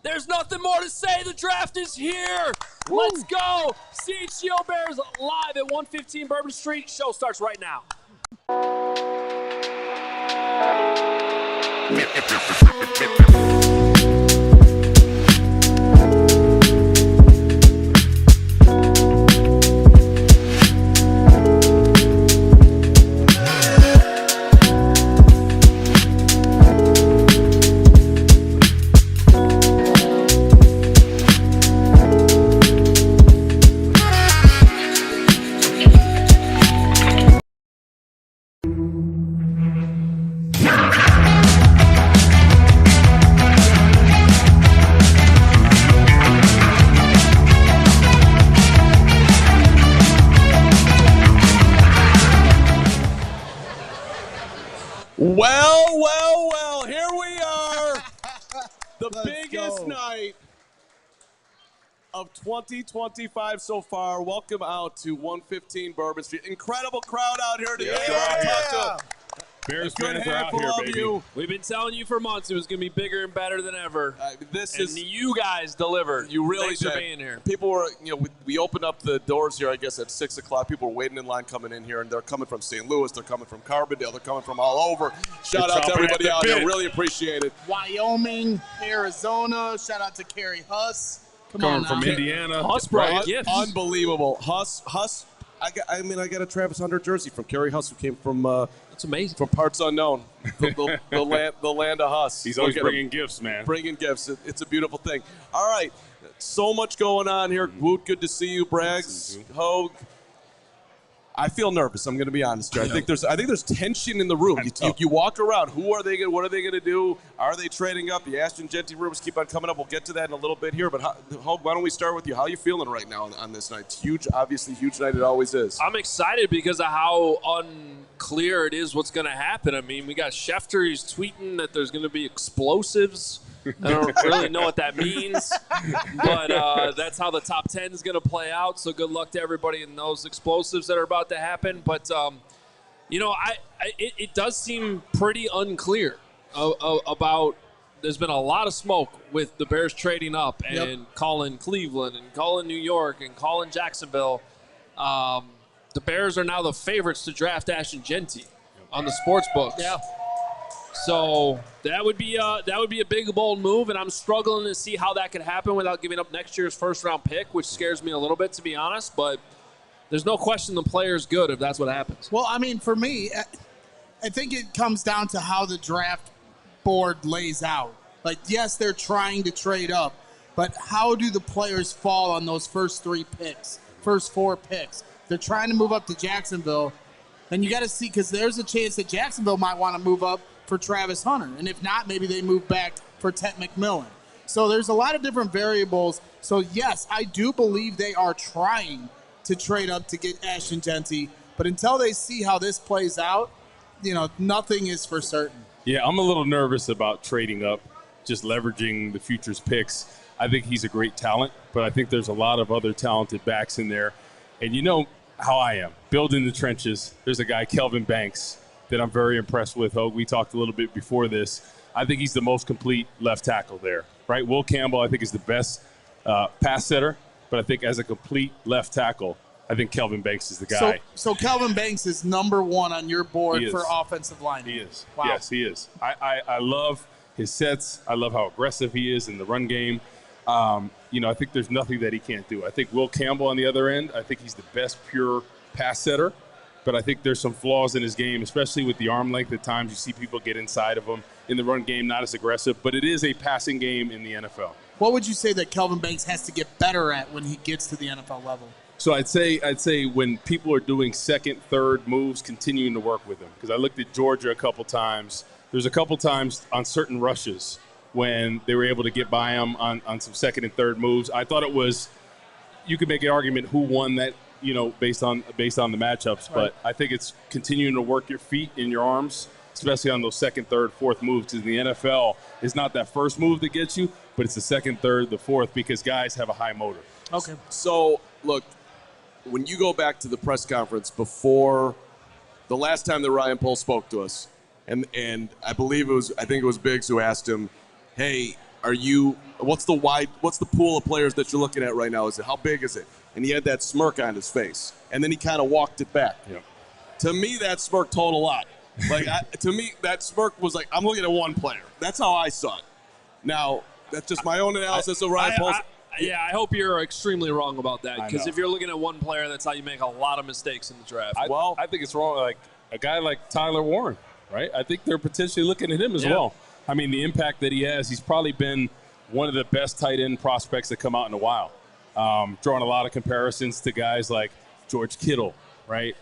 There's nothing more to say. The draft is here. Woo. Let's go. CHGO Bears live at 115 Bourbon Street. Show starts right now. Well, here we are. The biggest night of 2025 so far. Welcome out to 115 Bourbon Street. Incredible crowd out here today. Bears fans are out here, baby. We've been telling you for months it was going to be bigger and better than ever. You guys delivered. You really Thanks did. for being here. People were, we opened up the doors here, I guess, at 6 o'clock. People were waiting in line coming in here, and they're coming from St. Louis. They're coming from Carbondale. They're coming from all over. Shout out to everybody out here. Really appreciate it. Wyoming, Arizona. Shout out to Carrie Huss. Coming from Indiana. Huss brought gifts. Unbelievable. Huss. I got a Travis Hunter jersey from Kerry Huss, who came from That's amazing. From parts unknown, the land of Huss. He's always bringing gifts, man. Bringing gifts. It's a beautiful thing. All right, so much going on here. Woot, good to see you, Braggs, Hogue. I feel nervous. I'm going to be honest here. I think there's tension in the room. You walk around. What are they going to do? Are they trading up? The Ashton Jeanty rumors keep on coming up. We'll get to that in a little bit here. But Hogue, why don't we start with you? How are you feeling right now on this night? It's huge, obviously huge night. It always is. I'm excited because of how unclear it is what's going to happen. I mean, we got Schefter. He's tweeting that there's going to be explosives. I don't really know what that means, but that's how the top 10 is going to play out. So good luck to everybody in those explosives that are about to happen. But, it does seem pretty unclear about there's been a lot of smoke with the Bears trading up and calling Cleveland and calling New York and calling Jacksonville. The Bears are now the favorites to draft Ashton Jeanty on the sports books. Yeah. So that would be a big, bold move, and I'm struggling to see how that could happen without giving up next year's first-round pick, which scares me a little bit, to be honest. But there's no question the player's good if that's what happens. Well, I mean, for me, I think it comes down to how the draft board lays out. Like, yes, they're trying to trade up, but how do the players fall on those first first four picks? They're trying to move up to Jacksonville, and you got to see, because there's a chance that Jacksonville might want to move up for Travis Hunter. And if not, maybe they move back for Tet McMillan. So there's a lot of different variables. So, yes, I do believe they are trying to trade up to get Ashton Jeanty. But until they see how this plays out, nothing is for certain. Yeah, I'm a little nervous about trading up, just leveraging the future's picks. I think he's a great talent, but I think there's a lot of other talented backs in there. And you know how I am, building the trenches. There's a guy, Kelvin Banks, that I'm very impressed with. Hogue, we talked a little bit before this. I think he's the most complete left tackle there, right? Will Campbell, I think, is the best pass setter, but I think as a complete left tackle, I think Kelvin Banks is the guy. So Kelvin Banks is number one on your board for offensive line. He is. Wow. Yes, he is. I love his sets. I love how aggressive he is in the run game. I think there's nothing that he can't do. I think Will Campbell on the other end, I think he's the best pure pass setter. But I think there's some flaws in his game, especially with the arm length. At times you see people get inside of him. In the run game, not as aggressive. But it is a passing game in the NFL. What would you say that Kelvin Banks has to get better at when he gets to the NFL level? So I'd say when people are doing second, third moves, continuing to work with him. Because I looked at Georgia a couple times. There's a couple times on certain rushes when they were able to get by him on some second and third moves. I thought it was – you could make an argument who won that, based on the matchups. But I think it's continuing to work your feet and your arms, especially on those second, third, fourth moves. Because in the NFL, it's not that first move that gets you, but it's the second, third, the fourth, because guys have a high motor. Okay. So, look, when you go back to the press conference before the last time that Ryan Pohl spoke to us, and I think it was Biggs who asked him, hey, what's the pool of players that you're looking at right now? How big is it? And he had that smirk on his face, and then he kind of walked it back. Yep. To me, that smirk told a lot. To me, that smirk was like, I'm looking at one player. That's how I saw it. Now, that's just my own analysis of Ryan Poles. I hope you're extremely wrong about that, because if you're looking at one player, that's how you make a lot of mistakes in the draft. I think it's wrong. Like a guy like Tyler Warren, right? I think they're potentially looking at him as well. I mean, the impact that he has, he's probably been one of the best tight end prospects that come out in a while. Drawing a lot of comparisons to guys like George Kittle, right?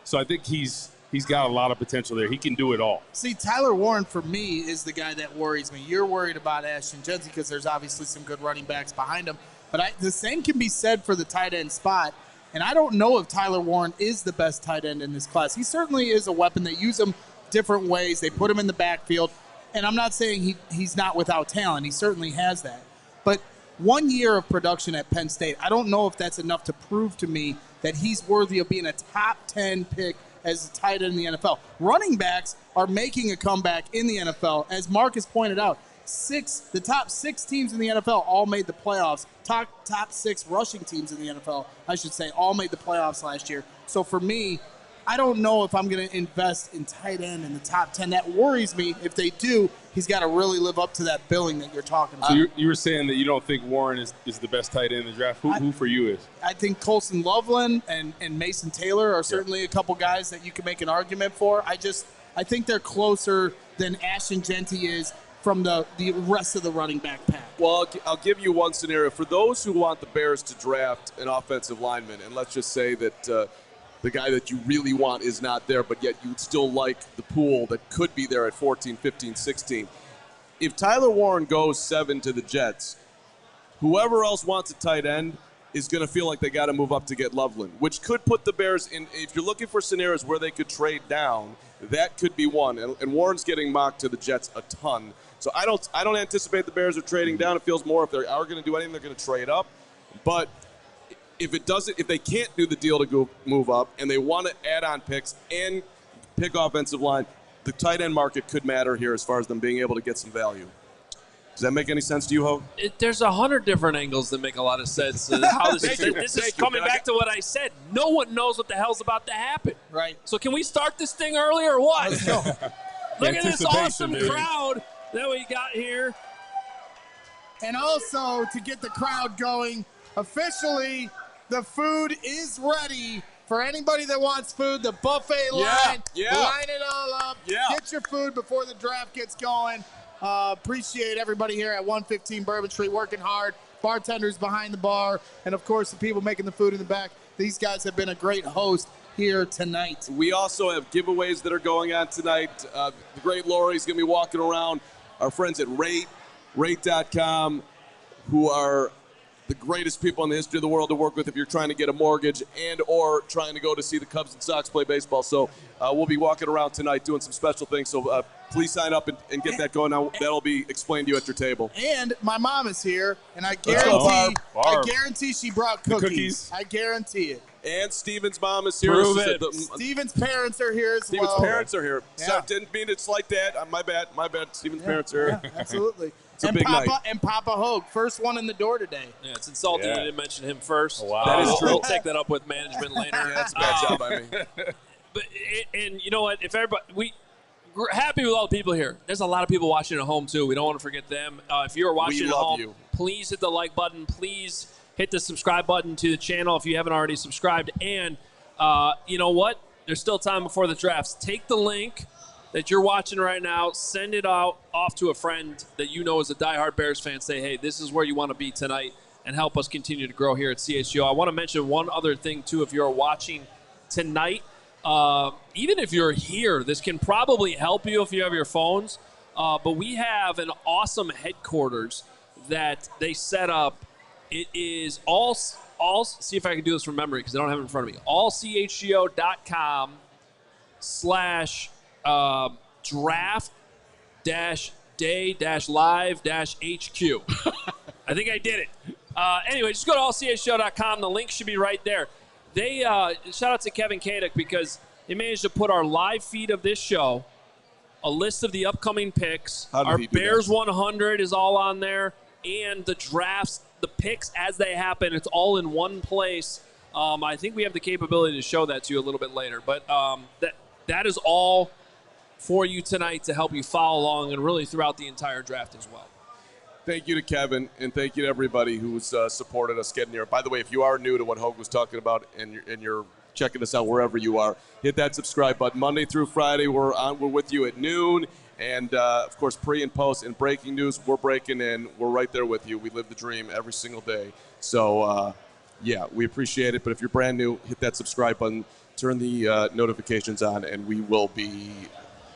So I think he's got a lot of potential there. He can do it all. See, Tyler Warren, for me, is the guy that worries me. You're worried about Ashton Jeanty because there's obviously some good running backs behind him. But the same can be said for the tight end spot. And I don't know if Tyler Warren is the best tight end in this class. He certainly is a weapon. They use him different ways. They put him in the backfield. And I'm not saying he's not without talent. He certainly has that. But 1 year of production at Penn State, I don't know if that's enough to prove to me that he's worthy of being a top 10 pick as a tight end in the NFL. Running backs are making a comeback in the NFL. As Marcus pointed out, the top 6 teams in the NFL all made the playoffs. Top 6 rushing teams in the NFL, I should say, all made the playoffs last year. So for me, I don't know if I'm going to invest in tight end in the top 10. That worries me. If they do, he's got to really live up to that billing that you're talking about. So you were saying that you don't think Warren is the best tight end in the draft. Who for you is? I think Colston, Loveland, and Mason Taylor are certainly a couple guys that you can make an argument for. I think they're closer than Ashton Jeanty is from the rest of the running back pack. Well, I'll give you one scenario. For those who want the Bears to draft an offensive lineman, and let's just say that the guy that you really want is not there, but yet you'd still like the pool that could be there at 14, 15, 16. If Tyler Warren goes 7 to the Jets, whoever else wants a tight end is going to feel like they got to move up to get Loveland, which could put the Bears in. If you're looking for scenarios where they could trade down, that could be one. And Warren's getting mocked to the Jets a ton. So I don't anticipate the Bears are trading down. It feels more if they are going to do anything, they're going to trade up. But if they can't do the deal to go move up and they want to add on picks and pick offensive line, the tight end market could matter here as far as them being able to get some value. Does that make any sense to you, Ho? There's 100 different angles that make a lot of sense. How this is coming back to what I said. No one knows what the hell's about to happen. Right. So can we start this thing early or what? Let's go. Look at this awesome crowd that we got here. And also, to get the crowd going, officially, the food is ready for anybody that wants food. The buffet line, line it all up. Yeah. Get your food before the draft gets going. Appreciate everybody here at 115 Bourbon Street working hard. Bartenders behind the bar, and of course the people making the food in the back. These guys have been a great host here tonight. We also have giveaways that are going on tonight. The great Lori's going to be walking around. Our friends at Rate.com, who are the greatest people in the history of the world to work with if you're trying to get a mortgage and or trying to go to see the Cubs and Sox play baseball. So we'll be walking around tonight doing some special things. So please sign up and get that going. Now that'll be explained to you at your table. And my mom is here, and I guarantee she brought cookies. I guarantee it. And Steven's mom is here. Prove it. Steven's parents are here as well. Steven's parents are here. Yeah. So didn't mean it's like that. My bad. Steven's parents are here. Yeah, absolutely. It's a big night. And Papa Hogue, first one in the door today. Yeah, it's insulting we didn't mention him first. Oh, wow. That is true. We'll take that up with management later. That's a bad job by me. But you know what? If everybody, we're happy with all the people here. There's a lot of people watching at home too. We don't want to forget them. If you're watching at home, please hit the like button. Please hit the subscribe button to the channel if you haven't already subscribed. And you know what? There's still time before the drafts. Take the link that you're watching right now, send it out off to a friend that you know is a diehard Bears fan. Say, hey, this is where you want to be tonight, and help us continue to grow here at CHGO. I want to mention one other thing, too, if you're watching tonight. Even if you're here, this can probably help you if you have your phones. But we have an awesome headquarters that they set up. It is all see if I can do this from memory because I don't have it in front of me. allcgo.com/draft-day-live-HQ. I think I did it. Anyway, just go to allchgo.com. The link should be right there. They shout out to Kevin Kadek because they managed to put our live feed of this show a list of the upcoming picks. How did Our he do Bears that? 100 is all on there, and the drafts, the picks as they happen, it's all in one place. I think we have the capability to show that to you a little bit later, but that is all for you tonight to help you follow along and really throughout the entire draft as well. Thank you to Kevin, and thank you to everybody who's supported us getting here. By the way, if you are new to what Hogue was talking about and you're checking us out wherever you are, hit that subscribe button. Monday through Friday, we're with you at noon. And, of course, pre and post and breaking news, we're breaking in. We're right there with you. We live the dream every single day. So, yeah, we appreciate it. But if you're brand new, hit that subscribe button, turn the notifications on, and we will be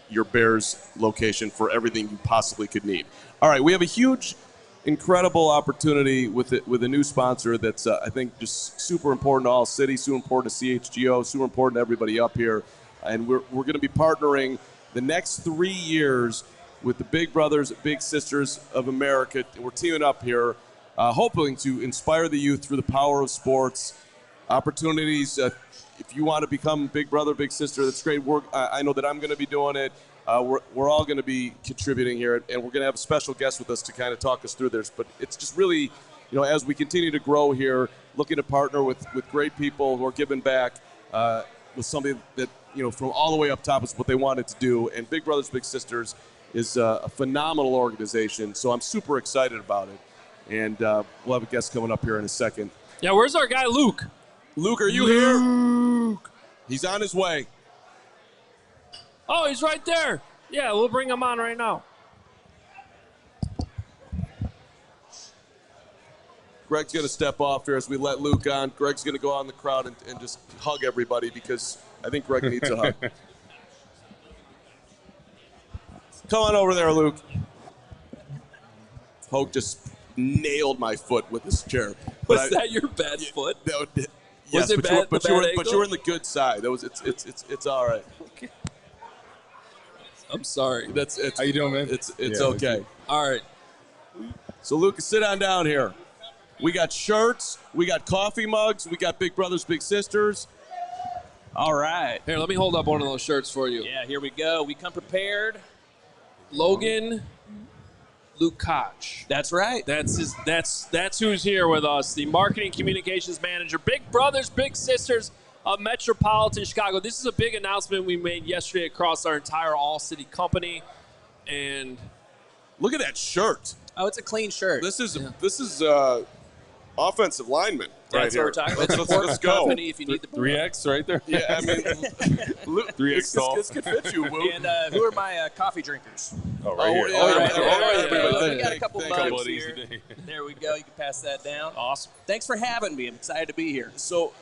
your Bears location for everything you possibly could need. All right, we have a huge, incredible opportunity with a new sponsor that's, I think, just super important to ALLCITY, super important to CHGO, super important to everybody up here. And we're going to be partnering the next 3 years with the Big Brothers, Big Sisters of America. We're teaming up here, hoping to inspire the youth through the power of sports, opportunities. If you want to become Big Brother, Big Sister, that's great. I know that I'm going to be doing it. We're all going to be contributing here, and we're going to have a special guest with us to kind of talk us through this. But it's just really, as we continue to grow here, looking to partner with great people who are giving back with something that, from all the way up top is what they wanted to do. And Big Brothers Big Sisters is a phenomenal organization, so I'm super excited about it. And we'll have a guest coming up here in a second. Yeah, where's our guy Luke? Luke, are you here? He's on his way. Oh, he's right there. Yeah, we'll bring him on right now. Greg's going to step off here as we let Luke on. Greg's going to go out in the crowd and just hug everybody because I think Greg needs a hug. Come on over there, Luke. Hogue just nailed my foot with his chair. Was that your bad foot? Yes, Was it bad, but you were in the good side. It's all right. Okay. I'm sorry. How you doing, man? It's okay. All right. So, Lucas, sit on down here. We got shirts. We got coffee mugs. We got Big Brothers, Big Sisters. All right. Here, let me hold up one of those shirts for you. Yeah, here we go. We come prepared. Logan Lukács. That's right. That's who's here with us. The marketing communications manager, Big Brothers, Big Sisters of Metropolitan Chicago. This is a big announcement we made yesterday across our entire ALLCITY company. And look at that shirt. Oh, it's a clean shirt. This is offensive lineman. That's right what here. we're talking about. Let's go. Company if you need the 3X right there. Yeah, I mean, 3X tall. This could fit you, Woo. And who are my coffee drinkers? Oh, right here. yeah, right there. everybody. We got a couple Thank you. mugs here. There we go. You can pass that down. awesome. Thanks for having me. I'm excited to be here. So,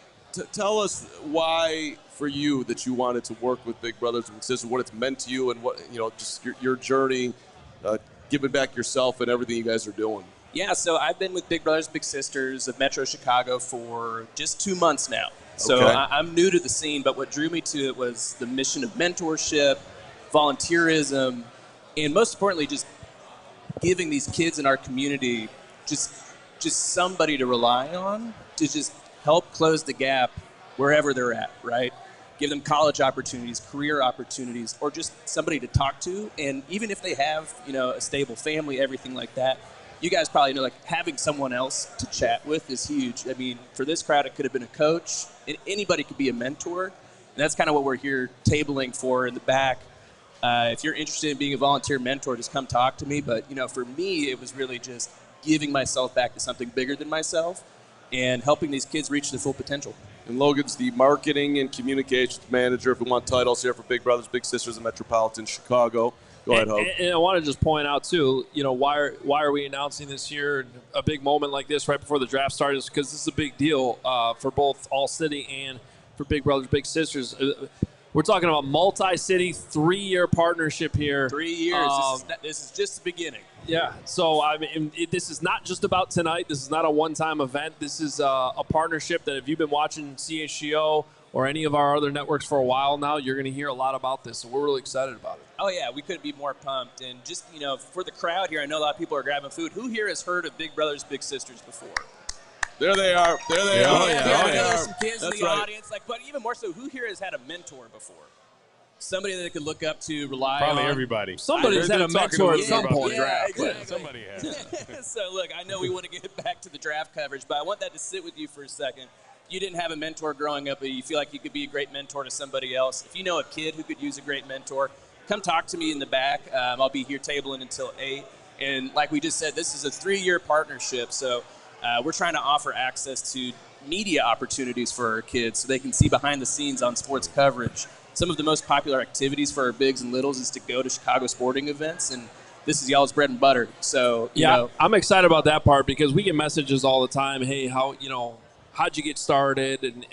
tell us why, for you, that you wanted to work with Big Brothers and Sisters, what it's meant to you, and what just your journey, giving back yourself and everything you guys are doing. Yeah, so I've been with Big Brothers Big Sisters of Metro Chicago for just 2 months now. So Okay. I'm new to the scene, but what drew me to it was the mission of mentorship, volunteerism, and most importantly, just giving these kids in our community just somebody to rely on to just help close the gap wherever they're at, right? Give them college opportunities, career opportunities, or just somebody to talk to. And even if they have, a stable family, everything like that, you guys probably know, having someone else to chat with is huge. I mean, for this crowd, it could have been a coach, and anybody could be a mentor. And that's kind of what we're here tabling for in the back. If you're interested in being a volunteer mentor, just come talk to me. But, for me, it was really just giving myself back to something bigger than myself and helping these kids reach their full potential. And Logan's the marketing and communications manager. If we want titles here for Big Brothers, Big Sisters of Metropolitan Chicago. Go ahead, Hogue. And I want to just point out, too, why are we announcing this year, a big moment like this right before the draft starts? Because this is a big deal for both ALLCITY and for Big Brothers, Big Sisters. We're talking about multi-city, 3-year partnership here. 3 years. This is just the beginning. Yeah. So, this is not just about tonight. This is not a one-time event. This is a partnership that if you've been watching CHGO or any of our other networks for a while now, you're going to hear a lot about this. So we're really excited about it. Oh, yeah. We couldn't be more pumped. And just, for the crowd here, I know a lot of people are grabbing food. Who here has heard of Big Brothers, Big Sisters before? There they are. There they are. Yeah, There they there's are. some kids in That's the right. audience. But even more so, who here has had a mentor before? somebody that they could look up to, rely Probably on. everybody. Somebody's had a mentor at some point. Exactly. Somebody has. So, look, I know we want to get back to the draft coverage, but I want that to sit with you for a second. You didn't have a mentor growing up, but you feel like you could be a great mentor to somebody else. If you know a kid who could use a great mentor, come talk to me in the back. I'll be here tabling until 8. And like we just said, this is a 3-year partnership, so we're trying to offer access to media opportunities for our kids so they can see behind the scenes on sports coverage. Some of the most popular activities for our bigs and littles is to go to Chicago sporting events, and this is y'all's bread and butter. So, you know. I'm excited about that part because we get messages all the time. Hey, how'd you get started? And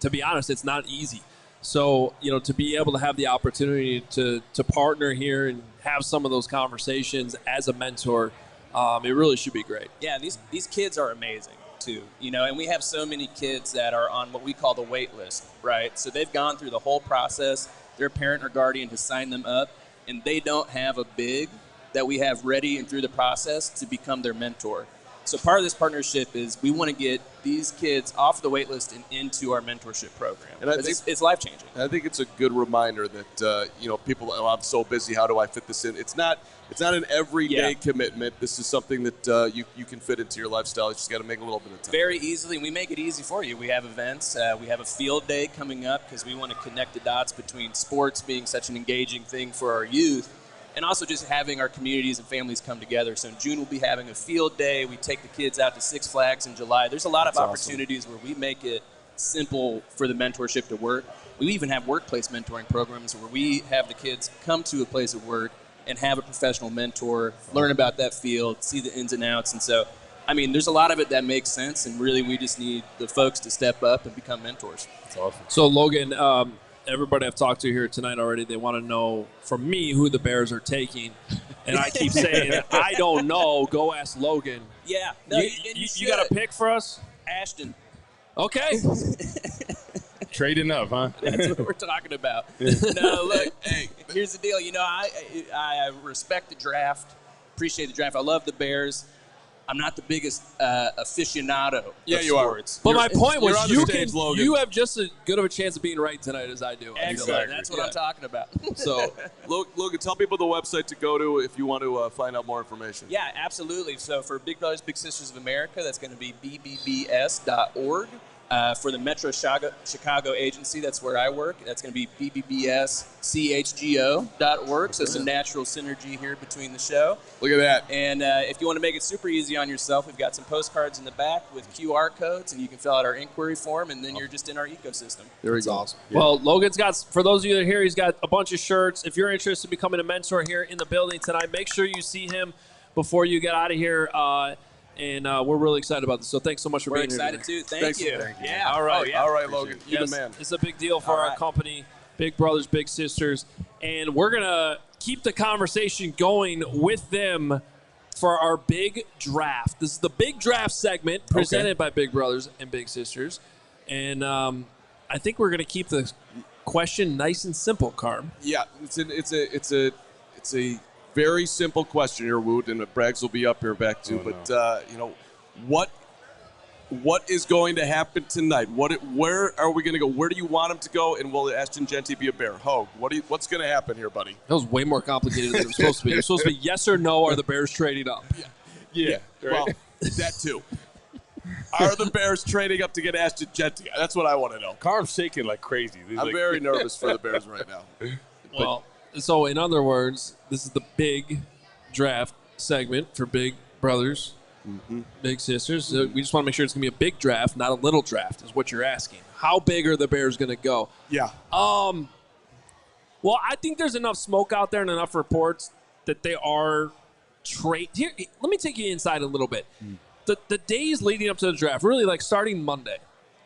to be honest, it's not easy. So, to be able to have the opportunity to partner here and have some of those conversations as a mentor, it really should be great. Yeah, these kids are amazing too, and we have so many kids that are on what we call the wait list, right? So they've gone through the whole process. Their parent or guardian has signed them up, and they don't have a big that we have ready and through the process to become their mentor. So part of this partnership is we want to get these kids off the wait list and into our mentorship program. And I think it's life-changing. I think it's a good reminder that, people, I'm so busy, how do I fit this in? It's not an everyday commitment. This is something that you can fit into your lifestyle. You just got to make a little bit of time. Very easily, and we make it easy for you. We have events. We have a field day coming up because we want to connect the dots between sports being such an engaging thing for our youth and also just having our communities and families come together. So in June, we'll be having a field day. We take the kids out to Six Flags in July. There's a lot of opportunities where we make it simple for the mentorship to work. We even have workplace mentoring programs where we have the kids come to a place of work and have a professional mentor, learn about that field, see the ins and outs. And so, there's a lot of it that makes sense, and really we just need the folks to step up and become mentors. That's awesome. So, Logan, everybody I've talked to here tonight already, they want to know from me who the Bears are taking. And I keep saying, I don't know. Go ask Logan. Yeah. No, you got a pick for us? Ashton. Okay. Trading up, huh? That's what we're talking about. No, look, hey, here's the deal. I respect the draft, appreciate the draft. I love the Bears. I'm not the biggest aficionado of sports. But my point was you have just as good of a chance of being right tonight as I do. Excellent. That's what I'm talking about. So, Logan, tell people the website to go to if you want to find out more information. Yeah, absolutely. So for Big Brothers Big Sisters of America, that's going to be bbbs.org. For the Metro Chicago agency, that's where I work. That's going to be bbbschgo.org. So it's a natural synergy here between the show. Look at that. And if you want to make it super easy on yourself, we've got some postcards in the back with QR codes, and you can fill out our inquiry form, and then you're just in our ecosystem. There we go. Awesome. Yeah. Well, Logan's got, for those of you that are here, he's got a bunch of shirts. If you're interested in becoming a mentor here in the building tonight, make sure you see him before you get out of here. And we're really excited about this. So thanks so much for being here. We're excited too. Thank you. Yeah. All right. All right, Logan. You're the man. It's a big deal for our company, Big Brothers, Big Sisters. And we're going to keep the conversation going with them for our big draft. This is the big draft segment presented by Big Brothers and Big Sisters. And I think we're going to keep the question nice and simple, Carm. Yeah, it's a very simple question here, Woot, and Braggs will be up here back too. What is going to happen tonight? Where are we going to go? Where do you want him to go? And will Ashton Jeanty be a Bear? Hogue, what's going to happen here, buddy? That was way more complicated than it was supposed to be. It was supposed to be yes or no. Are the Bears trading up? Yeah. Right. Well, that too. Are the Bears trading up to get Ashton Jeanty? That's what I want to know. Carm's shaking like crazy. I'm very nervous for the Bears right now. Well. So, in other words, this is the big draft segment for Big Brothers, Big Sisters. So we just want to make sure it's going to be a big draft, not a little draft, is what you're asking. How big are the Bears going to go? Yeah. Well, I think there's enough smoke out there and enough reports that they are trade. Here, let me take you inside a little bit. The days leading up to the draft, really like starting Monday,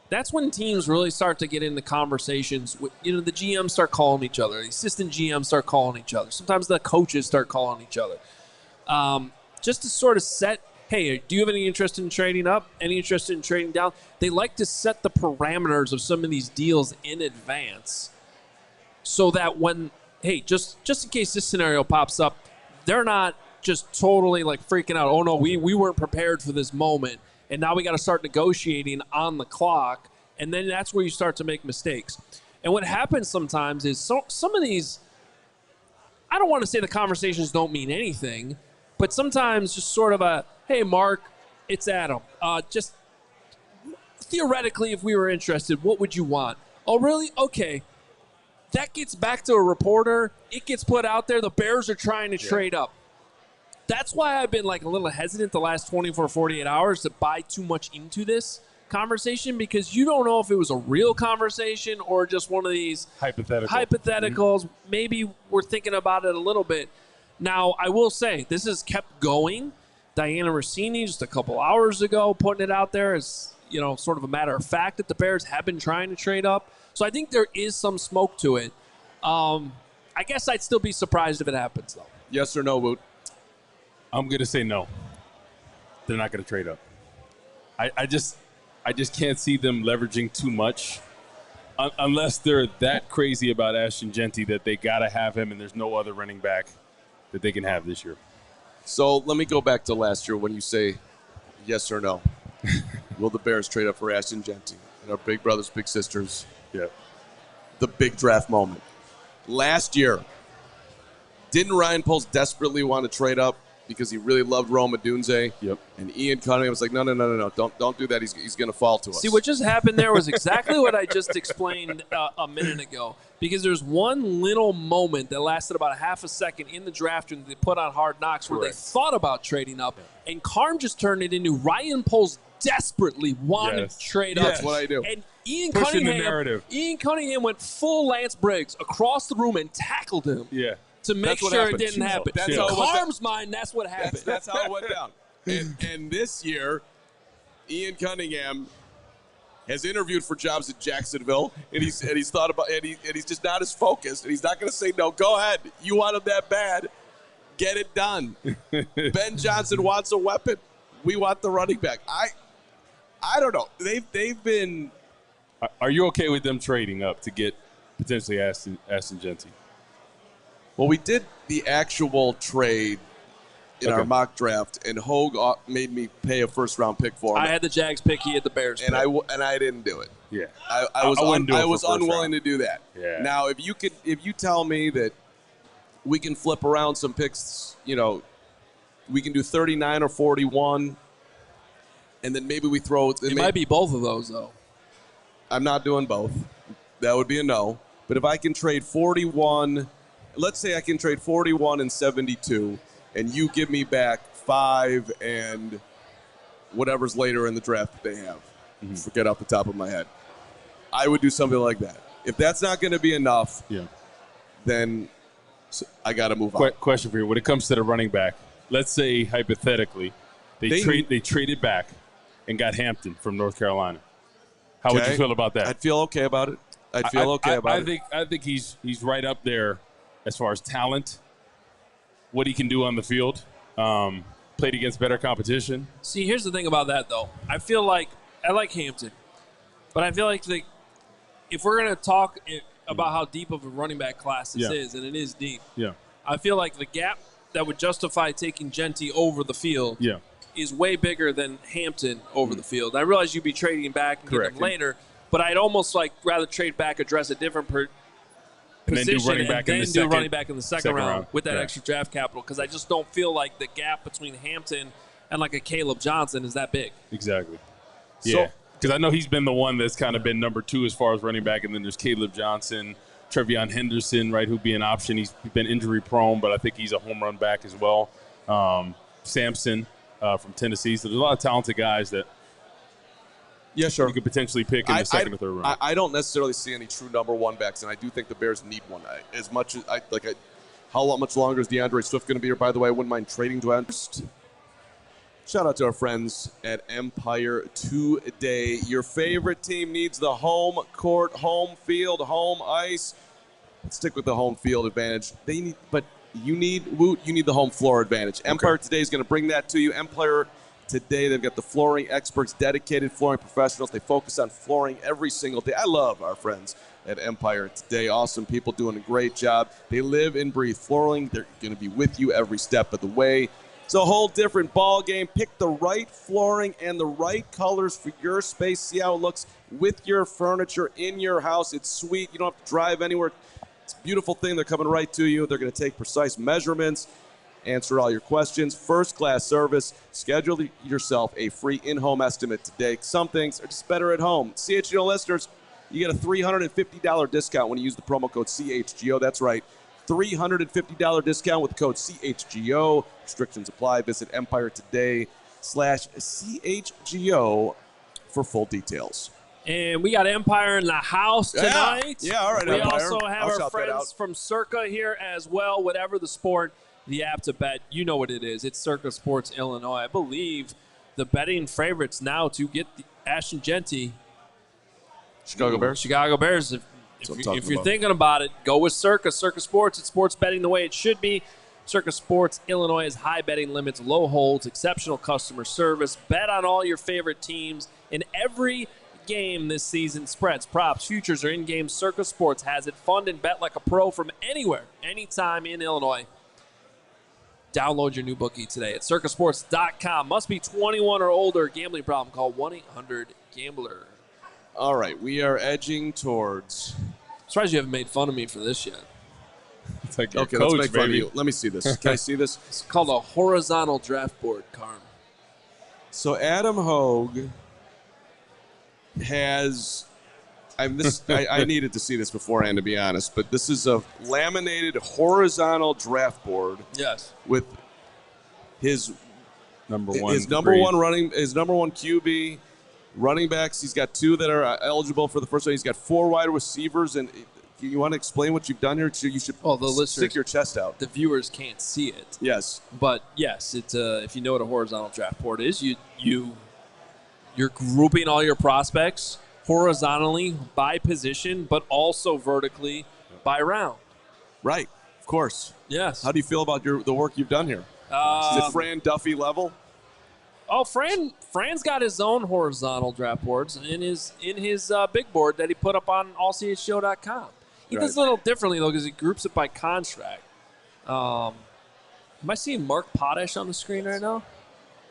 that's when teams really start to get into conversations. The GMs start calling each other. The assistant GMs start calling each other. Sometimes the coaches start calling each other. Just to sort of set, hey, do you have any interest in trading up? Any interest in trading down? They like to set the parameters of some of these deals in advance so that when, hey, just in case this scenario pops up, they're not just totally like freaking out. Oh, no, we weren't prepared for this moment. And now we got to start negotiating on the clock, and then that's where you start to make mistakes. And what happens sometimes is some of these, I don't want to say the conversations don't mean anything, but sometimes just sort of a, hey, Mark, it's Adam. Just theoretically, if we were interested, what would you want? Oh, really? Okay. That gets back to a reporter. It gets put out there. The Bears are trying to trade up. That's why I've been like a little hesitant the last 24, 48 hours to buy too much into this conversation, because you don't know if it was a real conversation or just one of these hypotheticals. Maybe we're thinking about it a little bit. Now, I will say, this has kept going. Diana Rossini just a couple hours ago putting it out there as, sort of a matter of fact that the Bears have been trying to trade up. So I think there is some smoke to it. I guess I'd still be surprised if it happens, though. Yes or no, Woot? I'm going to say no. They're not going to trade up. I just can't see them leveraging too much unless they're that crazy about Ashton Jeanty that they got to have him and there's no other running back that they can have this year. So let me go back to last year when you say yes or no. Will the Bears trade up for Ashton Jeanty and our big brothers, big sisters? Yeah. The big draft moment. Last year, didn't Ryan Poles desperately want to trade up because he really loved Rome Odunze? Yep. And Ian Cunningham was like, no, don't do that. He's going to fall to us. See, what just happened there was exactly what I just explained a minute ago. Because there's one little moment that lasted about a half a second in the draft room that they put on Hard Knocks where they thought about trading up. And Carm just turned it into Ryan Poles desperately wanted to trade up. That's what I do. And Ian Pushing the narrative. Cunningham went full Lance Briggs across the room and tackled him. Yeah. To make sure it didn't happen. In Carm's mind, that's what happened. That's how it went down. And this year, Ian Cunningham has interviewed for jobs at Jacksonville, and he's thought about, and he's just not as focused, and he's not going to say no. Go ahead, you want him that bad, get it done. Ben Johnson wants a weapon. We want the running back. I don't know. They've been. Are you okay with them trading up to get potentially Ashton Jeanty? Well, we did the actual trade in our mock draft, and Hogue made me pay a first-round pick for him. I had the Jags pick, he had the Bears pick. And I didn't do it. Yeah, I was unwilling to do that. Yeah. Now, if you tell me that we can flip around some picks, we can do 39 or 41, and then maybe we throw. It might be both of those, though. I'm not doing both. That would be a no. But if I can trade 41. Let's say I can trade 41 and 72, and you give me back 5 and whatever's later in the draft that they have. Forget off the top of my head. I would do something like that. If that's not going to be enough, then I got to move on. Question for you. When it comes to the running back, let's say hypothetically they traded back and got Hampton from North Carolina. How would you feel about that? I'd feel okay about it. I think he's right up there as far as talent, what he can do on the field, played against better competition. See, here's the thing about that, though. I feel like I like Hampton, but I feel like if we're going to talk about how deep of a running back class this is, and it is deep, I feel like the gap that would justify taking Jeanty over the field is way bigger than Hampton over the field. I realize you'd be trading back and get him later, but I'd almost rather trade back, address a different position, and then do running back in the second round with that extra draft capital, because I just don't feel like the gap between Hampton and like a Caleb Johnson is that big. Exactly. Yeah, because I know he's been the one that's kind of been number 2 as far as running back, and then there's Caleb Johnson, Trevion Henderson, right, who'd be an option. He's been injury prone, but I think he's a home run back as well. Sampson from Tennessee. So there's a lot of talented guys that you could potentially pick in the second or third round. I don't necessarily see any true number 1 backs, and I do think the Bears need one. As much as how much longer is DeAndre Swift going to be here? By the way, I wouldn't mind trading DeAndre. Shout out to our friends at Empire Today. Your favorite team needs the home court, home field, home ice. Let's stick with the home field advantage. You need the home floor advantage. Empire Today is going to bring that to you. Empire Today, they've got the flooring experts, dedicated flooring professionals. They focus on flooring every single day. I love our friends at Empire Today. Awesome people doing a great job. They live and breathe flooring. They're going to be with you every step of the way. It's a whole different ball game. Pick the right flooring and the right colors for your space. See how it looks with your furniture in your house. It's sweet. You don't have to drive anywhere. It's a beautiful thing. They're coming right to you. They're going to take precise measurements, answer all your questions. First-class service. Schedule yourself a free in-home estimate today. Some things are just better at home. CHGO listeners, you get a $350 discount when you use the promo code CHGO. That's right. $350 discount with the code CHGO. Restrictions apply. Visit EmpireToday.com/CHGO for full details. And we got Empire in the house tonight. Yeah, all right, We Empire. also have I'll our friends from Circa here as well. Whatever the sport, the app to bet, you know what it is. It's Circa Sports Illinois. I believe the betting favorites now to get the Ashton Jeanty. Chicago Bears. Chicago Bears. If you're thinking about it, go with Circa. Circa Sports. It's sports betting the way it should be. Circa Sports Illinois has high betting limits, low holds, exceptional customer service. Bet on all your favorite teams in every game this season. Spreads, props, futures, or in-game. Circa Sports has it. Fund and bet like a pro from anywhere, anytime in Illinois. Download your new bookie today at circasports.com. Must be 21 or older. Gambling problem? Call 1-800-GAMBLER. All right, we are edging towards. I'm surprised you haven't made fun of me for this yet. It's like Okay, coach, let's make fun of baby. you. Let me see this. Can I see this? It's called a horizontal draft board, Carm. So Adam Hogue has. I needed to see this beforehand, to be honest, but this is a laminated horizontal draft board Yes. with his Number one QB, running backs. He's got 2 that are eligible for the first one. He's got 4 wide receivers, and you want to explain what you've done here? So you should stick your chest out. The viewers can't see it. Yes. But yes, it's if you know what a horizontal draft board is, you're grouping all your prospects horizontally by position, but also vertically by round. Right. Of course. Yes. How do you feel about the work you've done here? Is it Fran Duffy level? Oh, Fran's got his own horizontal draft boards in his big board that he put up on ALLCITY.com. He does it a little differently though because he groups it by contract. Am I seeing Mark Potash on the screen right now?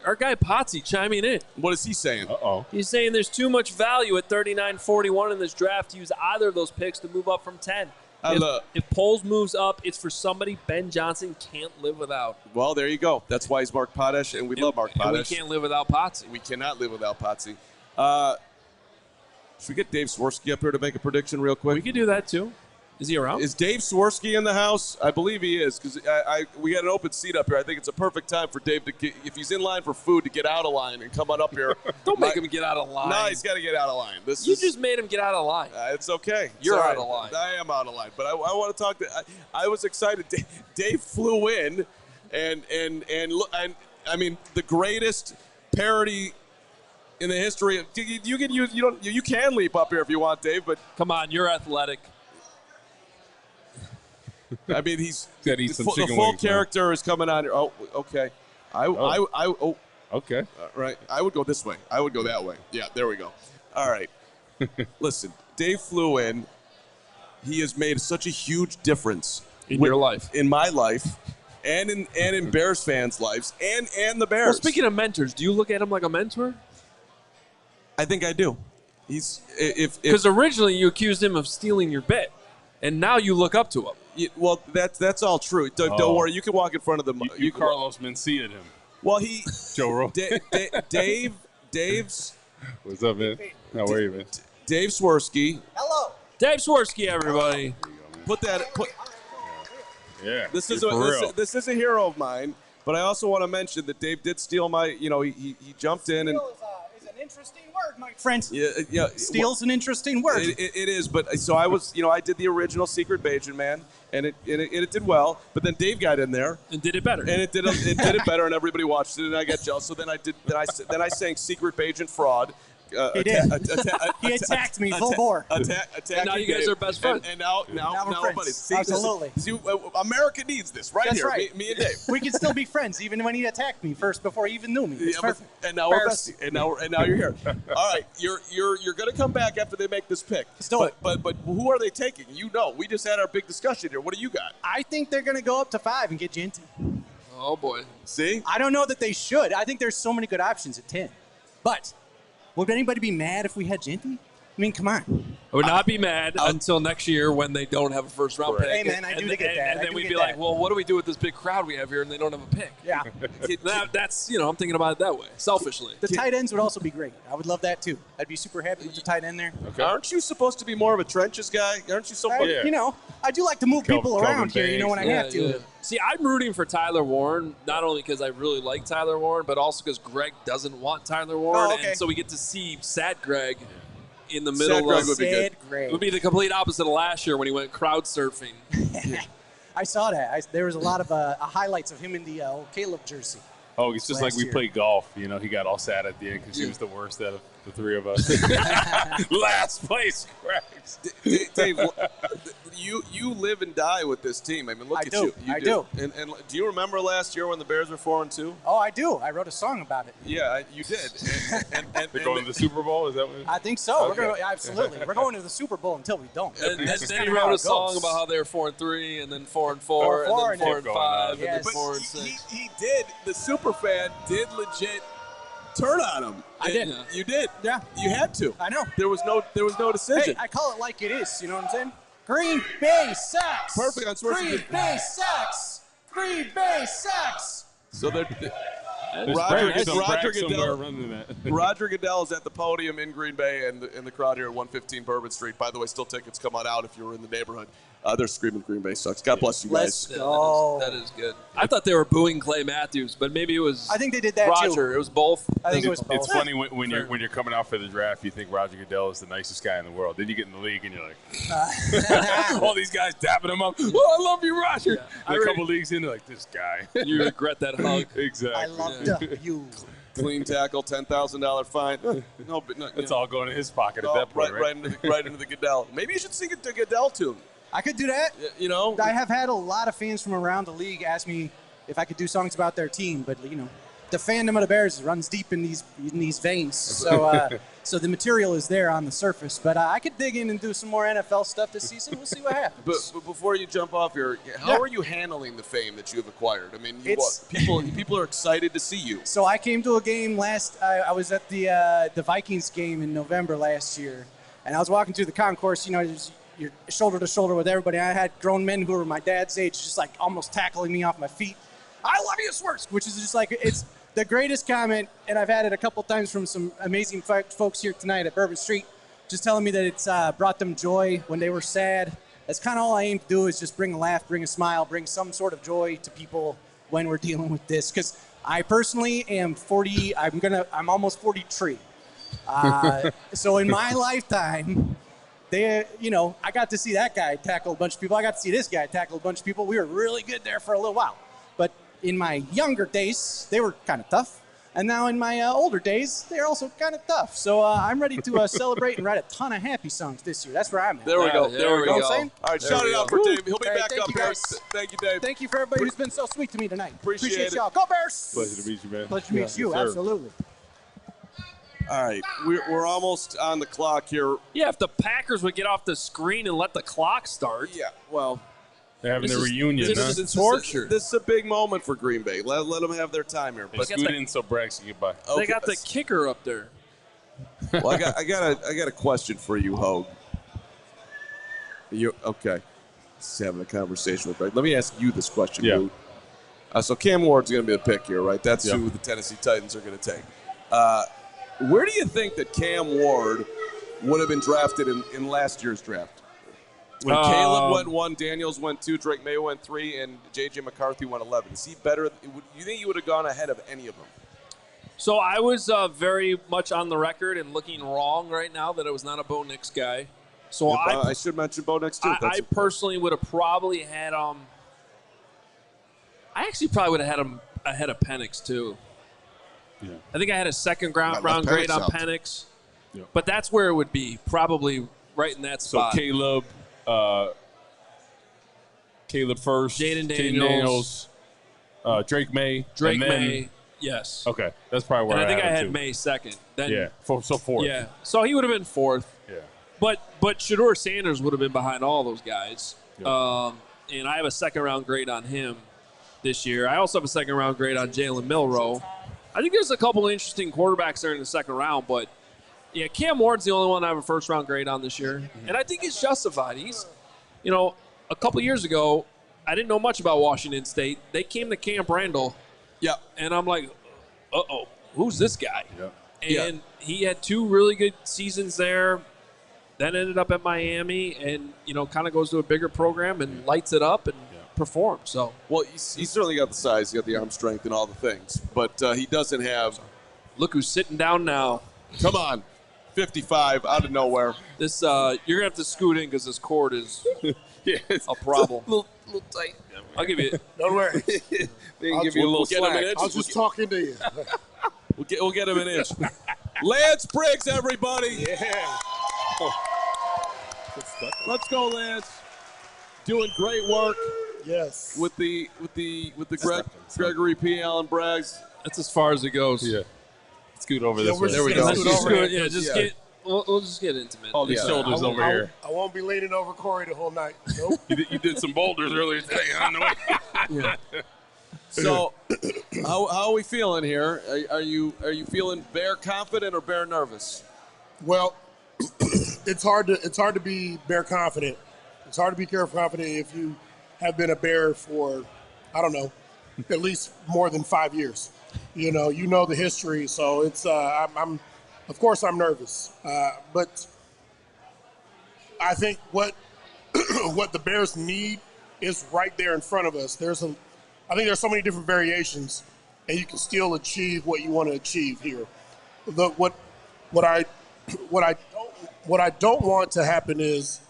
Our guy Potsy chiming in. What is he saying? Uh-oh. He's saying there's too much value at 39-41 in this draft to use either of those picks to move up from 10. If Poles moves up, it's for somebody Ben Johnson can't live without. Well, there you go. That's why he's Mark Potash, and we love Mark Potash. And we can't live without Potsy. We cannot live without Potsy. Should we get Dave Swirsky up here to make a prediction real quick? We could do that too. Is he around? Is Dave Swirsky in the house? I believe he is because we got an open seat up here. I think it's a perfect time for Dave to get, if he's in line for food, to get out of line and come on up here. Don't make him get out of line. No, he's got to get out of line. You just made him get out of line. It's okay. You're Sorry. out of line. I am out of line, but I want to talk to. I was excited. Dave flew in, and I mean the greatest parody in the history of. You can leap up here if you want, Dave, but come on, you're athletic. I mean, he's the full character is coming on here. Oh, okay. Okay. Right. I would go this way. I would go that way. Yeah, there we go. All right. Listen, Dave flew in. He has made such a huge difference in your life, in my life, and in Bears fans' lives, and the Bears. Well, speaking of mentors, do you look at him like a mentor? I think I do. He's because originally you accused him of stealing your bit, and now you look up to him. Well, that's all true. Don't worry. You can walk in front of them. You Carlos Mencia'd him. Well, Joe Rogan. Dave's. What's up, man? How are you, man? Dave Swirsky. Hello. Dave Swirsky, everybody. Yeah. This is a hero of mine, but I also want to mention that Dave did steal my. He jumped in and. Is an interesting word, my friend. Yeah. Steal's an interesting word. It is, but so I was, I did the original Secret Bajan Man, and it did well. But then Dave got in there and did it better, and it did it better, and everybody watched it, and I got jealous. So then I sang Secret Bajan Fraud. He did. He attacked me full bore. And now you guys are best friends. And now we're buddies. See, absolutely. America needs this That's here. Right. Me and Dave. We can still be friends even when he attacked me first before he even knew me. It's perfect. And now we're besties. And now you're here. All right, you're going to come back after they make this pick. Let's do it. But who are they taking? We just had our big discussion here. What do you got? I think they're going to go up to 5 and get Jeanty. Oh, Oh, boy. See? I don't know that they should. I think there's so many good options at 10. But would anybody be mad if we had Jeanty? I mean, come on. I would not be mad until next year when they don't have a first-round pick. Hey, man, I do get that. And then we'd be like, well, what do we do with this big crowd we have here and they don't have a pick? Yeah. That's, I'm thinking about it that way, selfishly. The tight ends would also be great. I would love that, too. I'd be super happy with the tight end there. Okay. Aren't you supposed to be more of a trenches guy? Aren't you supposed I do like to move people around here, when I have to. Yeah. See, I'm rooting for Tyler Warren, not only because I really like Tyler Warren, but also because Greg doesn't want Tyler Warren. Oh, okay. And so we get to see sad Greg in the middle Greg of would be good. It would be the complete opposite of last year when he went crowd surfing. I saw that. There was a lot of highlights of him in the old Caleb jersey. Oh, it's just like we played golf. He got all sad at the end because he was the worst out of the three of us. Last place, Greg. Dave, you live and die with this team. I mean, look at you. I do. And do you remember last year when the Bears were 4-2? Oh, I do. I wrote a song about it. Yeah, you did. And They're going to the Super Bowl? Is that what? I think so. Okay. Absolutely. We're going to the Super Bowl until we don't. And then he wrote a song about how they were 4-3, and then 4-4, and then 4-5, and then 4-6. He did. The super fan did legit turn on him. I did. You did. Yeah. You had to. I know. There was no decision. Hey, I call it like it is. You know what I'm saying? Green Bay sucks. Perfect. I'm supposed Green Bay sucks. Green Bay sucks. So they're. Roger Goodell is at the podium in Green Bay, and the crowd here at 115 Bourbon Street. By the way, still tickets come on out if you were in the neighborhood. They're screaming Green Bay sucks. God bless you guys. Let's go. That is good. I thought they were booing Clay Matthews, but maybe it was. I think they did that Roger. too. It was both. I think it was both. It's funny when you're coming out for the draft, you think Roger Goodell is the nicest guy in the world. Then you get in the league and you're like, all these guys dapping him up. Oh, I love you, Roger. Yeah. And a couple leagues in, they're like, this guy. You regret that hug. Exactly. I loved you. Clean tackle, $10,000 fine. It's all going in his pocket at that point, right into the Goodell. Maybe you should sing it to Goodell tune. I could do that. I have had a lot of fans from around the league ask me if I could do songs about their team, but the fandom of the Bears runs deep in these veins. So so the material is there on the surface, but I could dig in and do some more NFL stuff this season. We'll see what happens. But before you jump off here, how are you handling the fame that you have acquired? I mean, people are excited to see you. So I came to a game I was at the Vikings game in November last year, and I was walking through the concourse. You're shoulder to shoulder with everybody. I had grown men who were my dad's age just like almost tackling me off my feet. I love you, Swerks, which is just like, it's the greatest comment, and I've had it a couple times from some amazing folks here tonight at Bourbon Street, just telling me that it's brought them joy when they were sad. That's kind of all I aim to do, is just bring a laugh, bring a smile, bring some sort of joy to people when we're dealing with this. Because I personally am 40, I'm almost 43. So in my lifetime, I got to see that guy tackle a bunch of people. I got to see this guy tackle a bunch of people. We were really good there for a little while. But in my younger days, they were kind of tough. And now in my older days, they're also kind of tough. So I'm ready to celebrate and write a ton of happy songs this year. That's where I'm at. There we go. There we go. All right, shout it out for Dave. He'll be back up here. Thank you, Dave. Thank you for everybody who's been so sweet to me tonight. Appreciate it. y'all. Go Bears! Pleasure to meet you, man. Pleasure to meet you, absolutely. All right, we're almost on the clock here. Yeah, if the Packers would get off the screen and let the clock start. Yeah, well, they're having their reunion. This is torture. This is a big moment for Green Bay. Let them have their time here. But scoot in so Brax can get by. Okay. They got the kicker up there. Well, I got a question for you, Hogue. Okay? Just having a conversation with Brax. Let me ask you this question, Boot. So Cam Ward's going to be the pick here, right? That's who the Tennessee Titans are going to take. Where do you think that Cam Ward would have been drafted in last year's draft? When Caleb went 1, Daniels went 2, Drake May went 3, and J.J. McCarthy went 11. Is he better? You think he would have gone ahead of any of them? So I was very much on the record and looking wrong right now that I was not a Bo Nix guy. So I should mention Bo Nix too. I personally would have probably had I actually probably would have had him ahead of Penix too. Yeah. I think I had a second round grade on Penix, but that's where it would be, probably right in that spot. So Caleb first, Jaden Daniels, Drake May, May. Yes. Okay, that's probably where I think I had too. May second. Then, so fourth. Yeah, so he would have been fourth. Yeah. But Shedeur Sanders would have been behind all those guys. And I have a second round grade on him. this year. I also have a second-round grade on Jalen Milroe. I think there's a couple interesting quarterbacks there in the second round, but, yeah, Cam Ward's the only one I have a first-round grade on this year. And I think he's justified. He's, a couple years ago, I didn't know much about Washington State. They came to Camp Randall. Yeah. And I'm like, uh-oh, who's this guy? Yeah. And he had 2 really good seasons there, then ended up at Miami and, kind of goes to a bigger program and lights it up and performs. So, well, he's certainly got the size, he's got the arm strength and all the things, but he doesn't have. Look who's sitting down now. Come on, 55 out of nowhere. This you're gonna have to scoot in because this cord is a problem. a little tight. I'll give you. Don't worry. They can give you a little Get him an slack. inch. I was just talking to you. We'll get him an inch. Lance Briggs, everybody. Yeah. Let's go, Lance. Doing great work Yes. with the Gregory P. Allen Braggs. That's as far as it goes. Yeah. Scoot over this we're way. just gonna Let's scoot just over scoot. here. Yeah, just get. We'll just get intimate. All these shoulders over here. I won't be leaning over Corey the whole night. Nope. You did some boulders earlier today. I know. Yeah. So, how are we feeling here? Are you feeling Bear confident or Bear nervous? Well, it's hard to be Bear confident. It's hard to be confident if you have been a Bear for, I don't know, at least more than 5 years. You know the history, so it's I'm of course I'm nervous, but I think what what the Bears need is right there in front of us. I think there's so many different variations, and you can still achieve what you want to achieve here. What I don't want to happen is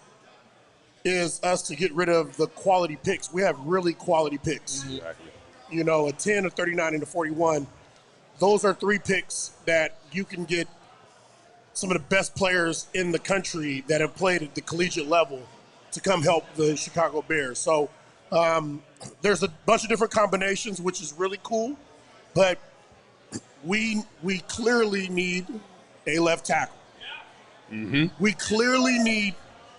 us to get rid of the quality picks. We have really quality picks. Exactly. A 10, a 39, and a 41. Those are 3 picks that you can get some of the best players in the country that have played at the collegiate level to come help the Chicago Bears. So there's a bunch of different combinations, which is really cool. But we clearly need a left tackle. Mm-hmm. We clearly need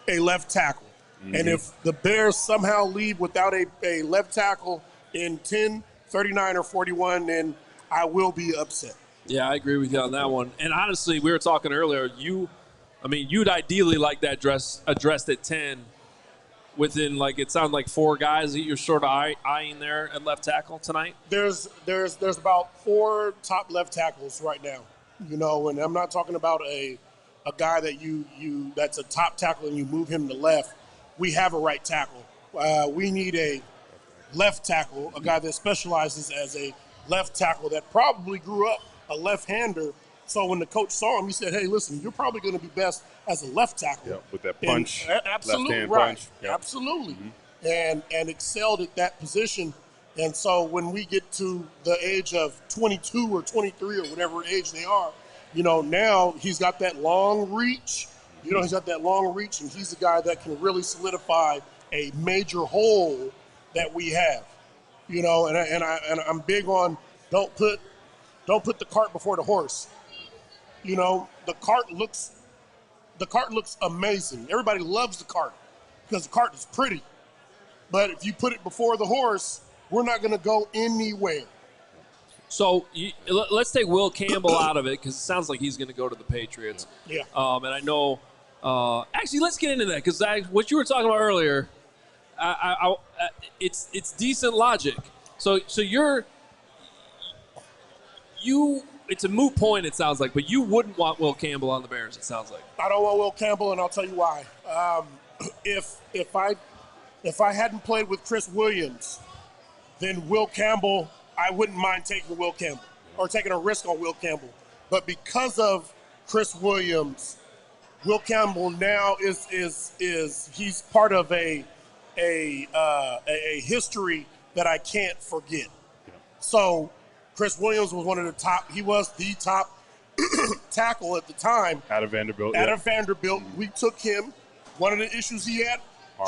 a left tackle. Mm-hmm. And if the Bears somehow leave without a left tackle in 10, 39, or 41, then I will be upset. Yeah, I agree with you on that one. And honestly, we were talking earlier. You'd ideally like that addressed at 10. Within it sounded like 4 guys that you're sort of eyeing there at left tackle tonight. There's about 4 top left tackles right now. And I'm not talking about a guy that you that's a top tackle and you move him to left. We have a right tackle. We need a left tackle, a guy that specializes as a left tackle that probably grew up a left-hander. So when the coach saw him, he said, hey, listen, you're probably going to be best as a left tackle. Yeah, with that punch, absolutely left-hand right. punch. Yep. Absolutely. Mm-hmm. And excelled at that position. And so when we get to the age of 22 or 23 or whatever age they are, now he's got that long reach. He's got that long reach, and he's the guy that can really solidify a major hole that we have. And I'm big on don't put the cart before the horse. The cart looks amazing. Everybody loves the cart because the cart is pretty. But if you put it before the horse, we're not going to go anywhere. So let's take Will Campbell out of it because it sounds like he's going to go to the Patriots. Yeah. And I know. Actually, let's get into that because what you were talking about earlier, it's decent logic. So it's a moot point, it sounds like, but you wouldn't want Will Campbell on the Bears, it sounds like. I don't want Will Campbell, and I'll tell you why. If I hadn't played with Chris Williams, then Will Campbell, I wouldn't mind taking Will Campbell or taking a risk on Will Campbell. But because of Chris Williams, Will Campbell now is he's part of a history that I can't forget. Yeah. So Chris Williams was one of the top. He was the top tackle at the time. Out of Vanderbilt. Vanderbilt. Mm-hmm. We took him. One of the issues he had,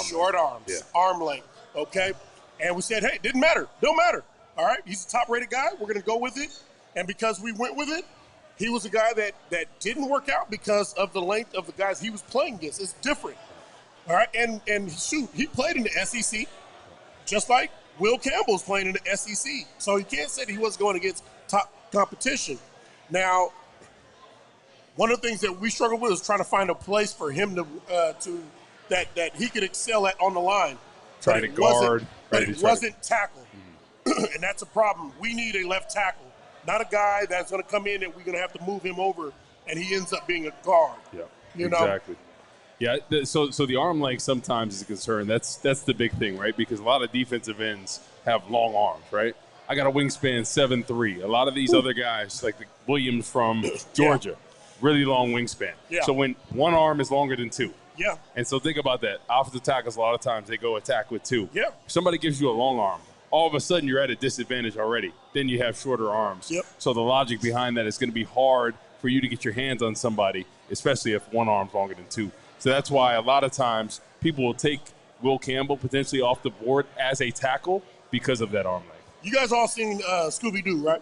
short arms, arm length. Okay, and we said, hey, it didn't matter. Don't matter. All right, he's a top-rated guy. We're going to go with it. And because we went with it, he was a guy that didn't work out because of the length of the guys he was playing against. It's different. All right, and shoot, he played in the SEC just like Will Campbell's playing in the SEC, so you can't say that he wasn't going against top competition. Now, one of the things that we struggle with is trying to find a place for him to that he could excel at on the line. Try to guard. But it wasn't tackle, and that's a problem. We need a left tackle, not a guy that's going to come in and we're going to have to move him over, and he ends up being a guard. Yeah, you know? Exactly. Yeah, so the arm length sometimes is a concern. That's the big thing, right? Because a lot of defensive ends have long arms, right? I got a wingspan 7'3". A lot of these other guys, like the Williams from Georgia, really long wingspan. Yeah. So when one arm is longer than two. Yeah. And so think about that. Offensive tackles, a lot of times they go attack with two. Yeah. If somebody gives you a long arm, all of a sudden you're at a disadvantage already. Then you have shorter arms. Yep. So the logic behind that is going to be hard for you to get your hands on somebody, especially if one arm's longer than two. So that's why a lot of times people will take Will Campbell potentially off the board as a tackle because of that arm length. You guys all seen Scooby-Doo, right?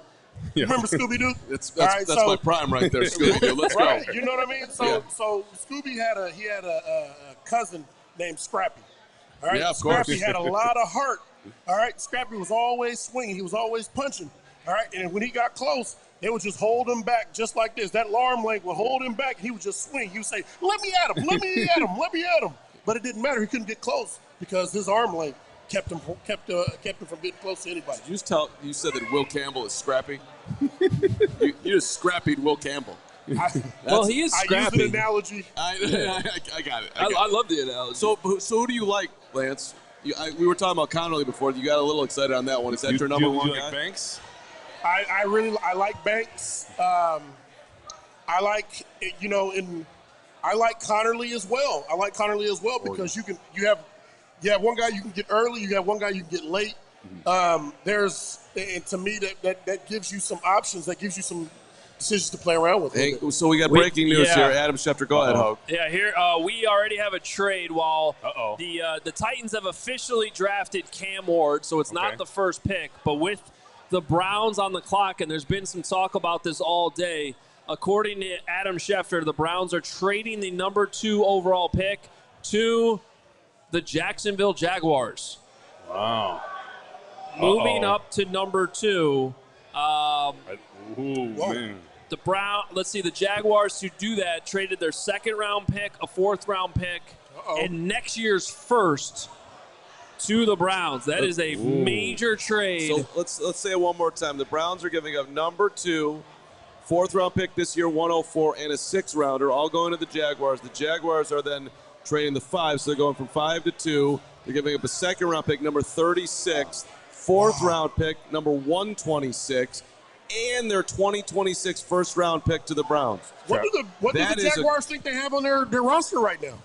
Yeah. Remember Scooby-Doo? That's my prime right there, Scooby-Doo. Let's right? go. You know what I mean? So Scooby had a cousin named Scrappy. All right? Yeah, of course. Scrappy had a lot of heart. All right? Scrappy was always swinging. He was always punching. All right? And when he got close, they would just hold him back just like this. That arm length would hold him back. He would just swing. He would say, let me at him, let me at him, let me at him. But it didn't matter. He couldn't get close because his arm length kept him from getting close to anybody. You said that Will Campbell is scrappy. you just scrappied Will Campbell. Well, he is scrappy. I used an analogy. I got it. I love the analogy. So who do you like, Lance? We were talking about Connolly before. You got a little excited on that one. Is that your number one guy? Like Banks? I like Banks. I like Connerly as well. I like Connerly as well because you have one guy you can get early, you have one guy you can get late. And to me that gives you some options, that gives you some decisions to play around with. Hey, so we got breaking news here. Adam Schefter, go ahead, Hogue. Yeah, here we already have a trade while the Titans have officially drafted Cam Ward, so it's not the first pick, but with the Browns on the clock, and there's been some talk about this all day. According to Adam Schefter, the Browns are trading the number 2 overall pick to the Jacksonville Jaguars. Wow. Moving up to number 2. Man. The Jaguars, to do that, traded their second-round pick, a fourth-round pick, and next year's first to the Browns. That is a major trade. So let's say it one more time. The Browns are giving up number 2, fourth-round pick this year, 104, and a sixth-rounder, all going to the Jaguars. The Jaguars are then trading the 5, so they're going from 5 to 2. They're giving up a second-round pick, number 36, fourth-round pick, number 126, and their 2026 first-round pick to the Browns. What do the Jaguars think they have on their roster right now?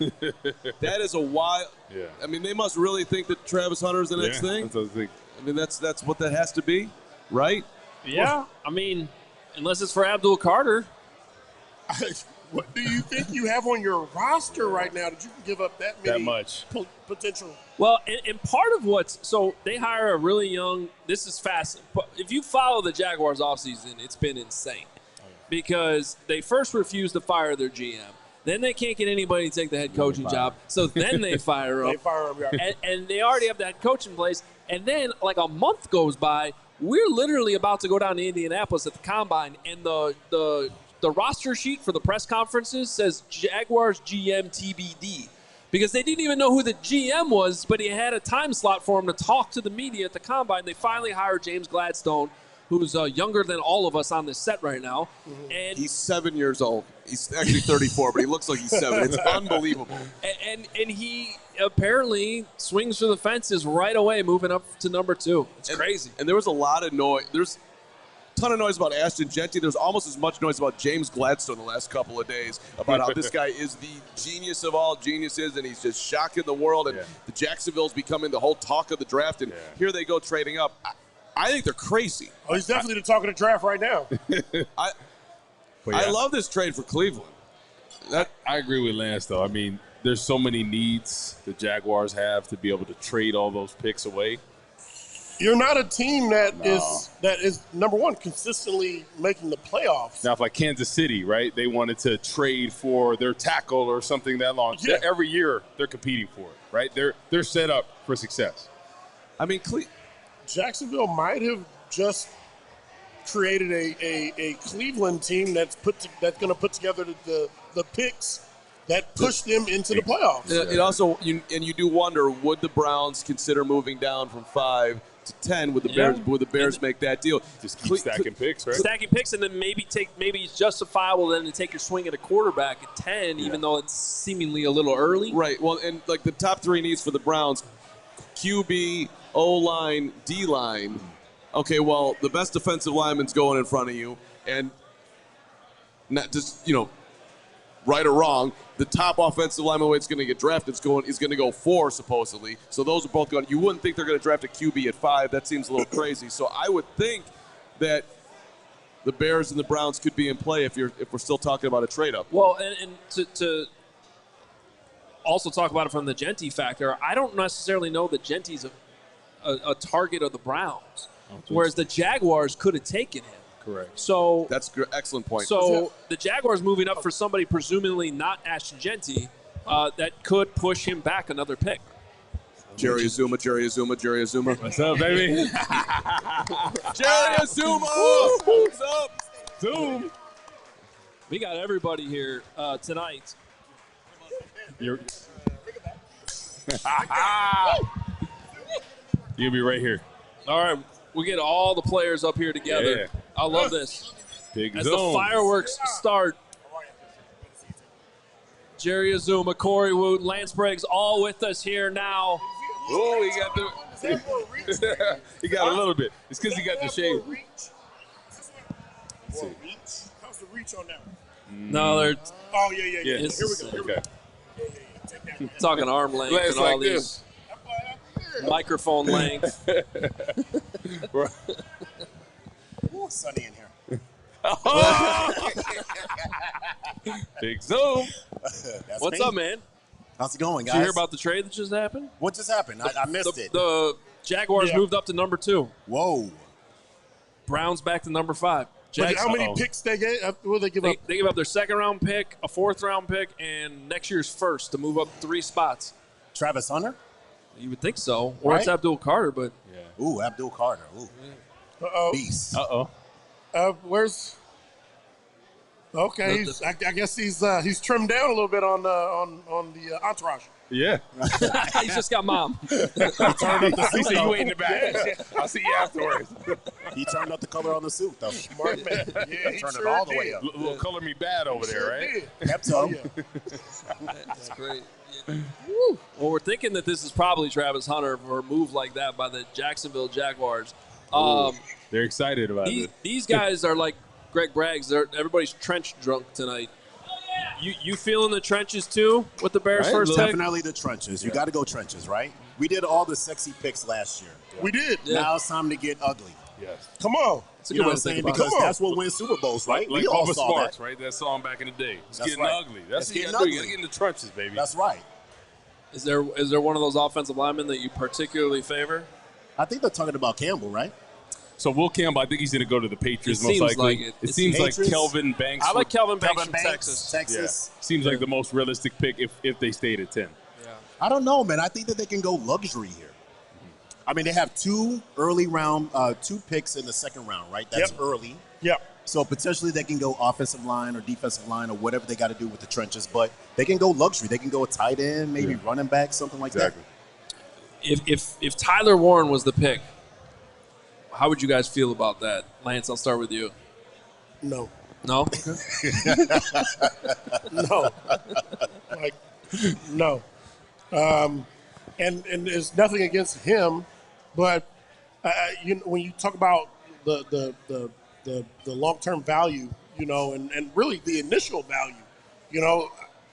That is a wild. Yeah. I mean, they must really think that Travis Hunter is the next thing. That's what I think. I mean, that's what that has to be, right? Yeah, I mean, unless it's for Abdul Carter. What do you think you have on your roster right now that you can give up that much potential? Well, and part of so they hire a really young. This is fast. If you follow the Jaguars offseason, it's been insane because they first refused to fire their GM. Then they can't get anybody to take the head coaching job. So then they fire him. And they already have the head coach in place. And then like a month goes by, we're literally about to go down to Indianapolis at the Combine, and the roster sheet for the press conferences says Jaguars GM TBD because they didn't even know who the GM was, but he had a time slot for him to talk to the media at the Combine. They finally hired James Gladstone, who's younger than all of us on this set right now. And he's 7 years old. He's actually 34, but he looks like he's 7. It's unbelievable. And he apparently swings for the fences right away, moving up to number 2. It's crazy. And there was a lot of noise. There's a ton of noise about Ashton Jeanty. There's almost as much noise about James Gladstone the last couple of days about how this guy is the genius of all geniuses, and he's just shocking the world. And the Jacksonville's becoming the whole talk of the draft. And here they go trading up. I think they're crazy. Oh, he's definitely the talk of the draft right now. I love this trade for Cleveland. I agree with Lance, though. I mean, there's so many needs the Jaguars have to be able to trade all those picks away. You're not a team that is number one consistently making the playoffs. Now, if like Kansas City, right, they wanted to trade for their tackle or something that long, every year they're competing for it, right? They're set up for success. I mean, Jacksonville might have just created a Cleveland team that's going to put together the picks that push them into the playoffs. It also, you do wonder, would the Browns consider moving down from 5 to 10? Would the Bears make that deal? Just keep stacking picks, right? Stacking picks, and then maybe it's justifiable then to take your swing at a quarterback at 10, even though it's seemingly a little early. Right. Well, and like the top 3 needs for the Browns: QB, O-line, D-line. Okay, well, the best defensive lineman's going in front of you, and not just right or wrong, the top offensive lineman that's going to get drafted is going to go 4 supposedly. So those are both going. You wouldn't think they're going to draft a QB at 5. That seems a little crazy. So I would think that the Bears and the Browns could be in play if we're still talking about a trade up. Well, and to also talk about it from the Jeanty factor, I don't necessarily know that Jeanty's a target of the Browns, whereas the Jaguars could have taken him. Correct. So that's an excellent point. So the Jaguars moving up for somebody presumably not Ashton Jeanty that could push him back another pick. Jerry Azuma. What's up, baby? Jerry Azuma. What's up? Zoom. We got everybody here tonight. You'll be right here. All right, we'll get all the players up here together. Yeah. I love this. Big As zone. the fireworks start, Jerry Azuma, Corey Woot, Lance Briggs, all with us here now. Oh, he got a little bit. It's because he got the shade. How's the reach on that one? No, they're Oh, yeah. Here we go. Okay. talking arm length Lance and all like these microphone length. Ooh, sunny in here. Big zoom. What's up, man? How's it going, guys? Did you hear about the trade that just happened? What just happened? I missed it. The Jaguars moved up to number 2. Whoa. Browns back to number 5. But how many picks they gave? What did they give up? They give up their 2nd-round pick, a 4th-round pick, and next year's first to move up 3 spots. Travis Hunter? You would think so. Or it's Right? Abdul Carter, but Ooh, Abdul Carter. Ooh. Beast. Where's? Okay, I guess he's trimmed down a little bit on the entourage. Yeah. he's just got mom. He turned up the suit. He said, though. you wait in the back. I'll see you afterwards. He turned up the color on the suit, though. Smart man. Yeah, he Turned sure it all the did. way up. Little color me bad over there, right? Kept him. That's great. Well, we're thinking that this is probably Travis Hunter for a move like that by the Jacksonville Jaguars. They're excited about it. These guys are like Greg Braggs. Everybody's trench drunk tonight. You feel in the trenches too with the Bears Right? first pick? Definitely the trenches. You got to go trenches, right? We did all the sexy picks last year. We did. Yeah. Now it's time to get ugly. Yes. Come on. It's a You good know way what to I'm think saying? about it. Because that's what wins Super Bowls, right? Like we all Bubba saw Sparks, that. right? That song back in the day. It's That's getting right. ugly. That's It's what you getting got to do. You got ugly. to get in the trenches, baby. That's right. Is there one of those offensive linemen that you particularly favor? I think they're talking about Campbell, right? So Will Campbell, I think he's going to go to the Patriots It most seems likely. like it. It It seems like Patriots. Kelvin Banks. I like Kelvin Banks Kelvin from Banks, Texas. Seems like the most realistic pick if they stayed at 10. I don't know, man. I think that they can go luxury here. I mean, they have 2 early round, 2 picks in the 2nd round, right? That's Yep. early. Yep. So potentially they can go offensive line or defensive line or whatever they got to do with the trenches, but they can go luxury. They can go a tight end, maybe running back, something like Exactly. If Tyler Warren was the pick, how would you guys feel about that? Lance, I'll start with you. No. No? No. Like, no. And there's nothing against him, but when you talk about the long-term value, and really the initial value,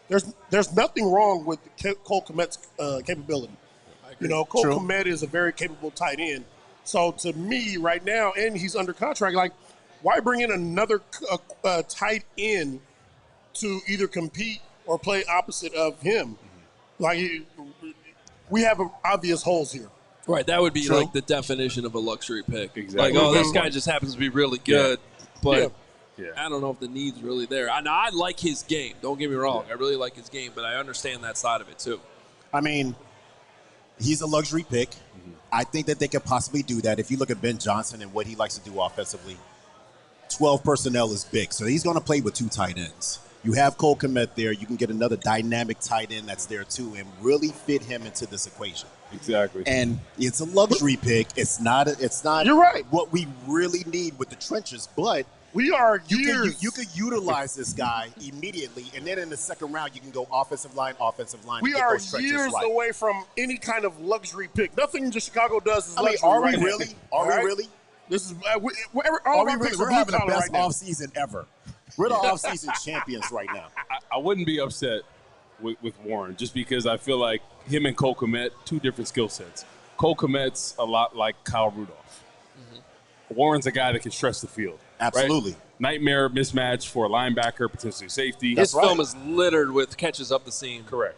there's nothing wrong with Cole Kmet's capability. Cole Kmet is a very capable tight end. So to me, right now, and he's under contract, like, why bring in another tight end to either compete or play opposite of him? Like, we have obvious holes here. Right, that would be True. like the definition of a luxury pick. Exactly. Like, this guy just happens to be really good, but Yeah. I don't know if the need's really there. I like his game. Don't get me wrong. I really like his game, but I understand that side of it too. I mean, he's a luxury pick. I think that they could possibly do that. If you look at Ben Johnson and what he likes to do offensively, 12 personnel is big. So he's going to play with 2 tight ends. You have Cole Kmet there. You can get another dynamic tight end that's there too and really fit him into this equation. Exactly. And it's a luxury pick. It's not. You're right. What we really need with the trenches, but we are you could utilize this guy immediately, and then in the second round you can go offensive line. We are years away from any kind of luxury pick. Nothing just Chicago does is luxury. Are we right really? Now. Are we really? This is are we really? We're having the best offseason ever. We're the offseason champions right now. I wouldn't be upset with Warren just because I feel like him and Cole Kmet, 2 different skill sets. Cole Kmet's a lot like Kyle Rudolph. Mm-hmm. Warren's a guy that can stretch the field. Absolutely. Right? Nightmare mismatch for a linebacker, potentially safety. His film is littered with catches up the seam. Correct.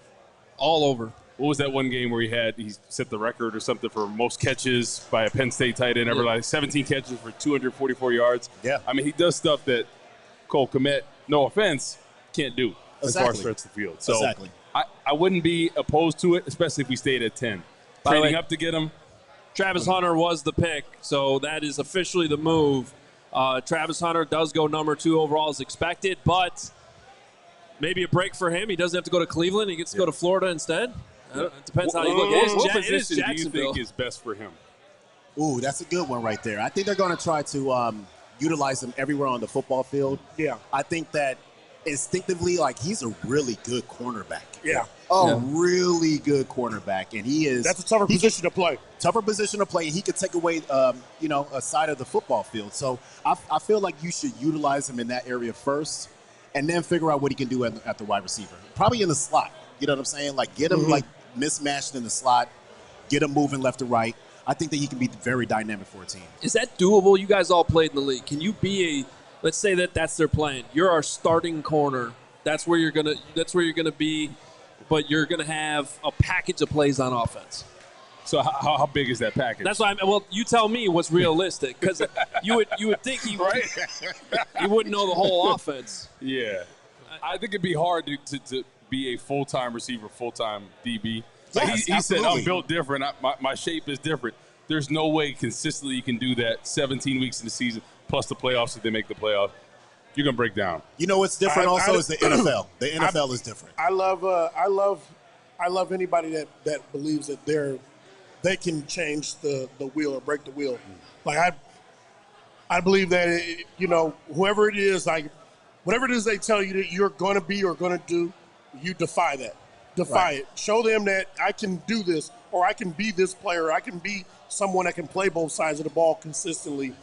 All over. What was that one game where he set the record or something for most catches by a Penn State tight end ever? Like 17 catches for 244 yards. Yeah. I mean, he does stuff that Cole Kmet, no offense, can't do as far as stretch the field. So I wouldn't be opposed to it, especially if we stayed at 10. Trading up to get him. Travis Hunter was the pick, so that is officially the move. Travis Hunter does go number 2 overall as expected, but maybe a break for him. He doesn't have to go to Cleveland. He gets to go to Florida instead. It depends how you look at it. What position do you think is best for him? Ooh, that's a good one right there. I think they're going to try to utilize him everywhere on the football field. Yeah. I think that instinctively, he's a really good cornerback. Yeah. Really good cornerback. And he is. That's a tougher position to play. Tougher position to play. He could take away, a side of the football field. So I feel like you should utilize him in that area first and then figure out what he can do at the wide receiver. Probably in the slot. You know what I'm saying? Get him, mismatched in the slot, get him moving left to right. I think that he can be very dynamic for a team. Is that doable? You guys all played in the league. Can you be let's say that's their plan. You're our starting corner. That's where you're gonna be, but you're gonna have a package of plays on offense. So how big is that package? That's why. Well, you tell me what's realistic, because you would think he wouldn't know the whole offense. Yeah, I think it'd be hard to be a full-time receiver, full-time DB. He said, I'm built different. My shape is different. There's no way consistently you can do that 17 weeks in the season, plus the playoffs if they make the playoffs. You're going to break down. You know what's different is the NFL. The NFL is different. I love anybody that believes that they can change the wheel or break the wheel. I believe that, whoever it is, whatever it is they tell you that you're going to be or going to do, you defy that. Defy it. Show them that I can do this, or I can be this player. I can be someone that can play both sides of the ball consistently.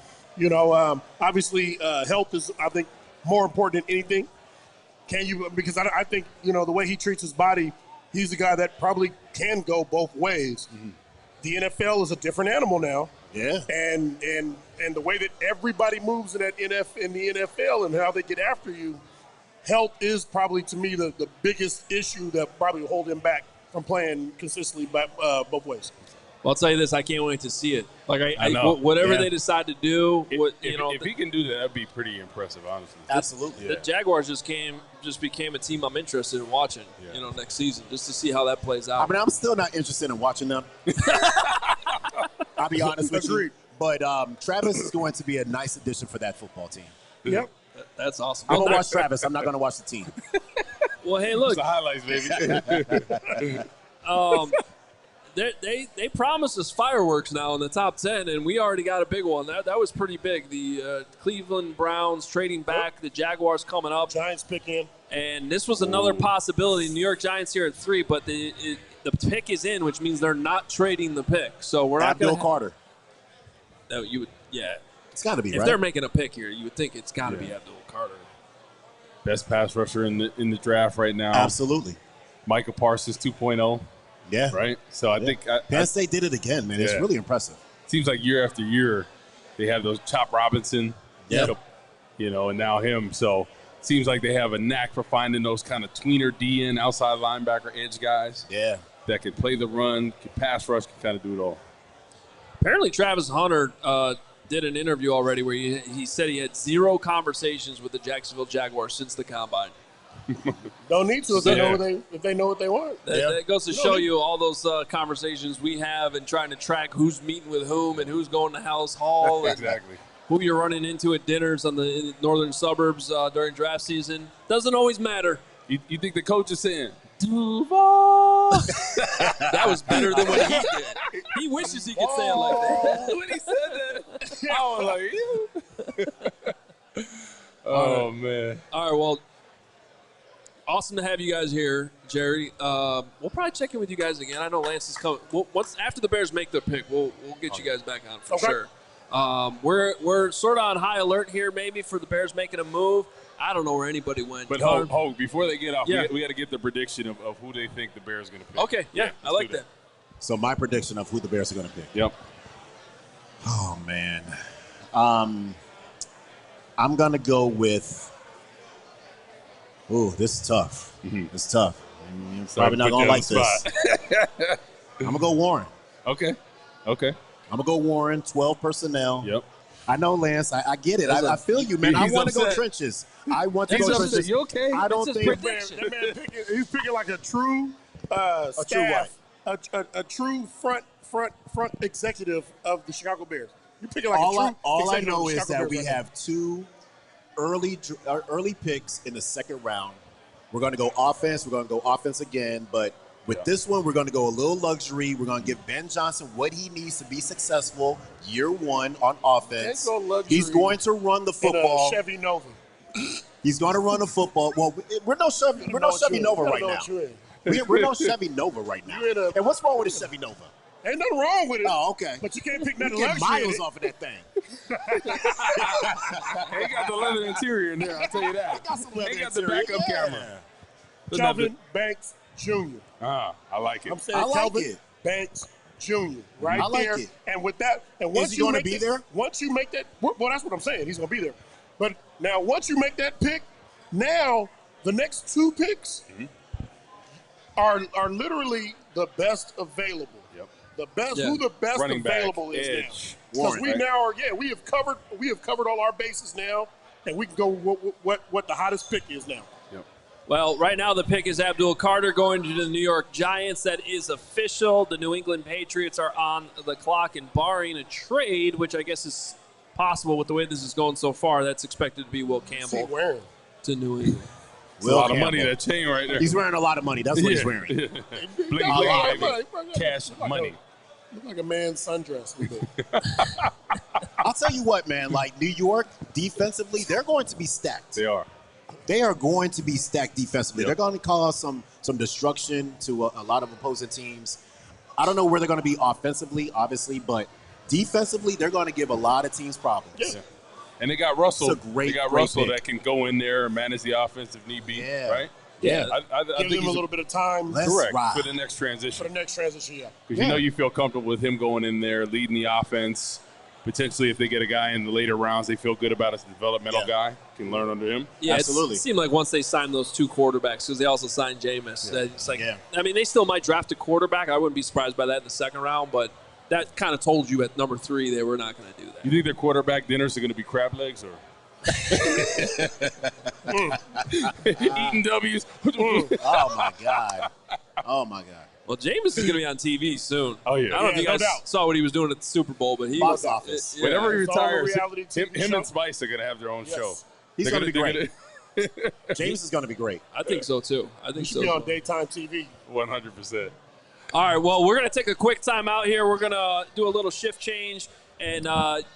Obviously, health is, I think, more important than anything. Because I think, the way he treats his body, he's a guy that probably can go both ways. Mm-hmm. The NFL is a different animal now. Yeah. And the way that everybody moves in the NFL and how they get after you, health is probably, to me, the biggest issue that probably will hold him back from playing consistently both ways. Well, I'll tell you this, I can't wait to see it. I know. Whatever they decide to do, if he can do that, that'd be pretty impressive, honestly. Absolutely. The Jaguars just became a team I'm interested in watching, next season, just to see how that plays out. I mean, I'm still not interested in watching them. I'll be honest with you. But Travis is going to be a nice addition for that football team. Yep. That's awesome. I'm going to watch Travis. I'm not going to watch the team. Well, hey, look. It's the highlights, baby. They promised us fireworks now in the top 10, and we already got a big one. That was pretty big. The Cleveland Browns trading back, the Jaguars coming up. Giants pick in. And this was another possibility. New York Giants here at 3, but the pick is in, which means they're not trading the pick. So we're not going to Carter. No, you would, yeah. It's got to be, If they're making a pick here, you would think it's got to be Abdul Carter. Best pass rusher in the draft right now. Absolutely. Micah Parsons 2.0. Yeah. Right? So I think Penn State did it again, man. It's really impressive. Seems like year after year they have those Chop Robinson, and now him. So seems like they have a knack for finding those kind of tweener DN, outside linebacker, edge guys. Yeah. That can play the run, can pass rush, can kind of do it all. Apparently Travis Hunter did an interview already where he said he had 0 conversations with the Jacksonville Jaguars since the Combine. Don't need to if they know what they want. That goes to show you all those conversations we have and trying to track who's meeting with whom and who's going to House Hall. Exactly. Who you're running into at dinners in the northern suburbs during draft season. Doesn't always matter. You think the coach is saying, Duval? That was better than what he did. He wishes he could say it like that. when he said that, I was like, oh, man. All right, well, awesome to have you guys here, Jerry. We'll probably check in with you guys again. I know Lance is coming. Once after the Bears make their pick, we'll get you guys back on for sure. We're sort of on high alert here, maybe for the Bears making a move. I don't know where anybody went. But Hogue, before they get off, we got to get the prediction of who they think the Bears are going to pick. Okay, yeah, I like that. So my prediction of who the Bears are going to pick. Yep. Oh, man. I'm going to go with – ooh, this is tough. It's tough. You're probably not going to like this. I'm going to go Warren. Okay. I'm going to go Warren, 12 personnel. Yep. I know, Lance. I get it. I feel you, man. I want to go trenches. I want to go trenches. You okay? I don't think that man he's picking like a true staff, a true front executive of the Chicago Bears. You're picking like all I know is that Bears we have two early picks in the second round. We're going to go offense. We're going to go offense again, but with this one, we're going to go a little luxury. We're going to give Ben Johnson what he needs to be successful year one on offense. He's going to run the football. Chevy Nova. He's going to run the football. Well, we're no Chevy Nova right now. We're no Chevy Nova right now. And what's wrong with a Chevy Nova? Ain't nothing wrong with it. Oh, okay. But you can't pick nothing luxury. Miles off of that thing. He got the leather interior in there, I'll tell you that. He got some leather He got the interior. backup camera. Calvin Banks Jr. I like it. I'm saying Calvin Banks Jr. right I like there. it. And with that, and once Is he going to be there? Once you make that, well, that's what I'm saying. He's going to be there. But now, once you make that pick, now the next two picks are literally the best available. Yep. The best, who the best running available back, is edge. now. Because we now are, we have covered all our bases now, and we can go what the hottest pick is now. Well, right now the pick is Abdul Carter going to the New York Giants. That is official. The New England Patriots are on the clock, and barring a trade, which I guess is possible with the way this is going so far, that's expected to be Will Campbell to New England. It's a lot of money, that chain right there. He's wearing a lot of money. That's what he's wearing. Bling, bling, baby. Cash money. Look like a man's sundress. I'll tell you what, man. Like, New York, defensively, they're going to be stacked. They are. They are going to be stacked defensively. They're going to cause some destruction to a lot of opposing teams. I don't know where they're going to be offensively, obviously, but defensively, they're going to give a lot of teams problems. Yeah. And they got Russell. Great Russell pick. that can go in there and manage the offense if need be, right? Yeah. I Give think him a little bit of time. Correct. Ride. For the next transition. Yeah. Because you know you feel comfortable with him going in there, leading the offense. Potentially, if they get a guy in the later rounds, they feel good about as a developmental guy, can learn under him. Yeah, absolutely. It seemed like once they signed those two quarterbacks, because they also signed Jameis. It's like, I mean, they still might draft a quarterback. I wouldn't be surprised by that in the second round, but that kind of told you at number 3 they were not going to do that. You think their quarterback dinners are going to be crab legs or? Eating W's. Oh, my God. Well, Jameis is going to be on TV soon. Oh, yeah. I don't know if you guys saw what he was doing at the Super Bowl, but he Box was office. Whenever he retires, reality him and Spice are going to have their own show. He's going to be great. James is going to be great. I think so, too. He should be on daytime TV. 100%. All right, well, we're going to take a quick time out here. We're going to do a little shift change and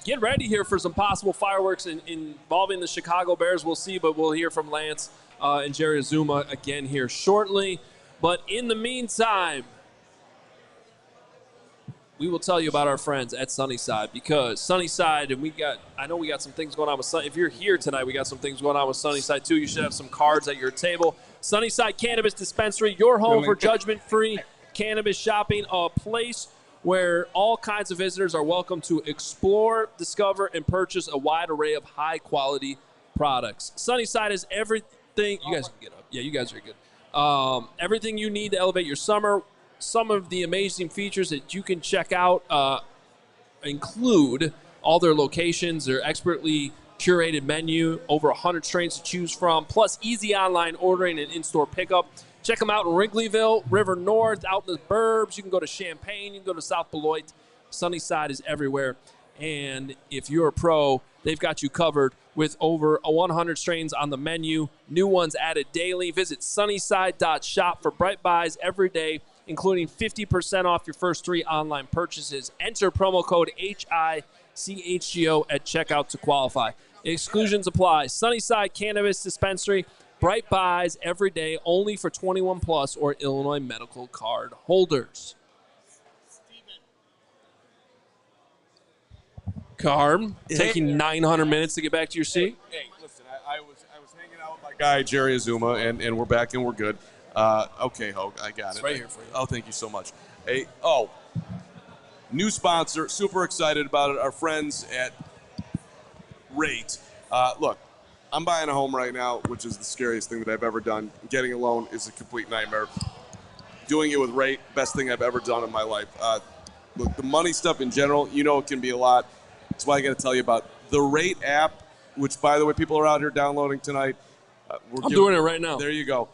get ready here for some possible fireworks involving the Chicago Bears. We'll see, but we'll hear from Lance and Jerry Azuma again here shortly. But in the meantime, we will tell you about our friends at Sunnyside, because Sunnyside, and I know we got some things going on with Sunnyside. If you're here tonight, we got some things going on with Sunnyside too. You should have some cards at your table. Sunnyside Cannabis Dispensary, your home for judgment-free cannabis shopping, a place where all kinds of visitors are welcome to explore, discover, and purchase a wide array of high-quality products. Sunnyside is everything. You guys can get up. Yeah, you guys are good. Everything you need to elevate your summer. Some of the amazing features that you can check out include all their locations. They're expertly curated menu, over 100 strains to choose from, plus easy online ordering and in-store pickup. Check them out in Wrigleyville, River North, out in the burbs. You can go to Champaign. You can go to South Beloit. Sunnyside is everywhere. And if you're a pro, they've got you covered with over 100 strains on the menu. New ones added daily. Visit sunnyside.shop for bright buys every day, including 50% off your first 3 online purchases. Enter promo code HICHGO at checkout to qualify. Exclusions apply. Sunnyside Cannabis Dispensary. Bright buys every day, only for 21 plus or Illinois medical card holders. Carm, taking 900 minutes to get back to your seat. Hey, listen, I was hanging out with my guy Jerry Azuma, and we're back and we're good. Okay, Hogue, I got it. Right here for you. Oh, thank you so much. Hey, new sponsor, super excited about it. Our friends at Rate. Look, I'm buying a home right now, which is the scariest thing that I've ever done. Getting a loan is a complete nightmare. Doing it with Rate, best thing I've ever done in my life. Look, the money stuff in general, it can be a lot. That's why I got to tell you about the Rate app, which, by the way, people are out here downloading tonight. I'm doing it right now. There you go.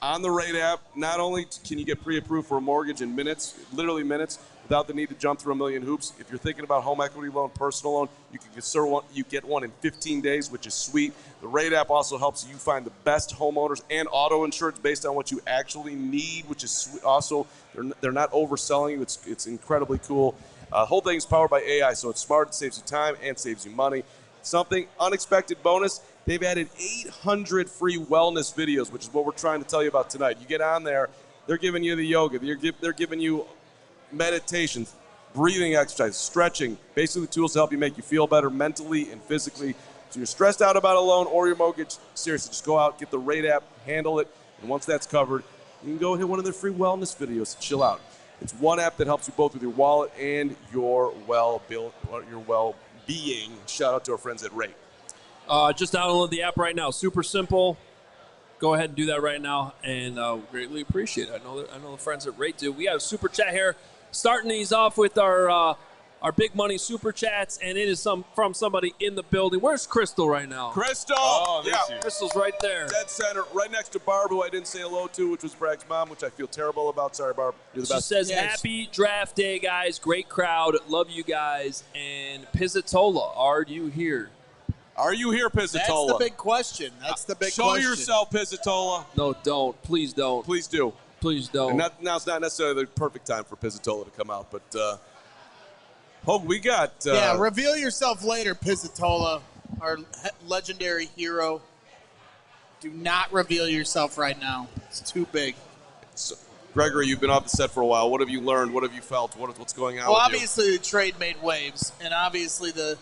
On the Rate app, not only can you get pre-approved for a mortgage in minutes, literally minutes, without the need to jump through a million hoops. If you're thinking about home equity loan, personal loan, you get one in 15 days, which is sweet. The Rate app also helps you find the best homeowners and auto insurance based on what you actually need, which is sweet. Also, they're not overselling you. It's incredibly cool. The whole thing is powered by AI, so it's smart, it saves you time, and saves you money. Something unexpected bonus, they've added 800 free wellness videos, which is what we're trying to tell you about tonight. You get on there, they're giving you the yoga, they're giving you meditations, breathing exercises, stretching, basically the tools to help you make you feel better mentally and physically. So you're stressed out about a loan or your mortgage, seriously, just go out, get the Rate app, handle it, and once that's covered, you can go hit one of their free wellness videos to chill out. It's one app that helps you both with your wallet and your well-being. Shout out to our friends at Rate. Just download the app right now. Super simple. Go ahead and do that right now, and greatly appreciate it. I know the friends at Rate do. We have a super chat here, starting these off with our big money super chats, and it is from somebody in the building. Where's Crystal right now? Crystal! Oh, yeah. Crystal's right there. Dead center, right next to Barb, who I didn't say hello to, which was Bragg's mom, which I feel terrible about. Sorry, Barb. You're the best. She says, happy draft day, guys. Great crowd. Love you guys. And Pizzatola, are you here? Are you here, Pizzatola? That's the big question. Show yourself, Pizzatola. No, don't. Please don't. Please do. Please don't. And now's not necessarily the perfect time for Pizzatola to come out, but Hogue, we got... reveal yourself later, Pizzatola, our legendary hero. Do not reveal yourself right now. It's too big. So, Gregory, you've been off the set for a while. What have you learned? What have you felt? What's going on with you? Obviously the trade made waves, and obviously the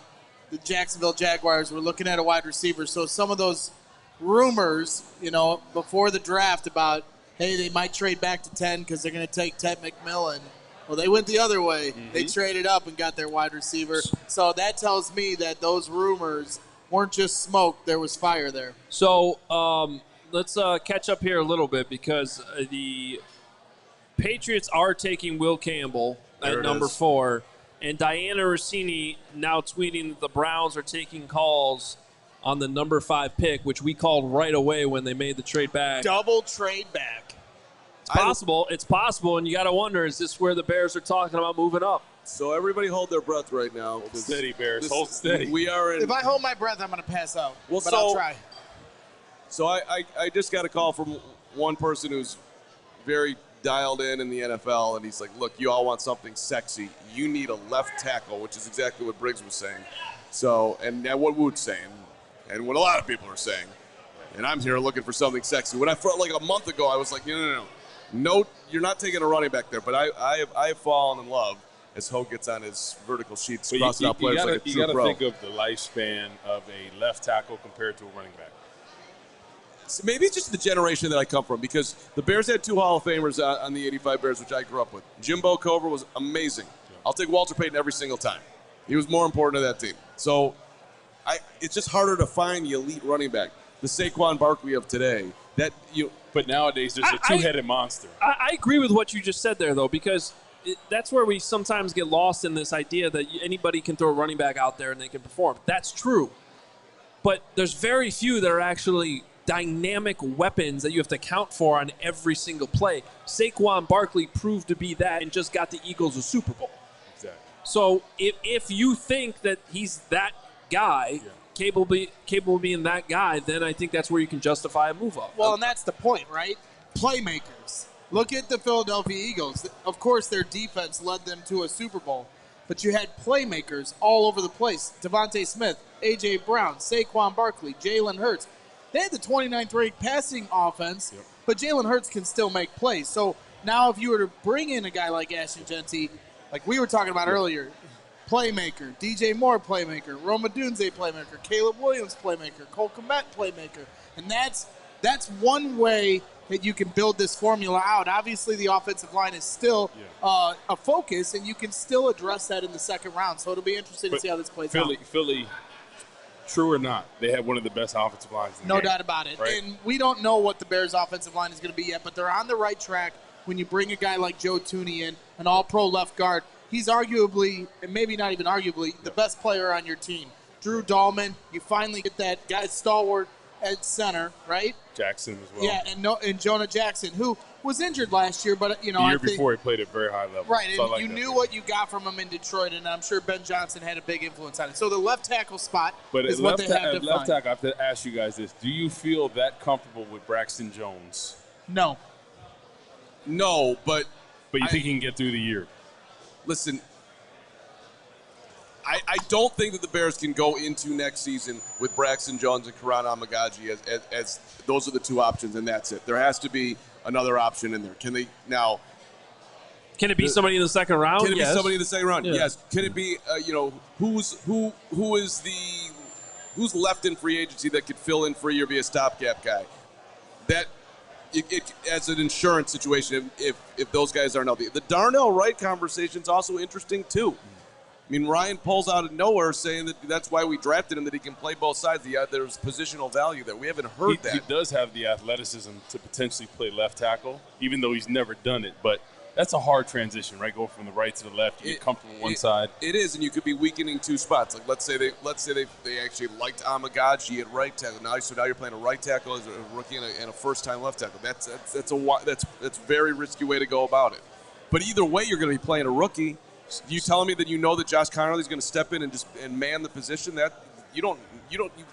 Jacksonville Jaguars were looking at a wide receiver. So some of those rumors, before the draft about, hey, they might trade back to 10 because they're going to take Ted McMillan. Well, they went the other way. Mm-hmm. They traded up and got their wide receiver. So that tells me that those rumors weren't just smoke. There was fire there. So let's catch up here a little bit because the Patriots are taking Will Campbell at number 4. And Diana Rossini now tweeting that the Browns are taking calls on the number 5 pick, which we called right away when they made the trade back. Double trade back. It's possible, and you got to wonder, is this where the Bears are talking about moving up? So everybody hold their breath right now. Hold steady, Bears. Hold steady. We are in... If I hold my breath, I'm going to pass out. Well, but I'll try. So I just got a call from one person who's very dialed in the NFL, and he's like, look, you all want something sexy. You need a left tackle, which is exactly what Briggs was saying. So, and what Wood's saying, and what a lot of people are saying. And I'm here looking for something sexy. When I felt like a month ago, I was like, no, you're not taking a running back there. But I have fallen in love as Hogue gets on his vertical sheets, crossing out players like a true pro. You got to think of the lifespan of a left tackle compared to a running back. So maybe it's just the generation that I come from, because the Bears had 2 Hall of Famers on the 85 Bears, which I grew up with. Jimbo Cover was amazing. I'll take Walter Payton every single time. He was more important to that team. So it's just harder to find the elite running back. The Saquon Barkley of today. But nowadays, there's a two-headed monster. I agree with what you just said there, though, because that's where we sometimes get lost in this idea that anybody can throw a running back out there and they can perform. That's true. But there's very few that are actually dynamic weapons that you have to count for on every single play. Saquon Barkley proved to be that and just got the Eagles a Super Bowl. Exactly. So if you think that he's that guy, capable of being that guy, then I think that's where you can justify a move up. Well, and that's the point, right? Playmakers. Look at the Philadelphia Eagles. Of course, their defense led them to a Super Bowl, but you had playmakers all over the place. Devontae Smith, A.J. Brown, Saquon Barkley, Jalen Hurts. They had the 29th ranked passing offense, but Jalen Hurts can still make plays. So now if you were to bring in a guy like Ashton Jeanty, like we were talking about earlier, playmaker, DJ Moore playmaker, Rome Odunze playmaker, Caleb Williams playmaker, Cole Kmet playmaker. And that's one way that you can build this formula out. Obviously, the offensive line is still a focus, and you can still address that in the second round. So it'll be interesting to see how this plays out. Philly, true or not, they have one of the best offensive lines in the No game. doubt about it. Right? And we don't know what the Bears' offensive line is going to be yet, but they're on the right track when you bring a guy like Joe Thuney in, an all-pro left guard. He's arguably, and maybe not even arguably, the best player on your team. Drew Dahlman, you finally get that guy stalwart at center, right? Jackson as well. Yeah, and Jonah Jackson, who was injured last year, but the year before he played at a very high level. Right, and So I like you that. knew what you got from him in Detroit, and I'm sure Ben Johnson had a big influence on it. So the left tackle spot But is at what left, they have to at left find. tackle, I have to ask you guys this. Do you feel that comfortable with Braxton Jones? No. No, but you think he can get through the year? listen, I don't think that the Bears can go into next season with Braxton Jones and Karan Amagaji as those are the two options, and that's it. There has to be another option in there. Can they now? Can it be somebody in the second round? Can it Yes. be somebody in the second round? Yeah. Yes. Can it be who's left in free agency that could fill in for a year, be a stopgap guy? That as an insurance situation if those guys aren't healthy. The Darnell Wright conversation is also interesting too. I mean, Ryan pulls out of nowhere saying that that's why we drafted him, that he can play both sides. There's positional value there. We haven't heard that. He does have the athleticism to potentially play left tackle, even though he's never done it. But that's a hard transition, right? Go from the right to the left. You get comfortable one side. It is, and you could be weakening two spots. Like let's say they actually liked Amagaji at right tackle. Now you're playing a right tackle as a rookie and a first-time left tackle. That's a very risky way to go about it. But either way, you're going to be playing a rookie. You telling me that you know that Josh Connerly's going to step in and man the position? That you don't.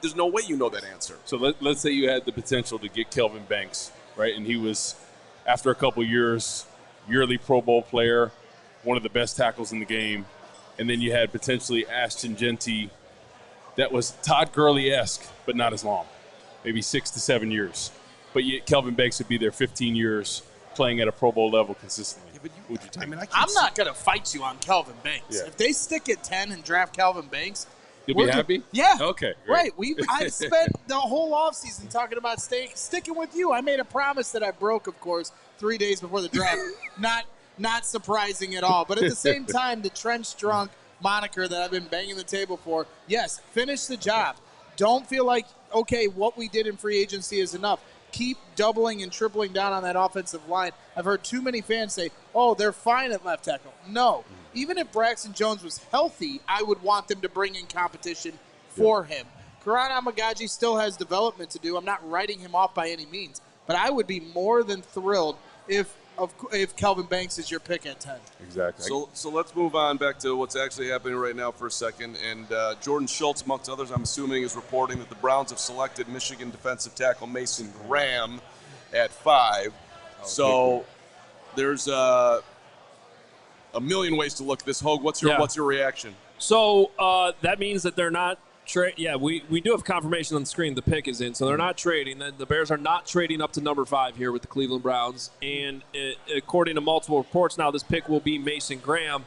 There's no way you know that answer. So let's say you had the potential to get Kelvin Banks, right? And he was, after a couple years, yearly Pro Bowl player, one of the best tackles in the game. And then you had potentially Ashton Jeanty that was Todd Gurley-esque, but not as long, maybe 6 to 7 years. But yet Kelvin Banks would be there 15 years playing at a Pro Bowl level consistently. Would you take? I'm not going to fight you on Kelvin Banks. Yeah. If they stick at 10 and draft Kelvin Banks, You'll be happy? Yeah. Okay, great. Right. I spent the whole offseason talking about sticking with you. I made a promise that I broke, of course, 3 days before the draft. Not surprising at all. But at the same time, the trench drunk moniker that I've been banging the table for, yes, finish the job. Don't feel like, okay, what we did in free agency is enough. Keep doubling and tripling down on that offensive line. I've heard too many fans say, oh, they're fine at left tackle. No. Even if Braxton Jones was healthy, I would want them to bring in competition for him. Karan Amagaji still has development to do. I'm not writing him off by any means. But I would be more than thrilled if Kelvin Banks is your pick at 10. Exactly. So let's move on back to what's actually happening right now for a second. And Jordan Schultz, amongst others, I'm assuming, is reporting that the Browns have selected Michigan defensive tackle Mason Graham at 5. So there's a million ways to look at this. Hogue, what's your reaction? So that means that they're not we do have confirmation on the screen. The pick is in, so they're not trading. The Bears are not trading up to number 5 here with the Cleveland Browns. And according to multiple reports now, this pick will be Mason Graham,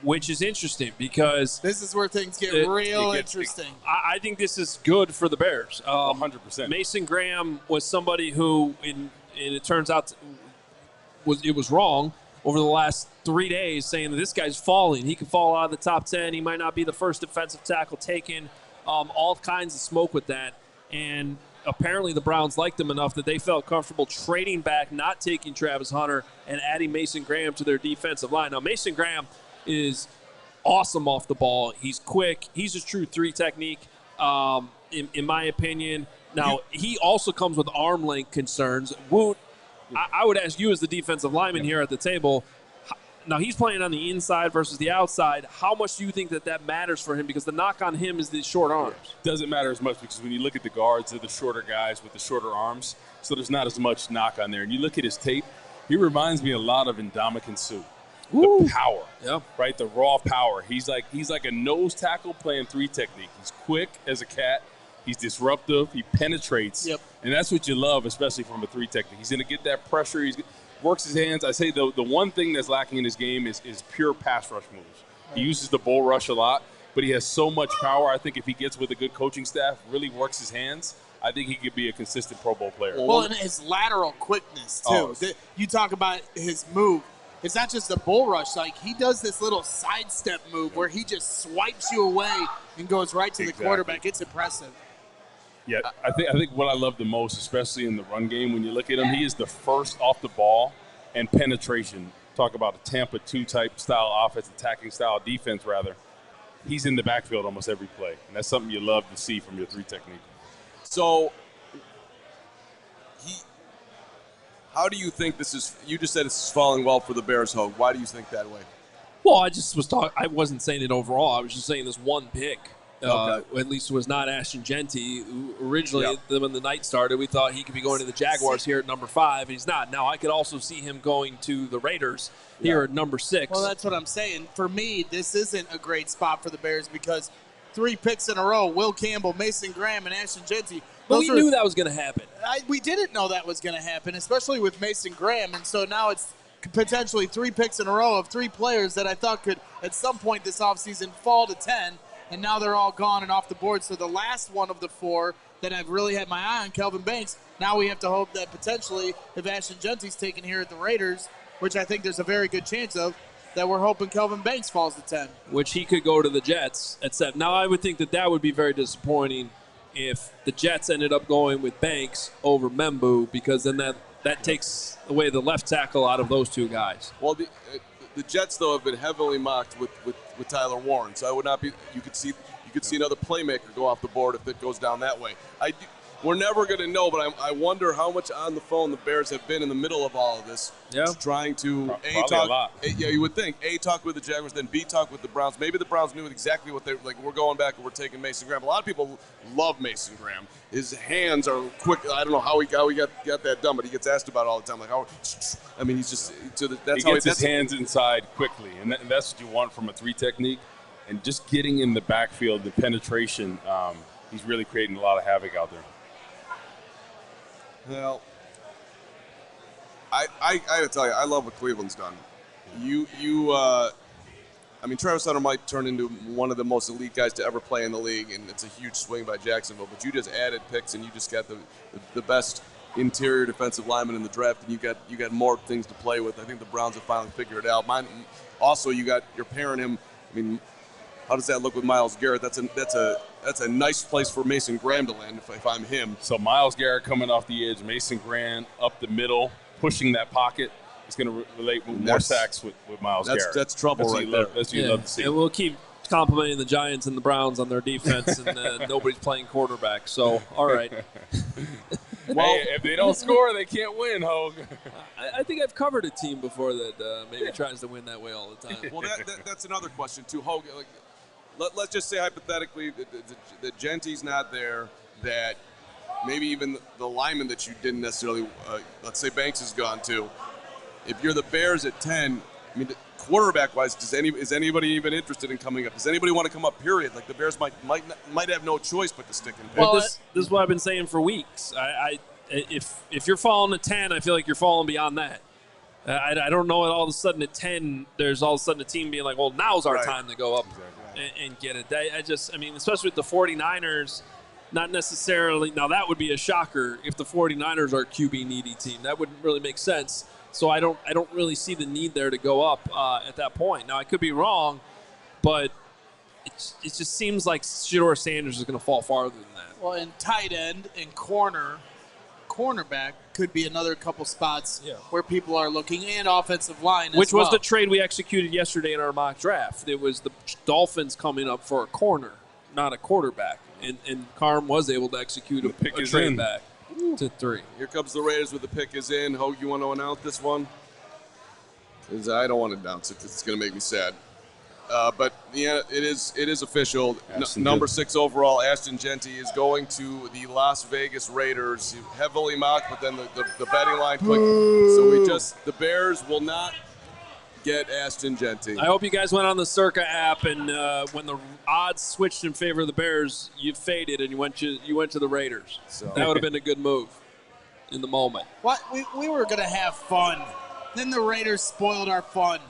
which is interesting because this is where things get real interesting. I think this is good for the Bears. 100%. Mason Graham was somebody who, and it turns out it was wrong over the last 3 days, saying that this guy's falling. He could fall out of the top 10. He might not be the first defensive tackle taken. All kinds of smoke with that. And apparently the Browns liked him enough that they felt comfortable trading back, not taking Travis Hunter, and adding Mason Graham to their defensive line. Now, Mason Graham is awesome off the ball. He's quick. He's a true 3 technique, in my opinion. Now, he also comes with arm length concerns. Woot, I would ask you as the defensive lineman here at the table, now he's playing on the inside versus the outside. How much do you think that matters for him? Because the knock on him is the short arms. Doesn't matter as much because when you look at the guards, they're the shorter guys with the shorter arms, so there's not as much knock on there. And you look at his tape, he reminds me a lot of Ndamukong Suh. The power, right? The raw power. He's like a nose tackle playing 3 technique. He's quick as a cat. He's disruptive. He penetrates. And that's what you love, especially from a 3 technique. He's going to get that pressure. He works his hands. I say the one thing that's lacking in his game is pure pass rush moves. He uses the bull rush a lot, but he has so much power. I think if he gets with a good coaching staff, really works his hands, I think he could be a consistent Pro Bowl player. Well, and his lateral quickness, too. You talk about his move. It's not just a bull rush. Like, he does this little sidestep move where he just swipes you away and goes right to the quarterback. It's impressive. Yeah, I think what I love the most, especially in the run game, when you look at him, he is the first off the ball and penetration. Talk about a Tampa 2 type style offense, attacking style defense, rather. He's in the backfield almost every play, and that's something you love to see from your 3 technique. So, how do you think this is? You just said this is falling well for the Bears, Hogue. Why do you think that way? Well, I just was talking. I wasn't saying it overall. I was just saying this one pick. At least it was not Ashton Jeanty, who originally, when the night started, we thought he could be going to the Jaguars here at number 5. He's not. Now, I could also see him going to the Raiders here at number 6. Well, that's what I'm saying. For me, this isn't a great spot for the Bears because 3 picks in a row, Will Campbell, Mason Graham, and Ashton Jeanty. But we knew that was going to happen. We didn't know that was going to happen, especially with Mason Graham. And so now it's potentially 3 picks in a row of 3 players that I thought could, at some point this offseason, fall to 10. And now they're all gone and off the board. So the last one of the 4 that I've really had my eye on, Kelvin Banks, now we have to hope that potentially if Ashton Jeanty's taken here at the Raiders, which I think there's a very good chance of, that we're hoping Kelvin Banks falls to 10. Which he could go to the Jets at 7. Now, I would think that would be very disappointing if the Jets ended up going with Banks over Membu, because then that takes away the left tackle out of those 2 guys. Well, the Jets, though, have been heavily mocked with Tyler Warren, so I would not be. You could see another playmaker go off the board if it goes down that way. We're never going to know, but I wonder how much on the phone the Bears have been in the middle of all of this. Yeah. Trying to a lot. You would think A, talk with the Jaguars, then B, talk with the Browns. Maybe the Browns knew exactly what they like. We're going back and we're taking Mason Graham. A lot of people love Mason Graham. His hands are quick. I don't know how he got that done, but he gets asked about it all the time. Like how? I mean, he's just that's he gets his hands inside quickly, and that's what you want from a 3 technique. And just getting in the backfield, the penetration, he's really creating a lot of havoc out there. Well, I got to tell you, I love what Cleveland's done. I mean, Travis Hunter might turn into one of the most elite guys to ever play in the league, and it's a huge swing by Jacksonville. But you just added picks, and you just got the best interior defensive lineman in the draft, and you got more things to play with. I think the Browns have finally figured it out. Also, you're pairing him. I mean, how does that look with Myles Garrett? That's a nice place for Mason Graham to land if I'm him. So Myles Garrett coming off the edge, Mason Graham up the middle, pushing that pocket. It's going to relate with more sacks with Myles Garrett. That's trouble right there. That's what you love to see. And we'll keep complimenting the Giants and the Browns on their defense, and nobody's playing quarterback. So, all right. Well, hey, if they don't score, they can't win, Hogue. I think I've covered a team before that maybe tries to win that way all the time. Well, that's another question, too. Hogue, let's just say hypothetically that Jeanty's not there, that maybe even the lineman that you didn't necessarily, let's say Banks is gone too. If you're the Bears at 10, I mean, quarterback-wise, is anybody even interested in coming up? Does anybody want to come up, period? Like the Bears might have no choice but to stick in pick. Well, this is what I've been saying for weeks. If you're falling to 10, I feel like you're falling beyond that. I don't know. All of a sudden at 10, there's all of a sudden a team being like, well, now's our time to go up and get it. I mean, especially with the 49ers, not necessarily. Now, that would be a shocker if the 49ers are a QB-needy team. That wouldn't really make sense. So I don't really see the need there to go up at that point. Now, I could be wrong, but it just seems like Shedeur Sanders is going to fall farther than that. Well, and tight end and cornerback could be another couple spots where people are looking, and offensive line Which as well. was the trade we executed yesterday in our mock draft. It was the Dolphins coming up for a corner, not a quarterback. And Carm was able to execute a trade back to 3. Here comes the Raiders with the pick is in. Hogue, you want to announce this one? 'Cause I don't want to announce it because it's going to make me sad. But yeah, it is official. Number 6 overall, Ashton Jeanty is going to the Las Vegas Raiders. Heavily mocked, but then the betting line clicked. So the Bears will not get Ashton Jeanty. I hope you guys went on the Circa app, and when the odds switched in favor of the Bears, you faded and you went to the Raiders. So that would have been a good move in the moment. What we were gonna have fun. Then the Raiders spoiled our fun.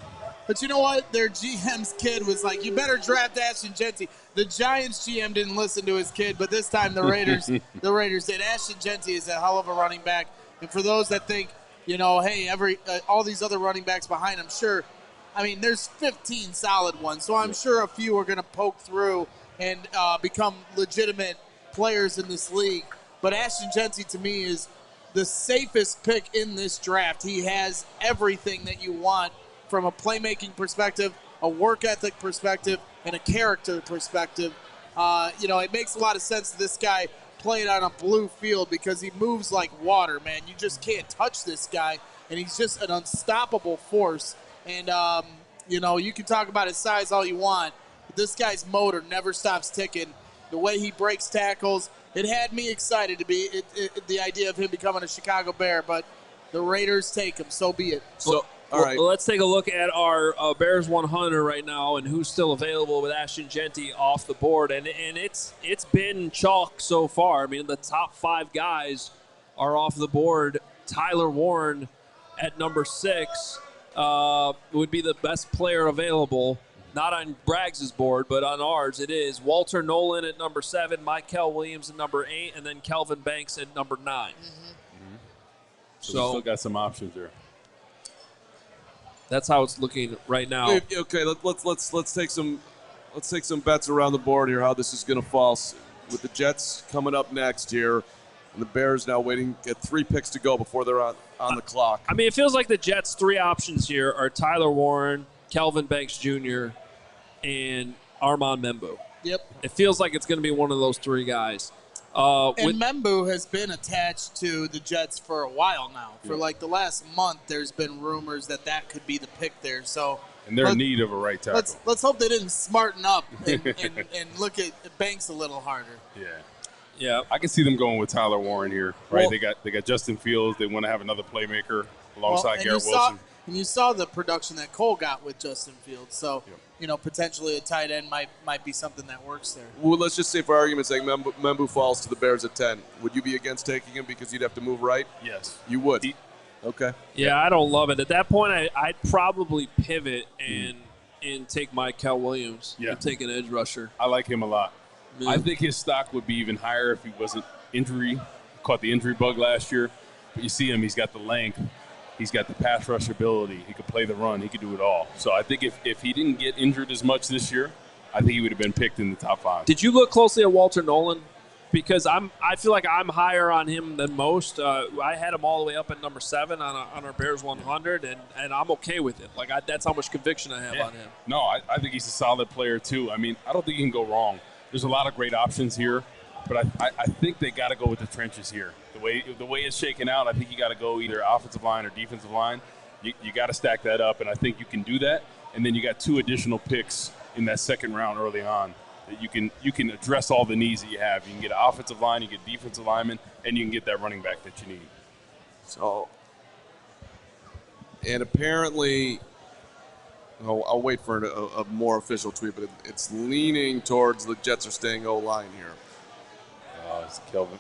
But you know what? Their GM's kid was like, you better draft Ashton Jeanty. The Giants GM didn't listen to his kid, but this time the Raiders did. Ashton Jeanty is a hell of a running back. And for those that think, hey, all these other running backs behind him, sure. I mean, there's 15 solid ones, so I'm sure a few are going to poke through and become legitimate players in this league. But Ashton Jeanty, to me, is the safest pick in this draft. He has everything that you want from a playmaking perspective, a work ethic perspective, and a character perspective. It makes a lot of sense that this guy played on a blue field because he moves like water, man. You just can't touch this guy, and he's just an unstoppable force. And, you can talk about his size all you want, but this guy's motor never stops ticking. The way he breaks tackles, it had me excited to be the idea of him becoming a Chicago Bear, but the Raiders take him, so be it. So, all right. Well, let's take a look at our Bears 100 right now and who's still available with Ashton Jeanty off the board. And it's been chalk so far. I mean, the top 5 guys are off the board. Tyler Warren at number 6 would be the best player available. Not on Braggs' board, but on ours it is. Walter Nolan at number 7, Mykel Williams at number 8, and then Kelvin Banks at number 9. So we still got some options there. That's how it's looking right now. Okay, let's take some bets around the board here. How this is going to fall with the Jets coming up next here, and the Bears now waiting at 3 picks to go before they're on the clock. I mean, it feels like the Jets' 3 options here are Tyler Warren, Kelvin Banks Jr., and Armand Membu. Yep. It feels like it's going to be one of those 3 guys. Membu has been attached to the Jets for a while now. For like the last month, there's been rumors that could be the pick there. So, and they're in need of a right tackle. Let's hope they didn't smarten up and look at Banks a little harder. Yeah, I can see them going with Tyler Warren here. Right, well, they got Justin Fields. They want to have another playmaker alongside Garrett Wilson. And you saw the production that Cole got with Justin Fields. So, potentially a tight end might be something that works there. Well, let's just say for argument's sake, Membu falls to the Bears at 10. Would you be against taking him because you'd have to move right? Yes. You would? Okay. Yeah, I don't love it. At that point, I'd probably pivot and take Mykel Williams and take an edge rusher. I like him a lot. Yeah. I think his stock would be even higher if he wasn't caught the injury bug last year. But you see him, he's got the length. He's got the pass rush ability. He could play the run. He could do it all. So I think if he didn't get injured as much this year, I think he would have been picked in the top 5. Did you look closely at Walter Nolan? Because I feel like I'm higher on him than most. I had him all the way up at number 7 on our Bears 100, and I'm okay with it. Like that's how much conviction I have on him. No, I think he's a solid player too. I mean, I don't think you can go wrong. There's a lot of great options here, but I think they got to go with the trenches here. The way it's shaken out, I think you got to go either offensive line or defensive line. You got to stack that up, and I think you can do that. And then you got 2 additional picks in that second round early on that you can address all the needs that you have. You can get an offensive line, you get defensive lineman, and you can get that running back that you need. So, and apparently, I'll wait for a more official tweet, but it's leaning towards the Jets are staying O-line here. It's Kelvin.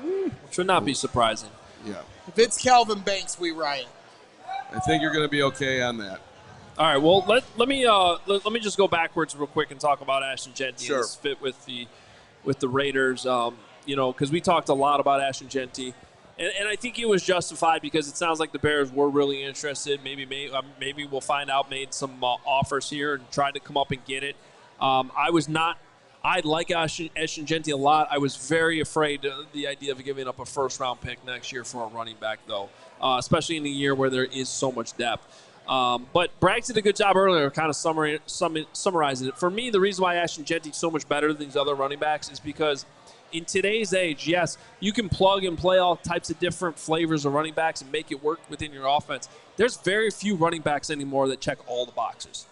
Which would not be surprising. Yeah. If it's Kelvin Banks, we riot. I think you're going to be okay on that. All right. Well, let me just go backwards real quick and talk about Ashton Jeanty and his fit with the Raiders. Because we talked a lot about Ashton Jeanty, and I think he was justified because it sounds like the Bears were really interested. Maybe we'll find out. Made some offers here and tried to come up and get it. I was not I like Ashton Jeanty a lot. I was very afraid of the idea of giving up a first-round pick next year for a running back, though, especially in a year where there is so much depth. But Braggs did a good job earlier kind of summarizing it. For me, the reason why Ashton Jeanty is so much better than these other running backs is because in today's age, yes, you can plug and play all types of different flavors of running backs and make it work within your offense. There's very few running backs anymore that check all the boxes.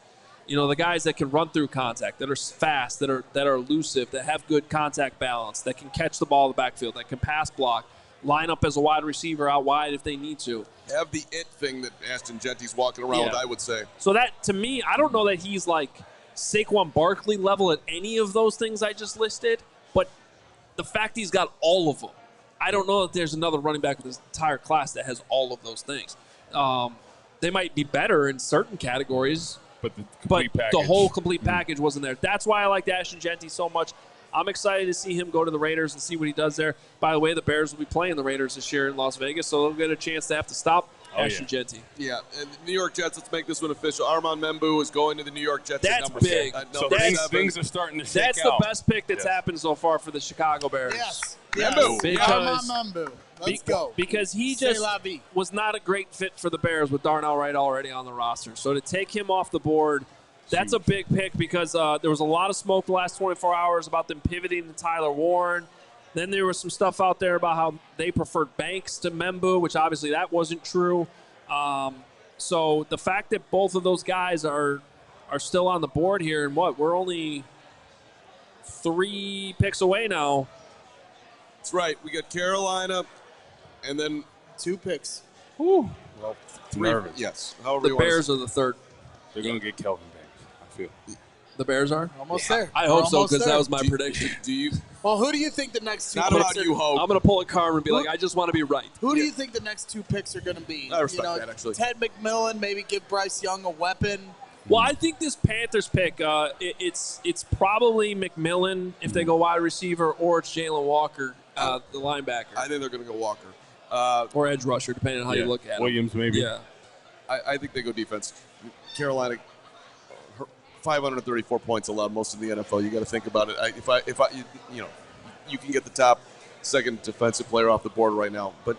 You know, the guys that can run through contact, that are fast, that are elusive, that have good contact balance, that can catch the ball in the backfield, that can pass block, line up as a wide receiver out wide if they need to. Have the it thing that Ashton Jeanty's walking around with, I would say. So that, to me, I don't know that he's like Saquon Barkley level at any of those things I just listed, but the fact he's got all of them, I don't know that there's another running back with this entire class that has all of those things. They might be better in certain categories, but the whole complete package wasn't there. That's why I liked Ashton Jeanty so much. I'm excited to see him go to the Raiders and see what he does there. By the way, the Bears will be playing the Raiders this year in Las Vegas, so they'll get a chance to have to stop Ashton Jeanty. Yeah, and the New York Jets, let's make this one official. Armand Membu is going to the New York Jets. That's at number big. So things are starting to shake out. That's the best pick that's happened so far for the Chicago Bears. Yes. Membu. Armand Membu. Let's go. Because he just was not a great fit for the Bears with Darnell Wright already on the roster. So to take him off the board, that's a big pick because there was a lot of smoke the last 24 hours about them pivoting to Tyler Warren. Then there was some stuff out there about how they preferred Banks to Membu, which obviously that wasn't true. So the fact that both of those guys are still on the board here, and we're only 3 picks away now. That's right. We got Carolina, and then 2 picks. Whew. Well, 3. nervous. Yes. The Bears are the 3rd. They're going to get Kelvin Banks, I feel. The Bears are? Almost there. I hope so, because that was my prediction. Do you? Well, who do you think the next 2 Not picks about are? you, Hope. I'm going to pull a card and be like, I just want to be right. Who do you think the next 2 picks are going to be? I respect that, actually. Ted McMillan, maybe give Bryce Young a weapon. Well, I think this Panthers pick, it's probably McMillan if they go wide receiver, or it's Jalen Walker, the linebacker. I think they're going to go Walker. Or edge rusher, depending on how you look at it. Williams, maybe. Yeah. I think they go defense. Carolina, 534 points allowed most of the NFL. You got to think about it. You can get the top 2nd defensive player off the board right now, but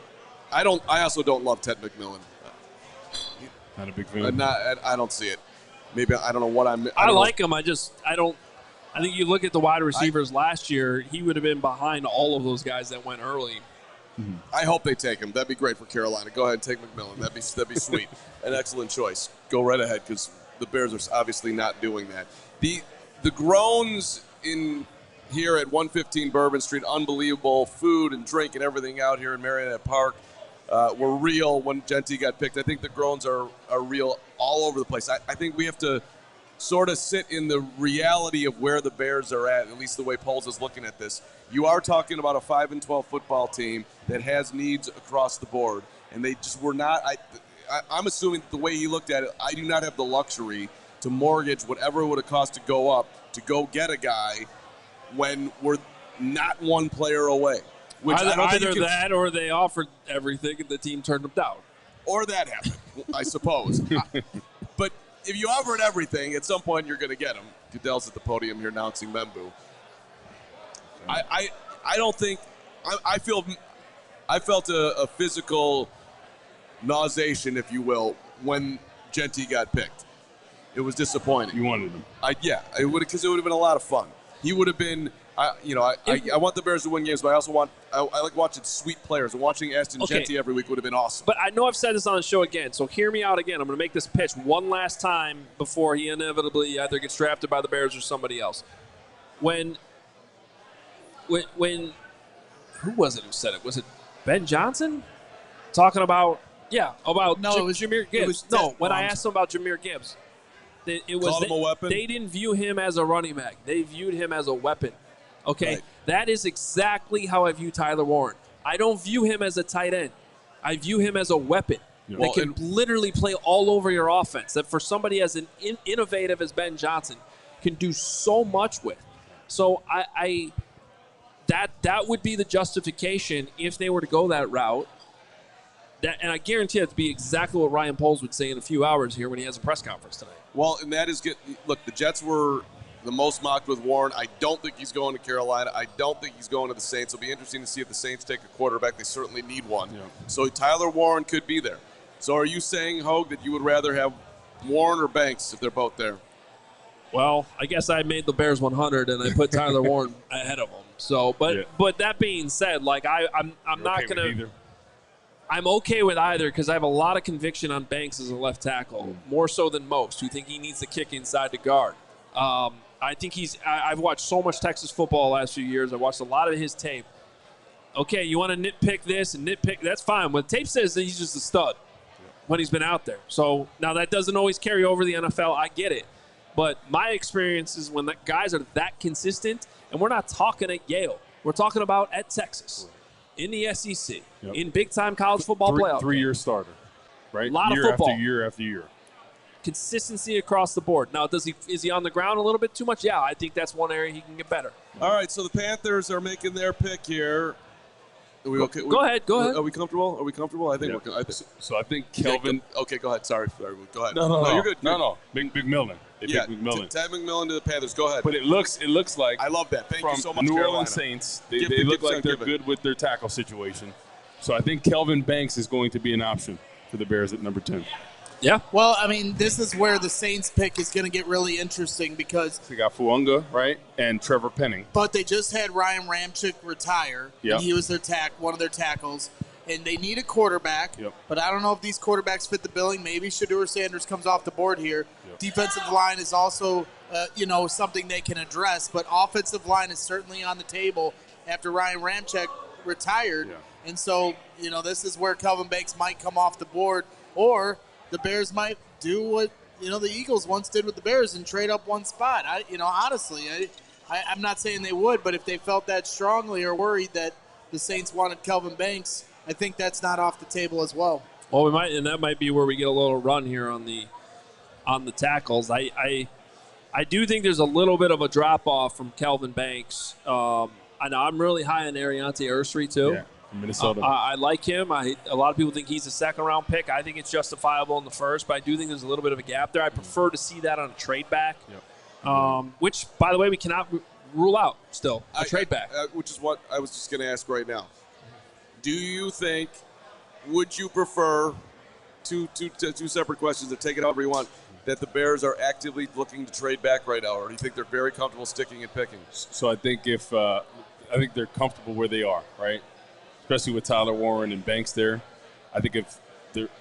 I also don't love Ted McMillan. Not a big fan. I don't see it. Maybe I don't know what I'm. I like him. I think you look at the wide receivers last year, he would have been behind all of those guys that went early. I hope they take him. That'd be great for Carolina. Go ahead and take McMillan. That'd be sweet. An excellent choice. Go right ahead, because the Bears are obviously not doing that. The groans in here at 115 Bourbon Street, unbelievable food and drink and everything out here in Marionette Park, were real when Jeanty got picked. I think the groans are real all over the place. I think we have to sort of sit in the reality of where the Bears are at least the way Poles is looking at this. You are talking about a 5-12 football team that has needs across the board, and they just were not. I'm assuming that the way he looked at it, I do not have the luxury to mortgage whatever it would have cost to go up to go get a guy when we're not one player away. Which Either that or they offered everything and the team turned them down. Or that happened, I suppose. But if you offered everything, at some point you're going to get him. Goodell's at the podium here announcing Membu. I don't think I felt a physical nauseation, if you will, when Jeanty got picked. It was disappointing. You wanted him. It would, because it would have been a lot of fun. He would have been. I want the Bears to win games, but I also I like watching sweet players. And watching Ashton Jeanty every week would have been awesome. But I know I've said this on the show again, so hear me out again. I'm going to make this pitch one last time before he inevitably either gets drafted by the Bears or somebody else. When who was it who said it? Was it Ben Johnson? Talking about it was Jahmyr Gibbs. When I asked him about Jahmyr Gibbs, Called him a weapon? They didn't view him as a running back. They viewed him as a weapon. Okay? Right. That is exactly how I view Tyler Warren. I don't view him as a tight end. I view him as a weapon that can literally play all over your offense, that for somebody as an innovative as Ben Johnson can do so much with. So that would be the justification if they were to go that route. And I guarantee it to be exactly what Ryan Poles would say in a few hours here when he has a press conference tonight. Well, and that is good. Look, the Jets were the most mocked with Warren. I don't think he's going to Carolina. I don't think he's going to the Saints. It'll be interesting to see if the Saints take a quarterback. They certainly need one. Yeah. So Tyler Warren could be there. So are you saying, Hogue, that you would rather have Warren or Banks if they're both there? Well, I guess I made the Bears 100 and I put Tyler Warren ahead of him. So, but that being said, like I'm not gonna. I'm okay with either because I have a lot of conviction on Banks as a left tackle, more so than most who think he needs to kick inside to guard. I think I've watched so much Texas football the last few years. I've watched a lot of his tape. Okay, you want to nitpick this and nitpick, that's fine. When the tape says that he's just a stud when he's been out there. So now that doesn't always carry over the NFL. I get it. But my experience is when the guys are that consistent, and we're not talking at Yale. We're talking about at Texas, in the SEC, in big-time college football playoff. 3-year starter, right? A lot year of football. After year after year. Consistency across the board. Now, is he on the ground a little bit too much? Yeah, I think that's one area he can get better. All right, so the Panthers are making their pick here. Are we okay? Go ahead. Are we comfortable? I think we're. So I think Kelvin. Okay, go ahead. Sorry. Go ahead. No, you're good. No. McMillan. Ted McMillan. McMillan to the Panthers. Go ahead. But it looks like. I love that. Thank you so much, New Carolina. Orleans Saints. They look like they're good with their tackle situation. So I think Kelvin Banks is going to be an option for the Bears at number 10. Yeah. Well, I mean, this is where the Saints pick is going to get really interesting because they got Fuanga, right, and Trevor Penning. But they just had Ryan Ramczyk retire. Yep. And he was one of their tackles. And they need a quarterback. Yep. But I don't know if these quarterbacks fit the billing. Maybe Shedeur Sanders comes off the board here. Yep. Defensive line is also, something they can address. But offensive line is certainly on the table after Ryan Ramczyk retired. Yeah. And so, this is where Kelvin Banks might come off the board. Or the Bears might do what, the Eagles once did with the Bears and trade up one spot. Honestly, I'm not saying they would, but if they felt that strongly or worried that the Saints wanted Kelvin Banks, I think that's not off the table as well. Well, we might, and that might be where we get a little run here on the tackles. I do think there's a little bit of a drop off from Kelvin Banks. I know I'm really high on Ariante Ursary too. Yeah, from Minnesota. I like him. A lot of people think he's a second-round pick. I think it's justifiable in the first, but I do think there's a little bit of a gap there. I prefer to see that on a trade back, which, by the way, we cannot rule out still, a trade back. Which is what I was just going to ask right now. Do you think, would you prefer, two separate questions, to take it however you want, that the Bears are actively looking to trade back right now, or do you think they're very comfortable sticking and picking? So I think I think they're comfortable where they are, right? Especially with Tyler Warren and Banks there. I think if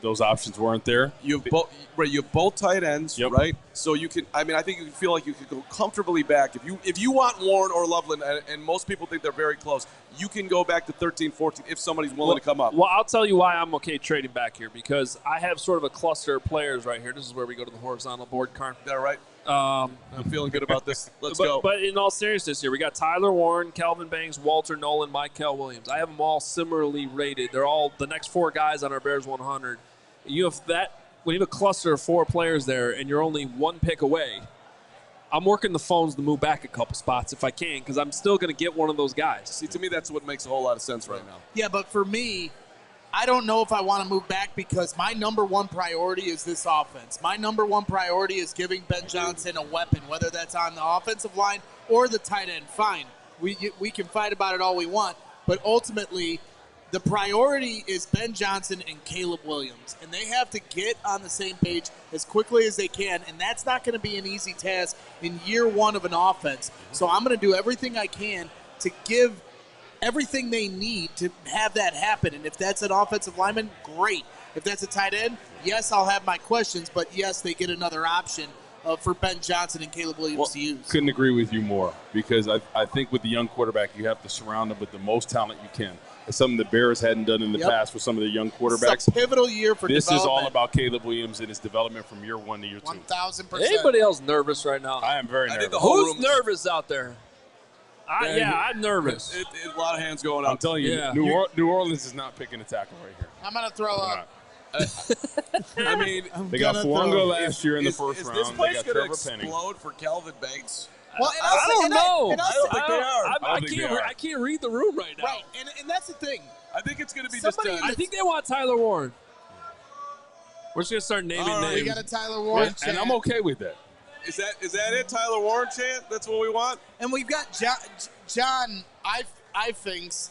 those options weren't there. You have both tight ends, right? So you can. I think you can feel like you could go comfortably back if you want Warren or Loveland, and most people think they're very close. You can go back to 13, 14 if somebody's willing to come up. Well, I'll tell you why I'm okay trading back here, because I have sort of a cluster of players right here. This is where we go to the horizontal board, Karn. Is that right? I'm feeling good about this. Let's go. But in all seriousness here, we got Tyler Warren, Kelvin Banks, Walter Nolan, Michael Williams. I have them all similarly rated. They're all the next four guys on our Bears 100. You have when you have a cluster of four players there and you're only one pick away, I'm working the phones to move back a couple spots if I can, because I'm still going to get one of those guys. See, to me, that's what makes a whole lot of sense right now. Yeah, but for me, I don't know if I want to move back because my number one priority is this offense. My number one priority is giving Ben Johnson a weapon, whether that's on the offensive line or the tight end. Fine. We can fight about it all we want, but ultimately the priority is Ben Johnson and Caleb Williams, and they have to get on the same page as quickly as they can, and that's not going to be an easy task in year one of an offense. So I'm going to do everything I can to give everything they need to have that happen. And if that's an offensive lineman, great. If that's a tight end, yes, I'll have my questions, but yes, they get another option for Ben Johnson and Caleb Williams to use. Couldn't agree with you more, because I think with the young quarterback, you have to surround them with the most talent you can. It's something the Bears hadn't done in the past with some of the young quarterbacks. It's a pivotal year for this development. Is all about Caleb Williams and his development from year one to year 2. 1,000%. Anybody else nervous right now? I am very nervous. Who's nervous out there? I'm nervous. A lot of hands going on. I'm telling you, New Orleans is not picking a tackle right here. I'm going to throw up. I mean, they got Fuanga last year in the first round. Is this place going to explode for Kelvin Banks? Well, I don't know. I don't think they are. I can't read the room right now. Right, and that's the thing. I think it's going to be I think they want Tyler Warren. We're just going to start naming names. We got a Tyler Warren and I'm okay with that. Is that it, Tyler Warren chant? That's what we want? And we've got John I thinks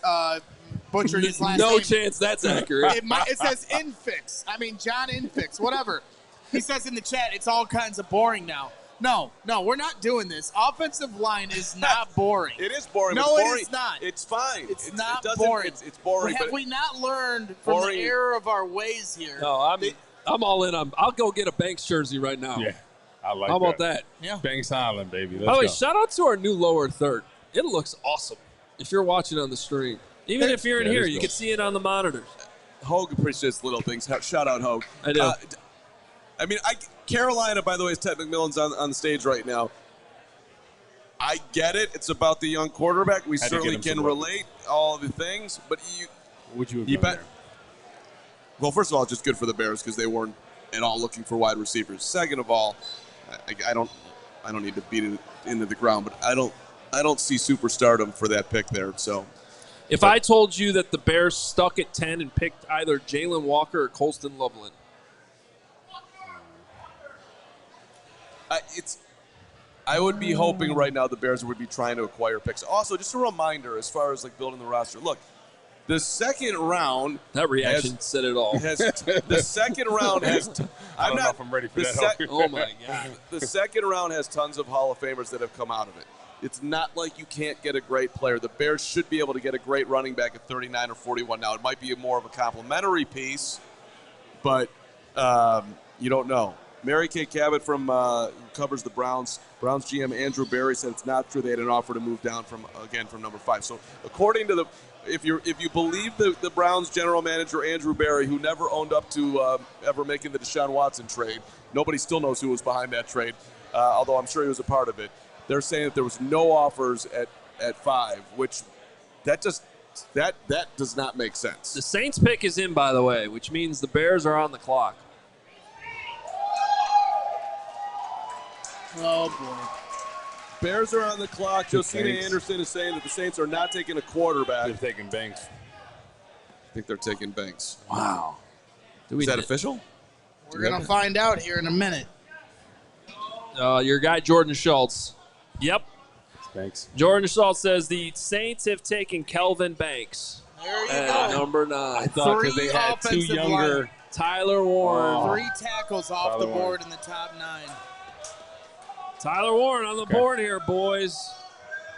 butchering his last name. No chance that's accurate. It says Infix. I mean, John Infix, whatever. He says in the chat, it's all kinds of boring now. No, we're not doing this. Offensive line is not boring. It is boring. No, it's boring. it is not. It's fine. It's not boring. It's boring. Have we not learned from the error of our ways here? No, I'm all in. I'll go get a Banks jersey right now. Yeah, I like that. How about that? Yeah. Banks Island, baby. Let's By the way, go. shout out to our new lower third. It looks awesome. If you're watching on the stream, even if you're in here, you can see it on the monitors. Hogue appreciates little things. Shout out, Hogue. I do. Carolina, by the way, is Ted McMillan's on the stage right now. I get it. It's about the young quarterback. We certainly can relate all the things, but would you have done there? Well, first of all, it's just good for the Bears because they weren't at all looking for wide receivers. Second of all, I don't need to beat it into the ground, but I don't see superstardom for that pick there. So, if I told you that the Bears stuck at 10 and picked either Jalen Walker or Colston Loveland, I would be hoping right now the Bears would be trying to acquire picks. Also, just a reminder as far as like building the roster. Look, the second round. That reaction said it all. The second round has. I don't know if I'm ready for that. Oh my God! The second round has tons of Hall of Famers that have come out of it. It's not like you can't get a great player. The Bears should be able to get a great running back at 39 or 41. Now, it might be more of a complimentary piece, but you don't know. Mary Kay Cabot from covers the Browns GM Andrew Berry said it's not true they had an offer to move down from number 5. So according to if you believe the Browns general manager Andrew Berry, who never owned up to ever making the Deshaun Watson trade, nobody still knows who was behind that trade, although I'm sure he was a part of it. They're saying that there was no offers at 5, which that does not make sense. The Saints pick is in, by the way, which means the Bears are on the clock. Oh, boy. Bears are on the clock. Josina Anderson is saying that the Saints are not taking a quarterback. They're taking Banks. I think they're taking Banks. Wow. Is that official? We're going to find out here in a minute. Your guy, Jordan Schultz. Yep. Banks. Jordan Schultz says the Saints have taken Kelvin Banks. There you go. Number 9. I thought because they had 2 younger. Line. Tyler Warren. 3 tackles off the board in the top 9. Tyler Warren on the board here, boys.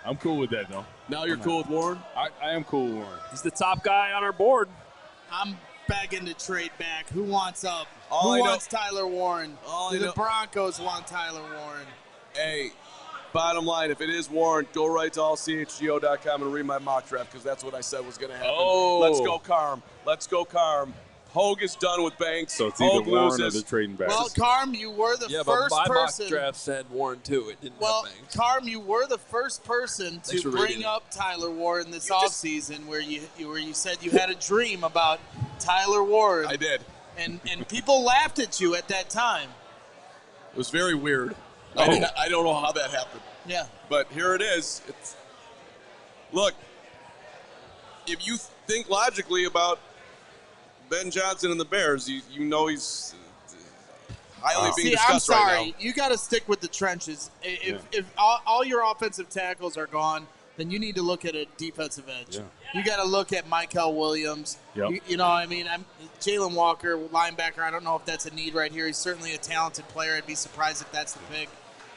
I'm cool with that, though. Now you're cool with Warren? I am cool with Warren. He's the top guy on our board. I'm begging to trade back. Who wants up? Who wants Tyler Warren? Do the Broncos want Tyler Warren? Hey, bottom line, if it is Warren, go right to ALLCHGO.com and read my mock draft because that's what I said was going to happen. Oh. Let's go, Carm. Hogue is done with Banks. So it's either Hogue Warren loses. or the trading back. Well, Carm, you were the first but my person. mock draft said Warren too. It didn't have Banks. Carm, you were the first person to bring up Tyler Warren this offseason where you said you had a dream about Tyler Warren. I did. And people laughed at you at that time. It was very weird. I don't know how that happened. Yeah. But here it is. Look, if you think logically about Ben Johnson and the Bears, you know he's highly being discussed right now. I'm sorry. You got to stick with the trenches. If all your offensive tackles are gone, then you need to look at a defensive edge. Yeah. You got to look at Michael Williams. Yep. You know what I mean? Jalen Walker, linebacker, I don't know if that's a need right here. He's certainly a talented player. I'd be surprised if that's the pick.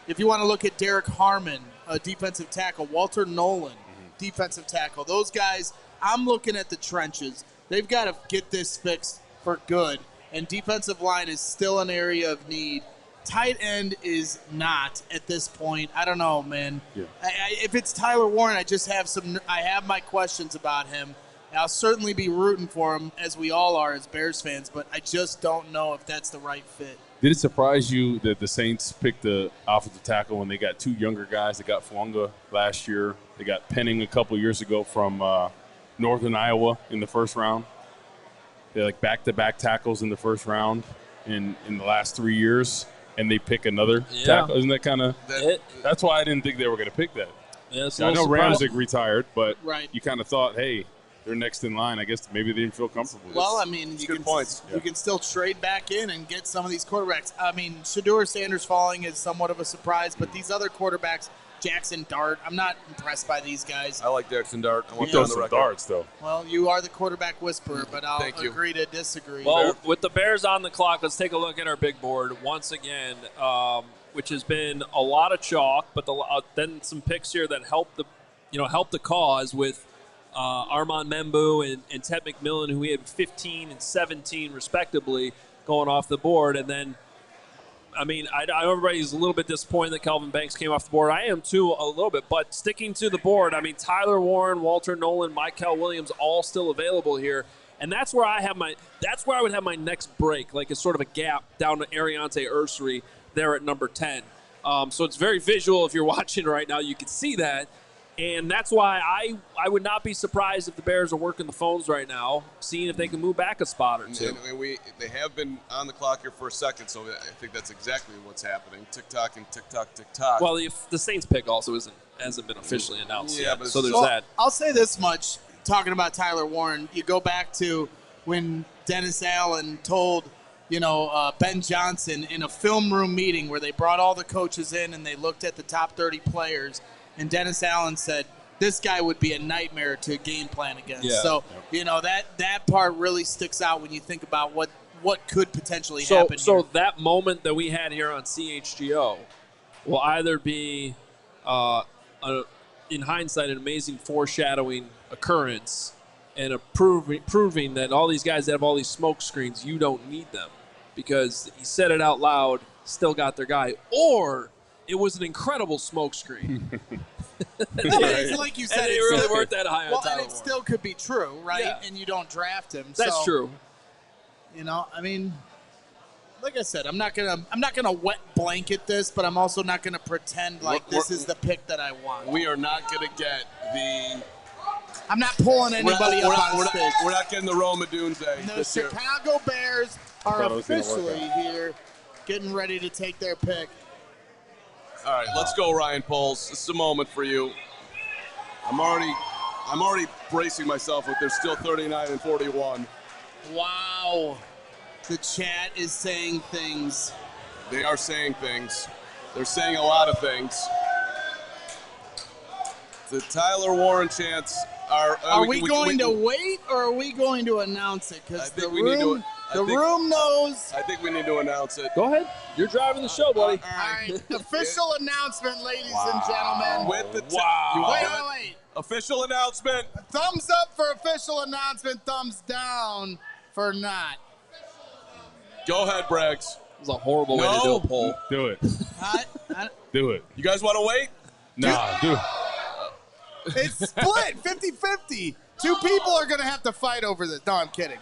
If you want to look at Derek Harmon, a defensive tackle, Walter Nolan, defensive tackle, those guys, I'm looking at the trenches. They've got to get this fixed for good, and defensive line is still an area of need. Tight end is not at this point. I don't know, man. Yeah. If it's Tyler Warren, I have my questions about him. I'll certainly be rooting for him, as we all are as Bears fans, but I just don't know if that's the right fit. Did it surprise you that the Saints picked the offensive tackle when they got 2 younger guys? They got Fuanga last year. They got Penning a couple years ago from Northern Iowa in the first round. They're like back-to-back tackles in the first round in the last 3 years, and they pick another tackle. Isn't that kind of – that's why I didn't think they were going to pick that. Yeah, I know Ramczyk retired, but right. you kind of thought, hey, they're next in line. I guess maybe they didn't feel comfortable with Well, it. I mean, good points. You can still trade back in and get some of these quarterbacks. I mean, Shedeur Sanders falling is somewhat of a surprise, but these other quarterbacks, Jackson Dart, I'm not impressed by these guys. I like Jackson Dart. I want Throw on the some record. darts, though. Well, you are the quarterback whisperer, but I'll Thank you. agree to disagree. Well, with the Bears on the clock, let's take a look at our big board once again, which has been a lot of chalk, but then some picks here that help the cause with Armand Membu and Ted McMillan, who we had 15 and 17 respectively going off the board, and then. I mean, I know everybody's a little bit disappointed that Kelvin Banks came off the board. I am too, a little bit. But sticking to the board, I mean, Tyler Warren, Walter Nolan, Mykel Williams, all still available here, and that's where I would have my next break, like it's sort of a gap down to Ariante Ursary there at number 10. So it's very visual. If you're watching right now, you can see that. And that's why I would not be surprised if the Bears are working the phones right now, seeing if they can move back a spot or two. And they have been on the clock here for a second, so I think that's exactly what's happening. Tick-tock and tick-tock, tick-tock. Well, the Saints pick also hasn't been officially announced yet, but so there's Well, that. I'll say this much, talking about Tyler Warren, you go back to when Dennis Allen told Ben Johnson in a film room meeting where they brought all the coaches in and they looked at the top 30 players, and Dennis Allen said, this guy would be a nightmare to game plan against. Yeah. So, that part really sticks out when you think about what could potentially happen So here. that moment that we had here on CHGO will either be, in hindsight, an amazing foreshadowing occurrence and proving that all these guys that have all these smoke screens, you don't need them because he said it out loud, still got their guy, or it was an incredible smoke screen. It's like you said, and they it's really still- weren't that high on well, Tyler and it Warren. still could be true, right? Yeah. And you don't draft him. That's so, true. I mean, like I said, I'm not gonna wet blanket this, but I'm also not gonna pretend like this is the pick that I want. We are not going to get the. I'm not pulling anybody up on stage. We're not getting the Roma Doomsday The this year. Chicago Bears are Thought it was gonna work officially here, getting ready to take their pick. All right, let's go, Ryan Poles. This is a moment for you. I'm already bracing myself with there's still 39 and 41. Wow, the chat is saying things. They are saying things. They're saying a lot of things. The Tyler Warren chants are. Are we going to wait or are we going to announce it? I Because think the we need to- room, I the think- room knows. I think we need to announce it. Go ahead. You're driving the show, buddy. All right, official announcement, ladies and gentlemen. With the Wow. you want Wait, that? wait. Official announcement. Thumbs up for official announcement, thumbs down for not. Go ahead, Braggs. It was a horrible way to do a poll. Do it. I- Do it. You guys want to wait? Nah, do it. It's split, 50-50. Two people are going to have to fight over this. No, I'm kidding.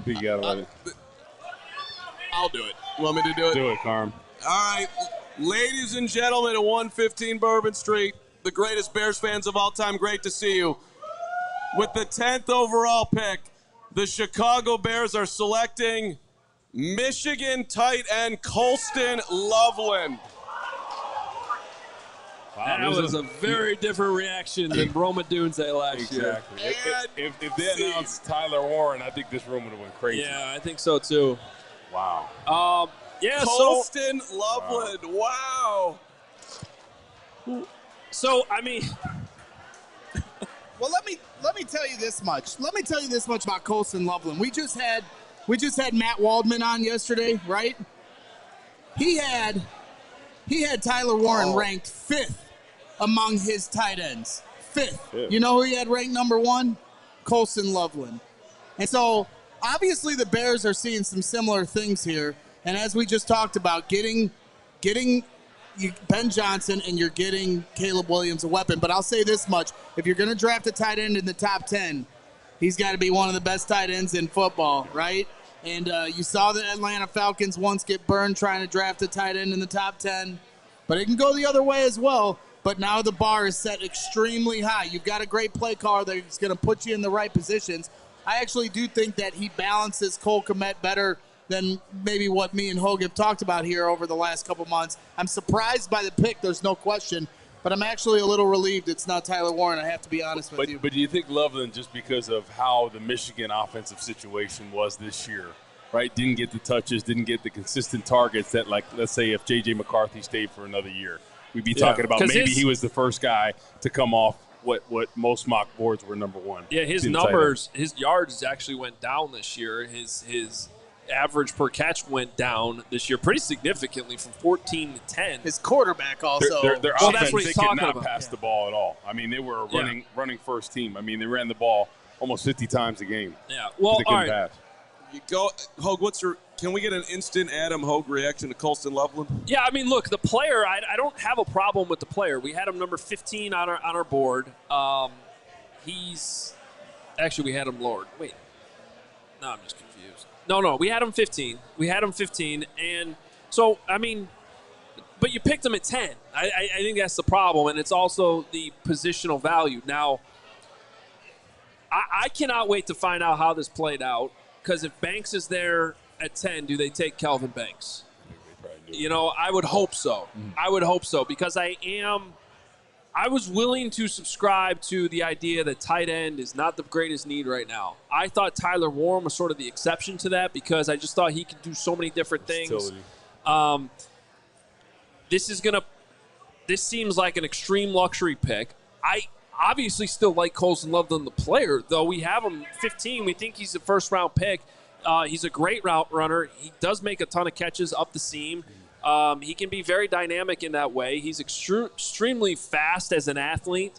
You gotta let it. I'll do it. You want me to do it? Do it, Carm. All right, ladies and gentlemen, at 115 Bourbon Street, the greatest Bears fans of all time, great to see you. With the 10th overall pick, the Chicago Bears are selecting Michigan tight end Colston Loveland. Wow, That was a very different reaction than Roma Doomsday last year. Exactly. If they announced Tyler Warren, I think this room would have went crazy. Yeah, I think so too. Wow. Yeah, Colston Loveland. Wow. so I mean, Well, let me tell you this much. Let me tell you this much about Colston Loveland. We just had Matt Waldman on yesterday, right? He had Tyler Warren ranked 5th among his tight ends. 5th. Yeah. You know who he had ranked number 1? Colston Loveland. And so obviously the Bears are seeing some similar things here. And as we just talked about, getting Ben Johnson and you're getting Caleb Williams a weapon. But I'll say this much. If you're going to draft a tight end in the top 10, he's got to be one of the best tight ends in football, right? And you saw the Atlanta Falcons once get burned trying to draft a tight end in the top 10. But it can go the other way as well. But now the bar is set extremely high. You've got a great play caller that's going to put you in the right positions. I actually do think that he balances Cole Kmet better than maybe what me and Hogue have talked about here over the last couple months. I'm surprised by the pick, there's no question. But I'm actually a little relieved it's not Tyler Warren. I have to be honest with you. But do you think Loveland, just because of how the Michigan offensive situation was this year, right, didn't get the touches, didn't get the consistent targets that, like, let's say if J.J. McCarthy stayed for another year, we'd be talking about maybe he was the first guy to come off what most mock boards were number one. Yeah, his numbers, his yards actually went down this year. His average per catch went down this year pretty significantly from 14 to 10. His quarterback also. Their well, offense, that's what they he's could talking not about. pass the ball at all. I mean, they were running first team. I mean, they ran the ball almost 50 times a game. Yeah, well, they all couldn't right. pass. You go, Hogue. Can we get an instant Adam Hogue reaction to Colston Loveland? Yeah, I mean, look, the player, I don't have a problem with the player. We had him number 15 on our board. Actually, we had him lowered. Wait. No, I'm just confused. No, we had him 15. And so, I mean, but you picked him at 10. I think that's the problem, and it's also the positional value. Now, I cannot wait to find out how this played out, because if Banks is there at 10, do they take Kelvin Banks? You know, I would hope so. I would hope so, because I was willing to subscribe to the idea that tight end is not the greatest need right now. I thought Tyler Warren was sort of the exception to that, because I just thought he could do so many different things. This seems like an extreme luxury pick. I obviously still like Colston Loveland, the player, though we have him 15. We think he's a first-round pick. He's a great route runner. He does make a ton of catches up the seam. He can be very dynamic in that way. He's extremely fast as an athlete.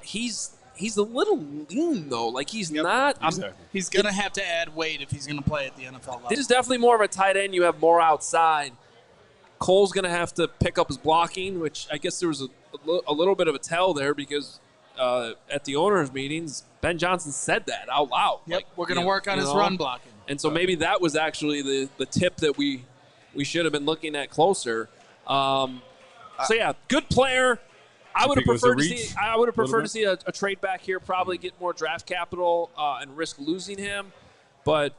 He's a little lean, though. Like, he's not. He's going to have to add weight if he's going to play at the NFL level. This is definitely more of a tight end. You have more outside. Cole's going to have to pick up his blocking, which I guess there was a little bit of a tell there, because at the owners' meetings, Ben Johnson said that out loud. Yep, like, we're going to work on his run blocking. And so maybe that was actually the tip that we should have been looking at closer. So yeah, good player. I would have preferred to see a trade back here, probably get more draft capital and risk losing him. But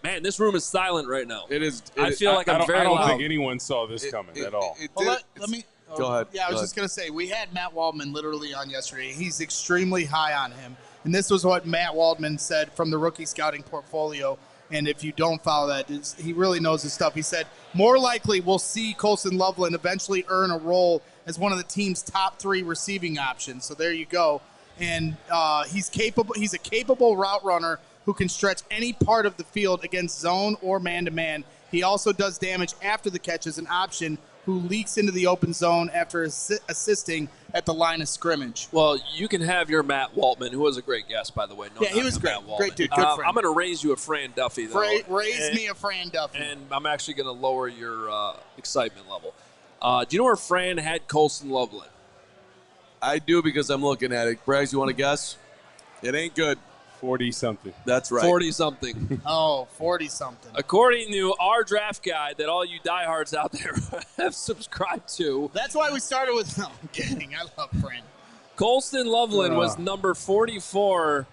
man, this room is silent right now. It is. I feel like I'm very I don't loud. think anyone saw this coming at all. Let me go ahead. Yeah, I was just going to say, we had Matt Waldman literally on yesterday. He's extremely high on him. And this was what Matt Waldman said from the rookie scouting portfolio. And if you don't follow that, he really knows his stuff. He said, more likely we'll see Colston Loveland eventually earn a role as one of the team's top 3 receiving options. So there you go. And he's capable. He's a capable route runner who can stretch any part of the field against zone or man-to-man. He also does damage after the catch as an option, who leaks into the open zone after assisting at the line of scrimmage. Well, you can have your Matt Waltman, who was a great guest, by the way. No, yeah, he was great. Great dude. Good friend. I'm going to raise you a Fran Duffy, though. Raise me a Fran Duffy. And I'm actually going to lower your excitement level. Do you know where Fran had Colston Loveland? I do, because I'm looking at it. Braggs, you want to guess? It ain't good. 40-something. That's right. 40-something. Oh, 40-something. According to our draft guide that all you diehards out there have subscribed to. That's why we started with – no, I'm kidding. I love Fran. Colston Loveland was number 44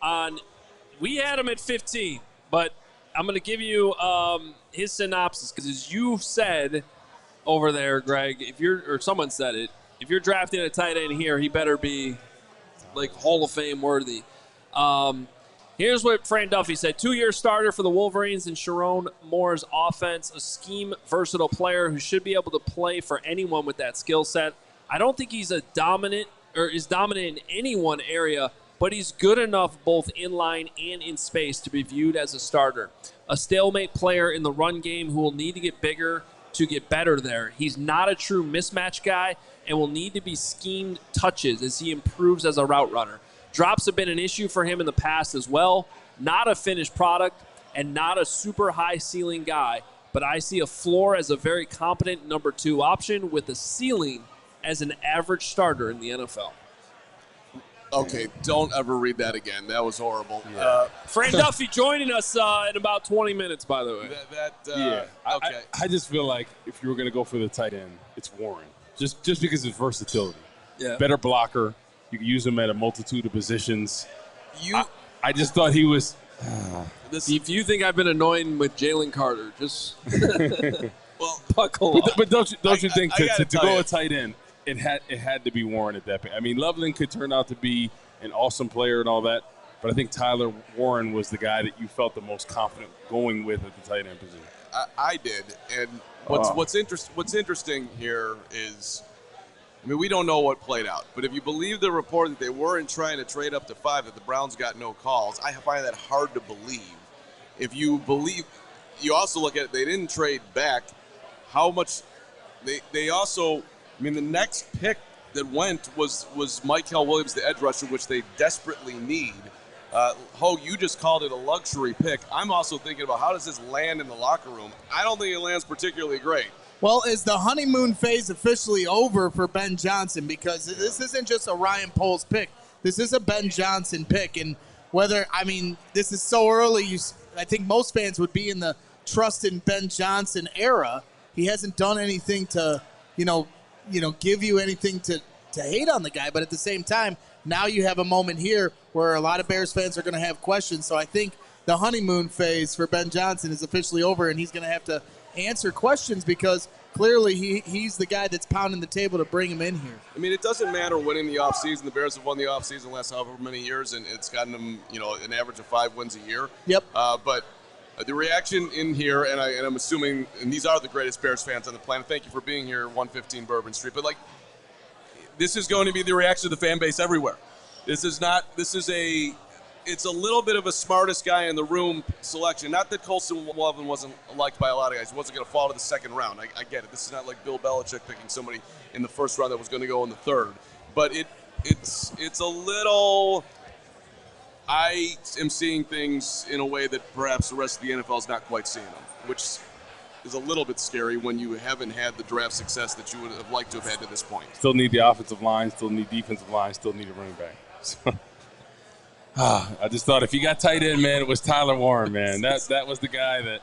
on – we had him at 15, but I'm going to give you his synopsis, because as you said over there, Greg, or someone said it, if you're drafting a tight end here, he better be, like, Hall of Fame worthy. Here's what Fran Duffy said. 2-year starter for the Wolverines in Sharon Moore's offense, a scheme versatile player who should be able to play for anyone with that skill set. I don't think he's is dominant in any one area, but he's good enough both in line and in space to be viewed as a starter. A stalemate player in the run game who will need to get bigger to get better there. He's not a true mismatch guy and will need to be schemed touches as he improves as a route runner. Drops have been an issue for him in the past as well. Not a finished product and not a super high ceiling guy, but I see a floor as a very competent number 2 option with a ceiling as an average starter in the NFL. Okay, don't ever read that again. That was horrible. Yeah. Fran Duffy joining us in about 20 minutes, by the way. Okay. I just feel like if you were going to go for the tight end, it's Warren. Just because of his versatility. Yeah. Better blocker. You can use him at a multitude of positions. I just thought he was. If you think I've been annoying with Jalen Carter, just Well, buckle up. But don't you think to tell go you. a tight end, it had to be Warren at that point. I mean, Loveland could turn out to be an awesome player and all that, but I think Tyler Warren was the guy that you felt the most confident going with at the tight end position. I did, and what's interesting here is, I mean, we don't know what played out, but if you believe the report that they weren't trying to trade up to 5, that the Browns got no calls, I find that hard to believe. If you believe, you also look at it, they didn't trade back. How much they also, I mean, the next pick that went was Michael Williams, the edge rusher, which they desperately need. Hogue, you just called it a luxury pick. I'm also thinking about how does this land in the locker room. I don't think it lands particularly great. Well, is the honeymoon phase officially over for Ben Johnson? Because this isn't just a Ryan Poles pick. This is a Ben Johnson pick. And this is so early. I think most fans would be in the trust in Ben Johnson era. He hasn't done anything to, give you anything to hate on the guy. But at the same time, now you have a moment here where a lot of Bears fans are going to have questions. So I think the honeymoon phase for Ben Johnson is officially over, and he's going to have to answer questions because clearly he's the guy that's pounding the table to bring him in here. I mean, it doesn't matter when in the offseason. The Bears have won the offseason the last however many years, and it's gotten them, an average of 5 wins a year. Yep. But the reaction in here, and I'm assuming, and these are the greatest Bears fans on the planet. Thank you for being here, 115 Bourbon Street. But, this is going to be the reaction of the fan base everywhere. It's a little bit of a smartest guy in the room selection. Not that Colston Loveland wasn't liked by a lot of guys. He wasn't going to fall to the second round. I get it. This is not like Bill Belichick picking somebody in the first round that was going to go in the third. But it's a little – I am seeing things in a way that perhaps the rest of the NFL is not quite seeing them, which is a little bit scary when you haven't had the draft success that you would have liked to have had to this point. Still need the offensive line, still need defensive line, still need a running back. So, I just thought if you got tight end, man, it was Tyler Warren, man. That was the guy that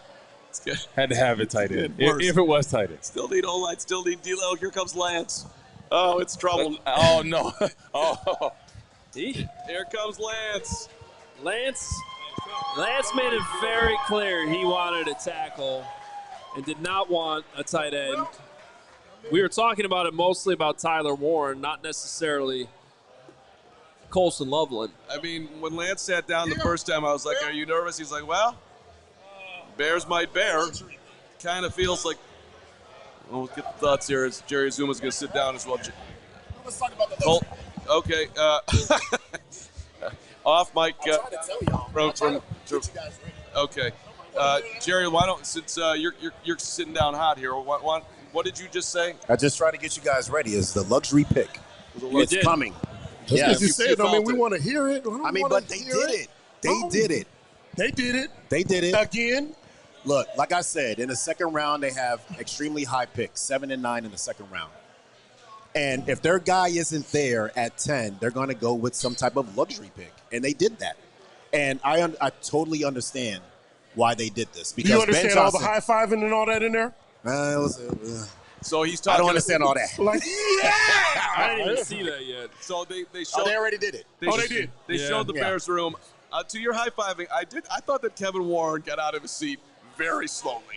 had to have it tight end, if it was tight end. Still need O-line, still need D-Lo. Here comes Lance. Oh, it's trouble. Oh, no. Oh. Here comes Lance. Lance made it very clear he wanted a tackle and did not want a tight end. We were talking about it mostly about Tyler Warren, not necessarily Colston Loveland. I mean, when Lance sat down the first time, I was like, are you nervous? He's like, well, Bears might bear. Kind of feels like, well, let's get the thoughts here as Jerry Azuma's going to sit down as well. Let's talk about the Okay. Off mic. Okay. Jerry, why don't, since you're sitting down hot here, what did you just say? I just tried to get you guys ready. It's the luxury pick. It's coming. Yes. You say it, I mean, we want to hear it. But they did it. They did it. Again. Look, like I said, in the second round, they have extremely high picks, 7 and 9 in the second round. And if their guy isn't there at 10, they're going to go with some type of luxury pick. And they did that. And I totally understand why they did this. Because Do you understand Ben Johnson, all the high-fiving and all that in there? So he's talking. I don't understand all that. I didn't even see that yet. So they showed. They already did it. They did. They showed the Bears room. To your high-fiving, I thought that Kevin Warren got out of his seat very slowly.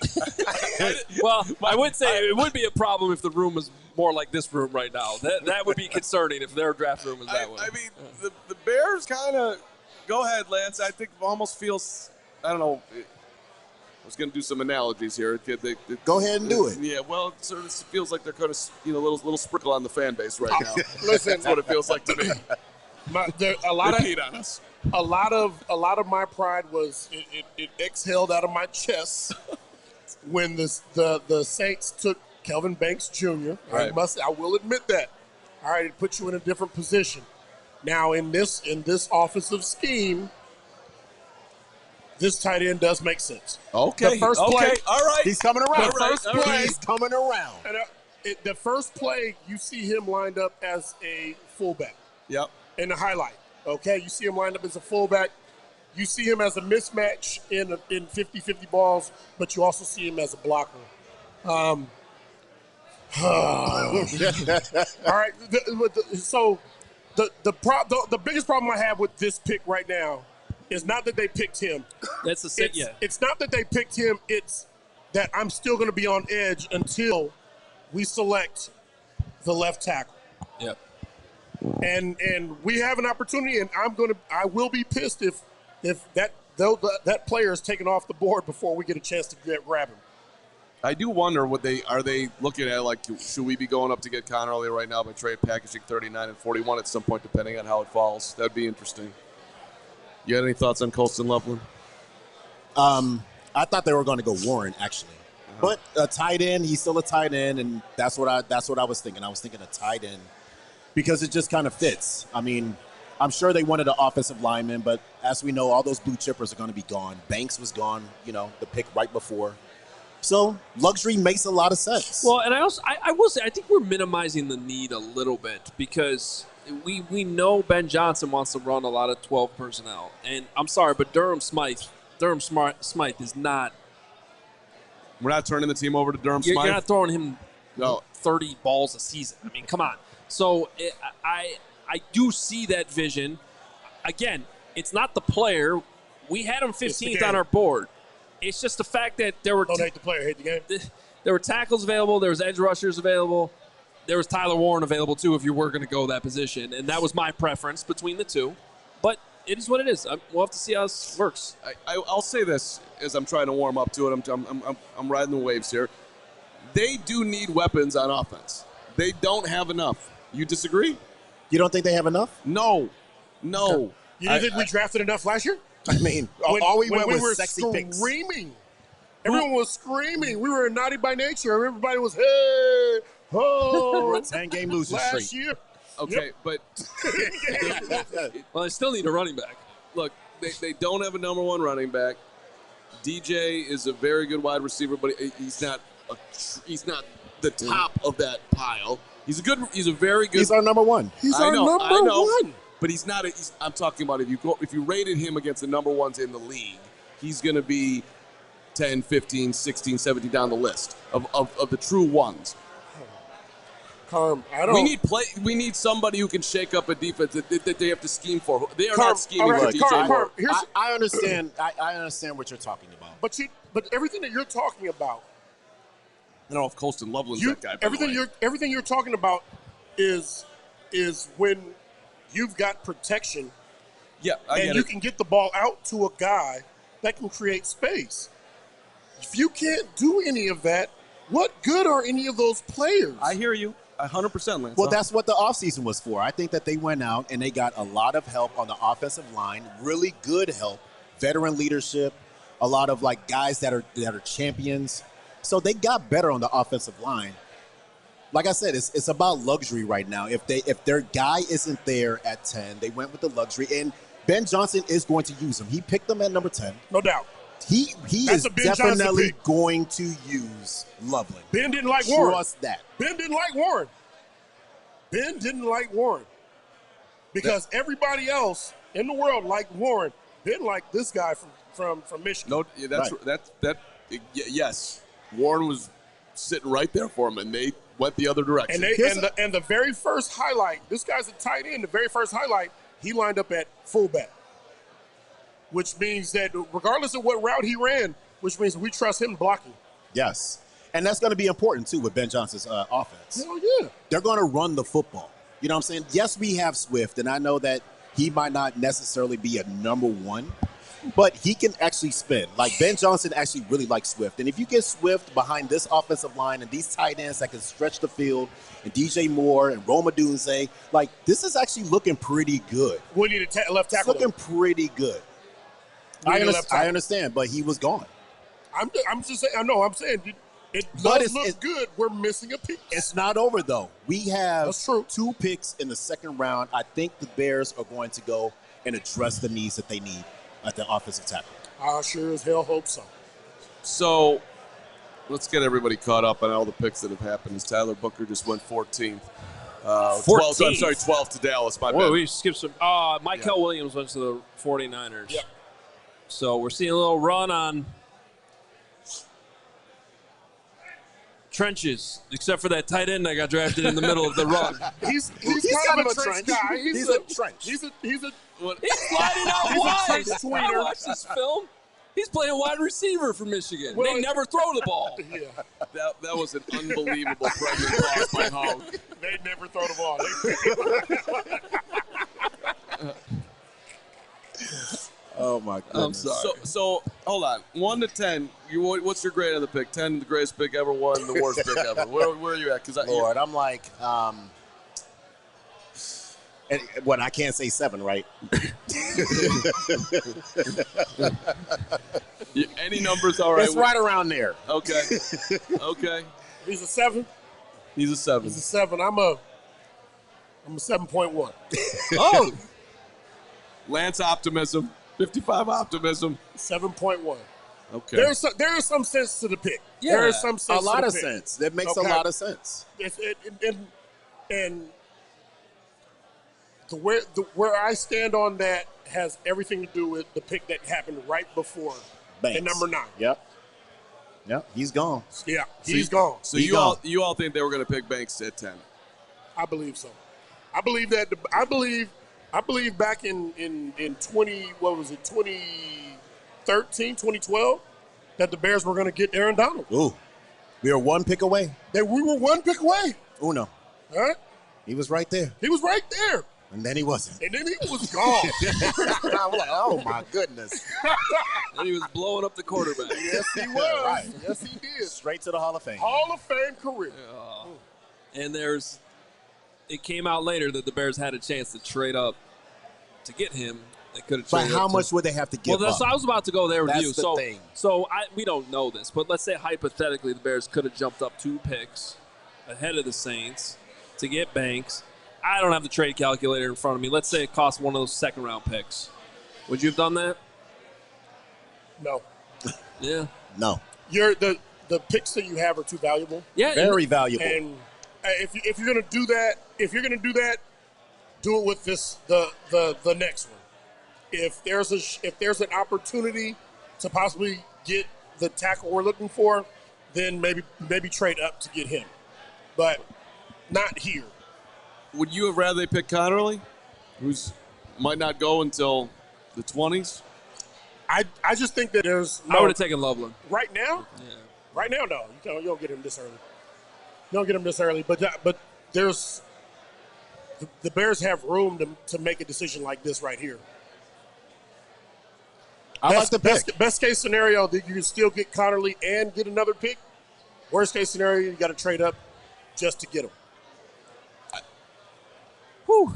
Well, I would say it would be a problem if the room was more like this room right now. That would be concerning if their draft room was that way. I mean, the Bears kind of – go ahead, Lance. I think almost feels – I don't know. I was going to do some analogies here. Go ahead and do it. Yeah, well, it sort of feels like they're kind of, little sprinkle on the fan base right now. Listen, That's what it feels like to me. A lot Repeat on us. A lot of my pride was it exhaled out of my chest when the Saints took Kelvin Banks Jr. Right. I will admit that. All right, it puts you in a different position. Now in this offensive scheme, this tight end does make sense. Okay. The first play, all right. He's coming around. He's coming around. And the first play, you see him lined up as a fullback. Yep. In the highlight. Okay, you see him lined up as a fullback. You see him as a mismatch in 50-50 balls, but you also see him as a blocker. All right. So the biggest problem I have with this pick right now is not that they picked him. That's the It's not that they picked him. It's that I'm still going to be on edge until we select the left tackle. Yep. And we have an opportunity, and I will be pissed if that player is taken off the board before we get a chance to grab him. I do wonder are they looking at, like, should we be going up to get Connerly right now by trade packaging 39 and 41 at some point, depending on how it falls? That'd be interesting. You had any thoughts on Colston Loveland? I thought they were going to go Warren, actually. But a tight end, he's still a tight end, and that's what I was thinking. I was thinking a tight end because it just kind of fits. I mean, I'm sure they wanted an offensive lineman, but as we know, all those blue chippers are going to be gone. Banks was gone, the pick right before. So luxury makes a lot of sense. Well, and I will say, I think we're minimizing the need a little bit because we know Ben Johnson wants to run a lot of 12 personnel. And I'm sorry, but Durham Smythe is not. We're not turning the team over to Durham Smythe? You're not throwing him 30 balls a season. I mean, come on. So I do see that vision. Again, it's not the player. We had him 15th on our board. It's just the fact that there were don't hate the player, hate the game. There were tackles available. There was edge rushers available. There was Tyler Warren available too if you were going to go that position, and that was my preference between the two. But it is what it is. We'll have to see how this works. I'll say this as I'm trying to warm up to it. I'm riding the waves here. They do need weapons on offense. They don't have enough. You disagree? You don't think they have enough? No. You didn't think we drafted enough last year? I mean, all we went was sexy picks. Screaming. Everyone was screaming. We were naughty by nature. Everybody was, hey, ho. 10-game losing last streak. year. Okay, but well, they still need a running back. Look, they don't have a number one running back. DJ is a very good wide receiver, but he's not the top of that pile. He's a very good. He's our number one. I know. One. But he's not. I'm talking about if you rated him against the number ones in the league, he's going to be 10, 15, 16, 17 down the list of the true ones. Carm, I don't. We need somebody who can shake up a defense that they have to scheme for. They are not scheming for DJ Moore. I understand. I understand what you're talking about. But everything that you're talking about. I don't know if Colston Loveland's that guy. Everything you're talking about is when you've got protection. Yeah, and you can get the ball out to a guy that can create space. If you can't do any of that, what good are any of those players? I hear you. 100%, Lance. Well, that's what the offseason was for. I think that they went out and they got a lot of help on the offensive line, really good help, veteran leadership, a lot of guys that are champions. So they got better on the offensive line. Like I said, it's about luxury right now. If their guy isn't there at 10, they went with the luxury. And Ben Johnson is going to use him. He picked them at number 10. No doubt. He is definitely going to use Loveland. Ben didn't like Warren. Trust that. Ben didn't like Warren. Because everybody else in the world liked Warren. Ben liked this guy from Michigan. No, yes. Warren was sitting right there for him, and they went the other direction. And the very first highlight, this guy's a tight end. The very first highlight, he lined up at fullback, which means that regardless of what route he ran, which means we trust him blocking. Yes, and that's going to be important too with Ben Johnson's offense. Hell yeah, they're going to run the football. You know what I'm saying? Yes, we have Swift, and I know that he might not necessarily be a number one, but he can actually spin. Ben Johnson actually really likes Swift. And if you get Swift behind this offensive line and these tight ends that can stretch the field, and DJ Moore and Roma Dunze, this is actually looking pretty good. We need a left tackle. It's looking pretty good. I understand, but he was gone. I'm just saying. I know. I'm saying it does look good. We're missing a piece. It's not over, though. We have 2 picks in the second round. I think the Bears are going to go and address the needs that they need at the offensive tackle. I sure as hell hope so. So let's get everybody caught up on all the picks that have happened. Tyler Booker just went 14th. 12th to Dallas. My bad. We skipped some. Michael Williams went to the 49ers. Yep. So we're seeing a little run on trenches, except for that tight end that got drafted in the middle of the run. He's kind of a trench guy. He's a trench. He's He's sliding out wide. I watched this film. He's playing wide receiver for Michigan. Well, they never throw the ball. Yeah, That was an unbelievable pregnant pause by Hogue. they never throw the ball. Oh my goodness. I'm sorry. So hold on. 1 to 10. What's your grade on the pick? 10, the greatest pick ever. 1, the worst pick ever. Where are you at? Lord, I'm like, and what, I can't say 7, right? Any numbers all right? It's right around there. Okay. Okay. He's a 7. He's a 7. He's a 7. I'm a 7.1. Oh. Lance optimism. 55 optimism. 7.1. Okay. There is some sense to the pick. Yeah, there is some sense. A lot to the of pick. sense. That makes a Okay. lot of sense. And where I stand on that has everything to do with the pick that happened right before Banks. at number 9. Yep, he's gone. Yeah, he's gone. So He you gone. all think they were going to pick Banks at 10? I believe so. I believe that. I believe back in 2013, 2012, that the Bears were going to get Aaron Donald. Ooh, we were 1 pick away. That we were 1 pick away. Uno. All right, He was right there, he was right there, and then he wasn't. and then he was gone. I was like, oh my goodness. And he was blowing up the quarterback. Yes, he was. Right. Yes, he did. Straight to the Hall of Fame. Hall of Fame career. And it came out later that the Bears had a chance to trade up to get him. They could have But traded how up much would they have to give Well, up? I was about to go there with That's you. the thing. We don't know this, but let's say hypothetically the Bears could have jumped up 2 picks ahead of the Saints to get Banks. I don't have the trade calculator in front of me. Let's say it cost one of those second-round picks. Would you have done that? No, Yeah. No. the picks that you have are too valuable. Yeah. Very valuable. And if you're gonna do that, do it with the next one. If there's an opportunity to possibly get the tackle we're looking for, then maybe trade up to get him, but not here. Would you have rather they pick Connerly, who's might not go until the 20s? I just think that there's I would have taken Loveland. right now. Yeah. Right now, no, you don't get him this early. You don't get him this early, but there's the Bears have room to make a decision like this right here. I like the pick. Best case scenario, that you can still get Connerly and get another pick. Worst case scenario, you got to trade up just to get him. Whew.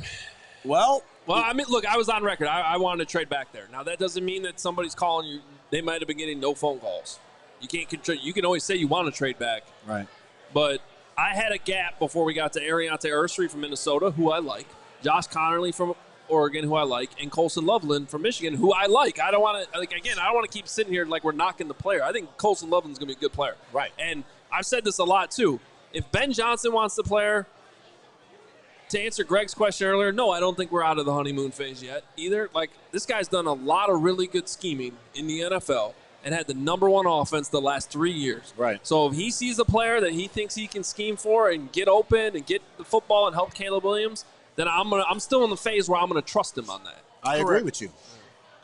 Well, Well, I mean, look, I was on record. I wanted to trade back there. Now, that doesn't mean that somebody's calling you. They might have been getting no phone calls. You can't control. You can always say you want to trade back. Right. But I had a gap before we got to Ariante Ursary from Minnesota, who I like, Josh Connerly from Oregon, who I like, and Colston Loveland from Michigan, who I like. I don't want to, I don't want to keep sitting here like we're knocking the player. I think Colston Loveland's going to be a good player. Right. And I've said this a lot, too. If Ben Johnson wants the player, to answer Greg's question earlier, no, I don't think we're out of the honeymoon phase yet either. Like, this guy's done a lot of really good scheming in the NFL and had the number 1 offense the last 3 years. Right. So if he sees a player that he thinks he can scheme for and get open and get the football and help Caleb Williams, then I'm still in the phase where I'm going to trust him on that. I agree with you.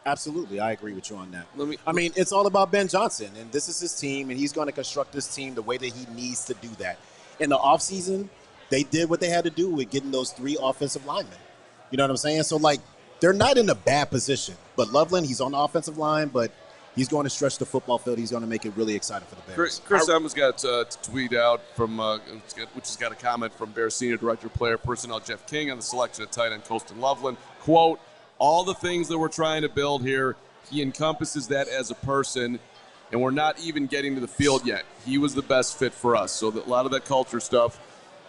Absolutely, I agree with you on that. I mean, it's all about Ben Johnson, and this is his team, and he's going to construct this team the way that he needs to do that. In the offseason, they did what they had to do with getting those 3 offensive linemen. You know what I'm saying? So, like, they're not in a bad position. But Loveland, he's on the offensive line, but he's going to stretch the football field. He's going to make it really exciting for the Bears. Chris Evans got a tweet out from, which has got a comment from Bears Senior Director of Player Personnel Jeff King on the selection of tight end Colston Loveland. Quote, all the things that we're trying to build here, he encompasses that as a person, and we're not even getting to the field yet. He was the best fit for us. So a lot of that culture stuff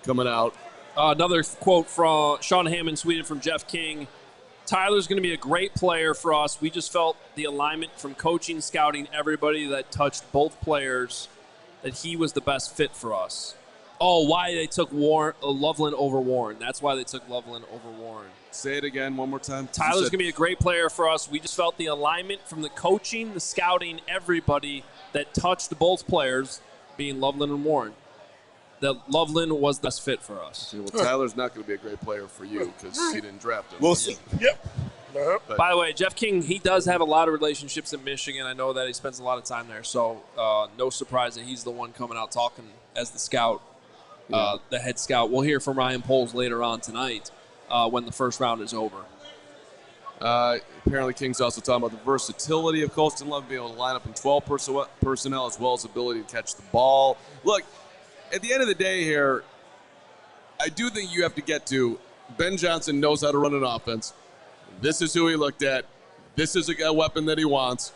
coming out. Another quote from Sean Hammond tweeted from Jeff King. Tyler's going to be a great player for us. We just felt the alignment from coaching, scouting, everybody that touched both players, that he was the best fit for us. Oh, why they took Loveland over Warren. That's why they took Loveland over Warren. Say it again one more time. Tyler's going to be a great player for us. We just felt the alignment from the coaching, the scouting, everybody that touched both players, being Loveland and Warren, that Loveland was the best fit for us. Well, Tyler's not going to be a great player for you because he didn't draft him. We'll see. Yep. But By the way, Jeff King, he does have a lot of relationships in Michigan. I know that he spends a lot of time there, so no surprise that he's the one coming out talking as the scout, the head scout. We'll hear from Ryan Poles later on tonight when the first round is over. Apparently, King's also talking about the versatility of Colston Love, being able to line up in 12 personnel as well as ability to catch the ball. Look, at the end of the day here, I do think you have to get to Ben Johnson knows how to run an offense. This is who he looked at. This is a weapon that he wants.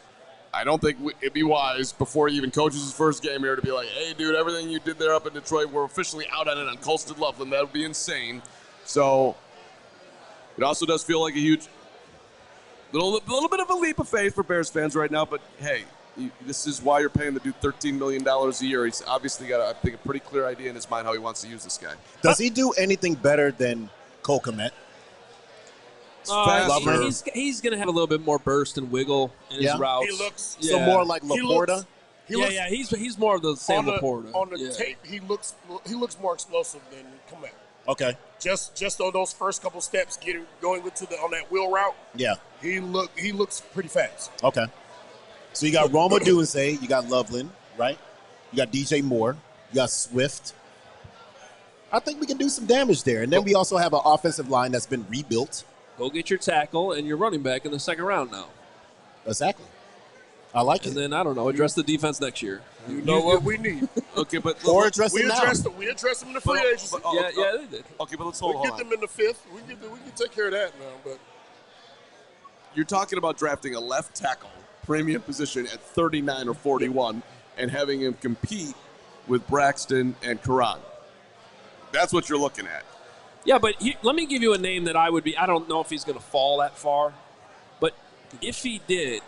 I don't think it'd be wise before he even coaches his first game here to be like, hey, dude, everything you did there up in Detroit, we're officially out on it on Colston Loveland. That would be insane. So it also does feel like a huge little bit of a leap of faith for Bears fans right now. But, hey, this is why you're paying the dude $13 million a year. He's obviously got, I think, a pretty clear idea in his mind how he wants to use this guy. Does he do anything better than Cole Kmet? He's going to have a little bit more burst and wiggle in his routes. He looks so more like Laporta. He's more of the same Laporta. On the tape, he looks more explosive than Kmet. Okay. Just on those first couple steps, going on that wheel route. Yeah. He looks pretty fast. Okay. So you got Roma Duensay, you got Loveland, right? You got DJ Moore, you got Swift. I think we can do some damage there. And then we also have an offensive line that's been rebuilt. Go get your tackle and your running back in the second round now. Exactly. I like it. And then, I don't know, address the defense next year. You know what we need. Okay, but or address it now. We addressed them in the free agency. Yeah, they did. Okay, but let's hold on. We get them in the fifth. We can take care of that now. But you're talking about drafting a left tackle, premium position at 39 or 41, and having him compete with Braxton and Karan. That's what you're looking at. Yeah, but let me give you a name that I don't know if he's going to fall that far, but if he did,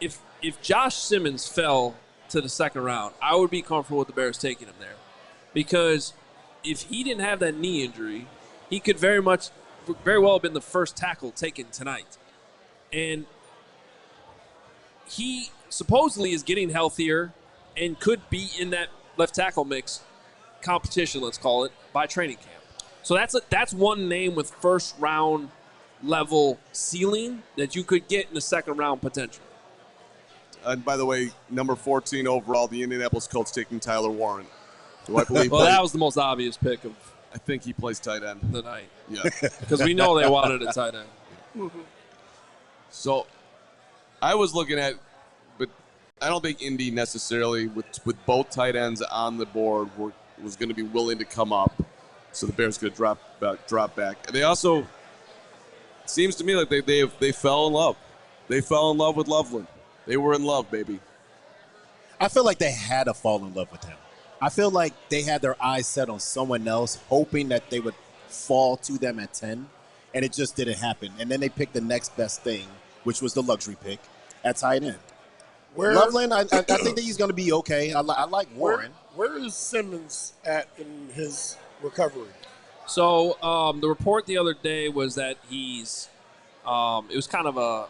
if Josh Simmons fell to the second round, I would be comfortable with the Bears taking him there. Because if he didn't have that knee injury, he could very well have been the first tackle taken tonight. And he supposedly is getting healthier and could be in that left tackle mix competition, let's call it, by training camp. So that's one name with first round level ceiling that you could get in the second round potential. And by the way, number 14 overall, the Indianapolis Colts taking Tyler Warren. Do I believe? Well, that was the most obvious pick of I think he plays tight end the night. Yeah, because we know they wanted a tight end. Mm-hmm. So I was looking at, but I don't think Indy necessarily with both tight ends on the board was going to be willing to come up. So the Bears could drop back. And they also, it seems to me like they fell in love. They fell in love with Loveland. They were in love, baby. I feel like they had to fall in love with him. I feel like they had their eyes set on someone else, hoping that they would fall to them at 10, and it just didn't happen. And then they picked the next best thing, which was the luxury pick at tight end. Loveland, I think that he's going to be okay. I like Warren. Where is Simmons at in his recovery? So the report the other day was that he's it was kind of a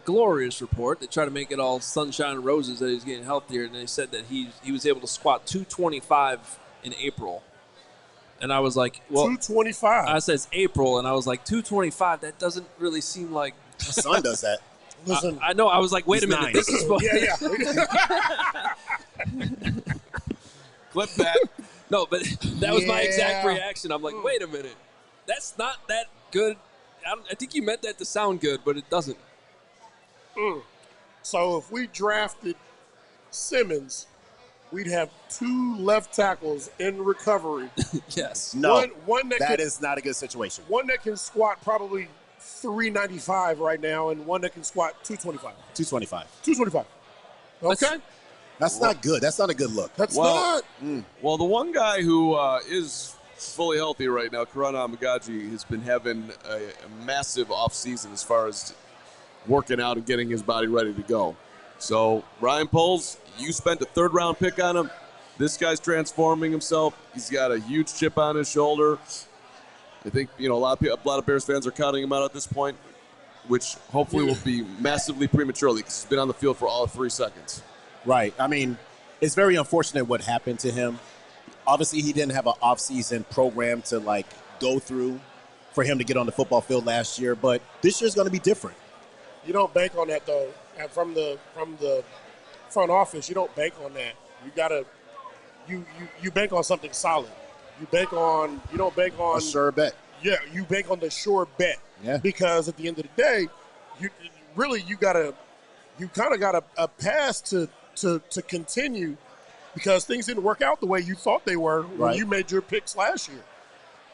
glorious report. They tried to make it all sunshine and roses that he's getting healthier, and they said that he was able to squat 225 in April. And I was like, well, 225. I said it's April, and I was like, 225. That doesn't really seem like. My son does that. Listen, I know. I was like, wait a minute. 9. This is supposed. yeah. Clip that. No, but that was my exact Yeah. reaction. I'm like, wait a minute. That's not that good. I think you meant that to sound good, but it doesn't. So if we drafted Simmons, we'd have 2 left tackles in recovery. Yes. No, one that is not a good situation. One that can squat probably 395 right now, and one that can squat 225. 225. 225. Okay. That's not good. That's not a good look. That's not. Well, the one guy who is fully healthy right now, Karan Amagaji, has been having a massive offseason as far as working out and getting his body ready to go. So, Ryan Poles, you spent a third-round pick on him. This guy's transforming himself. He's got a huge chip on his shoulder. I think a lot of Bears fans are counting him out at this point, which hopefully will be massively prematurely because he's been on the field for all of 3 seconds. Right. I mean, it's very unfortunate what happened to him. Obviously, he didn't have an off-season program to, go through for him to get on the football field last year. But this year's going to be different. You don't bank on that though. And from the front office, you don't bank on that. You gotta you bank on something solid. You don't bank on A sure bet. Yeah, you bank on the sure bet. Yeah. Because at the end of the day, you kind of got a pass to continue because things didn't work out the way you thought they were when you made your picks last year.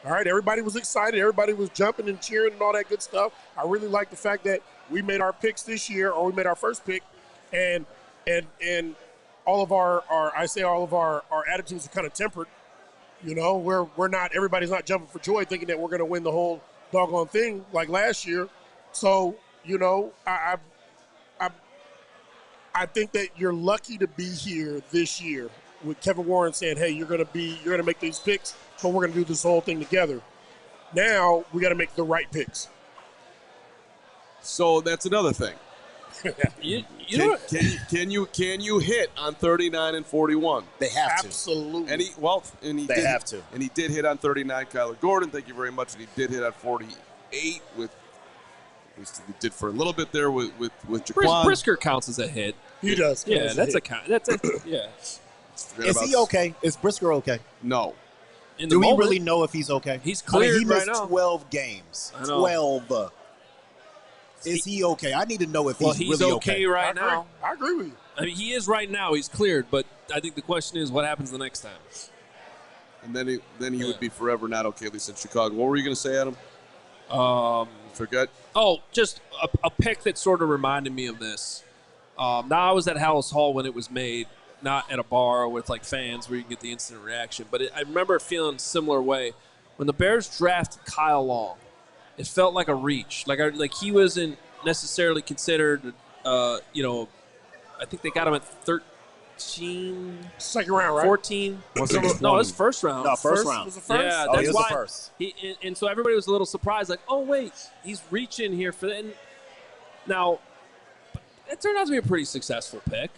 All right, everybody was excited. Everybody was jumping and cheering and all that good stuff. I really like the fact that we made our picks this year, or we made our first pick, and all of our attitudes are kind of tempered. You know, everybody's not jumping for joy thinking that we're going to win the whole doggone thing like last year. So, you know, I think that you're lucky to be here this year with Kevin Warren saying, hey, you're going to make these picks, but we're going to do this whole thing together. Now we got to make the right picks. So that's another thing. Can you hit on 39 and 41? They have to. Absolutely. They have to. And he did hit on 39, Kyler Gordon. Thank you very much. And he did hit on 48 with, at least he did for a little bit there with Jaquan. Brisker counts as a hit. He does. Yeah, that's a count. Yeah. Is he okay? Is Brisker okay? No. Do we really know if he's okay? He's cleared he missed right now. 12 games. I know. 12. Is he okay? I need to know if he's really okay right now. I agree with you. I mean, he is right now. He's cleared, but I think the question is what happens the next time. And then he would be forever not okay, at least in Chicago. What were you going to say, Adam? Forget. Oh, just a pick that sort of reminded me of this. Now, I was at Hallis Hall when it was made, not at a bar with like fans where you can get the instant reaction. But I remember feeling a similar way. When the Bears drafted Kyle Long, it felt like a reach. Like he wasn't necessarily considered, I think they got him at 13. Second round, right? 14. No, it was first round. No, first round. Was the first? Yeah, Oh, that's he was why. the first. And so everybody was a little surprised, like, oh, wait, he's reaching here for that. And now, it turned out to be a pretty successful pick.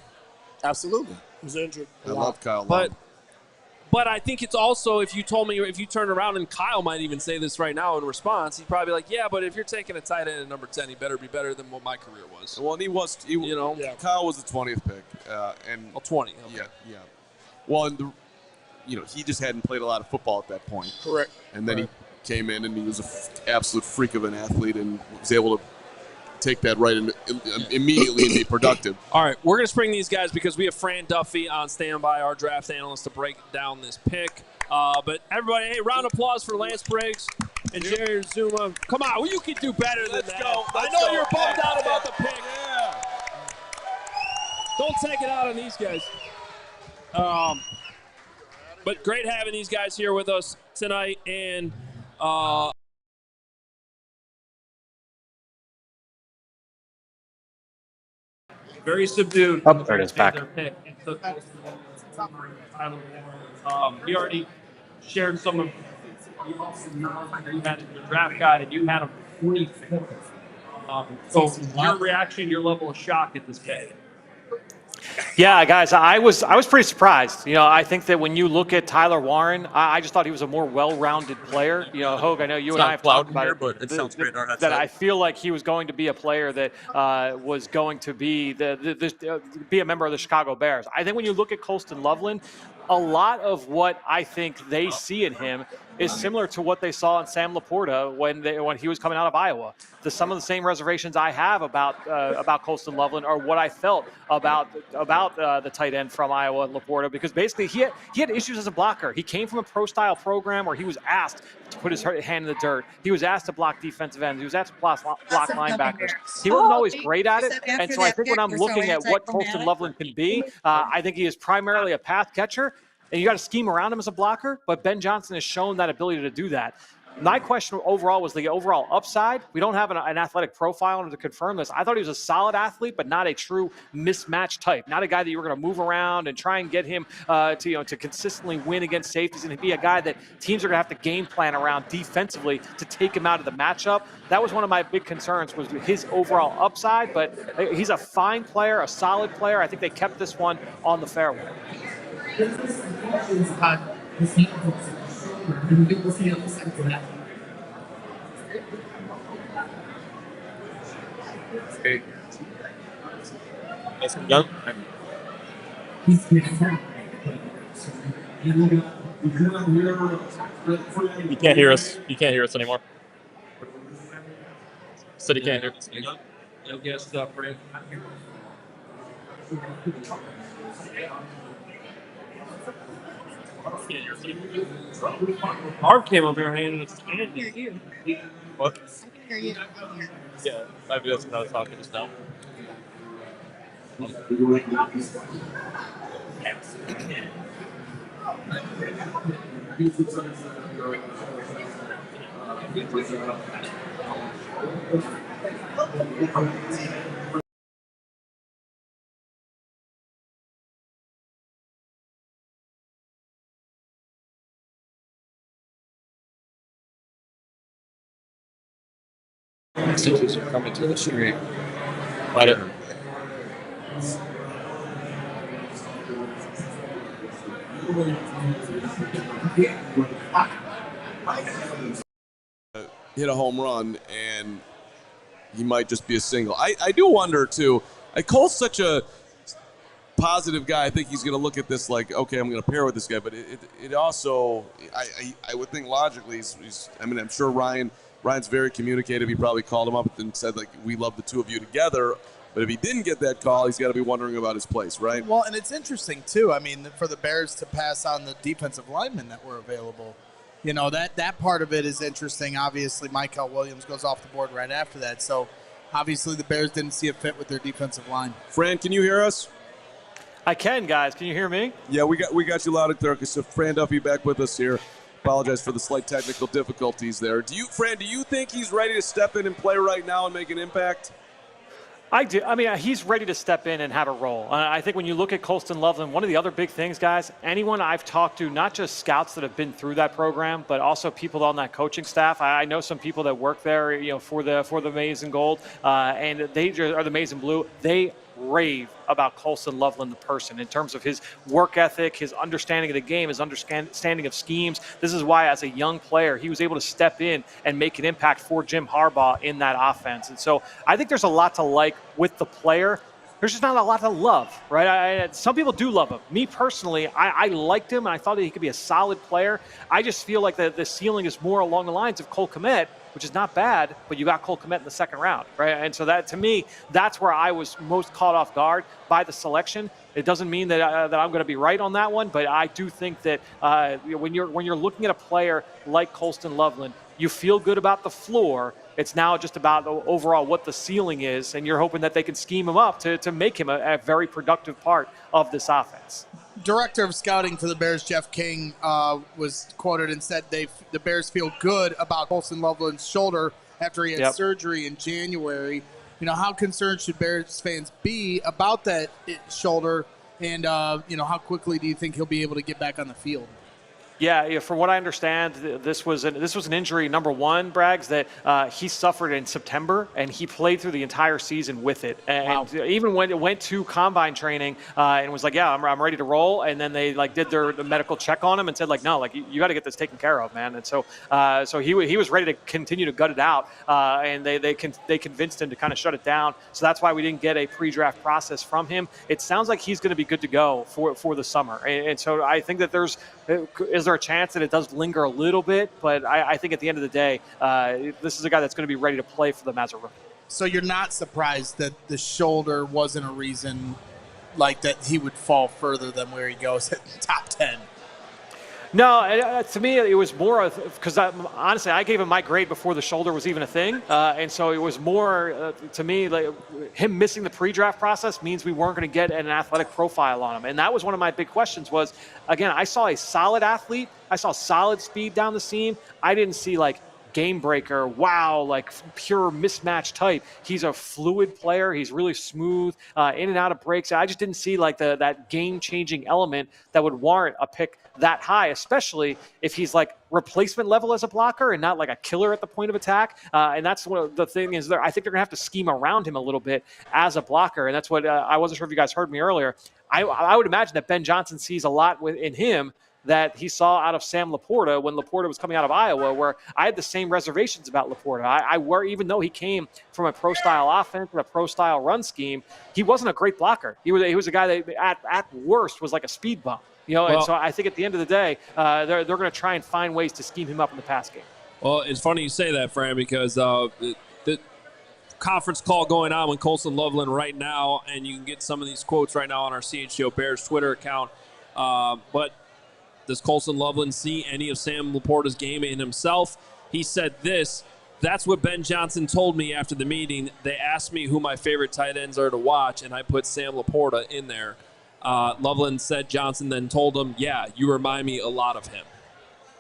Absolutely. He was injured. I love Kyle Long. But I think it's also, if you turn around, and Kyle might even say this right now in response, he'd probably be like, yeah, but if you're taking a tight end at number 10, he better be better than what my career was. Well, and Kyle was the 20th pick. 20. Okay. Yeah. Well, and he just hadn't played a lot of football at that point. Correct. And then he came in, and he was an absolute freak of an athlete and was able to take that right immediately and be productive. All right, we're going to spring these guys because we have Fran Duffy on standby, our draft analyst, to break down this pick. But everybody, hey, round of applause for Lance Briggs and Jerry Zuma. Come on, well, you can do better than that. I know you're bummed out about the pick. Yeah. Don't take it out on these guys. But great having these guys here with us tonight. And very subdued. Oh, there it is, back. You already shared some of you had the draft guide, and you had him 25th. So your reaction, your level of shock at this pick? Yeah, guys, I was pretty surprised. I think that when you look at Tyler Warren, I just thought he was a more well-rounded player. Hogue, I know you and I have talked about it, but it sounds great. That I feel like he was going to be a player that was going to be be a member of the Chicago Bears. I think when you look at Colston Loveland, a lot of what I think they see in him is similar to what they saw in Sam Laporta when he was coming out of Iowa. Some of the same reservations I have about Colston Loveland are what I felt about the tight end from Iowa, Laporta, because basically he had issues as a blocker. He came from a pro-style program where he was asked to put his hand in the dirt. He was asked to block defensive ends. He was asked to block linebackers. He wasn't always great at it. And so I think when I'm looking at what Colston Loveland can be, I think he is primarily a path catcher. And you got to scheme around him as a blocker, but Ben Johnson has shown that ability to do that. My question overall was the overall upside. We don't have an athletic profile on him to confirm this. I thought he was a solid athlete, but not a true mismatch type. Not a guy that you were going to move around and try and get him to consistently win against safeties, and be a guy that teams are going to have to game plan around defensively to take him out of the matchup. That was one of my big concerns, was his overall upside, but he's a fine player, a solid player. I think they kept this one on the fairway. Okay. Let's go. You can't hear us. You can't hear us anymore. City can't hear us. You'll get stuff, right? Marv came up here handing us candy. What? I can hear you. Yeah, maybe that's what I was talking just now. Messages are coming to the street. Let it. Hit a home run, and he might just be a single. I do wonder, too. Cole's such a positive guy. I think he's going to look at this like, okay, I'm going to pair with this guy. But it also, I would think logically, I'm sure Ryan's very communicative. He probably called him up and said, like, we love the two of you together. But if he didn't get that call, he's got to be wondering about his place, right? Well, and it's interesting, too. I mean, for the Bears to pass on the defensive linemen that were available, you know, that part of it is interesting. Obviously, Michael Williams goes off the board right after that. So, obviously, the Bears didn't see a fit with their defensive line. Fran, can you hear us? I can, guys. Can you hear me? Yeah, we got you loud and clear. So, Fran Duffy back with us here. Apologize for the slight technical difficulties there. Fran, do you think he's ready to step in and play right now and make an impact? I do. I mean, he's ready to step in and have a role. I think when you look at Colston Loveland, one of the other big things, guys, anyone I've talked to, not just scouts that have been through that program, but also people on that coaching staff. I know some people that work there, you know, for the Maize and Gold, and they are the Maize and Blue. They rave about Colston Loveland, the person, in terms of his work ethic, his understanding of the game, his understanding of schemes. This is why, as a young player, he was able to step in and make an impact for Jim Harbaugh in that offense. And so I think there's a lot to like with the player. There's just not a lot to love, right? Some people do love him. Me personally, I liked him, and I thought that he could be a solid player. I just feel like the ceiling is more along the lines of Cole Kmet, which is not bad, but you got Cole Kmet in the second round, right? And so that, to me, that's where I was most caught off guard by the selection. It doesn't mean that I'm going to be right on that one, but I do think that when you're looking at a player like Colston Loveland, you feel good about the floor. It's now just about overall what the ceiling is, and you're hoping that they can scheme him up to make him a very productive part of this offense. Director of scouting for the Bears, Jeff King, was quoted and said the Bears feel good about Colston Loveland's shoulder after he had surgery in January. You know, how concerned should Bears fans be about that shoulder, and you know, how quickly do you think he'll be able to get back on the field? Yeah, from what I understand, this was an injury, number one, Braggs, that he suffered in September, and he played through the entire season with it. And even when it went to combine training and was like, yeah, I'm ready to roll, and then they did the medical check on him and said, no, you got to get this taken care of, man. And so he was ready to continue to gut it out, and they convinced him to kind of shut it down. So that's why we didn't get a pre-draft process from him. It sounds like he's going to be good to go for the summer. And so I think that is there a chance that it does linger a little bit? But I think at the end of the day, this is a guy that's going to be ready to play for them as a rookie. So you're not surprised that the shoulder wasn't a reason like that he would fall further than where he goes at top 10? No, to me, it was more because honestly, I gave him my grade before the shoulder was even a thing. And so it was more, to me, like him missing the pre-draft process means we weren't going to get an athletic profile on him. And that was one of my big questions was, again, I saw a solid athlete. I saw solid speed down the seam. I didn't see game breaker, pure mismatch type. He's a fluid player. He's really smooth in and out of breaks. I just didn't see that game-changing element that would warrant a pick that high, especially if he's replacement level as a blocker and not a killer at the point of attack. And that's what the thing is there. I think they're gonna have to scheme around him a little bit as a blocker. And that's what I wasn't sure if you guys heard me earlier. I would imagine that Ben Johnson sees a lot in him that he saw out of Sam Laporta when Laporta was coming out of Iowa, where I had the same reservations about Laporta. Even though he came from a pro-style offense and a pro-style run scheme, he wasn't a great blocker. He was a guy that at worst was like a speed bump. And so I think at the end of the day, they're going to try and find ways to scheme him up in the pass game. Well, it's funny you say that, Fran, because the conference call going on with Colston Loveland right now, and you can get some of these quotes right now on our CHGO Bears Twitter account. But does Colston Loveland see any of Sam Laporta's game in himself? He said this: "That's what Ben Johnson told me after the meeting. They asked me who my favorite tight ends are to watch, and I put Sam Laporta in there." Loveland said Johnson then told him, "Yeah, you remind me a lot of him."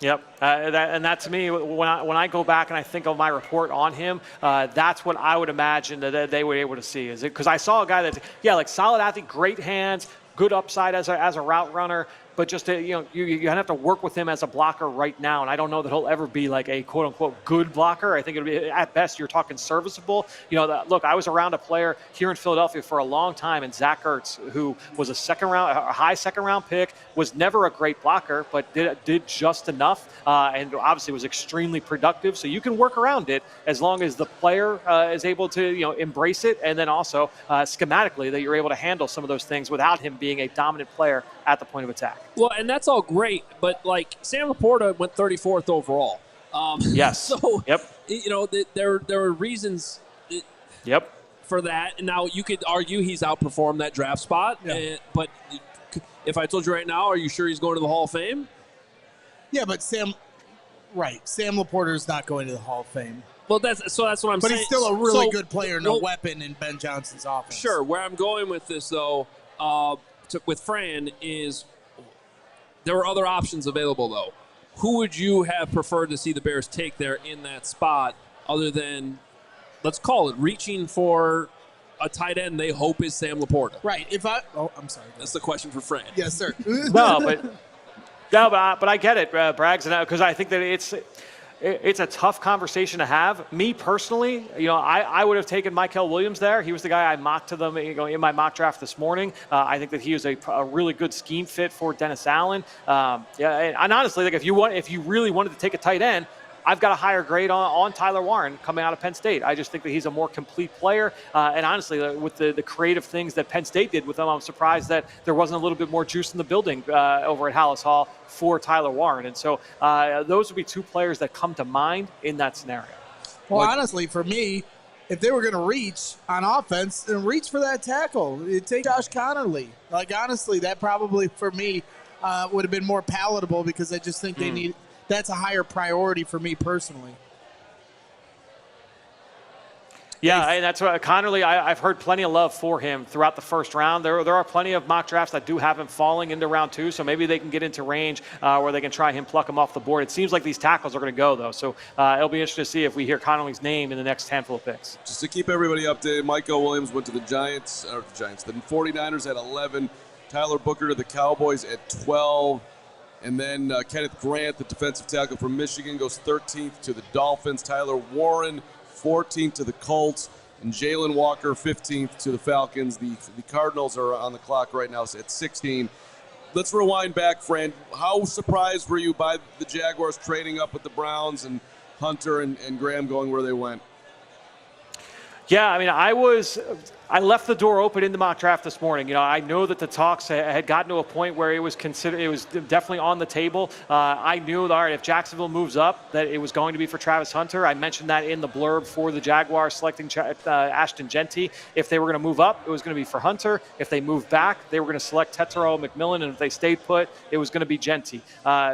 Yep, that to me, when I go back and I think of my report on him, that's what I would imagine that they were able to see. Is it because I saw a guy that's like solid athlete, great hands, good upside as a route runner, but just you have to work with him as a blocker right now, and I don't know that he'll ever be like a quote unquote good blocker. I think it'll be at best you're talking serviceable. Look, I was around a player here in Philadelphia for a long time, and Zach Ertz, who was a high second round pick, was never a great blocker, but did just enough, and obviously was extremely productive. So you can work around it as long as the player is able to embrace it, and then also schematically that you're able to handle some of those things without him being a dominant player at the point of attack. Well, and that's all great, but like Sam Laporta went 34th overall. Yes. So yep. There are reasons. Yep. For that, and now you could argue he's outperformed that draft spot. Yeah. But if I told you right now, are you sure he's going to the Hall of Fame? Yeah, but Sam Laporta is not going to the Hall of Fame. Well, that's what I'm saying. But he's still a really good player and a weapon in Ben Johnson's offense. Sure. Where I'm going with this, though, with Fran, is there were other options available, though. Who would you have preferred to see the Bears take there in that spot other than, let's call it, reaching for a tight end they hope is Sam Laporta? Right. I'm sorry. That's the question for Fran. Yes, sir. But I get it, Braggs, because I think that it's a tough conversation to have. Me personally, I would have taken Mykel Williams there. He was the guy I mocked to them in my mock draft this morning. I think that he was a really good scheme fit for Dennis Allen. And honestly, like if you really wanted to take a tight end, I've got a higher grade on Tyler Warren coming out of Penn State. I just think that he's a more complete player. And honestly, with the creative things that Penn State did with him, I'm surprised that there wasn't a little bit more juice in the building over at Hallis Hall for Tyler Warren. And so those would be two players that come to mind in that scenario. Well, honestly, for me, if they were going to reach on offense, then reach for that tackle. Take Josh Connerly. Like, honestly, that probably, for me, would have been more palatable because I just think they need – that's a higher priority for me personally. Yeah, and that's what Connerly, I've heard plenty of love for him throughout the first round. There are plenty of mock drafts that do have him falling into round 2, so maybe they can get into range where they can try him pluck him off the board. It seems like these tackles are going to go, though, so it'll be interesting to see if we hear Connerly's name in the next handful of picks. Just to keep everybody updated, Mykel Williams went to the 49ers at 11, Tyler Booker to the Cowboys at 12, and then Kenneth Grant, the defensive tackle from Michigan, goes 13th to the Dolphins. Tyler Warren, 14th to the Colts, and Jalen Walker, 15th to the Falcons. The Cardinals are on the clock right now at 16. Let's rewind back, Fran. How surprised were you by the Jaguars trading up with the Browns and Hunter and Graham going where they went? Yeah, I mean, I left the door open in the mock draft this morning. I know that the talks had gotten to a point where it was definitely on the table. I knew, all right, if Jacksonville moves up, that it was going to be for Travis Hunter. I mentioned that in the blurb for the Jaguars selecting Ashton Jeanty. If they were going to move up, it was going to be for Hunter. If they moved back, they were going to select Tetero McMillan, and if they stayed put, it was going to be Jeanty.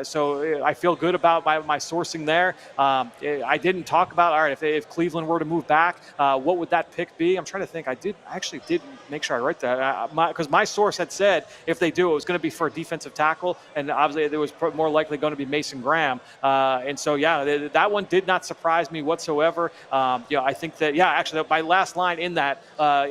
So I feel good about my sourcing there. I didn't talk about, all right, if Cleveland were to move back, what would that pick be? I'm trying to think. I actually did make sure I write that because my source had said if they do, it was going to be for a defensive tackle, and obviously it was more likely going to be Mason Graham. And so, that one did not surprise me whatsoever. I think that, actually, my last line in that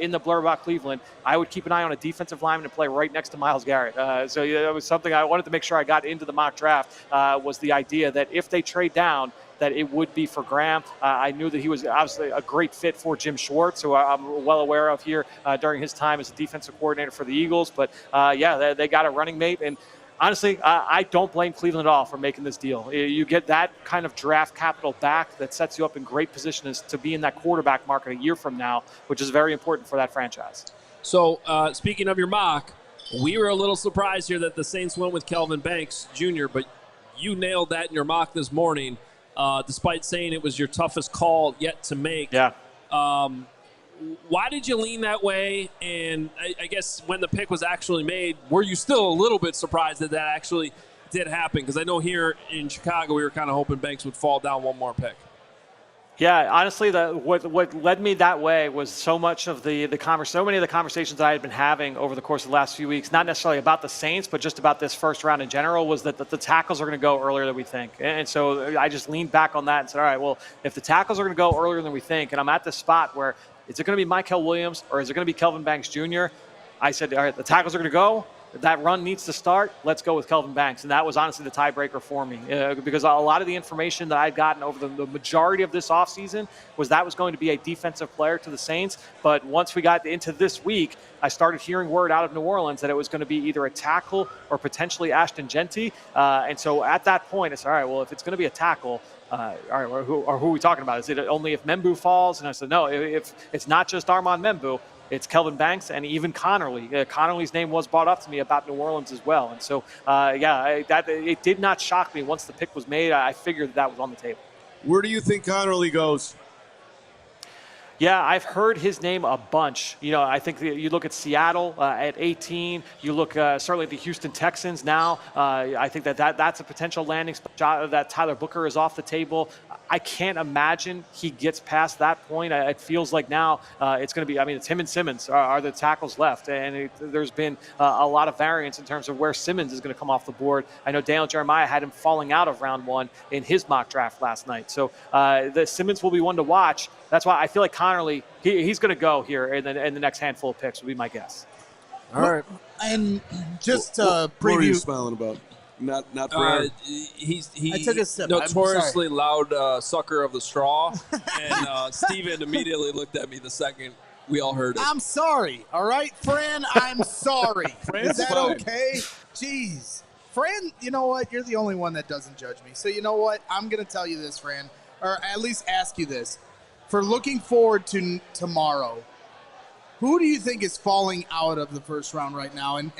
in the blurb about Cleveland, I would keep an eye on a defensive lineman and play right next to Myles Garrett. So that was something I wanted to make sure I got into the mock draft was the idea that if they trade down, that it would be for Graham. I knew that he was obviously a great fit for Jim Schwartz, who I'm well aware of here during his time as a defensive coordinator for the Eagles. But, they got a running mate. And honestly, I don't blame Cleveland at all for making this deal. You get that kind of draft capital back that sets you up in great position to be in that quarterback market a year from now, which is very important for that franchise. So, speaking of your mock, we were a little surprised here that the Saints went with Kelvin Banks Jr., but you nailed that in your mock this morning, despite saying it was your toughest call yet to make. Yeah. Why did you lean that way? And I guess when the pick was actually made, were you still a little bit surprised that actually did happen? Because I know here in Chicago, we were kind of hoping Banks would fall down one more pick. Yeah, honestly, what led me that way was so many of the conversations that I had been having over the course of the last few weeks, not necessarily about the Saints, but just about this first round in general, was that the tackles are going to go earlier than we think. And so I just leaned back on that and said, all right, well, if the tackles are going to go earlier than we think, and I'm at this spot where is it going to be Mykel Williams or is it going to be Kelvin Banks Jr.? I said, all right, the tackles are going to go. That run needs to start. Let's go with Kelvin Banks. And that was honestly the tiebreaker for me because a lot of the information that I'd gotten over the majority of this offseason was that was going to be a defensive player to the Saints. But once we got into this week, I started hearing word out of New Orleans that it was going to be either a tackle or potentially Ashton Jeanty. And so at that point, it's all right, well, if it's going to be a tackle, all right, who are we talking about? Is it only if Membu falls? And I said, no, if it's not just Armand Membu, it's Kelvin Banks and even Connerly. Connerly's name was brought up to me about New Orleans as well. And so, it did not shock me. Once the pick was made, I figured that was on the table. Where do you think Connerly goes? Yeah, I've heard his name a bunch. I think you look at Seattle at 18. You look certainly at the Houston Texans now. I think that's a potential landing spot. That Tyler Booker is off the table. I can't imagine he gets past that point. It feels like now it's going to be, it's him and Simmons are the tackles left. And there's been a lot of variance in terms of where Simmons is going to come off the board. I know Daniel Jeremiah had him falling out of round 1 in his mock draft last night. So the Simmons will be one to watch. That's why I feel like Connerly, he's going to go here in the next handful of picks would be my guess. All right. And just what preview. are you smiling about? Not for I took a sip. Notoriously loud sucker of the straw. And Steven immediately looked at me the second we all heard it. I'm sorry. All right, Fran, I'm sorry. Is that fine. okay? Jeez. Fran, you know what? You're the only one that doesn't judge me. So you know what? I'm going to tell you this, Fran, or at least ask you this. For looking forward to tomorrow, who do you think is falling out of the first round right now and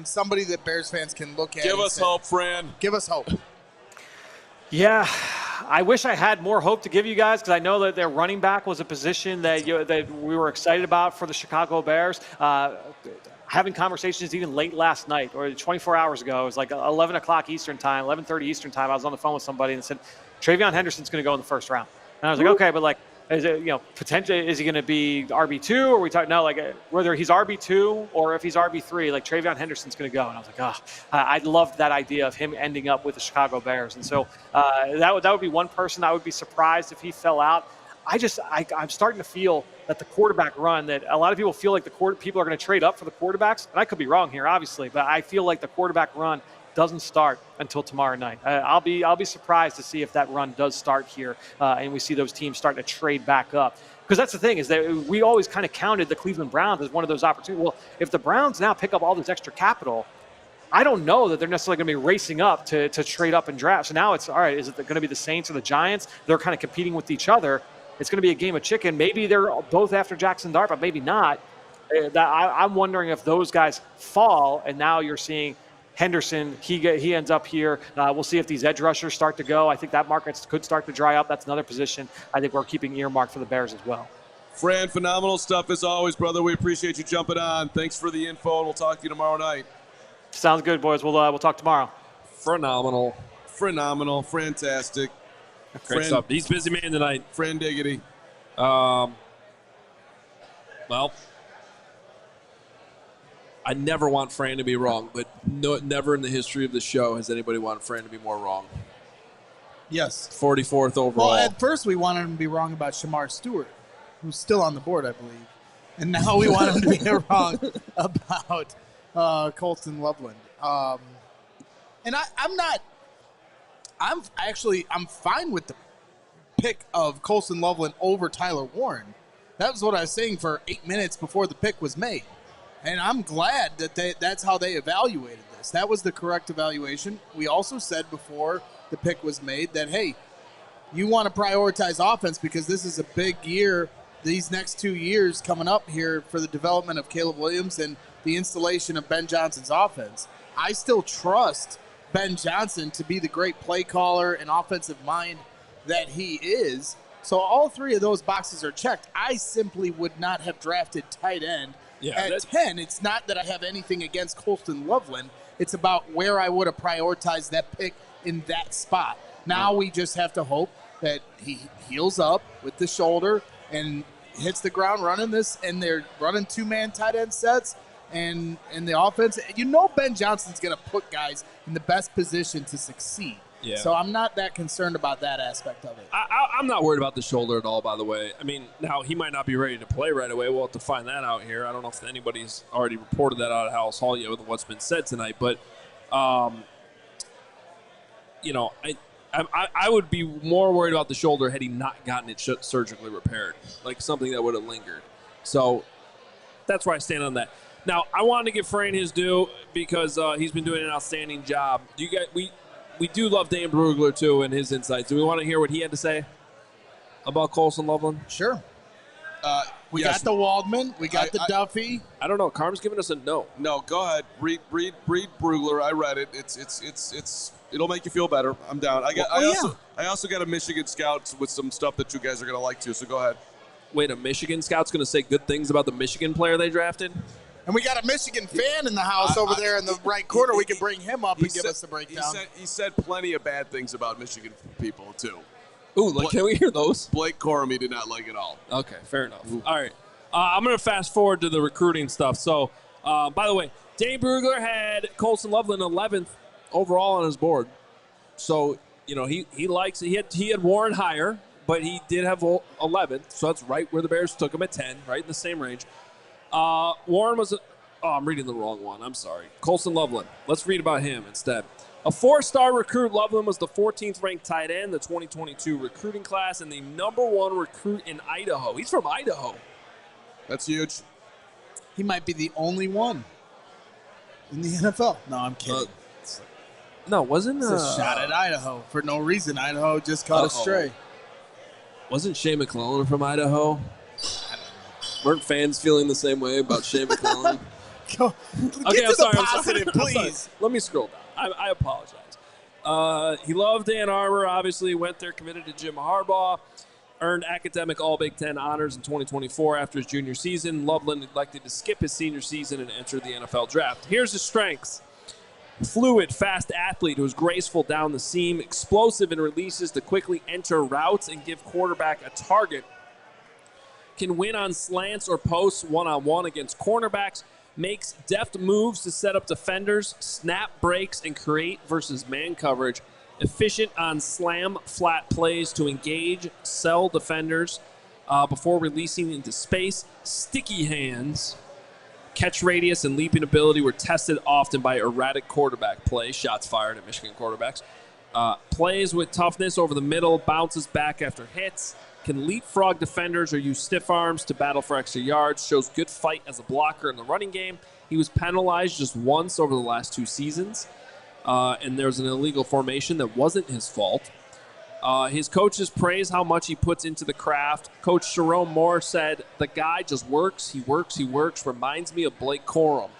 somebody that Bears fans can look at? Give us hope, Fran. Give us hope. Yeah, I wish I had more hope to give you guys because I know that their running back was a position that we were excited about for the Chicago Bears. Having conversations even late last night or 24 hours ago, it was like 11 o'clock Eastern time, 11:30 Eastern time. I was on the phone with somebody and said, Travion Henderson's going to go in the first round. And I was like, okay, but like, is it, potentially, is he going to be RB2 or we talk, no, like whether he's RB2 or if he's RB3, like Travion Henderson's going to go. And I was like, I loved that idea of him ending up with the Chicago Bears. And so that would be one person I would be surprised if he fell out. I'm starting to feel that the quarterback run, that a lot of people feel like people are going to trade up for the quarterbacks. And I could be wrong here, obviously, but I feel like the quarterback run doesn't start until tomorrow night. I'll be surprised to see if that run does start here and we see those teams starting to trade back up. Because that's the thing is that we always kind of counted the Cleveland Browns as one of those opportunities. Well, if the Browns now pick up all this extra capital, I don't know that they're necessarily going to be racing up to trade up and draft. So now it's, all right, is it going to be the Saints or the Giants? They're kind of competing with each other. It's going to be a game of chicken. Maybe they're both after Jackson Dart, but maybe not. I'm wondering if those guys fall, and now you're seeing Henderson, he ends up here. We'll see if these edge rushers start to go. I think that market could start to dry up. That's another position I think we're keeping earmarked for the Bears as well. Fran, phenomenal stuff as always, brother. We appreciate you jumping on. Thanks for the info, and we'll talk to you tomorrow night. Sounds good, boys. We'll talk tomorrow. Phenomenal. Fantastic. Great stuff. He's busy man tonight. Fran Diggity. Well, I never want Fran to be wrong, but never in the history of the show has anybody wanted Fran to be more wrong. Yes. 44th overall. Well, at first we wanted him to be wrong about Shamar Stewart, who's still on the board, I believe. And now we want him to be wrong about Colston Loveland. And I'm fine with the pick of Colston Loveland over Tyler Warren. That was what I was saying for 8 minutes before the pick was made. And I'm glad that that's how they evaluated this. That was the correct evaluation. We also said before the pick was made that, hey, you want to prioritize offense because this is a big year, these next 2 years coming up here for the development of Caleb Williams and the installation of Ben Johnson's offense. I still trust Ben Johnson to be the great play caller and offensive mind that he is. So all three of those boxes are checked. I simply would not have drafted tight end at 10. It's not that I have anything against Colston Loveland. It's about where I would have prioritized that pick in that spot. Now we just have to hope that he heals up with the shoulder and hits the ground running this, and they're running two-man tight end sets. And the offense, Ben Johnson's going to put guys in the best position to succeed. Yeah. So I'm not that concerned about that aspect of it. I'm not worried about the shoulder at all, by the way. I mean, now he might not be ready to play right away. We'll have to find that out here. I don't know if anybody's already reported that out of House Hall yet with what's been said tonight. But, I would be more worried about the shoulder had he not gotten it surgically repaired, like something that would have lingered. So that's where I stand on that. Now, I wanted to give Frayne his due because he's been doing an outstanding job. We do love Dan Brugler, too, and his insights. Do we want to hear what he had to say about Colston Loveland? Sure. We got the Waldman. We got the Duffy. I don't know. Carm's giving us a no. No, go ahead. Read Brugler. I read it. It'll make you feel better. I'm down. I also got a Michigan scout with some stuff that you guys are going to like, too, so go ahead. Wait, a Michigan scout's going to say good things about the Michigan player they drafted? And we got a Michigan fan in the house over there in the right corner. We can bring him up and give us the breakdown. He said plenty of bad things about Michigan people, too. Ooh, can we hear those? Blake Corum, he did not like it all. Okay, fair enough. Ooh. All right. I'm going to fast forward to the recruiting stuff. So, by the way, Dane Brugler had Colston Loveland 11th overall on his board. So, he likes it. He had Warren higher, but he did have 11th. So that's right where the Bears took him at 10, right in the same range. Warren was I'm reading the wrong one. I'm sorry. Colston Loveland. Let's read about him instead. A 4-star recruit, Loveland was the 14th ranked tight end, the 2022 recruiting class, and the #1 recruit in Idaho. He's from Idaho. That's huge. He might be the only one in the NFL. No, I'm kidding. Wasn't it's a shot at Idaho for no reason. Idaho just caught a stray. Wasn't Shea McClellan from Idaho? Weren't fans feeling the same way about Shea McClellan? I'm sorry, please. Let me scroll down. I apologize. He loved Ann Arbor, obviously, went there, committed to Jim Harbaugh, earned academic All-Big Ten honors in 2024 after his junior season. Loveland elected to skip his senior season and enter the NFL draft. Here's his strengths. Fluid, fast athlete who's graceful down the seam, explosive in releases to quickly enter routes and give quarterback a target. Can win on slants or posts one-on-one against cornerbacks, makes deft moves to set up defenders, snap breaks, and create versus man coverage, efficient on slam flat plays to engage, sell defenders before releasing into space, sticky hands, catch radius and leaping ability were tested often by erratic quarterback play, shots fired at Michigan quarterbacks, plays with toughness over the middle, bounces back after hits, can leapfrog defenders or use stiff arms to battle for extra yards, shows good fight as a blocker in the running game. He was penalized just once over the last 2 seasons, and there was an illegal formation that wasn't his fault. His coaches praise how much he puts into the craft. Coach Jerome Moore said, the guy just works, he works, reminds me of Blake Corum.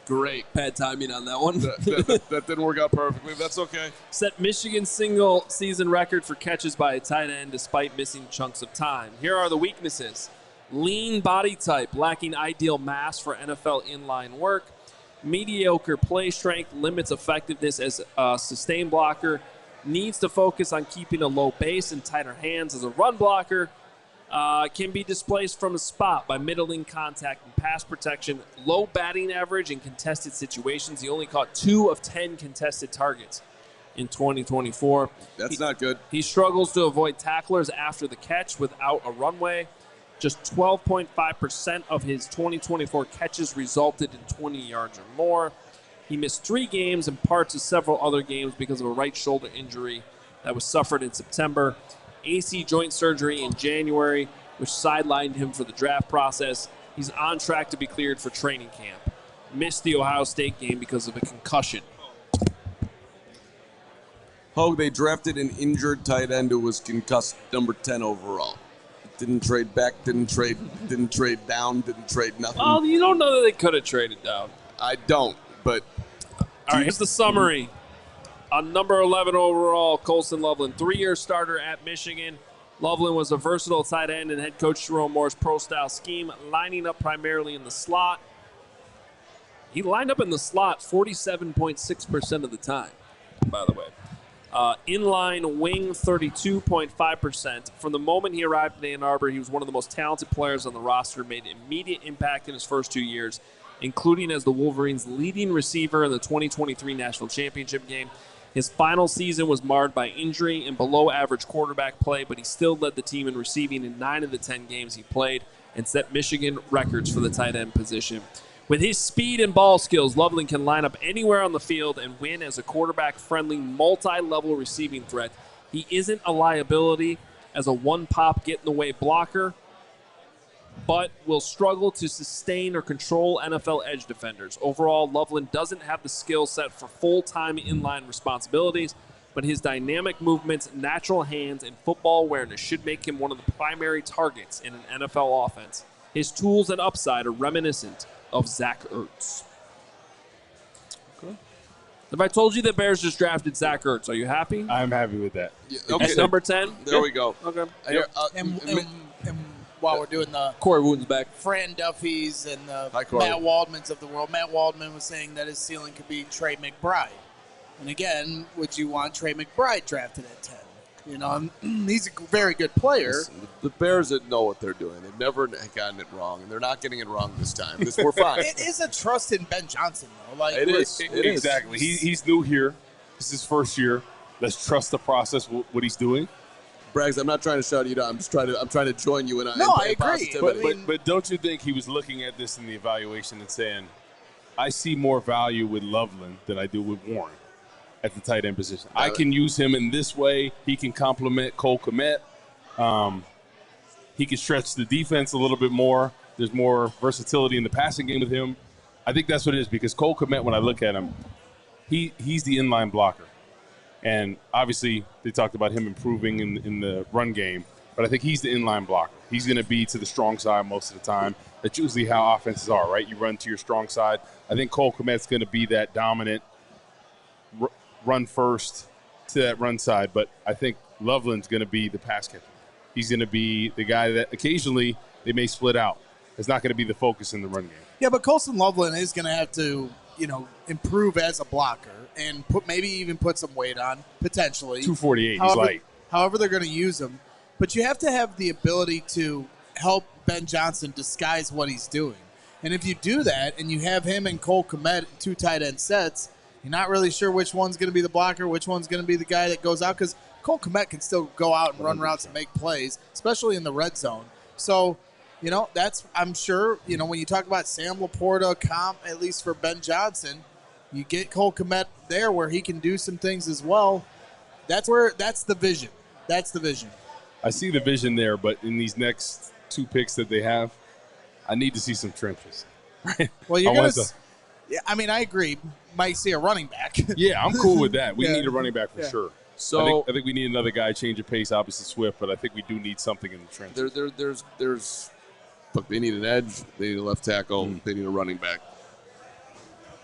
Great. Bad timing on that one. That didn't work out perfectly. That's okay. Set Michigan's single-season record for catches by a tight end despite missing chunks of time. Here are the weaknesses. Lean body type, lacking ideal mass for NFL inline work. Mediocre play strength, limits effectiveness as a sustained blocker. Needs to focus on keeping a low base and tighter hands as a run blocker. Can be displaced from a spot by middling contact and pass protection. Low batting average in contested situations. He only caught 2 of 10 contested targets in 2024. That's not good. He struggles to avoid tacklers after the catch without a runway. Just 12.5% of his 2024 catches resulted in 20 yards or more. He missed 3 games and parts of several other games because of a right shoulder injury that was suffered in September. AC joint surgery in January, which sidelined him for the draft process. He's on track to be cleared for training camp. Missed the Ohio State game because of a concussion. Hogue, they drafted an injured tight end who was concussed, number 10 overall. Didn't trade back, didn't trade down, didn't trade nothing. Well, you don't know that they could have traded down. I don't, but... All right, here's the summary. On number 11 overall, Colston Loveland, 3-year starter at Michigan. Loveland was a versatile tight end and head coach Jerome Moore's pro-style scheme, lining up primarily in the slot. He lined up in the slot 47.6% of the time, by the way. Inline wing, 32.5%. From the moment he arrived in Ann Arbor, he was one of the most talented players on the roster, made immediate impact in his first 2 years, including as the Wolverines' leading receiver in the 2023 National Championship game. His final season was marred by injury and below-average quarterback play, but he still led the team in receiving in 9 of the 10 games he played and set Michigan records for the tight end position. With his speed and ball skills, Loveland can line up anywhere on the field and win as a quarterback-friendly, multi-level receiving threat. He isn't a liability as a one-pop, get-in-the-way blocker, but will struggle to sustain or control NFL edge defenders. Overall, Loveland doesn't have the skill set for full-time inline responsibilities, but his dynamic movements, natural hands, and football awareness should make him one of the primary targets in an NFL offense. His tools and upside are reminiscent of Zach Ertz. Okay. If I told you the Bears just drafted Zach Ertz, are you happy? I'm happy with that. Yeah, okay. At number 10? There we go. Okay. And while we're doing the Corey Wooten's back. Fran Duffy's and the Hi, Corey. Matt Waldmans of the world, Matt Waldman was saying that his ceiling could be Trey McBride. And again, would you want Trey McBride drafted at 10? You know, he's a very good player. Listen, the Bears that know what they're doing. They've never gotten it wrong, and they're not getting it wrong this time. We're fine. It is a trust in Ben Johnson, though. Like It is. Exactly. He's new here. This is his first year. Let's trust the process, what he's doing. Braggs, I'm not trying to shout you down. I'm trying to join you in. I agree. But don't you think he was looking at this in the evaluation and saying, I see more value with Loveland than I do with Warren at the tight end position. I can use him in this way. He can complement Cole Kmet. He can stretch the defense a little bit more. There's more versatility in the passing game with him. I think that's what it is, because Cole Kmet, when I look at him, he's the inline blocker. And obviously they talked about him improving in the run game, but I think he's the inline blocker. He's going to be to the strong side most of the time. That's usually how offenses are, right? You run to your strong side. I think Cole Kmet's going to be that dominant run first to that run side, but I think Loveland's going to be the pass catcher. He's going to be the guy that occasionally they may split out. It's not going to be the focus in the run game. Yeah, but Colston Loveland is going to have to, improve as a blocker and maybe even put some weight on, potentially. 248, he's light. However they're going to use him. But you have to have the ability to help Ben Johnson disguise what he's doing. And if you do that and you have him and Cole Kmet, 2 tight end sets, you're not really sure which one's going to be the blocker, which one's going to be the guy that goes out, because Cole Kmet can still go out and run routes and make plays, especially in the red zone. So, that's, I'm sure, when you talk about Sam Laporta comp, at least for Ben Johnson, you get Cole Kmet there where he can do some things as well. That's the vision. That's the vision. I see the vision there, but in these next 2 picks that they have, I need to see some trenches. Well, you're going to – yeah, I mean, I agree. Might see a running back. Yeah, I'm cool with that. We need a running back for sure. So I think we need another guy, change of pace, obviously Swift, but I think we do need something in the trenches. There's look, they need an edge, they need a left tackle, they need a running back.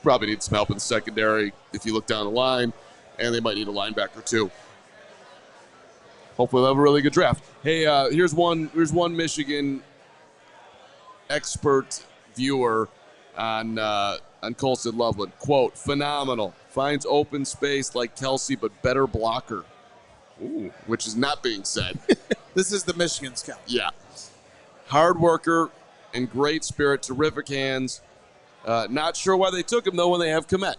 Probably need some help in the secondary if you look down the line, and they might need a linebacker too. Hopefully they'll have a really good draft. Hey, here's one Michigan expert viewer on Colston Loveland. Quote, phenomenal. Finds open space like Kelsey, but better blocker. Ooh, which is not being said. This is the Michigan scout. Yeah. Hard worker and great spirit, terrific hands. Not sure why they took him, though, when they have Kmet.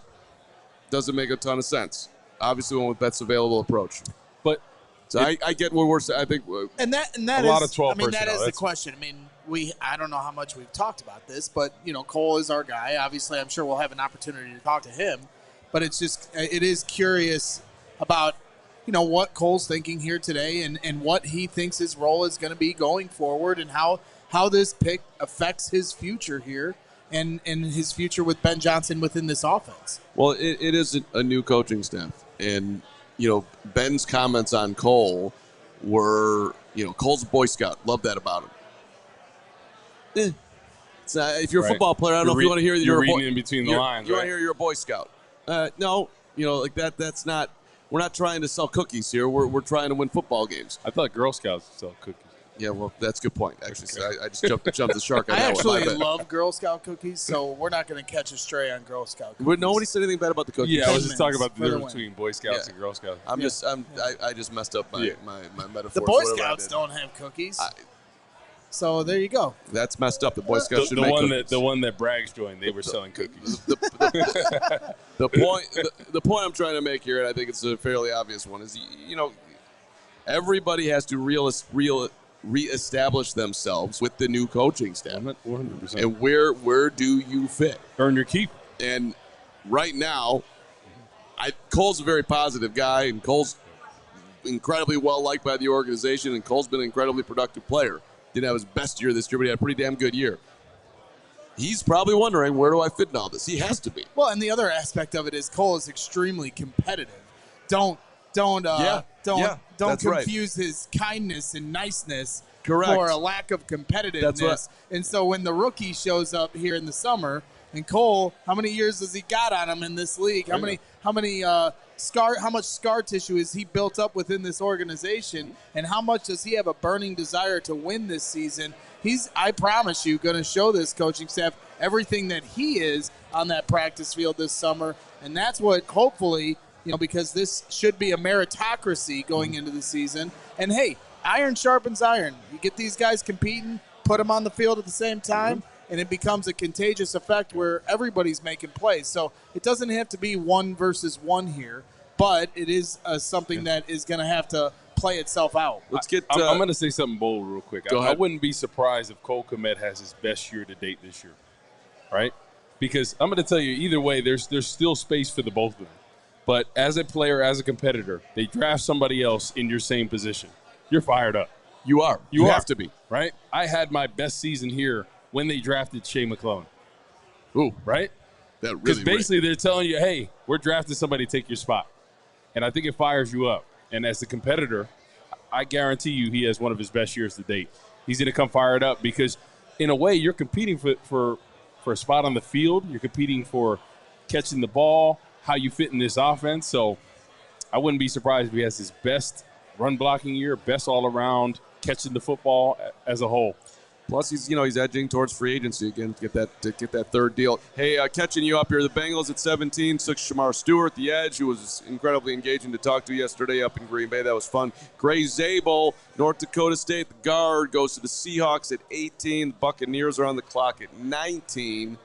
Doesn't make a ton of sense. Obviously, went with best available approach. But so I get what we're saying. I think and that a lot of 12 personnel. That is the question. I mean, I don't know how much we've talked about this, but Cole is our guy. Obviously, I'm sure we'll have an opportunity to talk to him. But it is curious about what Cole's thinking here today and what he thinks his role is going to be going forward, and how how this pick affects his future here and his future with Ben Johnson within this offense. Well, it is a new coaching staff. And, Ben's comments on Cole were, Cole's a Boy Scout. Love that about him. It's not, if you're a football player, I don't know if you want to hear you're reading in between the lines. You want to hear you're a Boy Scout. No, like that. That's not. We're not trying to sell cookies here. We're trying to win football games. I thought Girl Scouts sell cookies. Yeah, well, that's a good point, actually. So I just jumped the shark on I that one. actually love Girl Scout cookies, so we're not going to catch a stray on Girl Scout cookies. Nobody said anything bad about the cookies. Yeah, I was just talking about the difference between Boy Scouts and Girl Scouts. I just messed up my metaphors. The Boy Scouts don't have cookies. So there you go. That's messed up. The Boy Scouts should make cookies. The one that Braggs joined, they were selling cookies. The point I'm trying to make here, and I think it's a fairly obvious one, is everybody has to reestablish themselves with the new coaching staff. 100%. And where do you fit? Earn your keep. And right now, Cole's a very positive guy, and Cole's incredibly well liked by the organization, and Cole's been an incredibly productive player. Didn't have his best year this year, but he had a pretty damn good year. He's probably wondering, where do I fit in all this? He has to be. Well, and the other aspect of it is Cole is extremely competitive. Don't confuse his kindness and niceness for a lack of competitiveness. That's right. And so when the rookie shows up here in the summer, and Cole, how many years has he got on him in this league? How much scar tissue has he built up within this organization, and how much does he have a burning desire to win this season? He's, I promise you, going to show this coaching staff everything that he is on that practice field this summer, and that's what hopefully, because this should be a meritocracy going into the season. And hey, iron sharpens iron. You get these guys competing, put them on the field at the same time, and it becomes a contagious effect where everybody's making plays. So it doesn't have to be 1 versus 1 here, but it is something that is going to have to play itself out. I'm going to say something bold real quick. Go ahead. I wouldn't be surprised if Cole Kmet has his best year to date this year, right? Because I'm going to tell you, either way, there's still space for the both of them. But as a player, as a competitor, they draft somebody else in your same position. You're fired up. You are. You have to be. Right? I had my best season here when they drafted Shea McClellan. Ooh. Right? That really Because basically they're telling you, hey, we're drafting somebody to take your spot. And I think it fires you up. And as a competitor, I guarantee you he has one of his best years to date. He's going to come fired up because, in a way, you're competing for a spot on the field. You're competing for catching the ball, how you fit in this offense. So I wouldn't be surprised if he has his best run blocking year, best all around catching the football as a whole. Plus, he's edging towards free agency again to get that third deal. Hey, catching you up here, the Bengals at 17 took Shamar Stewart, the edge, who was incredibly engaging to talk to yesterday up in Green Bay. That was fun. Gray Zabel, North Dakota State, the guard, goes to the Seahawks at 18. The Buccaneers are on the clock at 19.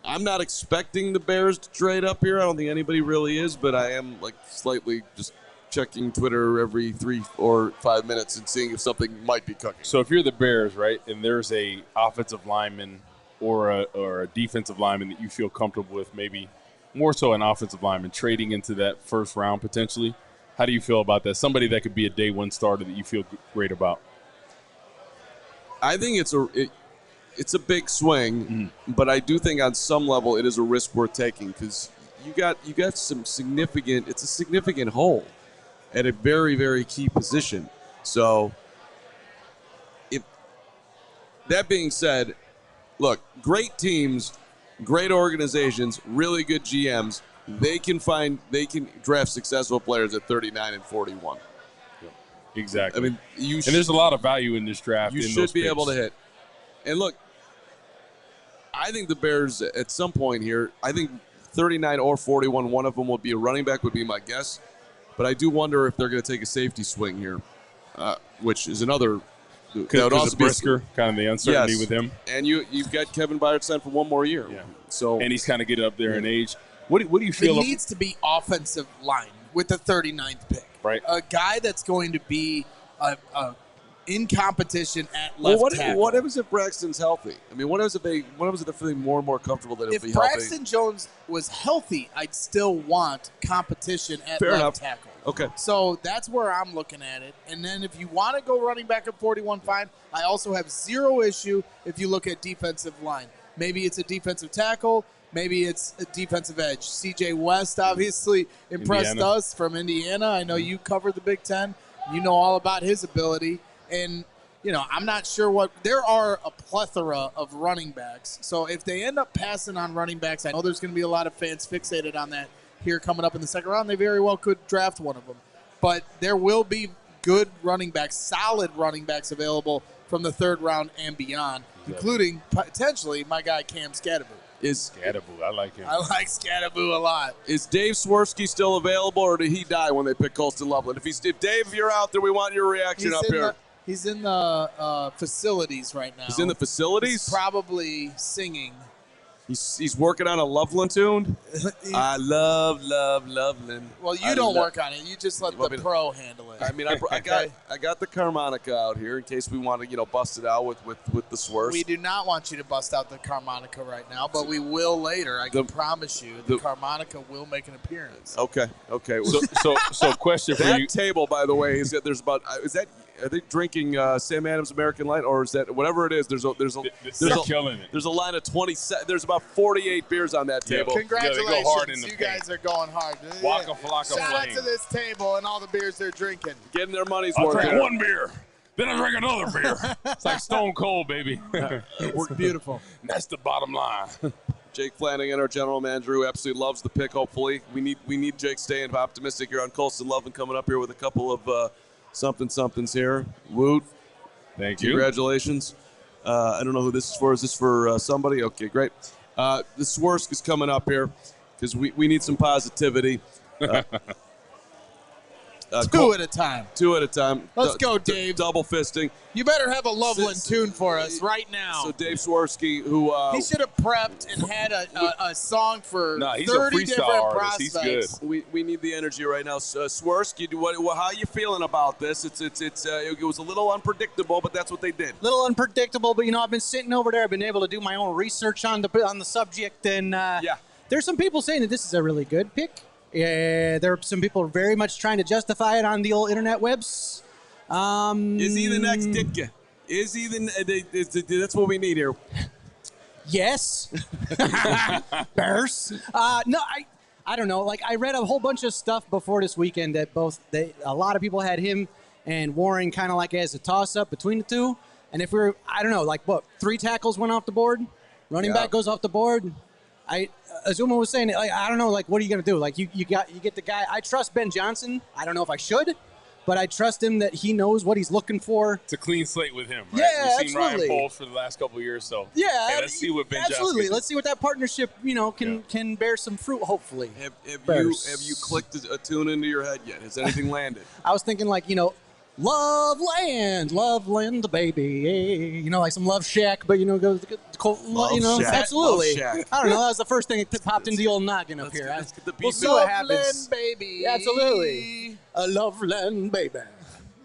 I'm not expecting the Bears to trade up here. I don't think anybody really is, but I am slightly just checking Twitter every 3 or 5 minutes and seeing if something might be cooking. So if you're the Bears, right, and there's a offensive lineman or a defensive lineman that you feel comfortable with, maybe more so an offensive lineman, trading into that first round potentially, how do you feel about that? Somebody that could be a day one starter that you feel great about. I think it's a big swing, but I do think on some level it is a risk worth taking because you got some significant. It's a significant hole at a very, very key position. So, if that being said, look, great teams, great organizations, really good GMs, they can draft successful players at 39 and 41. Yep. Exactly. I mean, and there's a lot of value in this draft. You should be able to hit. And look, I think the Bears at some point here, I think 39 or 41, one of them would be a running back would be my guess. But I do wonder if they're going to take a safety swing here, which is another. Because of Brisker, kind of the uncertainty with him. And you've got Kevin Byard signed for one more year. Yeah. So and he's kind of getting up there in age. What do you feel? It needs to be offensive line with the 39th pick. Right. A guy that's going to be in competition at left tackle. What happens if Braxton's healthy? I mean, what happens if they're feeling more and more comfortable that he'll be healthy? If Braxton Jones was healthy, I'd still want competition at left tackle. Okay. So that's where I'm looking at it. And then if you want to go running back at 41, fine. I also have zero issue if you look at defensive line. Maybe it's a defensive tackle. Maybe it's a defensive edge. C.J. West obviously impressed us from Indiana. I know you covered the Big Ten. You know all about his ability. And, you know, I'm not sure what – there are a plethora of running backs. So if they end up passing on running backs, I know there's going to be a lot of fans fixated on that here coming up in the second round. They very well could draft one of them. But there will be good running backs, solid running backs available from the third round and beyond, including potentially my guy Cam Scadaboo. Scadaboo, I like him. I like Scadaboo a lot. Is Dave Swirsky still available, or did he die when they picked Colston Loveland? If Dave, you're out there, we want your reaction up here. He's in the facilities right now. He's in the facilities? He's probably singing. He's working on a Loveland tune? I love Loveland. Well, you don't work on it. You just let the pro handle it. I mean, I got the harmonica out here in case we want to, bust it out with the Swirst. We do not want you to bust out the harmonica right now, but we will later. I can promise you the harmonica will make an appearance. Okay. So question for you. That table, by the way, are they drinking Sam Adams American Light, or is that whatever it is? There's killing it. There's a line of 20. There's about 48 beers on that table. Congratulations, go hard in the you paint. Guys are going hard. Waka flocka Shout out flame. to this table and all the beers they're drinking. Getting their money's I worth. drink one beer, then I drink another beer. It's like Stone Cold, baby. It's beautiful. That's the bottom line. Jake Flanagan, our general manager, who absolutely loves the pick. Hopefully, we need Jake staying optimistic here on Colston Loveland, coming up here with a couple of somethings here. Woot. Thank you. Congratulations. I don't know who this is for. Is this for somebody? Okay, great. The Swersk is coming up here because we need some positivity. Two at a time. Let's go, Dave. Double fisting. You better have a Loveland tune for us right now. So Dave Swirsky, who he should have prepped and had a song for he's 30 a different artist. prospects. He's good. we need the energy right now. Swirsky, how are you feeling about this? It was a little unpredictable, but that's what they did. A little unpredictable, but I've been sitting over there. I've been able to do my own research on the subject, and there's some people saying that this is a really good pick. Yeah, there are some people very much trying to justify it on the old internet webs. Is he the next Ditka? Is he that's what we need here. Yes. Bears. No, I don't know. Like, I read a whole bunch of stuff before this weekend that a lot of people had him and Warren kind of like as a toss-up between the two. And if I don't know, like what, 3 tackles went off the board? Running back goes off the board. Azuma was saying, like, I don't know, like, what are you going to do? Like, you get the guy. I trust Ben Johnson. I don't know if I should, but I trust him that he knows what he's looking for. It's a clean slate with him, right? Yeah, We've seen absolutely. Ryan Poles for the last couple of years, so let's see what Ben absolutely. Johnson Let's see what that partnership, can bear some fruit, hopefully. Have you clicked a tune into your head yet? Has anything landed? I was thinking, like, Loveland, baby. Like some Love Shack, but goes Shack. absolutely. Love Shack. I don't know. That was the first thing that popped into the old noggin up here. Let's get the beat. We'll see what happens. Loveland, baby. Absolutely. A Loveland, baby.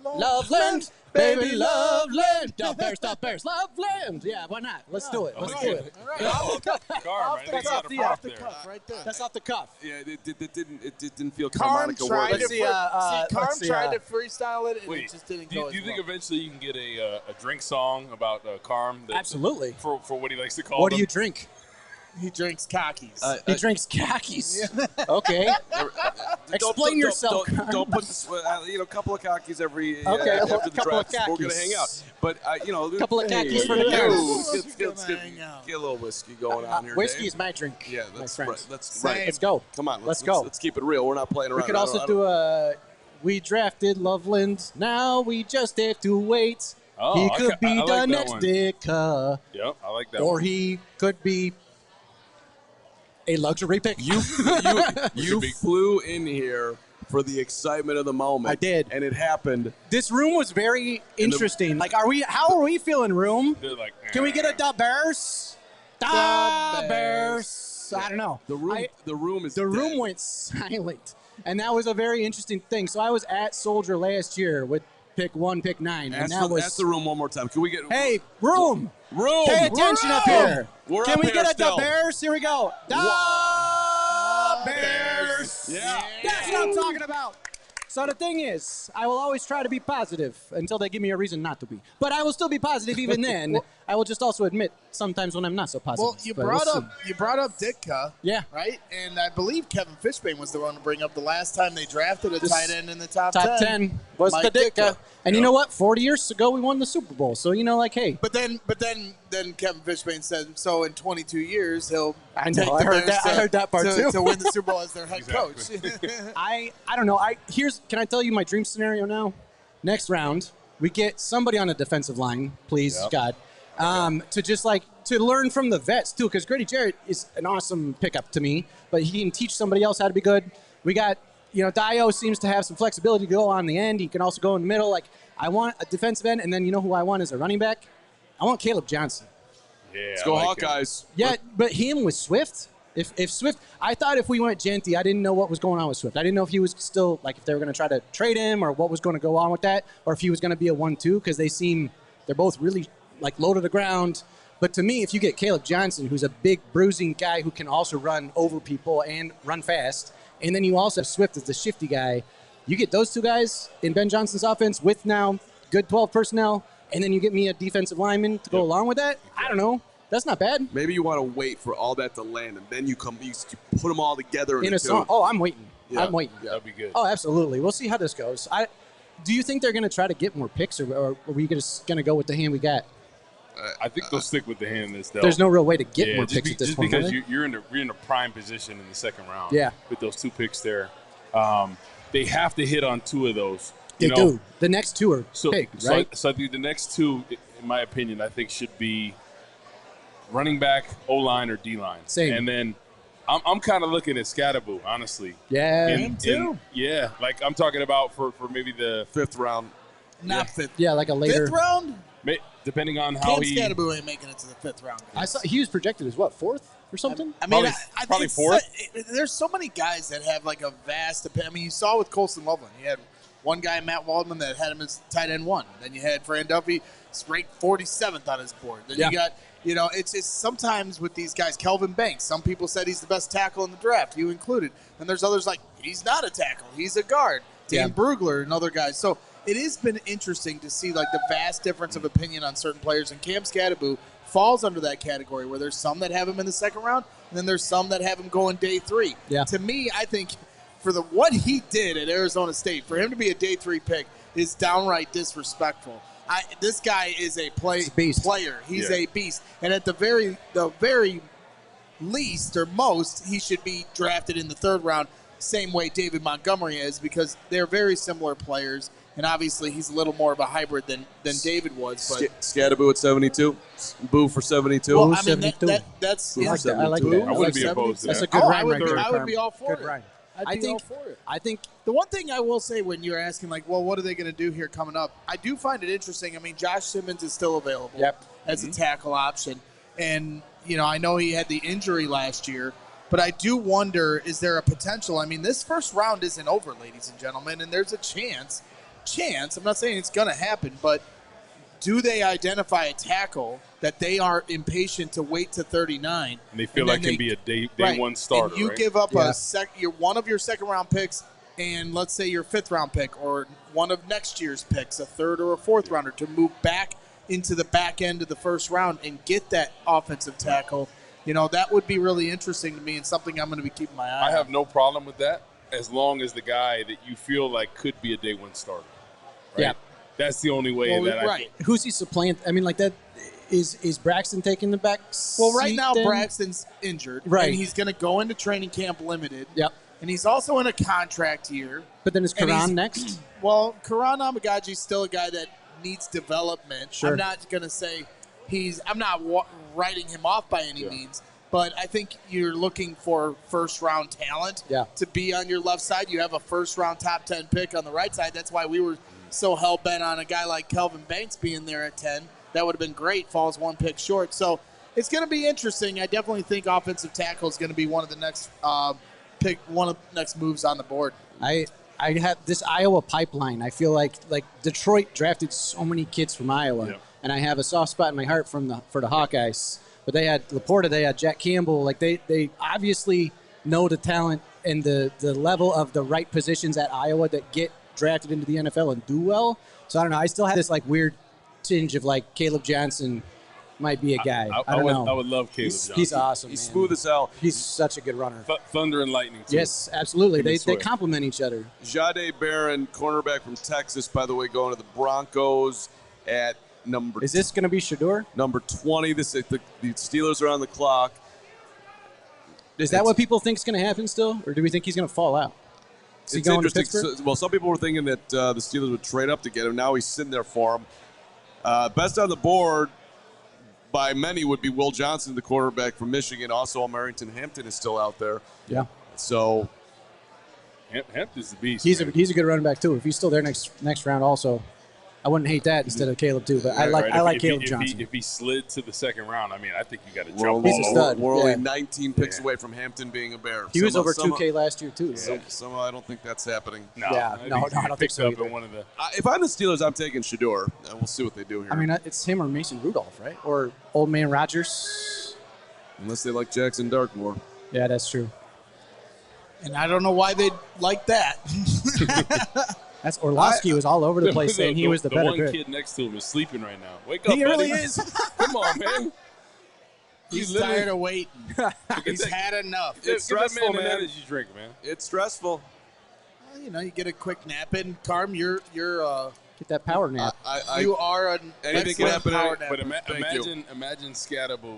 Loveland, baby, Loveland. Stop Bears. Loveland. Yeah, why not? Let's do it. Let's do it. All right. That's off the cuff right there. That's off the cuff. Yeah, it didn't feel Carm harmonica tried worthy. to freestyle it, and Wait, it just didn't do go you as think well. eventually you can get a drink song about Carm? Absolutely. For what he likes to call What them? do you drink? He drinks khakis. He drinks khakis. Okay. Explain yourself, Carm. Don't put this. A couple of khakis every Okay, after a the couple of draft. We're gonna khakis. hang out, but A couple of khakis for the Bears. Let's get a little whiskey going on here. Whiskey Dave. is my drink. Yeah, my that's friend. right. That's Same. right. Let's go. Come on, Let's go. Let's keep it real. We're not playing around. We could also do we drafted Loveland. Now we just have to wait. Oh, He could be I like the that next one. Ditka. Yep, I like that Or one. he could be a luxury pick. You flew in here for the excitement of the moment. I did. And it happened. This room was very interesting. How are we feeling, room? They're like, Can we get a Da Bears? Da Bears. I don't know. The room is The dead. room went silent. And that was a very interesting thing. So I was at Soldier last year with pick 1, pick 9. And Ask the room one more time. Can we get Hey, room! room? Pay attention up here. We're Can up we here get a still. Da Bears? Here we go. Da Bears. Yeah. That's what I'm talking about. So the thing is, I will always try to be positive until they give me a reason not to be. But I will still be positive even then. I will just also admit sometimes when I'm not so positive. Well, you brought up Ditka, Yeah. right? And I believe Kevin Fishbane was the one to bring up the last time they drafted a tight end in the top 10 was Mike the Ditka. And you Yeah. know what? 40 years ago, we won the Super Bowl. So, hey. But then Kevin Fishbane said, so in 22 years he'll I know, take the I heard Bears that- I heard that part too. to win the Super Bowl as their head coach. I don't know. Can I tell you my dream scenario now? Next round, we get somebody on the defensive line, please, God, to just to learn from the vets too, because Grady Jarrett is an awesome pickup to me, but he can teach somebody else how to be good. We got, Dio seems to have some flexibility to go on the end. He can also go in the middle. I want a defensive end, and then who I want as a running back? I want Caleb Johnson. Yeah, Let's go Hawkeyes. Yeah, but him with Swift. If Swift, I thought if we went Jeanty, I didn't know what was going on with Swift. I didn't know if he was still, if they were going to try to trade him or what was going to go on with that, or if he was going to be a 1-2, because they're both really, low to the ground. But to me, if you get Caleb Johnson, who's a big bruising guy who can also run over people and run fast, and then you also have Swift as the shifty guy, you get those two guys in Ben Johnson's offense with now good 12 personnel, and then you get me a defensive lineman to go along with that. I don't know. That's not bad. Maybe you want to wait for all that to land, and then you put them all together in a song. Oh, I'm waiting. Yeah. I'm waiting. Yeah, that'd be good. Oh, absolutely. We'll see how this goes. Do you think they're going to try to get more picks, or are we just going to go with the hand we got? I think they'll stick with the hand that's dealt. There's no real way to get more just picks at this just point. because really? you're in a prime position in the second round. Yeah. With those 2 picks there, they have to hit on 2 of those. They do. The next 2 are big, right? So the next 2, in my opinion, I think should be running back, O-line, or D-line. Same. And then I'm kind of looking at Scatterboo, honestly. Yeah, him too. I'm talking about for maybe the 5th round. Not fifth. Yeah, like a later. 5th round? depending on how Cam he. Scatterboo ain't making it to the 5th round. I saw he was projected as what, 4th or something? I mean, I probably think 4th. there's so many guys that have like a vast opinion. I mean, you saw with Colston Loveland. You had one guy, Matt Waldman, that had him as tight end 1. Then you had Fran Duffy, ranked 47th on his board. Then you got, it's sometimes with these guys, Kelvin Banks. Some people said he's the best tackle in the draft, you included. And there's others like, he's not a tackle, he's a guard. Dan Brugler and other guys. So it has been interesting to see like the vast difference of opinion on certain players. And Cam Scatterboo falls under that category where there's some that have him in the 2nd round, and then there's some that have him going day 3. Yeah. To me, I think for what he did at Arizona State, for him to be a day 3 pick is downright disrespectful. This guy is a player. He's a beast. And at the very least or most, he should be drafted in the 3rd round, same way David Montgomery is, because they're very similar players. And obviously, he's a little more of a hybrid than David was. But Scatterboo at 72. Boo for 72. well, I mean, that's Boo for 72. I like that. I wouldn't be opposed to That's that. a good rhyme I right would be all for it. rhyme. I'd be all for it. I think The one thing I will say when you're asking, like, well, what are they going to do here coming up? I do find it interesting. I mean, Josh Simmons is still available as a tackle option. And, I know he had the injury last year, but I do wonder, is there a potential? I mean, this 1st round isn't over, ladies and gentlemen, and there's a chance, I'm not saying it's going to happen, but do they identify a tackle that they are impatient to wait to 39? And they feel like can be a day one starter. And you give up one of your 2nd round picks, and let's say your 5th round pick, or one of next year's picks, a 3rd or a 4th rounder, to move back into the back end of the 1st round and get that offensive tackle. That would be really interesting to me and something I'm going to be keeping my eye on. I have no problem with that as long as the guy that you feel like could be a day 1 starter. Right? Yeah. That's the only way I think. Who's he supplant? I mean, like that is Braxton taking the back seat? Well, right now then? Braxton's injured. Right. And he's going to go into training camp limited. Yep. And he's also in a contract year. But then is Karan next? Well, Karan Amagaji's still a guy that needs development. Sure. I'm not going to say I'm not writing him off by any means, but I think you're looking for 1st round talent to be on your left side. You have a 1st round top 10 pick on the right side. That's why we were so hell bent on a guy like Kelvin Banks being there at 10. That would have been great. Falls 1 pick short. So it's going to be interesting. I definitely think offensive tackle is going to be one of the next next moves on the board. I have this Iowa pipeline. I feel like Detroit drafted so many kids from Iowa, and I have a soft spot in my heart for the Hawkeyes. But they had Laporta, they had Jack Campbell. Like they obviously know the talent and the level of the right positions at Iowa that get drafted into the NFL and do well. So I don't know. I still have this like weird tinge of like Caleb Johnson might be a guy. I don't know. I would love Caleb Johnson. He's awesome. He's man. smooth as hell. He's such a good runner. Thunder and lightning, too. Yes, absolutely. They complement each other. Jahdae Barron, cornerback from Texas, by the way, going to the Broncos at number. Is this going to be Shedeur? Number 20. The Steelers are on the clock. Is that what people think is going to happen still, or do we think he's going to fall out? Is he It's going to interesting. Pittsburgh? Well, some people were thinking that the Steelers would trade up to get him. Now he's sitting there for him. Best on the board by many would be Will Johnson, the quarterback from Michigan. Also, Marrington Hampton is still out there. Yeah. So Hampton's the beast. He's a good running back too. If he's still there next round, also, I wouldn't hate that instead of Caleb too. But I like Caleb Johnson. If he slid to the second round, I mean, I think you got to we're jump. He's a stud. We're only Yeah. 19 picks away from Hampton being a Bear. He was over 2K last year too. So. Somehow I don't think that's happening. No, Yeah, no, I don't think so either. One of the, If I'm the Steelers, I'm taking Shedeur, and we'll see what they do here. I mean, it's him or Mason Rudolph, right? Or Old Man Rodgers. Unless they like Jackson Darkmoor. Yeah, that's true. And I don't know why they'd like that. That's Orlovsky was all over the place saying he was the better one pick. kid next to him is sleeping right now. Wake up, He buddy. really is. Come on, man. He's tired of waiting. He's had enough. It's Give that stressful, man. man. Energy drink, man. It's stressful. Well, you know, you get a quick nap in. Carm, you're Get that power nap. you are an Anything can excellent happen. power napper. But Thank you. imagine Scatterbo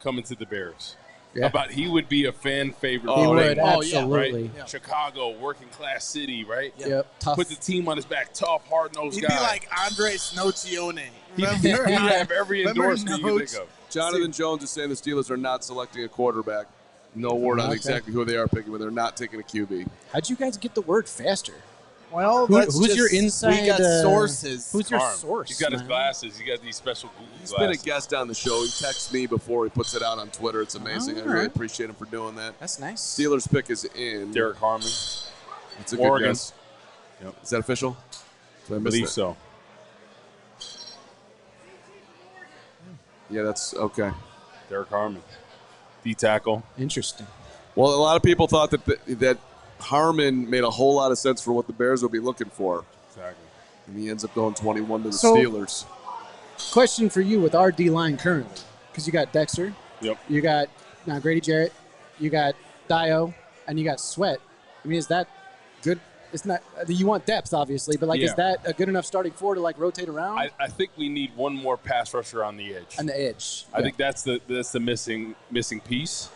coming to the Bears. Yeah. He would be a fan favorite. He would, Oh, yeah. absolutely. Right? Yeah. Chicago, working class city, right? Yep, tough. Put the team on his back, tough, hard nosed He'd guy. be like Andres Nocione. He'd have every endorsement you can think of. Jonathan Jones is saying the Steelers are not selecting a quarterback. No word on Okay. exactly who they are picking, but they're not taking a QB. How'd you guys get the word faster? Well, Who's your inside? We got sources. Who's your Arm. source? He's got his man? glasses. He got these special He's glasses. been a guest on the show. He texts me before he puts it out on Twitter. It's amazing. I All really right. appreciate him for doing that. That's nice. Steelers pick is in. Derek Harmon. It's a Oregon. good guess. Yep. Is that official? Did I I miss believe that? so. Yeah, that's okay. Derek Harmon. D tackle. Interesting. Well, a lot of people thought that Harmon made a whole lot of sense for what the Bears will be looking for. Exactly. And he ends up going 21 to the So- Steelers. Question for you with our D line currently, because you got Dexter, Yep. you got now Grady Jarrett, you got Dio, and you got Sweat. I mean, is that good? It's not. You want depth, obviously, but Yeah. is that a good enough starting four to rotate around I think we need one more pass rusher on the edge. on the edge? I think that's the missing piece.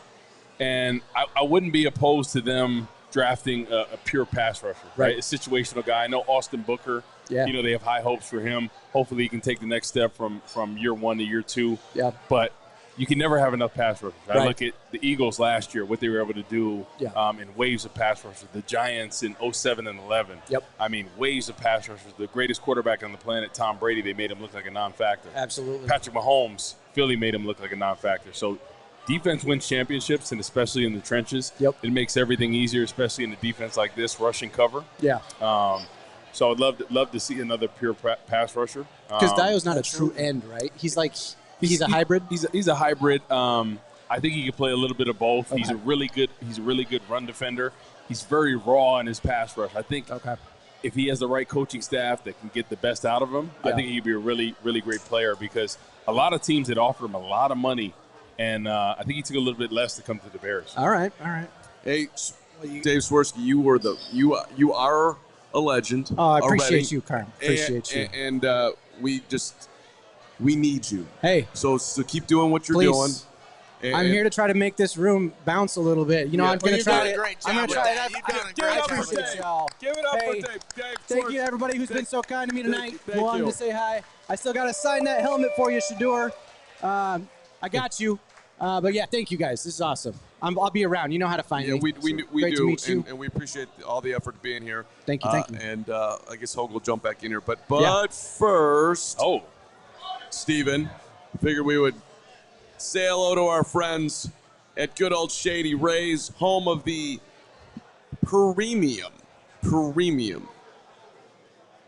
And I wouldn't be opposed to them drafting a pure pass rusher, right? A situational guy. I know Austin Booker. Yeah. You know, they have high hopes for him. Hopefully he can take the next step from year one to year two. Yeah. But you can never have enough pass rushers. I Right. look at the Eagles last year, what they were able to do Yeah. in waves of pass rushers. The Giants in 07 and 11. Yep. I mean, waves of pass rushers. The greatest quarterback on the planet, Tom Brady, they made him look like a non-factor. Absolutely. Patrick Mahomes, Philly made him look like a non-factor. So defense wins championships, and especially in the trenches. Yep. It makes everything easier, especially in a defense like this, rushing cover. Yeah. So I'd love to see another pure pass rusher. Because Dio's not a true end, right? He's like he's a hybrid. He's a hybrid. I think he can play a little bit of both. Okay. He's a really good run defender. He's very raw in his pass rush. I think if he has the right coaching staff that can get the best out of him, I think he'd be a really, really great player because a lot of teams had offered him a lot of money, and I think he took a little bit less to come to the Bears. All right. Hey, Dave Swirsky, you are a legend. Oh, I appreciate already. you, Carm. Appreciate you. And we need you. Hey. So keep doing what you're Please. doing. And, I'm here to try to make this room bounce a little bit. You know, Yeah. I'm going to try it. I'm going to try it out. Give it I up for appreciate Dave. y'all. Give it up Hey, for Dave. Thank you, everybody who's been so kind to me tonight. Thank Wanted you. to say hi. I still got to sign that helmet for you, Shedeur. I got you. But yeah, thank you guys. This is awesome. I'll be around. You know how to find Yeah, me. we Great do, to meet you. and we appreciate all the effort being here. Thank you. And I guess Hogue will jump back in here. But first, Steven, figured we would say hello to our friends at good old Shady Rays, home of the premium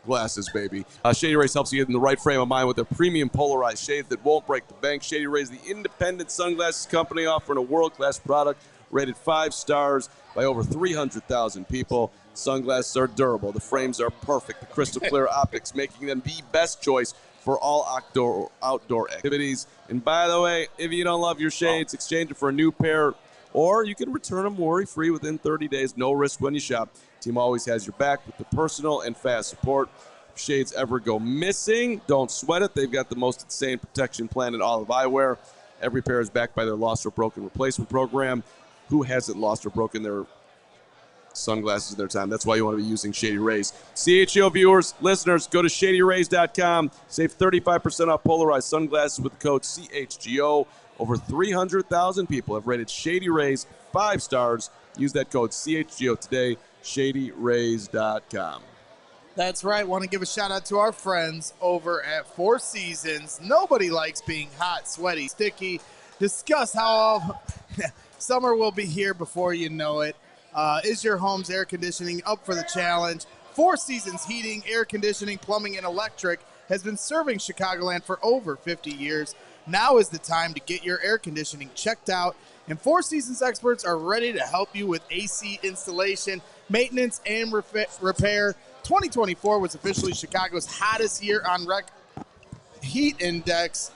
glasses, baby. Shady Rays helps you get in the right frame of mind with their premium polarized shades that won't break the bank. Shady Rays, the independent sunglasses company, offering a world-class product rated 5 stars by over 300,000 people. Sunglasses are durable. The frames are perfect. The crystal clear optics making them the best choice for all outdoor activities. And by the way, if you don't love your shades, exchange them for a new pair, or you can return them worry-free within 30 days. No risk when you shop. Team always has your back with the personal and fast support. If shades ever go missing, don't sweat it. They've got the most insane protection plan in all of eyewear. Every pair is backed by their lost or broken replacement program. Who hasn't lost or broken their sunglasses in their time? That's why you want to be using Shady Rays. CHGO viewers, listeners, go to shadyrays.com. Save 35% off polarized sunglasses with the code CHGO. Over 300,000 people have rated Shady Rays 5 stars. Use that code CHGO today, shadyrays.com. That's right. Want to give a shout out to our friends over at Four Seasons. Nobody likes being hot, sweaty, sticky. Discuss how summer will be here before you know it. Is your home's air conditioning up for the challenge? Four Seasons Heating, Air Conditioning, Plumbing, and Electric has been serving Chicagoland for over 50 years. Now is the time to get your air conditioning checked out, and Four Seasons experts are ready to help you with AC installation, maintenance, and repair. 2024 was officially Chicago's hottest year on record. Heat index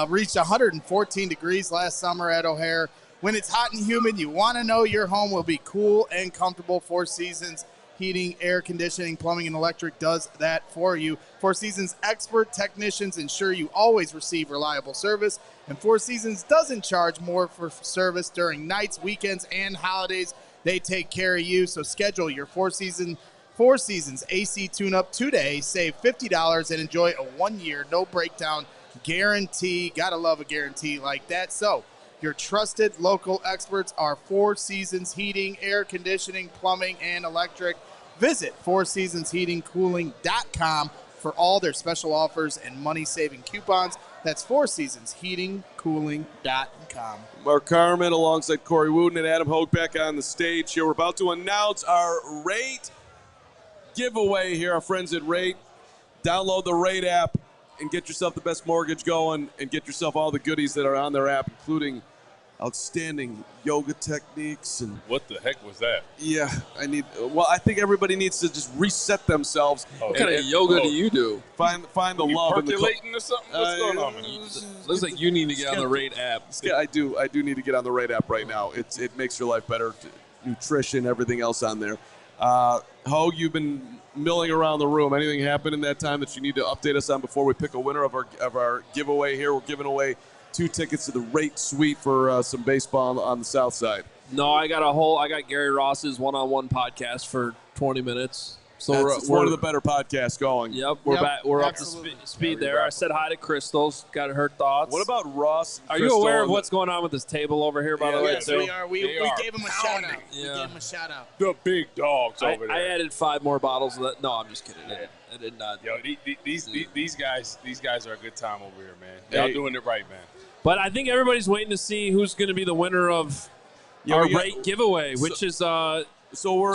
reached 114 degrees last summer at O'Hare. When it's hot and humid, you want to know your home will be cool and comfortable. Four Seasons Heating, Air Conditioning, Plumbing, and Electric does that for you. Four Seasons expert technicians ensure you always receive reliable service, and Four Seasons doesn't charge more for service during nights, weekends, and holidays. They take care of you, so schedule your Four Seasons AC tune-up today. Save $50 and enjoy a 1-year no-breakdown guarantee. Gotta love a guarantee like that. So your trusted local experts are Four Seasons Heating, Air Conditioning, Plumbing, and Electric. Visit fourseasonsheatingcooling.com for all their special offers and money-saving coupons. That's fourseasonsheatingcooling.com. Mark Carmen alongside Corey Wooten and Adam Hogue back on the stage here. We're about to announce our rate giveaway here, our friends at Rate. Download the Rate app and get yourself the best mortgage going and get yourself all the goodies that are on their app, including outstanding yoga techniques. And what the heck was that? Yeah, I think everybody needs to just reset themselves. What kind of yoga do you do? Find the love. Percolating or something? What's going on? Looks like you need to get on the Rate app. I do need to get on the Rate app right now. It makes your life better. Nutrition, everything else on there. Hogue, you've been milling around the room. Anything happened in that time that you need to update us on before we pick a winner of our giveaway here? We're giving away 2 tickets to the Rate Suite for some baseball on the south side. No, I got Gary Ross's one-on-one podcast for 20 minutes. So it's one of the better podcasts going. Yep, we're up to speed there. I said hi to Crystals, got her thoughts. What about Ross? Are you aware of what's going on with this table over here, by the way? Yes, we are. We gave him a shout out. Yeah. We gave him a shout out. The big dogs over there. I added 5 more bottles of that. No, I'm just kidding. I did not. Yo, these guys are a good time over here, man. Y'all doing it right, man. But I think everybody's waiting to see who's going to be the winner of our Rate giveaway, which is we're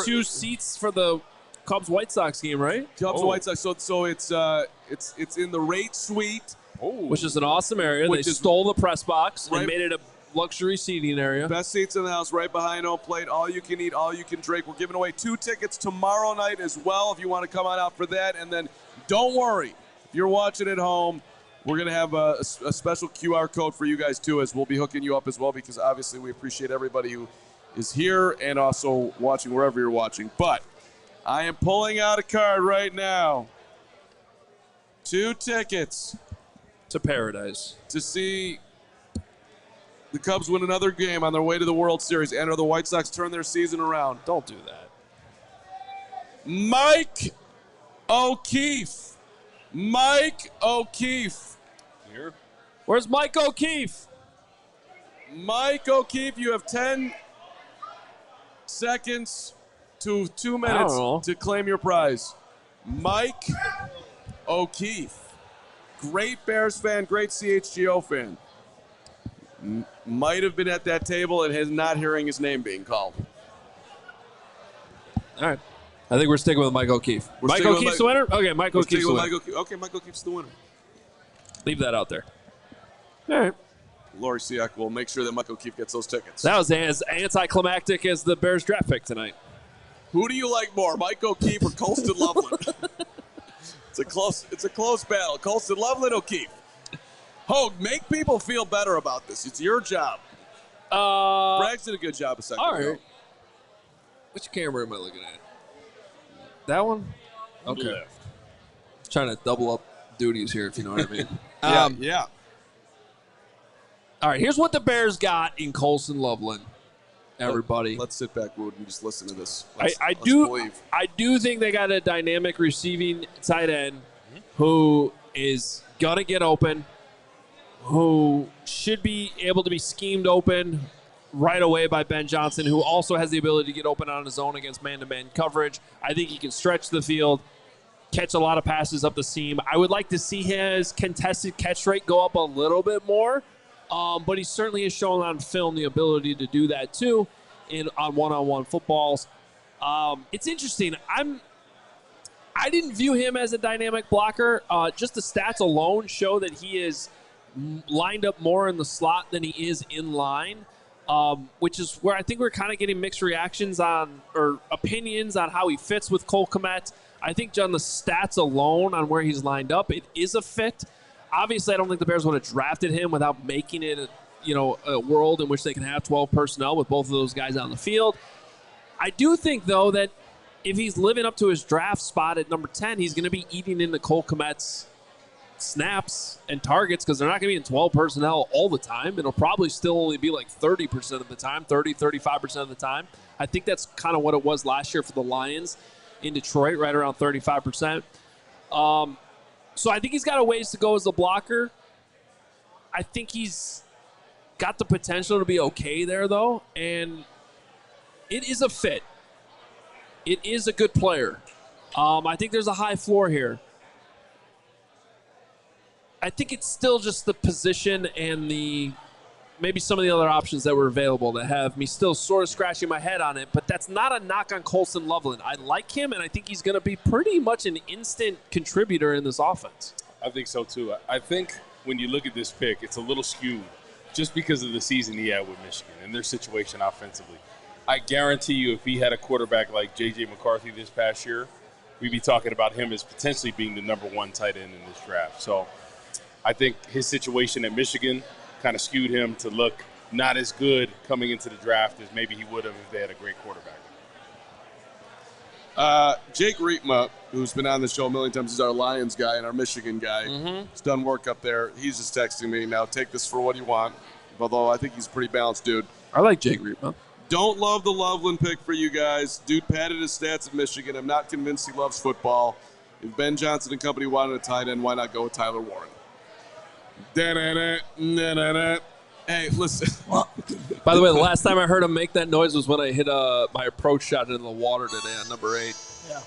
2 seats for the Cubs White Sox game, right? Cubs White Sox. So it's in the Rate Suite, which is an awesome area. They stole the press box and made it a luxury seating area. Best seats in the house, right behind home plate. All you can eat, all you can drink. We're giving away 2 tickets tomorrow night as well. If you want to come on out for that, and then don't worry, if you're watching at home, we're going to have a special QR code for you guys too, as we'll be hooking you up as well, because obviously we appreciate everybody who is here and also watching wherever you're watching. But I am pulling out a card right now. 2 tickets to paradise to see the Cubs win another game on their way to the World Series and the White Sox turn their season around. Don't do that. Mike O'Keefe. Mike O'Keefe. Here? Where's Mike O'Keefe? Mike O'Keefe, you have 10 seconds to 2 minutes to claim your prize. Mike O'Keefe. Great Bears fan, great CHGO fan. Might have been at that table and is not hearing his name being called. All right. I think we're sticking with Mike O'Keefe. Mike O'Keefe's the winner? Okay, Mike O'Keefe's the winner. Okay, Mike O'Keefe's the winner. Leave that out there. All right. Lori Siak will make sure that Mike O'Keefe gets those tickets. That was as anticlimactic as the Bears draft pick tonight. Who do you like more, Mike O'Keefe or Colston Loveland? It's a close battle. Colston Loveland, O'Keefe. Hogue, make people feel better about this. It's your job. Braggs did a good job a second ago. Which camera am I looking at? That one? Okay. Left. Trying to double up duties here, if you know what I mean. Yeah. All right, here's what the Bears got in Colston Loveland, everybody. Let's sit back, Wood, and just listen to this. I let's believe. do think they got a dynamic receiving tight end who is going to get open, who should be able to be schemed open right away by Ben Johnson, who also has the ability to get open on his own against man-to-man coverage. I think he can stretch the field, catch a lot of passes up the seam. I would like to see his contested catch rate go up a little bit more. But he certainly has shown on film the ability to do that too on one-on-one footballs. It's interesting. I didn't view him as a dynamic blocker. Just the stats alone show that he is lined up more in the slot than he is in line, which is where I think we're kind of getting mixed reactions on or opinions on how he fits with Cole Kmet. I think on the stats alone on where he's lined up, it is a fit. Obviously, I don't think the Bears would have drafted him without making it, a world in which they can have 12 personnel with both of those guys on the field. I do think, though, that if he's living up to his draft spot at number 10, he's going to be eating into Cole Kmet's snaps and targets because they're not going to be in 12 personnel all the time. It'll probably still only be like 30% of the time, 35% of the time. I think that's kind of what it was last year for the Lions in Detroit, right around 35%. So I think he's got a ways to go as a blocker. I think he's got the potential to be okay there, though, and it is a fit. It is a good player. I think there's a high floor here. I think it's still just the position and maybe some of the other options that were available that have me still sort of scratching my head on it, but that's not a knock on Colston Loveland. I like him, and I think he's going to be pretty much an instant contributor in this offense. I think so, too. I think when you look at this pick, it's a little skewed just because of the season he had with Michigan and their situation offensively. I guarantee you if he had a quarterback like J.J. McCarthy this past year, we'd be talking about him as potentially being the number one tight end in this draft. So I think his situation at Michigan kind of skewed him to look not as good coming into the draft as maybe he would have if they had a great quarterback. Jake Riepma, who's been on the show a million times, he's our Lions guy and our Michigan guy. He's done work up there. He's just texting me now, take this for what you want, although I think he's a pretty balanced dude. I like Jake Riepma. Don't love the Loveland pick for you guys. Dude padded his stats at Michigan. I'm not convinced he loves football. If Ben Johnson and company wanted a tight end, why not go with Tyler Warren? Hey, listen. By the way, the last time I heard him make that noise was when I hit my approach shot into the water today on number 8. Yeah.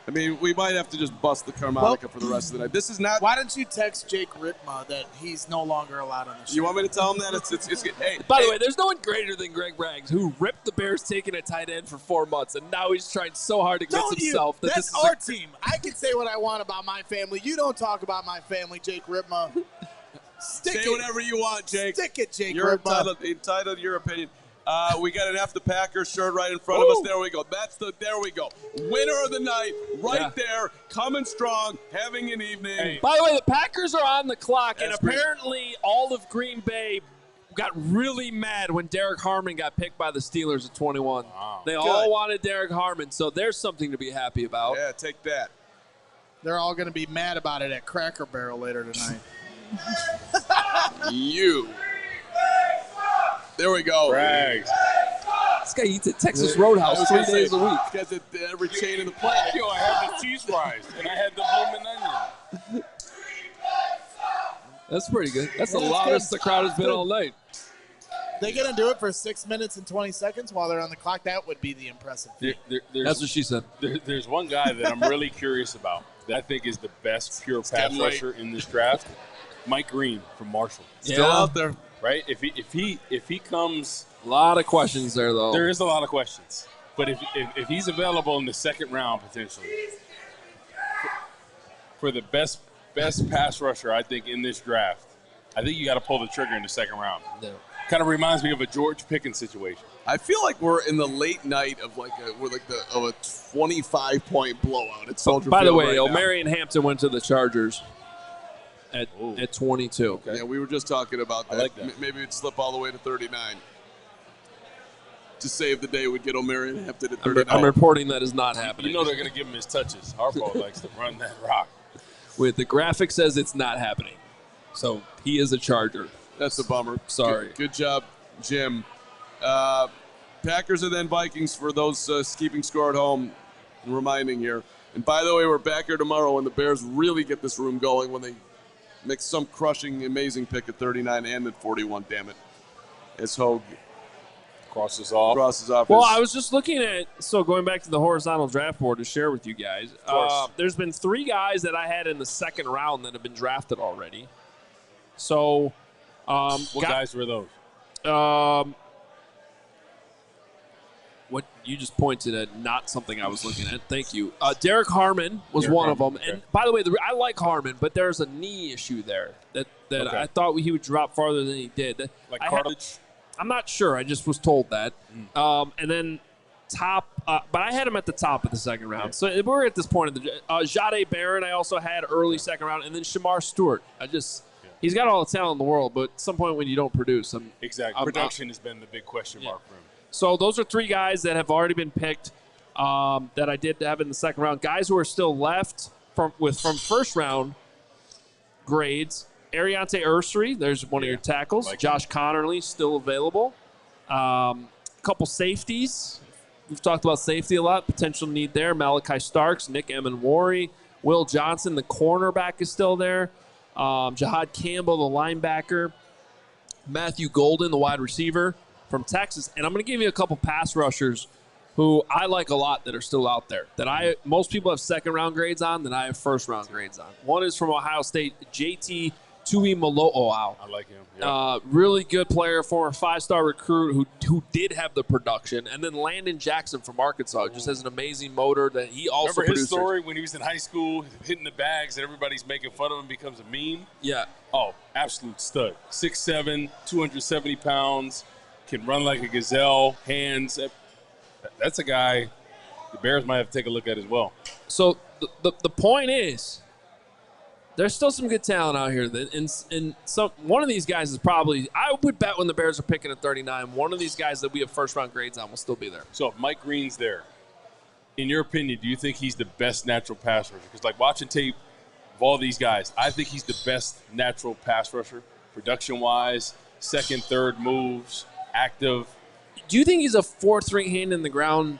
I mean, we might have to just bust the harmonica for the rest of the night. This is not. Why don't you text Jake Riepma that he's no longer allowed on the show? You want me to tell him that? It's hey. By the way, there's no one greater than Greg Braggs, who ripped the Bears taking a tight end for 4 months, and now he's trying so hard to convince himself that That's this is our team. I can say what I want about my family. You don't talk about my family, Jake Riepma. Say whatever you want, Jake. Stick it, Jake. You're Riepma. entitled to your opinion. We got an F the Packers shirt right in front of us. There we go. There we go. Winner of the night, right there, coming strong, having an evening. Hey. By the way, the Packers are on the clock, That's and apparently all of Green Bay got really mad when Derek Harmon got picked by the Steelers at 21. Wow. They all wanted Derek Harmon, so there's something to be happy about. Yeah, take that. They're all going to be mad about it at Cracker Barrel later tonight. There we go. Braggs. This guy eats at Texas Roadhouse 3 days a week. This guy's at every chain in the planet. Yo, I had the cheese fries, and I had the bloomin' onion. That's pretty good. That's the loudest the crowd has been all night. They going to do it for 6 minutes and 20 seconds while they're on the clock? That would be the impressive thing. That's what she said. There's one guy that I'm really curious about that I think is the best pure pass rusher in this draft. Mike Green from Marshall. Still out there. Right? If he comes, a lot of questions there, though. There is a lot of questions. But if he's available in the second round potentially for the best pass rusher, I think in this draft, I think you got to pull the trigger in the second round. Yeah. Kind of reminds me of a George Pickens situation. I feel like we're in the late night of a 25-point blowout at Soldier Field. By the way, right now. Marion Hampton went to the Chargers at 22. Okay. Yeah, we were just talking about that. I like that. Maybe it'd slip all the way to 39. To save the day, we'd get O'Marion Hampton at 39. I'm reporting that is not happening. You know they're going to give him his touches. Harbaugh likes to run that rock. With the graphic says it's not happening. So he is a Charger. That's a bummer. Sorry. Good job, Jim. Packers and then Vikings for those keeping score at home and reminding here. And by the way, we're back here tomorrow when the Bears really get this room going when they make some crushing, amazing pick at 39 and at 41, damn it. As Hogue crosses off. Well, I was just looking at, going back to the horizontal draft board to share with you guys. There's been 3 guys that I had in the second round that have been drafted already. So, what guys were those? What you just pointed at, not something I was looking at. Thank you. Derek Harmon was one of them. Okay. And by the way, I like Harmon, but there's a knee issue there that I thought he would drop farther than he did. Like cartilage? I'm not sure. I just was told that. And then but I had him at the top of the second round. Yeah. So we're at this point of the Jade Barron I also had early second round, and then Shamar Stewart. He's got all the talent in the world, but at some point when you don't produce, production has been the big question mark for him. So those are 3 guys that have already been picked that I did have in the second round. Guys who are still left from first round grades. Ariante Ursery, there's one of your tackles. Like Josh Connerly, still available. Couple safeties. We've talked about safety a lot. Potential need there. Malachi Starks, Nick Emenwari, Will Johnson, the cornerback is still there. Jahad Campbell, the linebacker. Matthew Golden, the wide receiver from Texas. And I'm going to give you a couple pass rushers who I like a lot that are still out there. Most people have second-round grades on, that I have first-round grades on. One is from Ohio State, JT Tuimoloau. I like him. Yeah. Really good player, former 5-star recruit who did have the production. And then Landon Jackson from Arkansas just has an amazing motor that he also Remember his produces. story when he was in high school, hitting the bags and everybody's making fun of him, becomes a meme? Yeah. Oh, absolute stud. 6'7", 270 pounds, can run like a gazelle, hands. That's a guy the Bears might have to take a look at as well. So the point is, there's still some good talent out here. And one of these guys is probably, I would bet when the Bears are picking at 39, one of these guys that we have first-round grades on will still be there. So if Mike Green's there, in your opinion, do you think he's the best natural pass rusher? Because like watching tape of all these guys, I think he's the best natural pass rusher, production-wise, second, third moves, active. Do you think he's a 4-3 hand in the ground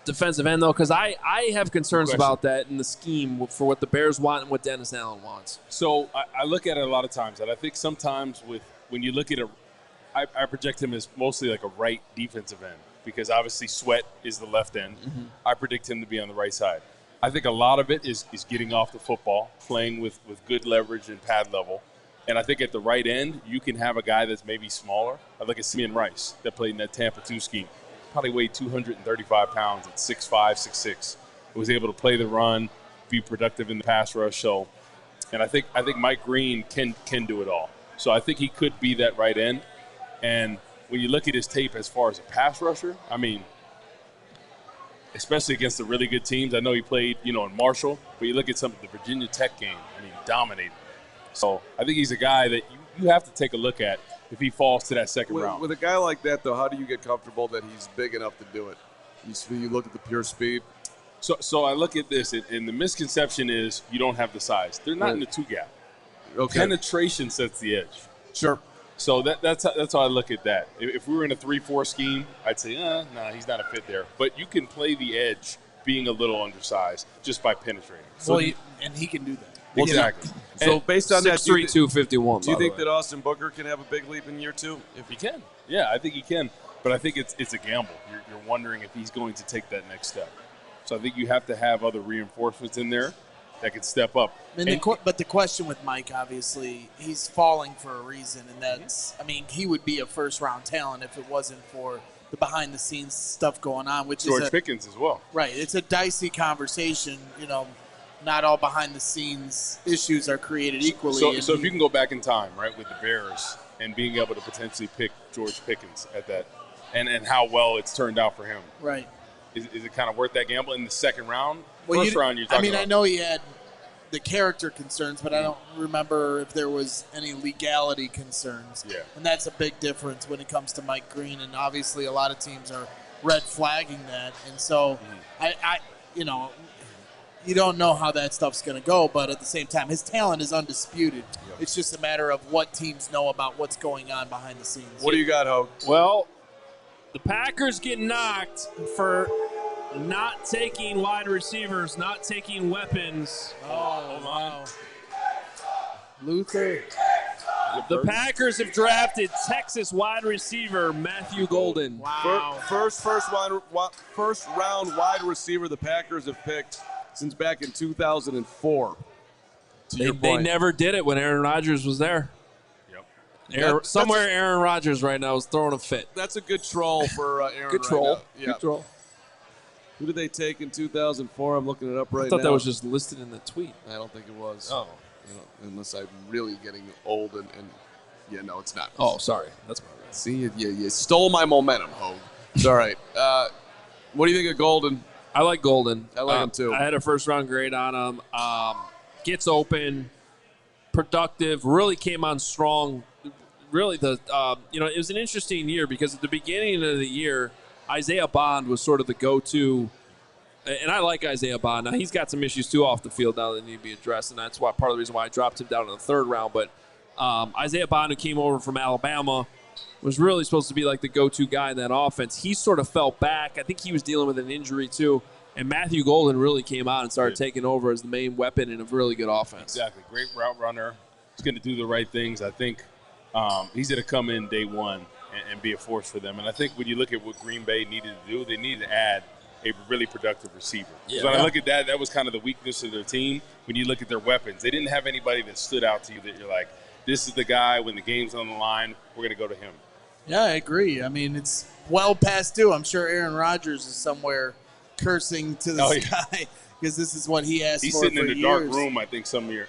defensive end, though? Because I have concerns about that in the scheme for what the Bears want and what Dennis Allen wants. So I look at it a lot of times, and I think sometimes when you look at I project him as mostly like a right defensive end because obviously Sweat is the left end. Mm-hmm. I predict him to be on the right side. I think a lot of it is getting off the football, playing with good leverage and pad level. And I think at the right end, you can have a guy that's maybe smaller. I look at Simeon Rice that played in that Tampa 2 scheme. Probably weighed 235 pounds at 6'5", 6'6". Was able to play the run, be productive in the pass rush. So, and I think Mike Green can do it all. So I think he could be that right end. And when you look at his tape as far as a pass rusher, I mean, especially against the really good teams. I know he played, in Marshall, but you look at some of the Virginia Tech game. I mean, dominated. So I think he's a guy that you have to take a look at if he falls to that second round. With a guy like that, though, how do you get comfortable that he's big enough to do it? You look at the pure speed. So I look at this, and the misconception is you don't have the size. They're not in the 2-gap. Okay. Penetration sets the edge. Sure. So that's how I look at that. If we were in a 3-4 scheme, I'd say, he's not a fit there. But you can play the edge being a little undersized just by penetrating. And he can do that. Well, exactly. So based on that, 6'3", 251. Do you think that Austin Booker can have a big leap in year 2? If he can, yeah, I think he can. But I think it's a gamble. You're wondering if he's going to take that next step. So I think you have to have other reinforcements in there that can step up. But the question with Mike, obviously, he's falling for a reason, and that's, he would be a first-round talent if it wasn't for the behind-the-scenes stuff going on, which George Pickens as well. Right. It's a dicey conversation, not all behind-the-scenes issues are created equally. So if you can go back in time, right, with the Bears and being able to potentially pick George Pickens at that, and how well it's turned out for him. Right. Is it kind of worth that gamble in the second round? Well, First round, you're talking about. I know he had the character concerns, but I don't remember if there was any legality concerns. Yeah. And that's a big difference when it comes to Mike Green, and obviously a lot of teams are red flagging that. And so, you don't know how that stuff's going to go, but at the same time, his talent is undisputed. Yep. It's just a matter of what teams know about what's going on behind the scenes. What do you got, Hope? Well, the Packers get knocked for not taking wide receivers, not taking weapons. Oh, wow. Luther. The Packers have drafted Texas wide receiver Matthew Golden. Wow. First round wide receiver the Packers have picked since back in 2004. They never did it when Aaron Rodgers was there. Yep. Aaron Rodgers right now is throwing a fit. That's a good troll for Aaron. Good troll. Right now. Good troll. Who did they take in 2004? I'm looking it up right now. I thought that was just listed in the tweet. I don't think it was. Oh. Unless I'm really getting old and yeah, no, it's not. Oh, sorry. That's my bad. See, you stole my momentum, Hogue. It's all right. What do you think of Golden? I like Golden. I like him too. I had a first-round grade on him. Gets open, productive, really came on strong. Really, it was an interesting year because at the beginning of the year, Isaiah Bond was sort of the go-to. And I like Isaiah Bond. Now, he's got some issues, too, off the field now that need to be addressed, and that's part of the reason why I dropped him down in the third round. But Isaiah Bond, who came over from Alabama, was really supposed to be like the go-to guy in that offense. He sort of fell back. I think he was dealing with an injury, too. And Matthew Golden really came out and started taking over as the main weapon in a really good offense. Exactly. Great route runner. He's going to do the right things. I think he's going to come in day one and be a force for them. And I think when you look at what Green Bay needed to do, they needed to add a really productive receiver. Yeah. When I look at that was kind of the weakness of their team. When you look at their weapons, they didn't have anybody that stood out to you that you're like, this is the guy when the game's on the line, we're going to go to him. Yeah, I agree. I mean, it's well past due. I'm sure Aaron Rodgers is somewhere cursing to the sky because this is what he asked for. He's sitting in the years. dark room, I think, somewhere,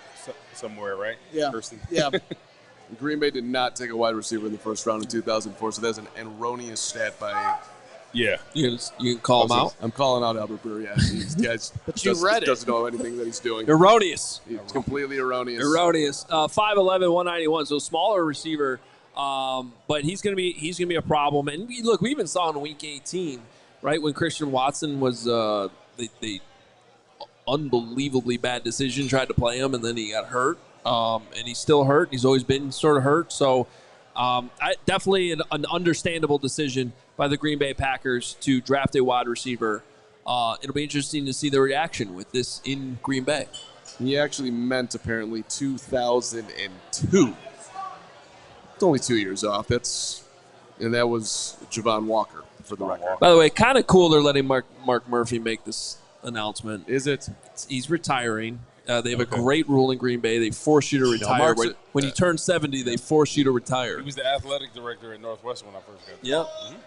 right? Yeah. Cursing. Yeah. Green Bay did not take a wide receiver in the first round in 2004, so that's an erroneous stat by. Yeah. You can call him out? I'm calling out Albert Brewer, yeah. But you read it. Doesn't know anything that he's doing. Erroneous. It's completely erroneous. 5'11", 191, so smaller receiver. But he's gonna be a problem. And we even saw in Week 18, right, when Christian Watson was the unbelievably bad decision, tried to play him, and then he got hurt. And he's still hurt. He's always been sort of hurt. So definitely an understandable decision by the Green Bay Packers to draft a wide receiver. It'll be interesting to see the reaction with this in Green Bay. He actually meant apparently 2002. It's only 2 years off. And that was Javon Walker for the record. By the way, kind of cool they're letting Mark Murphy make this announcement. Is it? He's retiring. They have a great rule in Green Bay. They force you to retire. When you turn 70, they force you to retire. He was the athletic director at Northwestern when I first got there. Yep. Mm-hmm.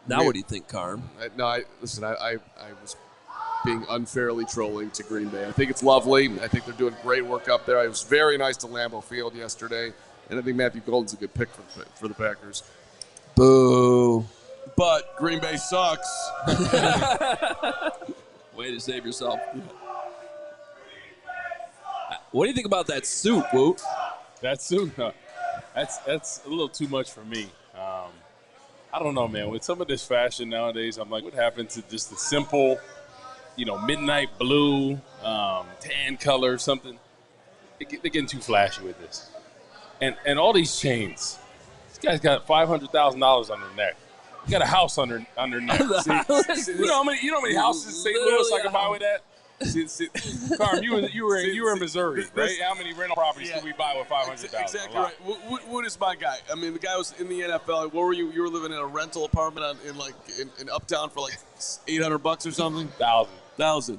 Now what do you think, Carm? I was being unfairly trolling to Green Bay. I think it's lovely. I think they're doing great work up there. I was very nice to Lambeau Field yesterday, and I think Matthew Golden's a good pick for the Packers. Boo. But Green Bay sucks. Way to save yourself. What do you think about that suit, Woot? That suit? That's a little too much for me. I don't know, man. With some of this fashion nowadays, I'm like, what happened to just the simple, midnight blue, tan color, something? They're getting too flashy with this. And all these chains. This guy's got $500,000 on their neck. He got a house on their neck. You know how many houses in St. Louis I can buy with that? Carm, you were in Missouri, right? How many rental properties could we buy with $500,000? Exactly right. What is my guy? I mean, the guy was in the NFL. What were you? You were living in a rental apartment in Uptown for like $800 or something. $1,000.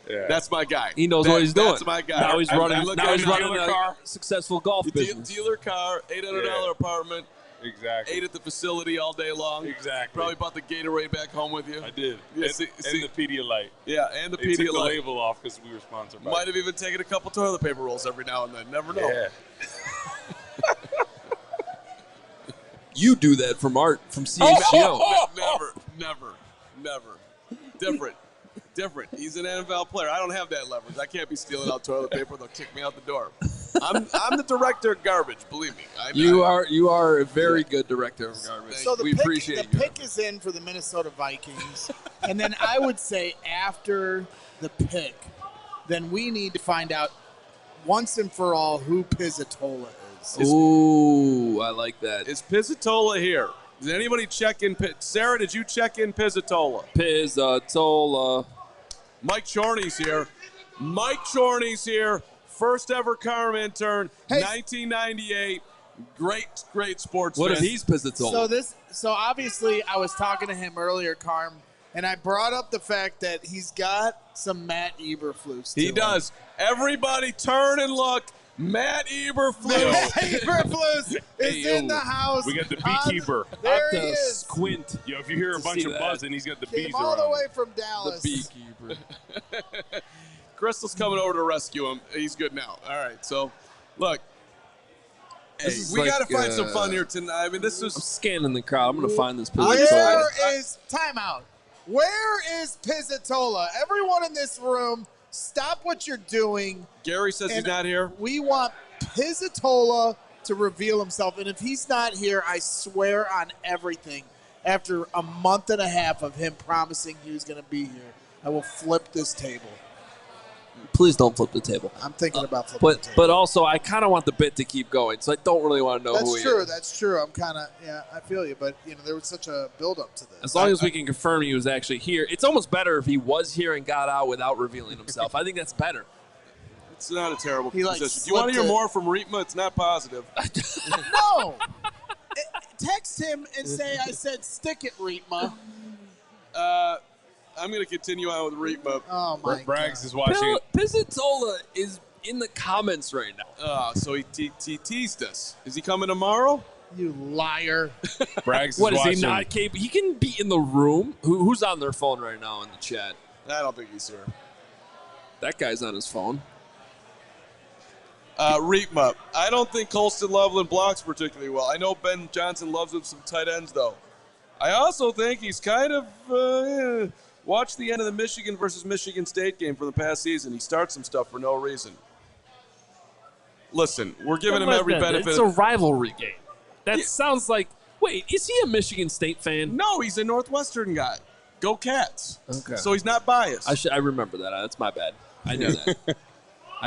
Yeah. That's my guy. He knows what he's doing. That's my guy. Now he's running a successful golf business. Dealer car, $800 apartment. Exactly. Ate at the facility all day long. Exactly. Probably bought the Gatorade back home with you. I did. Yeah, and the Pedialyte. Yeah, and the They took the Pedialyte. label off because we were sponsored by Might have even taken a couple toilet paper rolls every now and then. Never know. Yeah. You do that from CHGO. Never. Different. He's an NFL player. I don't have that leverage. I can't be stealing out toilet paper. They'll kick me out the door. I'm the director of garbage. Believe me. You are a very good director of garbage. So we appreciate the you. pick is in for the Minnesota Vikings, and then I would say after the pick, then we need to find out once and for all who Pizzatola is. Ooh, I like that. Is Pizzatola here? Did anybody check in? Sarah, did you check in Pizzatola? Pizzatola. Mike Chorney's here. First ever Carm intern, 1998. Great sportsman. What if he's Pizzatola? So obviously I was talking to him earlier, Carm, and I brought up the fact that he's got some Matt Eberflus. He does. Everybody turn and look. Matt Eberflus. Eberflus is in the house. We got the beekeeper. There he is. Squint. Yo, if you hear a bunch of buzzing, he's got the Came bees all around. the way from Dallas. The beekeeper. Crystal's coming over to rescue him. He's good now. All right, so look. Hey, we got to find some fun here tonight. I mean, this is. I'm scanning the crowd. I'm going to find this Pizzatola. Timeout. Where is Pizzatola? Everyone in this room, stop what you're doing. Gary says he's not here. We want Pizzatola to reveal himself. And if he's not here, I swear on everything, after a month and a half of him promising he was going to be here, I will flip this table. Please don't flip the table. I'm thinking about flipping the table. But also, I kind of want the bit to keep going, so I don't really want to know who he is. That's true. I'm kind of, I feel you. But, there was such a build-up to this. As long as we can confirm he was actually here. It's almost better if he was here and got out without revealing himself. I think that's better. It's not a terrible He, position. Do you want to hear more from Reetma? It's not positive. No. Text him and say I said stick it, Reetma. I'm going to continue on with Reetma. Oh, my Braggs God. is watching. Pizzatola is in the comments right now. So he teased us. Is he coming tomorrow? You liar. Braggs is What is watching. he not capable? He can be in the room. Who's on their phone right now in the chat? I don't think he's here. That guy's on his phone. Reetma. I don't think Colston Loveland blocks particularly well. I know Ben Johnson loves him some tight ends, though. I also think he's kind of watch the end of the Michigan versus Michigan State game from the past season. He starts some stuff for no reason. Listen, we're giving him every benefit. It's a rivalry game. That sounds like. Wait, is he a Michigan State fan? No, he's a Northwestern guy. Go Cats. Okay. So he's not biased. I remember that. That's my bad. I knew that.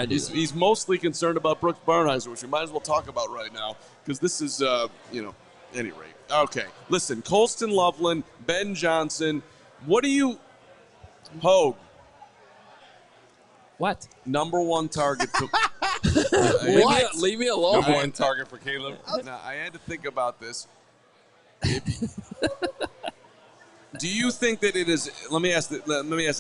He's mostly concerned about Brooks Barnheiser, which we might as well talk about right now, because this is, any rate. Okay, listen, Colston Loveland, Ben Johnson, what do you, Hogue? What? Number one target. Leave me alone. Number one target for Caleb. Now, I had to think about this. Do you think that it is? Let me ask it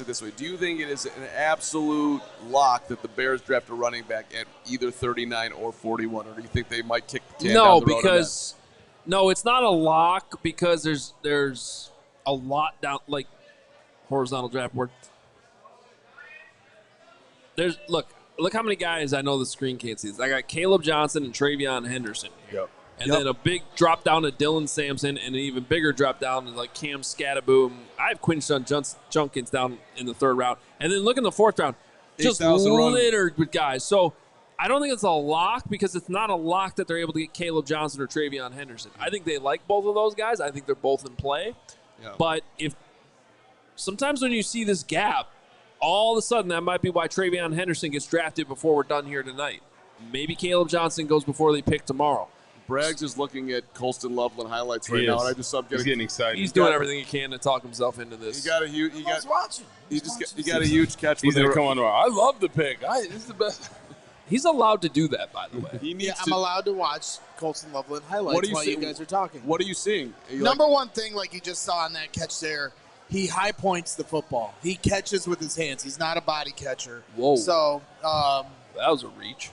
this way: do you think it is an absolute lock that the Bears draft a running back at either 39 or 41, or do you think they might kick the can down the road? No, it's not a lock because there's a lot down like horizontal draft board. Look how many guys I know the screen can't see this. I got Caleb Johnson and Travion Henderson here. Yep. And then a big drop down to Dylan Sampson and an even bigger drop down to like Cam Scatterboom. I have Quinshon Junkins down in the third round. And then look in the fourth round. Just littered with guys. So I don't think it's a lock because it's not a lock that they're able to get Caleb Johnson or Travion Henderson. I think they like both of those guys. I think they're both in play. Yeah. But sometimes when you see this gap, all of a sudden that might be why Travion Henderson gets drafted before we're done here tonight. Maybe Caleb Johnson goes before they pick tomorrow. Braggs is looking at Colston Loveland highlights right now, and I just He's getting excited. He's doing everything he can to talk himself into this. He got a huge catch. He's going to come on. I love the pick. This is the best. He's allowed to do that, by the way. I'm allowed to watch Colston Loveland highlights while you guys are talking. What are you seeing? Number one thing, like you just saw on that catch there, he high points the football. He catches with his hands. He's not a body catcher. Whoa. So that was a reach.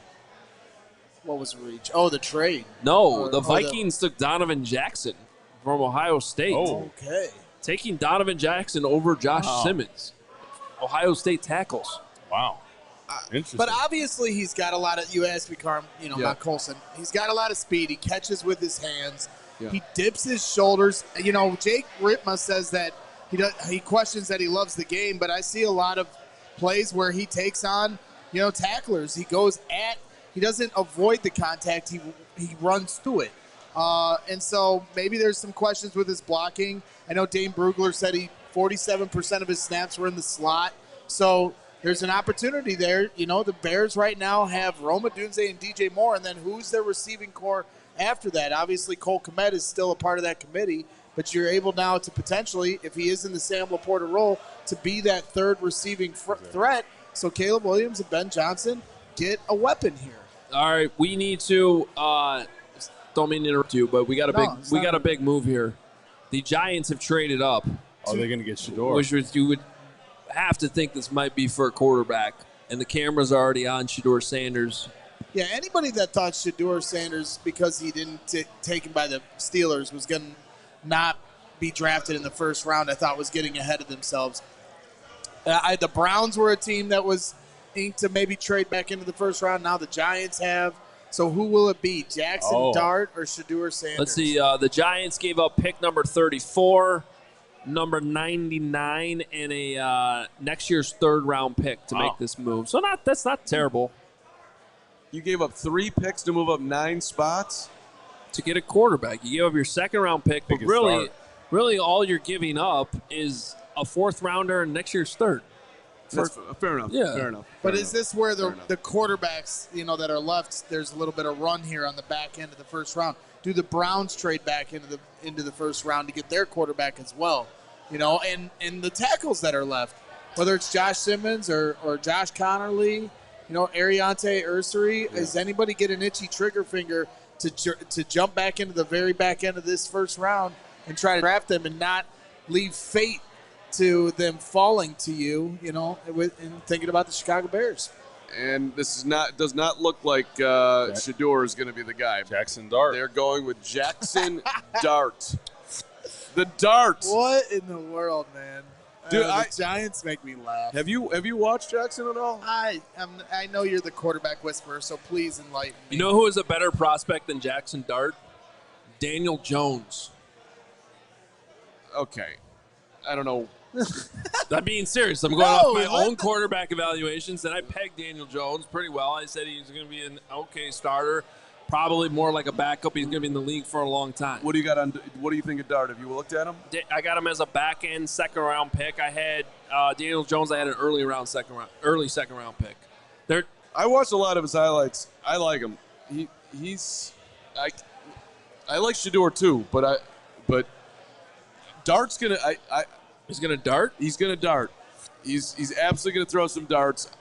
What was reach? Oh, the trade. No, the Vikings took Donovan Jackson from Ohio State. Oh. Okay. Taking Donovan Jackson over Josh Simmons. Ohio State tackles. Wow. Interesting. But obviously he's got a lot of, you asked me, Carm, about Colston. He's got a lot of speed. He catches with his hands. Yeah. He dips his shoulders. Jake Ritma says that he questions that he loves the game, but I see a lot of plays where he takes on, tacklers. He doesn't avoid the contact. He runs through it. And so maybe there's some questions with his blocking. I know Dane Brugler said 47% of his snaps were in the slot. So there's an opportunity there. The Bears right now have Roma Dunze and DJ Moore, and then who's their receiving core after that? Obviously, Cole Kmet is still a part of that committee, but you're able now to potentially, if he is in the Sam Laporta role, to be that third receiving threat. So Caleb Williams and Ben Johnson get a weapon here. All right, we need to. Don't mean to interrupt you, but we got a big move here. The Giants have traded up. Oh, they're going to get Shedeur. Which you would have to think this might be for a quarterback, and the cameras are already on Shedeur Sanders. Yeah, anybody that thought Shedeur Sanders, because he didn't take him by the Steelers, was going to not be drafted in the first round, I thought was getting ahead of themselves. The Browns were a team that was inked to maybe trade back into the first round. Now the Giants have. So who will it be, Jackson Dart or Shedeur Sanders? Let's see. The Giants gave up pick number 34, number 99, and a next year's third-round pick to make this move. So that's not terrible. You gave up 3 picks to move up 9 spots? To get a quarterback. You gave up your second-round pick, but really all you're giving up is a fourth-rounder and next year's third. Fair enough. Yeah. Fair enough. But is this where the quarterbacks, that are left, there's a little bit of run here on the back end of the first round? Do the Browns trade back into the first round to get their quarterback as well? And the tackles that are left, whether it's Josh Simmons or Josh Connerly, Ariante Ursary, does anybody get an itchy trigger finger to jump back into the very back end of this first round and try to draft them and not leave fate to them falling to you, and thinking about the Chicago Bears? And this does not look like Shedeur is going to be the guy. Jackson Dart. They're going with Jackson Dart. The Dart. What in the world, man? Dude, the Giants make me laugh. Have you watched Jackson at all? I know you're the quarterback whisperer, so please enlighten me. You know who is a better prospect than Jackson Dart? Daniel Jones. Okay. I don't know. I'm being serious. I'm going off my own quarterback evaluations, and I pegged Daniel Jones pretty well. I said he's going to be an okay starter, probably more like a backup. He's going to be in the league for a long time. What do you think of Dart? Have you looked at him? I got him as a back end second round pick. I had Daniel Jones. I had an early second round pick. I watched a lot of his highlights. I like him. I like Shedeur too, but Dart's gonna. He's going to dart? He's going to dart. He's absolutely going to throw some darts.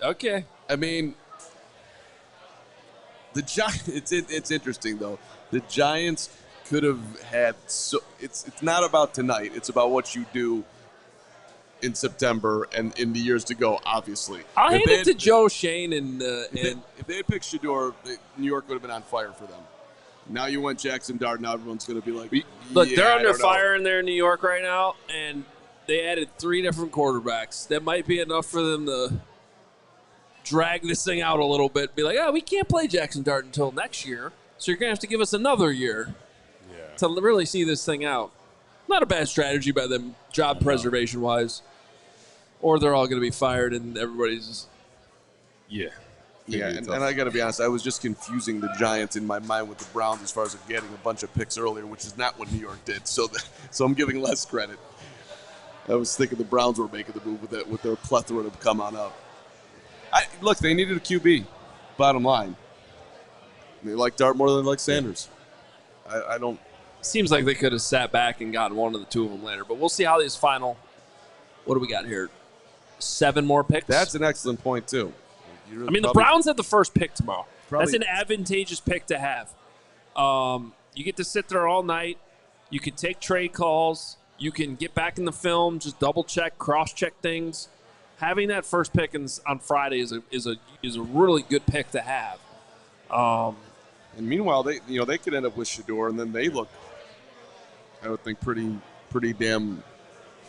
Okay. I mean, the Giants. It's interesting though. The Giants could have had. It's not about tonight. It's about what you do in September and in the years to go. Obviously, I'll hand it to Joe Shane and if they had picked Shedeur, New York would have been on fire for them. Now you went Jackson Dart. Now everyone's going to be like, look, they're under fire in there in New York right now, and they added 3 different quarterbacks. That might be enough for them to drag this thing out a little bit. Be like, we can't play Jackson Dart until next year, so you're going to have to give us another year to really see this thing out. Not a bad strategy by them, job preservation-wise. Or they're all going to be fired and everybody's Yeah, and I got to be honest, I was just confusing the Giants in my mind with the Browns as far as getting a bunch of picks earlier, which is not what New York did. So I'm giving less credit. I was thinking the Browns were making the move with their plethora to come on up. Look, they needed a QB, bottom line. They like Dart more than they like Sanders. I don't. Seems like they could have sat back and gotten one of the two of them later, but we'll see how these final. What do we got here? 7 more picks? That's an excellent point, too. The Browns have the first pick tomorrow. That's an advantageous pick to have. You get to sit there all night. You can take trade calls. You can get back in the film, just double-check, cross-check things. having that first pick on Friday is a really good pick to have. And meanwhile, they could end up with Shedeur, and then they look, I would think, pretty damn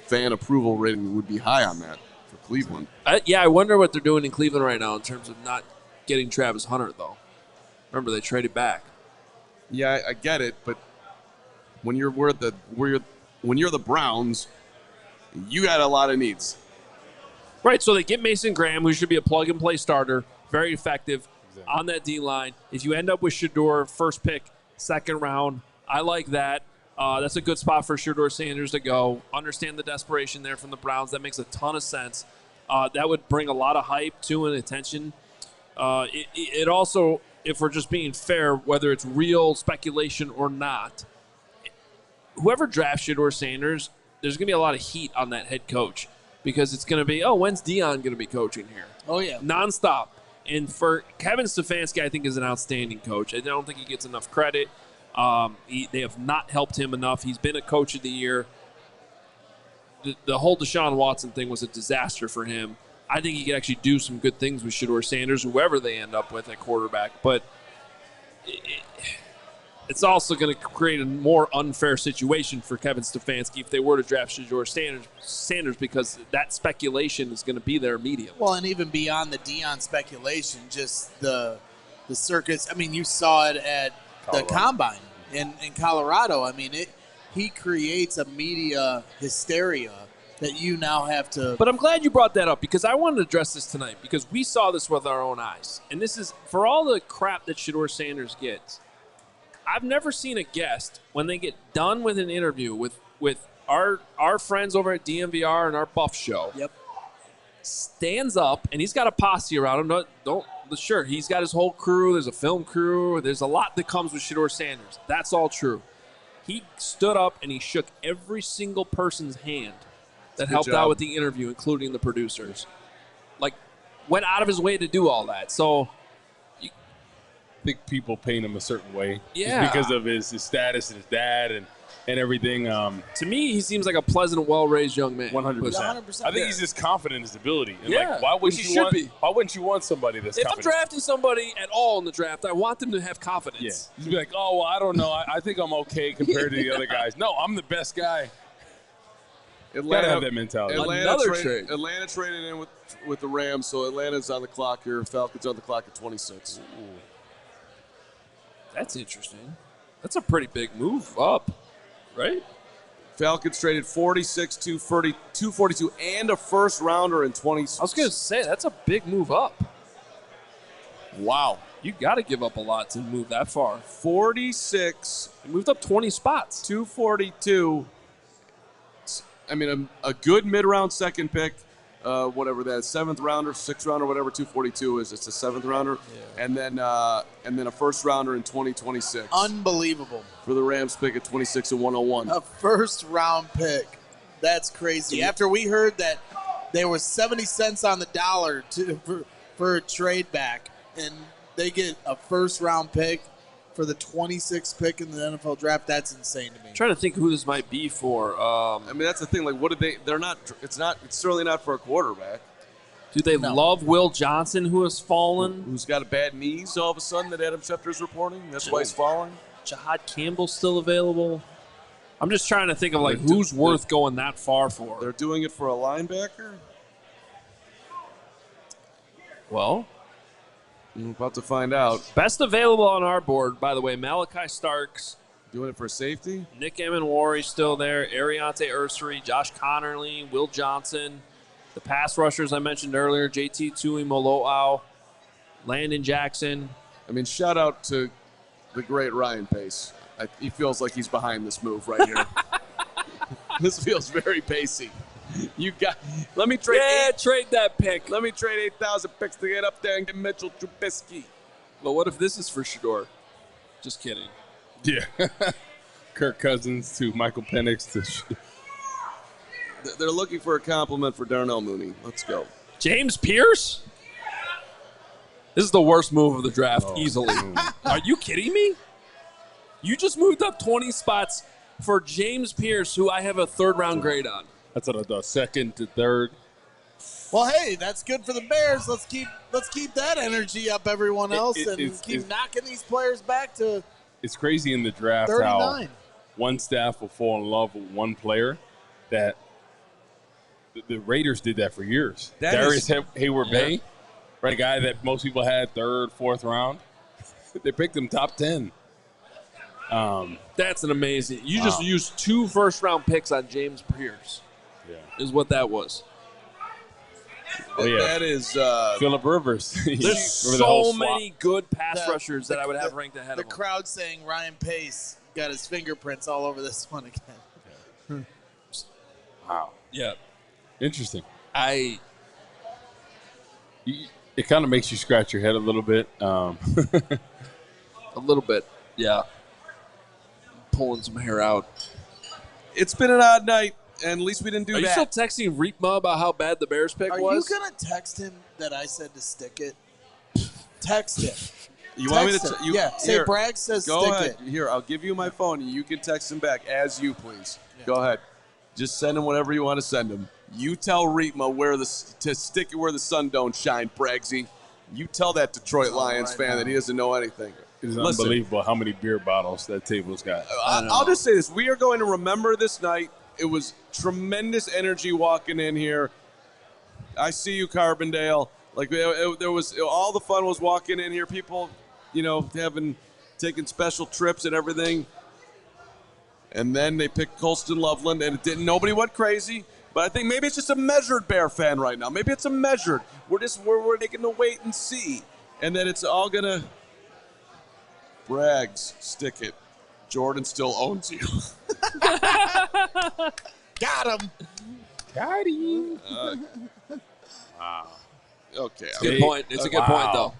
fan approval rating would be high on that for Cleveland. I wonder what they're doing in Cleveland right now in terms of not getting Travis Hunter, though. Remember, they traded back. Yeah, I get it, but when you're the Browns, you got a lot of needs. Right, so they get Mason Graham, who should be a plug-and-play starter, very effective on that D-line. If you end up with Shedeur, first pick, second round, I like that. That's a good spot for Shedeur Sanders to go. Understand the desperation there from the Browns. That makes a ton of sense. That would bring a lot of hype, too, and attention. It also, if we're just being fair, whether it's real speculation or not, whoever drafts Shedeur Sanders, there's going to be a lot of heat on that head coach because it's going to be, when's Dion going to be coaching here? Oh, yeah. Nonstop. And for Kevin Stefanski, I think is an outstanding coach. I don't think he gets enough credit. They have not helped him enough. He's been a coach of the year. The whole Deshaun Watson thing was a disaster for him. I think he could actually do some good things with Shedeur Sanders, whoever they end up with at quarterback. But it's also going to create a more unfair situation for Kevin Stefanski if they were to draft Shedeur Sanders because that speculation is going to be there immediately. Well, and even beyond the Dion speculation, just the circus. I mean, you saw it at the Combine in Colorado. I mean, he creates a media hysteria that you now have to. But I'm glad you brought that up because I wanted to address this tonight because we saw this with our own eyes. And this is, for all the crap that Shedeur Sanders gets, I've never seen a guest, when they get done with an interview with our friends over at DMVR and our Buff Show, stands up, and he's got a posse around him. Sure, he's got his whole crew. There's a film crew. There's a lot that comes with Shedeur Sanders. That's all true. He stood up, and he shook every single person's hand that helped out with the interview, including the producers. Like, went out of his way to do all that. So I think people paint him a certain way. Yeah. Because of his status and his dad and everything. To me, he seems like a pleasant, well-raised young man. 100%. I think he's just confident in his ability. And yeah. Why wouldn't you want somebody that's confident? If I'm drafting somebody at all in the draft, I want them to have confidence. Yeah. He'd be like, I don't know. I think I'm okay compared to the other guys. No, I'm the best guy. Gotta have that mentality. Atlanta traded in with the Rams, so Atlanta's on the clock here. Falcons on the clock at 26. Ooh. That's interesting. That's a pretty big move up, right? Falcons traded 46, 242, and a first rounder in 20. I was going to say, that's a big move up. Wow. You got to give up a lot to move that far. 46. You moved up 20 spots. 242. I mean, a good mid-round second pick, whatever that is, seventh rounder, sixth rounder, whatever 242 is. It's a seventh rounder, and then a first rounder in 2026. Unbelievable for the Rams pick at 26 and 101. A first round pick. That's crazy. After we heard that there was 70 cents on the dollar for a trade back, and they get a first round pick for the 26th pick in the NFL draft, that's insane to me. I'm trying to think who this might be for. I mean, that's the thing. Like, what did they? They're not. It's certainly not for a quarterback. Do they love Will Johnson, who has fallen? Who's got a bad knee? All of a sudden, that Adam Schefter's reporting. That's why he's falling. Jahad Campbell's still available. I'm just trying to think of who's worth going that far for. They're doing it for a linebacker. Well, I'm about to find out. Best available on our board, by the way, Malachi Starks. Doing it for safety? Nick Emenwari's still there. Ariante Ursery, Josh Connerly, Will Johnson. The pass rushers I mentioned earlier, JT Tuimoloau, Landon Jackson. I mean, shout out to the great Ryan Pace. He feels like he's behind this move right here. This feels very pacey. Let me trade. Trade that pick. Let me trade 8,000 picks to get up there and get Mitchell Trubisky. Well, what if this is for Shedeur? Just kidding. Yeah. Kirk Cousins to Michael Penix to. They're looking for a compliment for Darnell Mooney. Let's go. James Pierce? This is the worst move of the draft, easily. Are you kidding me? You just moved up 20 spots for James Pierce, who I have a third-round grade on. That's a second to third. Well, hey, that's good for the Bears. Let's keep that energy up, everyone else, and keep knocking these players back to. It's crazy in the draft 39. how one staff will fall in love with one player. That the Raiders did that for years. Darius Hayward-Bay, right? A guy that most people had third, fourth round. They picked him top 10. That's an amazing. You just used 2 first-round picks on James Pierce. Yeah, is what that was. Oh, yeah. That is Phillip Rivers. There's so many good pass rushers that I would have ranked ahead of him. The crowd saying Ryan Pace got his fingerprints all over this one again. Wow. Yeah. Interesting. It kind of makes you scratch your head a little bit. A little bit, yeah. Pulling some hair out. It's been an odd night, and at least we didn't do Are that. you still texting Reetma about how bad the Bears pick Are was? you going to text him that I said to stick it? Text him. You want me to? Say Bragg says go stick ahead. it. Here, I'll give you my phone. You can text him back as you please. Yeah. Go ahead. Just send him whatever you want to send him. You tell Reetma to stick it where the sun don't shine, Braggsy. You tell that Detroit Lions fan that he doesn't know anything. It is unbelievable how many beer bottles that table's got. I'll just say this. We are going to remember this night. It was tremendous energy walking in here. I see you, Carbondale. Like there was all the fun was walking in here. People, taking special trips and everything. And then they picked Colston Loveland, and nobody went crazy. But I think maybe it's just a measured Bear fan right now. Maybe it's a measured. We're taking to wait and see, and then it's all gonna. Braggs, stick it. Jordan still owns you. Got him. Got him. Wow. Okay. It's a good point. It's a good point, though.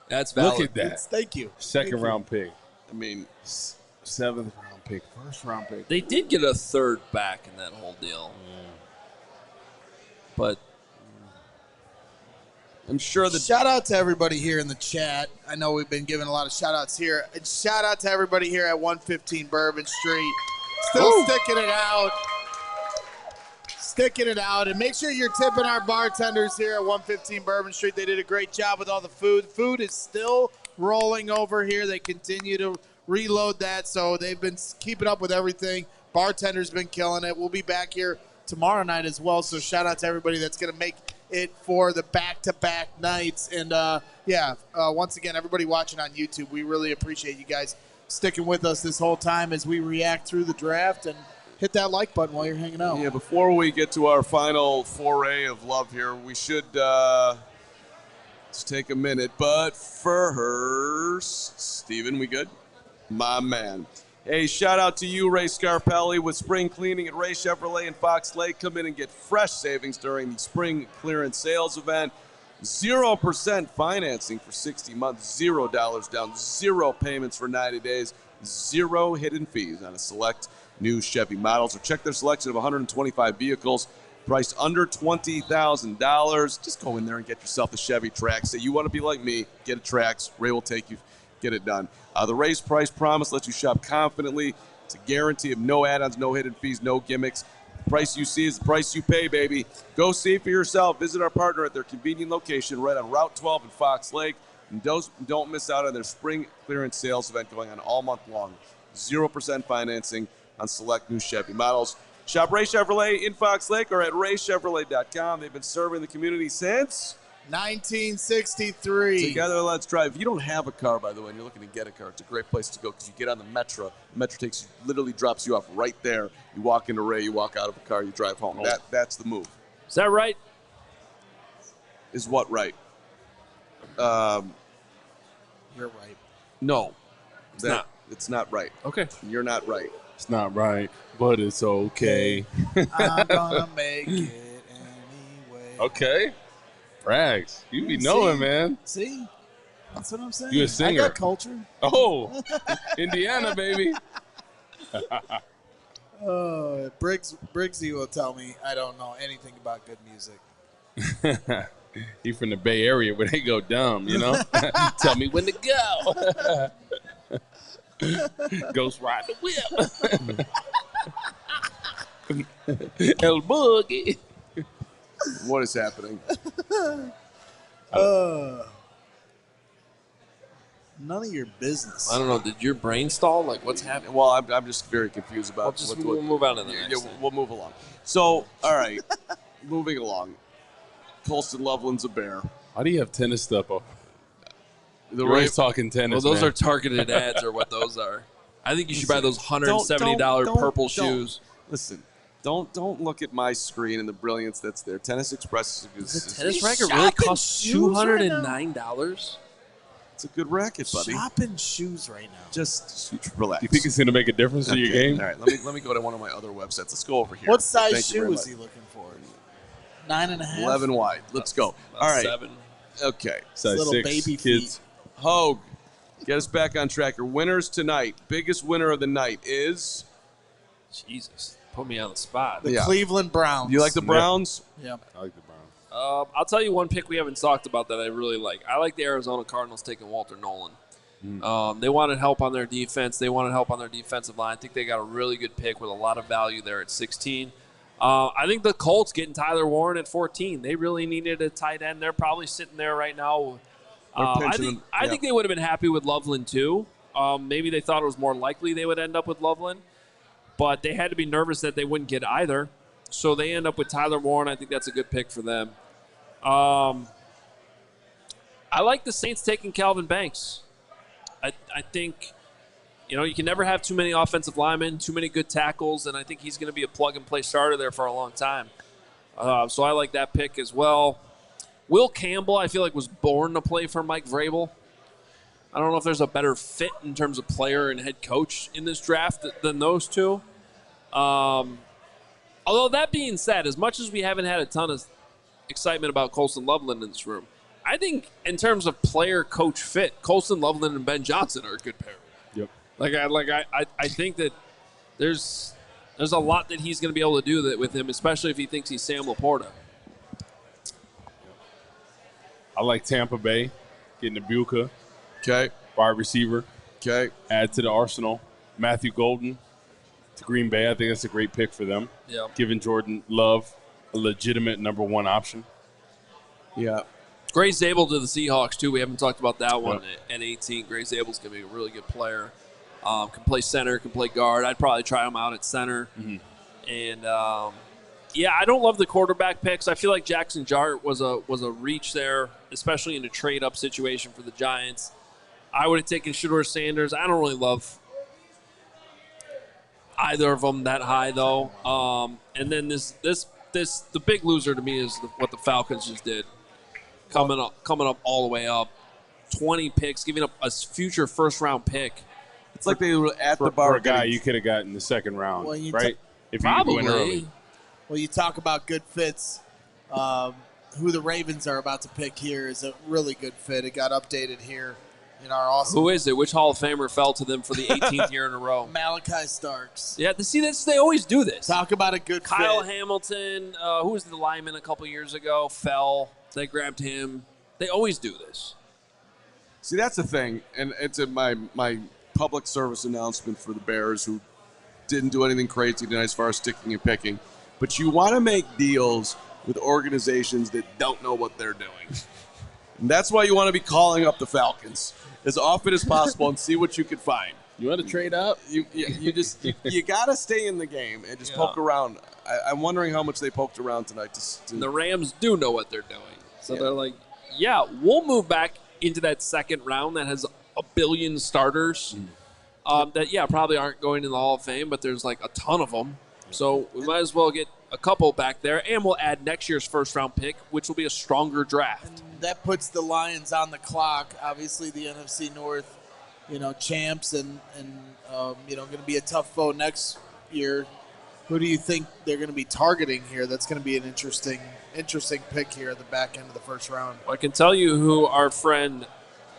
That's valid. Look at that. Thank you. Second round pick. I mean, 7th round pick. 1st round pick. They did get a third back in that whole deal. Yeah. But I'm sure that. Shout out to everybody here in the chat. I know we've been giving a lot of shout outs here. And shout out to everybody here at 115 Bourbon Street. Still sticking it out. Sticking it out. And make sure you're tipping our bartenders here at 115 Bourbon Street. They did a great job with all the food. Food is still rolling over here. They continue to reload that. So they've been keeping up with everything. Bartender's been killing it. We'll be back here tomorrow night as well. So shout out to everybody that's going to make it for the back-to-back nights. And, once again, everybody watching on YouTube, we really appreciate you guys sticking with us this whole time as we react through the draft. And hit that like button while you're hanging out. Yeah, before we get to our final foray of love here, we should let's take a minute. But first, Steven, we good? My man. Hey, shout out to you, Ray Scarpelli, with spring cleaning at Ray Chevrolet in Fox Lake. Come in and get fresh savings during the spring clearance sales event. 0% financing for 60 months, $0 down, 0 payments for 90 days, 0 hidden fees on a select new Chevy models. Or check their selection of 125 vehicles priced under $20,000. Just go in there and get yourself a Chevy Trax. Say you want to be like me, get a Trax. Ray will take you. Get it done. The Raise Price Promise lets you shop confidently. It's a guarantee of no add-ons, no hidden fees, no gimmicks. The price you see is the price you pay, baby. Go see it for yourself. Visit our partner at their convenient location right on Route 12 in Fox Lake. And don't miss out on their spring clearance sales event going on all month long. 0% financing on select new Chevy models. Shop Ray Chevrolet in Fox Lake or at raychevrolet.com. They've been serving the community since 1963. Together, let's drive. If you don't have a car, by the way, and you're looking to get a car, it's a great place to go because you get on the Metro. The Metro literally drops you off right there. You walk into Ray, you walk out of a car, you drive home. That's the move. Is that right? Is what right? You're right. No. It's not. It's not right. Okay. You're not right. It's not right, but it's okay. I'm gonna make it anyway. Okay. Braggs, you be knowing, man. See? That's what I'm saying. You a singer. I got culture. Oh, Indiana, baby. Briggsy will tell me I don't know anything about good music. He from the Bay Area where they go dumb, you know? Tell me when to go. Ghost ride the whip. El Boogie. What is happening? None of your business. I don't know. Did your brain stall? Like, what's happening? Well, I'm just very confused about. We'll move on to the next. Yeah, we'll move along. So, all right, moving along. Colston Loveland's a Bear. How do you have tennis stuff up? The You're always talking tennis. Well, those man. are targeted ads, or what those are. I think you should buy those $170 purple shoes. Listen, don't look at my screen and the brilliance that's there. Tennis Express Does a tennis racket really cost $209? It's a good racket, buddy. Shopping shoes right now. Just relax. You think it's going to make a difference in your game? All right, let me go to one of my other websites. Let's go over here. What size Thank you shoe very is much. he looking for? 9.5. 11 wide. Let's go. All right. 7. Okay. Size Little 6 baby kids. Hogue, get us back on track. Your winners tonight. Biggest winner of the night is. Jesus, put me on the spot. The Cleveland Browns. You like the Browns? Yeah. I like the Browns. I'll tell you one pick we haven't talked about that I really like. I like the Arizona Cardinals taking Walter Nolan. They wanted help on their defense. They wanted help on their defensive line. I think they got a really good pick with a lot of value there at 16. I think the Colts getting Tyler Warren at 14. They really needed a tight end. They're probably sitting there right now. I think they would have been happy with Loveland too. Maybe they thought it was more likely they would end up with Loveland, but they had to be nervous that they wouldn't get either. So they end up with Tyler Warren. I think that's a good pick for them. I like the Saints taking Calvin Banks. I think, you can never have too many offensive linemen, too many good tackles, and I think he's going to be a plug-and-play starter there for a long time. So I like that pick as well. Will Campbell, I feel like, was born to play for Mike Vrabel. I don't know if there's a better fit in terms of player and head coach in this draft than those two. Although that being said, as much as we haven't had a ton of excitement about Colston Loveland in this room, I think in terms of player-coach fit, Colston Loveland and Ben Johnson are a good pair. Yep. I think that there's a lot that he's going to be able to do with him, especially if he thinks he's Sam Laporta. I like Tampa Bay getting Ibuka. Okay. Wide receiver. Okay. Add to the arsenal. Matthew Golden to Green Bay. I think that's a great pick for them. Yeah. Giving Jordan Love a legitimate number 1 option. Yeah. Gray Zabel to the Seahawks, too. We haven't talked about that one at 18. Gray Zabel's going to be a really good player. Can play center, can play guard. I'd probably try him out at center. Mm-hmm. And, I don't love the quarterback picks. I feel like Jackson Jarrett was a reach there, especially in a trade-up situation for the Giants. I would have taken Shedeur Sanders. I don't really love either of them that high, though. And then the big loser to me is what the Falcons just did. Coming up all the way up, 20 picks, giving up a future first-round pick. It's like they were at for, the bar. For a guy you could have gotten in the second round, right? If probably. You went early. Well, you talk about good fits. Who the Ravens are about to pick here is a really good fit. It got updated here in our awesome. Who is it? Which Hall of Famer fell to them for the 18th year in a row? Malachi Starks. Yeah, they always do this. Talk about a good Kyle fit. Hamilton, who was the lineman a couple years ago, fell. They grabbed him. They always do this. See, that's the thing, and it's my public service announcement for the Bears, who didn't do anything crazy tonight as far as sticking and picking. But you want to make deals with organizations that don't know what they're doing. And that's why you want to be calling up the Falcons as often as possible and see what you can find. You want to trade up? You got to stay in the game and just poke around. I'm wondering how much they poked around tonight. The Rams do know what they're doing. So they're like, we'll move back into that second round that has a billion starters that probably aren't going to the Hall of Fame, but there's like a ton of them. So we might as well get a couple back there, and we'll add next year's first-round pick, which will be a stronger draft. And that puts the Lions on the clock. Obviously, the NFC North, champs, and going to be a tough foe next year. Who do you think they're going to be targeting here? That's going to be an interesting pick here at the back end of the first round. Well, I can tell you who our friend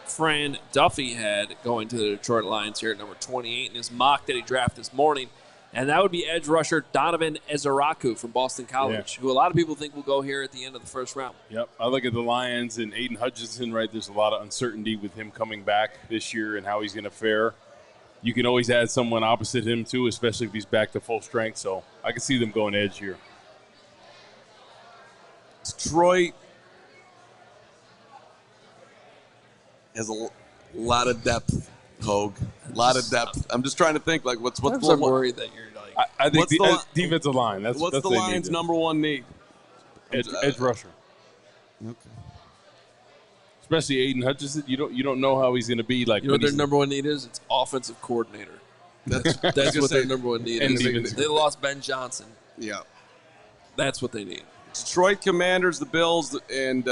Fran Duffy had going to the Detroit Lions here at number 28 in his mock that he drafted this morning. And that would be edge rusher Donovan Ezeraku from Boston College, who a lot of people think will go here at the end of the first round. Yep. I look at the Lions and Aiden Hutchinson, right? There's a lot of uncertainty with him coming back this year and how he's going to fare. You can always add someone opposite him, too, especially if he's back to full strength. So I can see them going edge here. Detroit has a lot of depth, Hogue. A lot of depth. I'm just trying to think, like, what's I'm worried that you're like. I think defensive line. That's what's that's the Lions' number one need? Edge rusher. Okay. Especially Aiden Hutchinson. You don't know how he's going to be. Like, You know what their number one need is? It's offensive coordinator. That's what their number one need is. They lost Ben Johnson. Yeah. That's what they need. Detroit Commanders, the Bills, and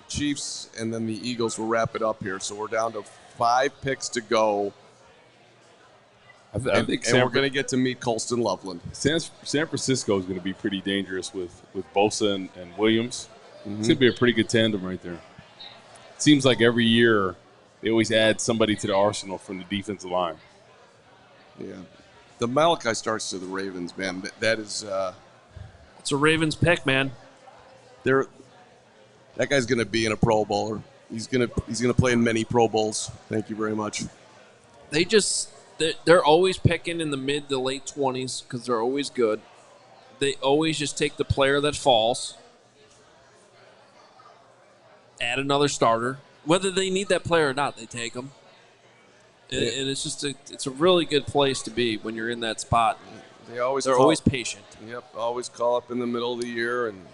Chiefs, and then the Eagles will wrap it up here. So we're down to 5 picks to go. I think we're going to get to meet Colston Loveland. San Francisco is going to be pretty dangerous with Bosa and Williams. It's going to be a pretty good tandem right there. It seems like every year they always add somebody to the arsenal from the defensive line. Yeah. The Malachi starts to the Ravens, man. That is it's a Ravens pick, man. That guy's going to be in a Pro Bowler. He's going to play in many Pro Bowls. Thank you very much. They're always picking in the mid to late 20s because they're always good. They always just take the player that falls, add another starter. Whether they need that player or not, they take them. And it's just it's a really good place to be when you're in that spot. They're always patient. Yep, always call up in the middle of the year and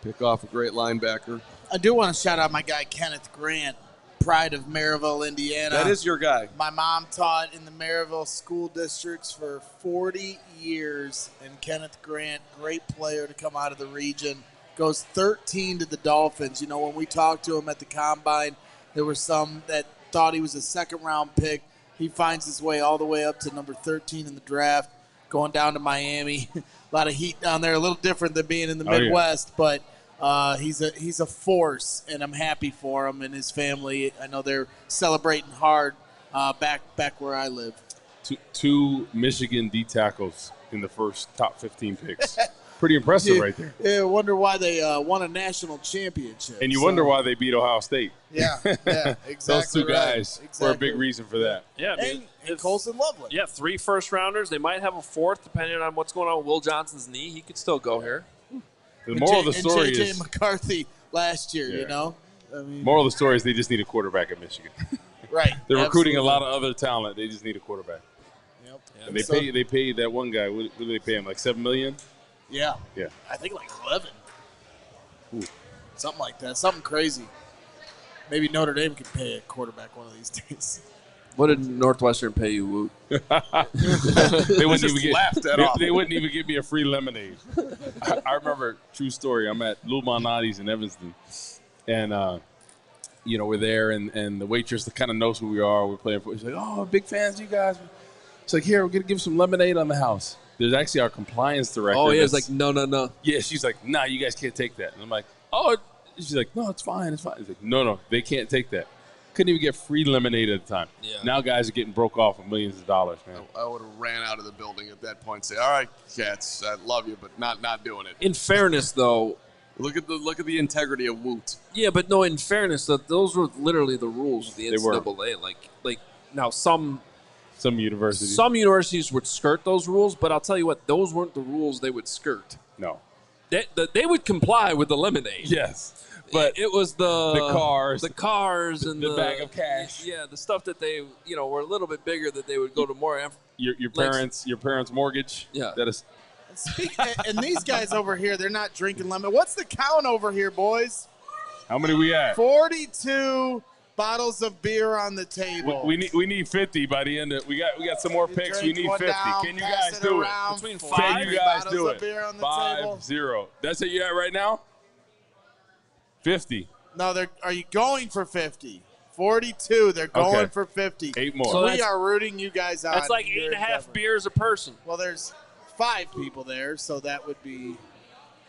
pick off a great linebacker. I do want to shout out my guy Kenneth Grant, pride of Maryville, Indiana. That is your guy. My mom taught in the Maryville school districts for 40 years, and Kenneth Grant, great player to come out of the region, goes 13 to the Dolphins. You know, when we talked to him at the Combine, there were some that thought he was a second-round pick. He finds his way all the way up to number 13 in the draft, going down to Miami. A lot of heat down there, a little different than being in the Midwest, but he's a force, and I'm happy for him and his family. I know they're celebrating hard back where I live. Two Michigan D tackles in the first top 15 picks. Pretty impressive right there. Yeah, I wonder why they won a national championship. And you wonder why they beat Ohio State. Yeah, exactly. Those two guys exactly. were a big reason for that. Yeah, and Colston Loveland. Yeah, 3 first-rounders. They might have a 4th, depending on what's going on with Will Johnson's knee. He could still go here. The moral of the story and is J.J. McCarthy last year, you know? Moral of the story is they just need a quarterback at Michigan. Right. They're recruiting a lot of other talent. They just need a quarterback. Yep. And they paid that one guy. What did they pay him? Like $7 million? Yeah. Yeah. I think like 11. Ooh. Something like that. Something crazy. Maybe Notre Dame could pay a quarterback one of these days. What did Northwestern pay you, Woot? They wouldn't even give me a free lemonade. I remember, true story, I'm at Lou Malnati's in Evanston. And, we're there, and the waitress kind of knows who we are. We're playing for. She's like, "Oh, big fans, you guys." It's like, "Here, we're going to give some lemonade on the house." There's actually our compliance director. Oh, yeah, it's like, no. Yeah, she's like, "Nah, you guys can't take that." And I'm like, "Oh." She's like, "No, it's fine, it's fine." It's like, no, they can't take that. Couldn't even get free lemonade at the time. Yeah. Now guys are getting broke off with millions of dollars, man. I would have ran out of the building at that point and say, "All right, cats, I love you, but not doing it." In fairness, though, look at the integrity of Woot. Yeah, but no, in fairness, those were literally the rules of the NCAA. Like now some universities would skirt those rules, but I'll tell you what, those weren't the rules they would skirt. No. They would comply with the lemonade. Yes. But it was the cars, and the bag of cash. Yeah, the stuff that they were a little bit bigger that they would go to more. Your parents' mortgage. Yeah, that is. And these guys over here, they're not drinking lemon. What's the count over here, boys? How many we at? 42 bottles of beer on the table. We need 50 by the end of. We got some more picks. We need 50. Can you guys do it? Between 5 Can you guys do it? 5-0. That's what you're at right now. 50. No, are you going for 50? 42. They're going for 50. 8 more. So we are rooting you guys on. That's like 8.5 beers a person. Well, there's 5 people there, so that would be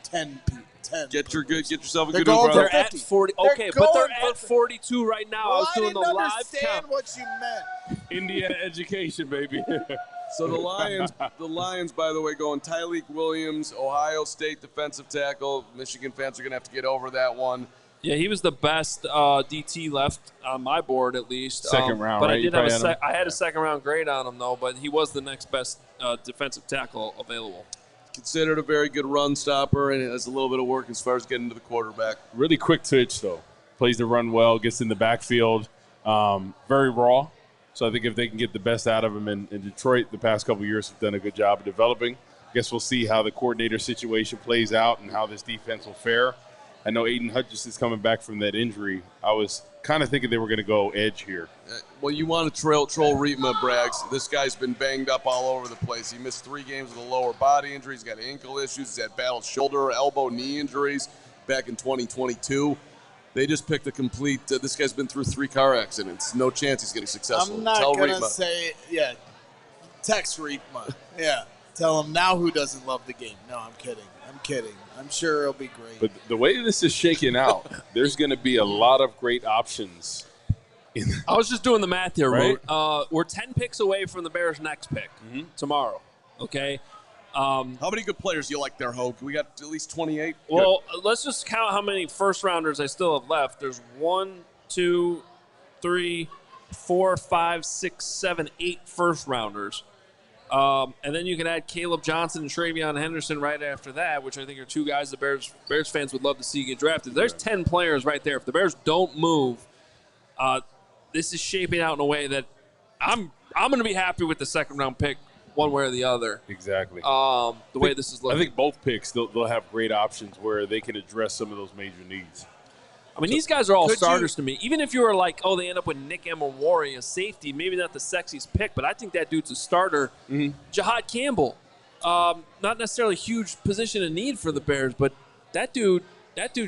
10 people. 10. Get yourself a they're good Uber. They're at 40. Okay, but they're at 42 right now. Well, I was doing the live count. I didn't understand what you meant. Indiana education, baby. So the Lions, by the way, going Tyleik Williams, Ohio State defensive tackle. Michigan fans are going to have to get over that one. Yeah, he was the best DT left on my board, at least. Second round, but right? I had a second round grade on him, though, but he was the next best defensive tackle available. considered a very good run stopper, and has a little bit of work as far as getting to the quarterback. Really quick twitch, though. Plays the run well, gets in the backfield. Very raw. So I think if they can get the best out of him in Detroit, the past couple of years have done a good job of developing. I guess we'll see how the coordinator situation plays out and how this defense will fare. I know Aiden Hutchinson's coming back from that injury. I was kind of thinking they were going to go edge here. Well, you want to troll Rietma, Braggs. This guy's been banged up all over the place. He missed 3 games with a lower body injury. He's got ankle issues. He's had battled shoulder, elbow, knee injuries back in 2022. They just picked a complete this guy's been through 3 car accidents. No chance he's getting successful. I'm not going to say, text Rietma. Yeah. Tell him now who doesn't love the game. No, I'm kidding. I'm sure it'll be great. But the way this is shaking out, there's going to be a lot of great options. I was just doing the math here, right? We're 10 picks away from the Bears' next pick tomorrow, okay? How many good players do you like there, Hogue? We got at least 28? Well, let's just count how many first-rounders I still have left. There's 1, 2, 3, 4, 5, 6, 7, 8 first-rounders. And then you can add Caleb Johnson and Travion Henderson right after that, which I think are 2 guys the Bears fans would love to see get drafted. There's 10 players right there. If the Bears don't move, this is shaping out in a way that I'm going to be happy with the second-round pick one way or the other. Exactly. The way this is looking. I think both picks, they'll have great options where they can address some of those major needs. I mean, these guys are all starters to me. Even if you were like, oh, they end up with Nick Emawari, a safety, maybe not the sexiest pick, but I think that dude's a starter. Jahad Campbell, not necessarily a huge position of need for the Bears, but that dude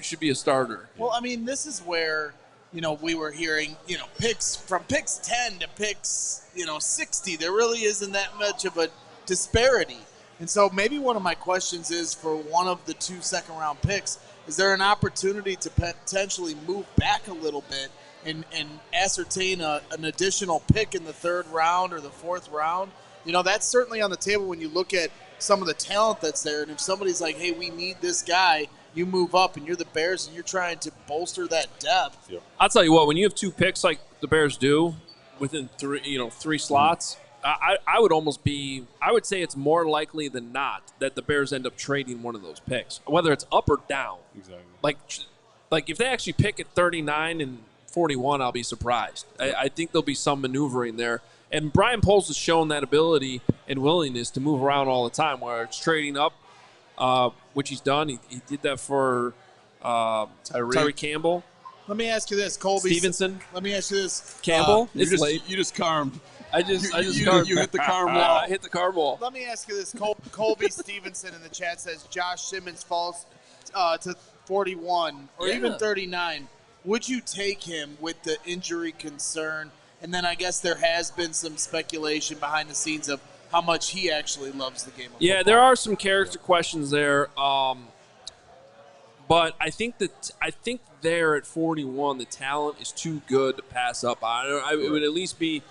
should be a starter. Well, I mean, this is where, we were hearing, picks from picks 10 to picks, 60. There really isn't that much of a disparity. And so maybe one of my questions is for one of the 2 second-round picks, is there an opportunity to potentially move back a little bit and ascertain an additional pick in the 3rd round or the 4th round? That's certainly on the table when you look at some of the talent that's there. And if somebody's like, hey, we need this guy, you move up and you're the Bears and you're trying to bolster that depth. Yep. I'll tell you what, when you have 2 picks like the Bears do within 3 slots, I would say it's more likely than not that the Bears end up trading one of those picks, whether it's up or down. Exactly. Like if they actually pick at 39 and 41, I'll be surprised. I think there'll be some maneuvering there. And Brian Poles has shown that ability and willingness to move around all the time, where it's trading up, which he's done. He did that for Tyree Campbell. Let me ask you this, Colby Stevenson. Let me ask you this, Campbell. You just carmed. I just you hit the carm wall. I hit the carm wall. Let me ask you this. Colby Stevenson in the chat says Josh Simmons falls to 41 or even 39. Would you take him with the injury concern? And then I guess there has been some speculation behind the scenes of how much he actually loves the game of football. Yeah, there are some character questions there. But I think there at 41, the talent is too good to pass up on. It would at least be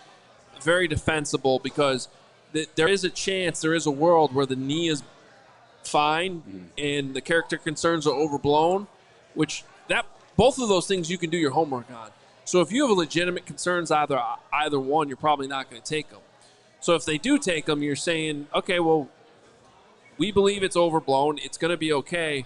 very defensible because there is a chance, there is a world where the knee is fine and the character concerns are overblown, which both of those things you can do your homework on. So if you have legitimate concerns either one, you're probably not going to take them. So if they do take them, you're saying, okay, well, we believe it's overblown. It's going to be okay.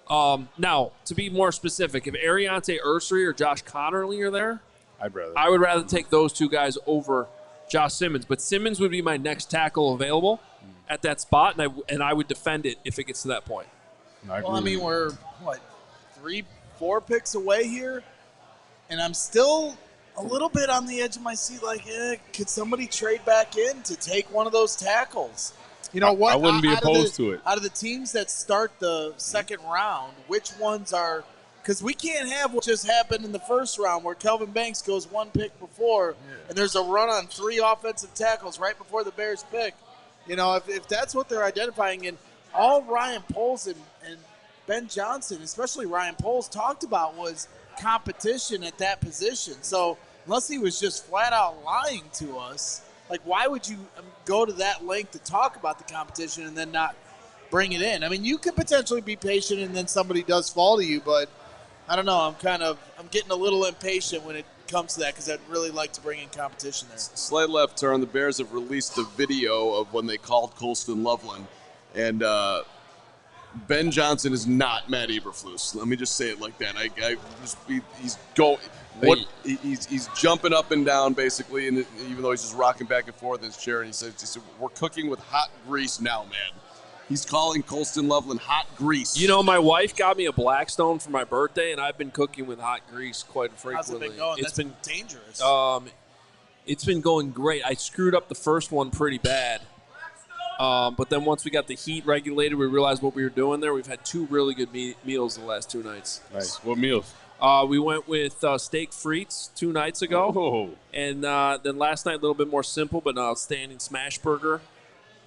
Now, to be more specific, if Ariante Ursery or Josh Connerly are there, I would rather take those 2 guys over Josh Simmons. But Simmons would be my next tackle available at that spot, and I would defend it if it gets to that point. Well, I mean, we're, 3-4 picks away here, and I'm still a little bit on the edge of my seat like, could somebody trade back in to take one of those tackles? You know what? I wouldn't be opposed to it. Out of the teams that start the second round, which ones are – because we can't have what just happened in the first round where Kelvin Banks goes 1 pick before and there's a run on 3 offensive tackles right before the Bears pick. If that's what they're identifying, and all Ryan Poles and Ben Johnson, especially Ryan Poles, talked about was competition at that position. So unless he was just flat out lying to us, why would you go to that length to talk about the competition and then not bring it in? I mean, you could potentially be patient and then somebody does fall to you, but I don't know. I'm getting a little impatient when it comes to that because I'd really like to bring in competition there. Slight left turn. The Bears have released a video of when they called Colston Loveland. And Ben Johnson is not Matt Eberflus. Let me just say it like that. He's jumping up and down basically, and even though he's just rocking back and forth in his chair, and he said, "We're cooking with hot grease now, man." He's calling Colston Loveland hot grease. You know, my wife got me a Blackstone for my birthday, and I've been cooking with hot grease quite frequently. How's it been going? That's been dangerous. It's been going great. I screwed up the first one pretty bad. But then once we got the heat regulated, we realized what we were doing there. We've had 2 really good meals the last 2 nights. Nice. What meals? We went with steak frites 2 nights ago. Oh. And then last night, a little bit more simple, but an outstanding smash burger.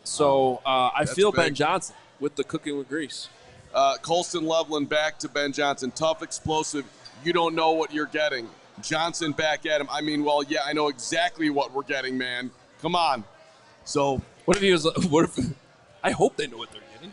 So I feel big. Ben Johnson with the cooking with grease. Colston Loveland back to Ben Johnson. Tough, explosive. You don't know what you're getting. Johnson back at him. I mean, well, yeah, I know exactly what we're getting, man. Come on. So what if he was? What if? I hope they know what they're getting.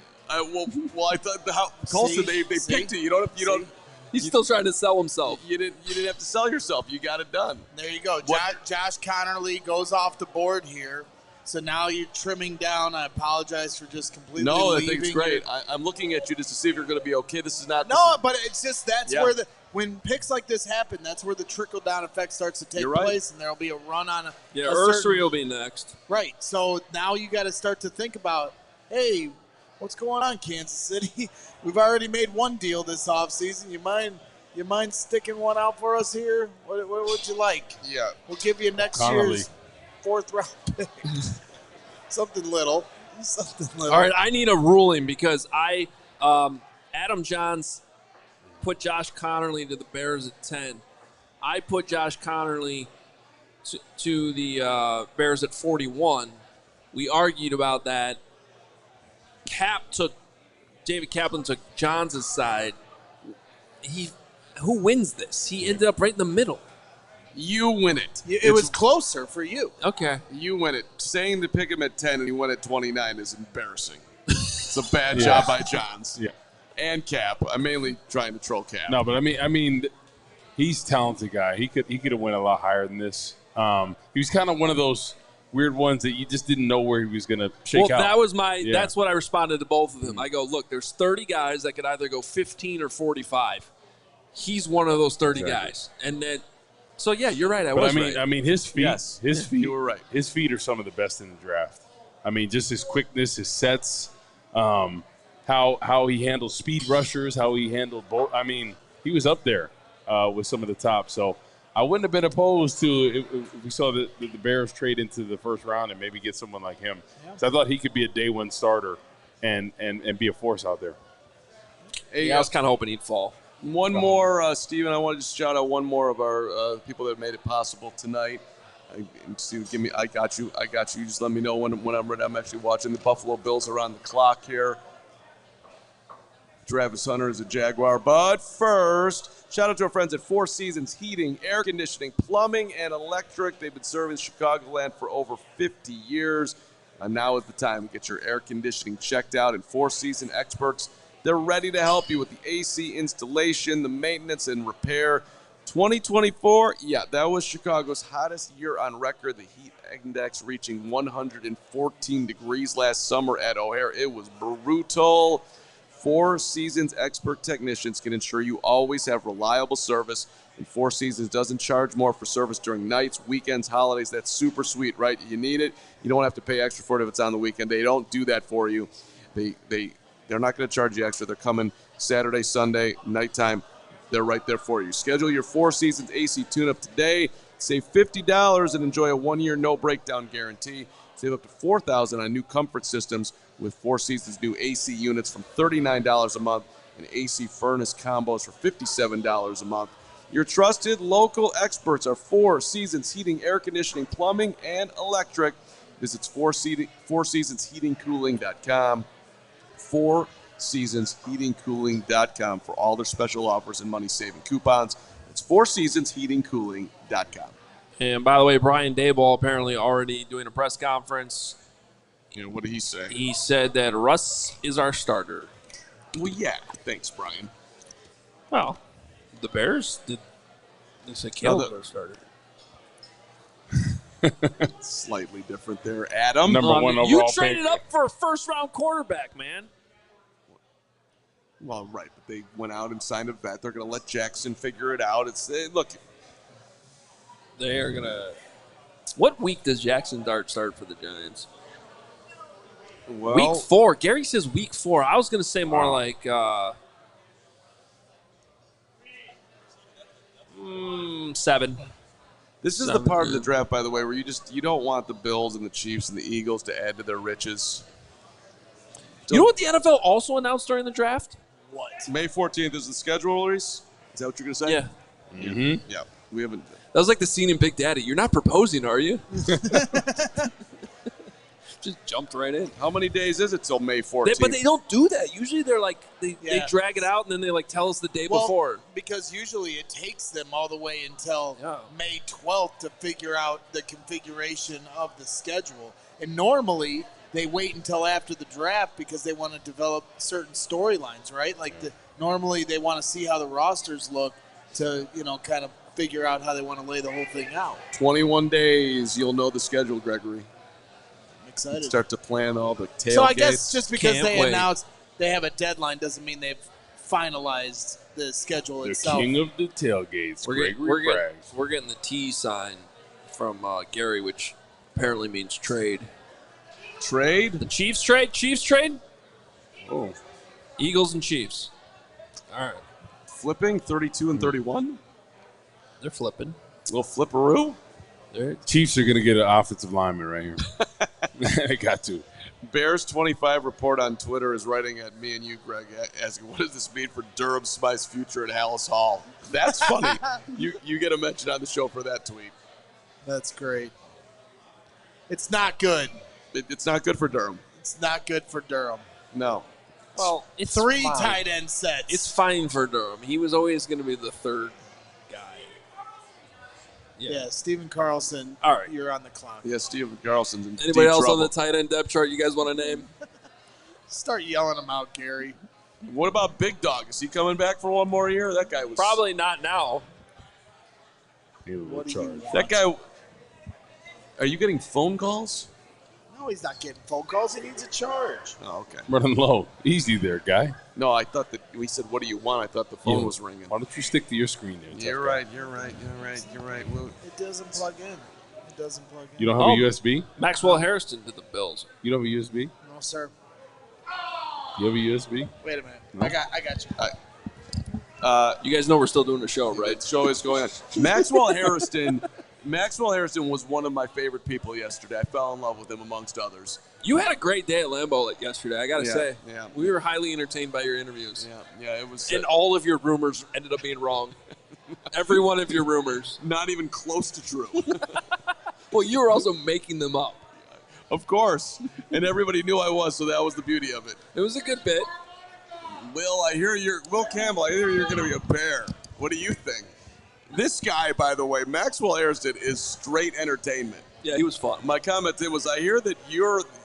Well, I thought Colston they picked it. You don't. He's still trying to sell himself. You didn't have to sell yourself. You got it done. There you go. Josh Connerly goes off the board here. So now you're trimming down. I apologize for just completely leaving. No, I think it's great. I'm looking at you just to see if you're going to be okay. This is not. But it's just where when picks like this happen, that's where the trickle-down effect starts to take place, and there'll be a run on Ursery will be next. Right. So now you got to start to think about, hey, what's going on, Kansas City? We've already made one deal this offseason. You mind sticking one out for us here? What would you like? Yeah. We'll give you next year's 4th round pick. Something little. All right, I need a ruling because Adam Johns put Josh Connerly to the Bears at 10. I put Josh Connerly to the Bears at 41. We argued about that. David Kaplan took Johns' side. Who wins this? He ended up right in the middle. You win it. It was closer for you. Okay. You win it. Saying to pick him at 10 and he went at 29 is embarrassing. It's a bad job by Johns. Yeah. And Cap. I'm mainly trying to troll Cap. No, but I mean, he's a talented guy. He could have went a lot higher than this. He was kind of one of those weird ones that you just didn't know where he was going to shake out. That was that's what I responded to both of them. I go, look, there's 30 guys that could either go 15 or 45. He's one of those 30 guys. And then so yeah, you're right. I mean his feet. Yes, his feet. You were right. His feet are some of the best in the draft. I mean, just his quickness, his sets, how he handled speed rushers, how he handled both. I mean, he was up there with some of the top. So I wouldn't have been opposed to if we saw the Bears trade into the first round and maybe get someone like him. Yeah. So I thought he could be a day one starter and be a force out there. Hey, I was kind of hoping he'd fall. One more, Steven, I want to just shout out one more of our people that made it possible tonight. I got you. You just let me know when I'm ready. I'm actually watching the Buffalo Bills around the clock here. Travis Hunter is a Jaguar. But first, shout out to our friends at Four Seasons Heating, Air Conditioning, Plumbing, and Electric. They've been serving Chicagoland for over 50 years. And now is the time to get your air conditioning checked out. And Four Season experts, they're ready to help you with the AC installation, the maintenance, and repair. 2024, that was Chicago's hottest year on record. The heat index reaching 114 degrees last summer at O'Hare. It was brutal. Four Seasons expert technicians can ensure you always have reliable service. And Four Seasons doesn't charge more for service during nights, weekends, holidays. That's super sweet, right? You need it. You don't have to pay extra for it if it's on the weekend. They don't do that for you. They're not going to charge you extra. They're coming Saturday, Sunday, nighttime. They're right there for you. Schedule your Four Seasons AC tune-up today. Save $50 and enjoy a 1-year no-breakdown guarantee. Save up to $4,000 on new comfort systems with Four Seasons new AC units from $39 a month and AC furnace combos for $57 a month. Your trusted local experts are Four Seasons Heating, Air Conditioning, Plumbing, and Electric. Visit FourSeasonsHeatingCooling.com. FourSeasonsHeatingCooling.com for all their special offers and money-saving coupons. It's FourSeasonsHeatingCooling.com. And by the way, Brian Daboll apparently already doing a press conference. What did he say? He said that Russ is our starter. Well, yeah. Thanks, Brian. Well, the Bears did. They said Caleb our starter. Slightly different there, Adam. Number one overall You pick. traded up for a first-round quarterback, man. Well, right, but they went out and signed a vet. They're going to let Jackson figure it out. Look. They are going to – what week does Jackson Dart start for the Giants? Well, Week 4. Gary says week 4. I was going to say more like 7. This is the part of the draft, by the way, where you don't want the Bills and the Chiefs and the Eagles to add to their riches. You know what the NFL also announced during the draft? What? May 14th is the schedule release. Is that what you're going to say? Yeah. Mm-hmm. Yeah. We haven't. That was like the scene in Big Daddy. You're not proposing, are you? Just jumped right in. How many days is it till May 14th? But they don't do that. Usually they're like, they drag it out and then they like tell us the day before. Because usually it takes them all the way until May 12th to figure out the configuration of the schedule. And normally they wait until after the draft because they want to develop certain storylines, right? Like normally they want to see how the rosters look to, kind of figure out how they want to lay the whole thing out. 21 days, you'll know the schedule, Gregory. I'm excited. Start to plan all the tailgates. So I guess just because Can't they wait. announced they have a deadline doesn't mean they've finalized the schedule The itself. king of the tailgates, Gregory Braggs. We're getting the T sign from Gary, which apparently means trade. Trade? The Chiefs trade? Chiefs trade? Oh. Eagles and Chiefs. All right. Flipping 32 and 31? They're flipping. Little flipperoo? Chiefs are going to get an offensive lineman right here. They got to. Bears 25 report on Twitter is writing at me and you, Greg, asking, what does this mean for Durham Smythe's future at Hallis Hall? That's funny. You get a mention on the show for that tweet. That's great. It's not good. It's not good for Durham. It's not good for Durham. No. Well, it's 3 fine. tight end sets. It's fine for Durham. He was always going to be the third guy. Yeah, Stephen Carlson, All right. you're on the clock. Yeah, Steve Carlson's in Anybody deep else trouble. on the tight end depth chart you guys want to name? Start yelling them out, Gary. What about Big Dog? Is he coming back for one more year? That guy was Probably not now. What do you want? That guy. Are you getting phone calls? No, he's not getting phone calls. He needs a charge. Oh, okay. Running low. Easy there, guy. No, I thought that we said, "What do you want?" I thought the phone was ringing. Why don't you stick to your screen there? You're tough guy? right. You're right. Well, It doesn't plug in. You don't have a USB? Maxwell Harrison to the Bills. You don't have a USB? No, sir. You have a USB? Wait a minute. No. I got you. You guys know we're still doing the show, right? The show is going on. Maxwell Harrison was one of my favorite people yesterday. I fell in love with him amongst others. You had a great day at Lambeau yesterday, I got to say. Yeah. We were highly entertained by your interviews. Yeah, it was. And all of your rumors ended up being wrong. Every one of your rumors. Not even close to true. Well, you were also making them up. Of course. And everybody knew I was, so that was the beauty of it. It was a good bit. Will Campbell, I hear you're going to be a Bear. What do you think? This guy, by the way, Maxwell Harrison, is straight entertainment. Yeah, he was fun. My comment was, I hear that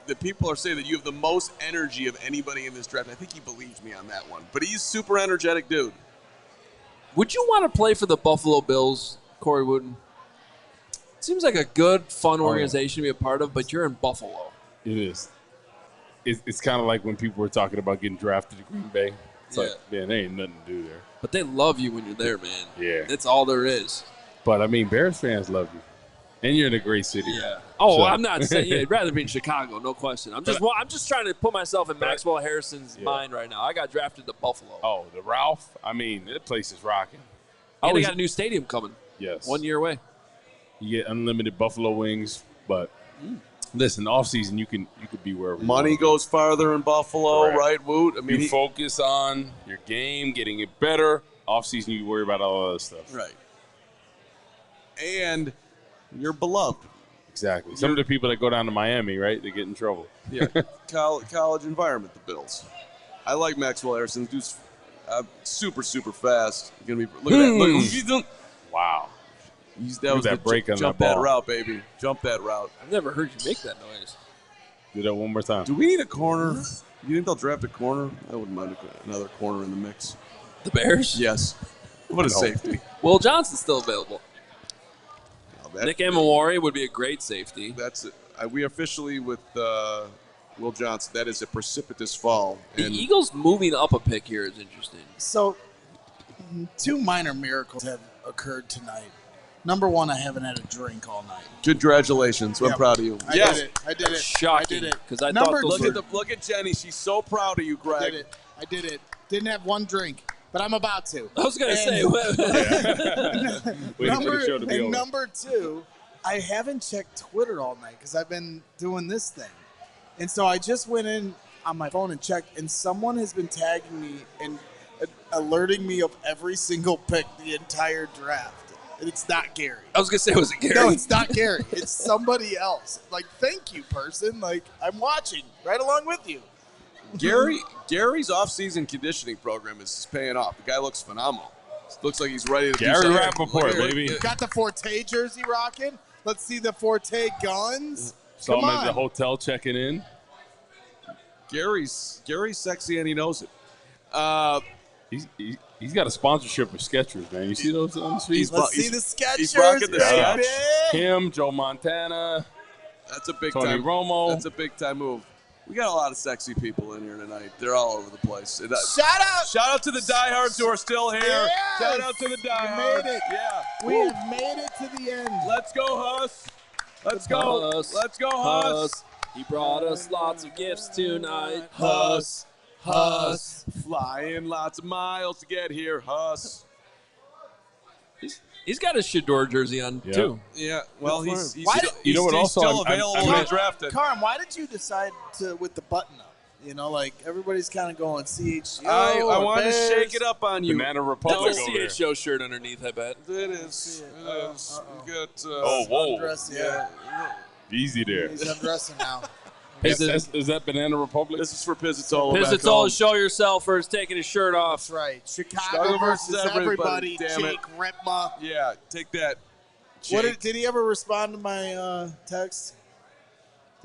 the people are saying that you have the most energy of anybody in this draft. I think he believes me on that one. But he's super energetic dude. Would you want to play for the Buffalo Bills, Corey Wooten? Seems like a good, fun organization to be a part of, but you're in Buffalo. It is. It's kind of like when people were talking about getting drafted to Green Bay. It's like, man, there ain't nothing to do there. But they love you when you're there, man. Yeah. That's all there is. But, I mean, Bears fans love you. And you're in a great city. Yeah. Oh, So- I'm not saying I'd rather be in Chicago, no question. I'm just trying to put myself in Maxwell Harrison's mind right now. I got drafted to Buffalo. Oh, the Ralph? I mean, that place is rocking. And they got a new stadium coming. Yes. 1 year away. You get unlimited buffalo wings, but listen, off season you could be wherever. Money goes farther in Buffalo, Correct. right, Woot? I mean, you focus on your game, getting it better. Off season you worry about all other stuff. Right. And you're beloved. Exactly. Some of the people that go down to Miami, right, they get in trouble. Yeah. College environment, the Bills. I like Maxwell Harrison. Dude's super, super fast. Look at that. Look what he's doing. Wow. That was that break on jump that that ball. route, baby. Jump that route. I've never heard you make that noise. Do that one more time. Do we need a corner? You think they'll draft a corner? I wouldn't mind another corner in the mix. The Bears? Yes. What a safety. Will Johnson's still available. Now Nick Amawari would be a great safety. That's it. We officially with Will Johnson. That is a precipitous fall. The Eagles moving up a pick here is interesting. So, 2 minor miracles have occurred tonight. Number one, I haven't had a drink all night. Congratulations. I'm proud of you. I did it. Shocking. Because I Number thought look at Jenny. She's so proud of you, Greg. I did it. Didn't have one drink, but I'm about to. I was going to say. Number 2, I haven't checked Twitter all night because I've been doing this thing. And so I just went in on my phone and checked, and someone has been tagging me and alerting me of every single pick the entire draft. And it's not Gary. I was going to say, was it Gary? No, it's not Gary. It's somebody else. Like, thank you, person. Like, I'm watching right along with you. Gary's off-season conditioning program is paying off. The guy looks phenomenal. Looks like he's ready to do Gary something. Rappaport, baby. Got the Forte jersey rocking. Let's see the Forte guns. Saw Come him on. at the hotel checking in. Gary's sexy and he knows it. He's got a sponsorship with Skechers, man. You see those on the street? Let's see the Skechers. He's rocking the baby. Him, Joe Montana. That's a big Tony time. Romo. That's a big time move. We got a lot of sexy people in here tonight. They're all over the place. Shout out to the diehards who are still here. Yes. Shout out to the diehards. We made it. Yeah. We have made it to the end. Let's go, Huss. Let's go. Huss. Let's go, Huss. He brought us lots of gifts tonight. Huss. Flying lots of miles to get here. Huss. He's got his Shador jersey on, too. Yeah, well, he's also still available to be drafted. Carm, why did you decide to with the button up? You know, like everybody's kind of going CHGO. I wanted to shake it up on you. Banana Republic That's a over CHGO shirt underneath, I bet. It is. We got, whoa. Undressed, yeah. Easy there. He's undressing now. Is that Banana Republic? This is for Pizzatola. Pizzatola, show yourself, or is taking his shirt off. That's right. Chicago versus everybody. Damn Jake Ripma. Yeah, take that. Did he ever respond to my text?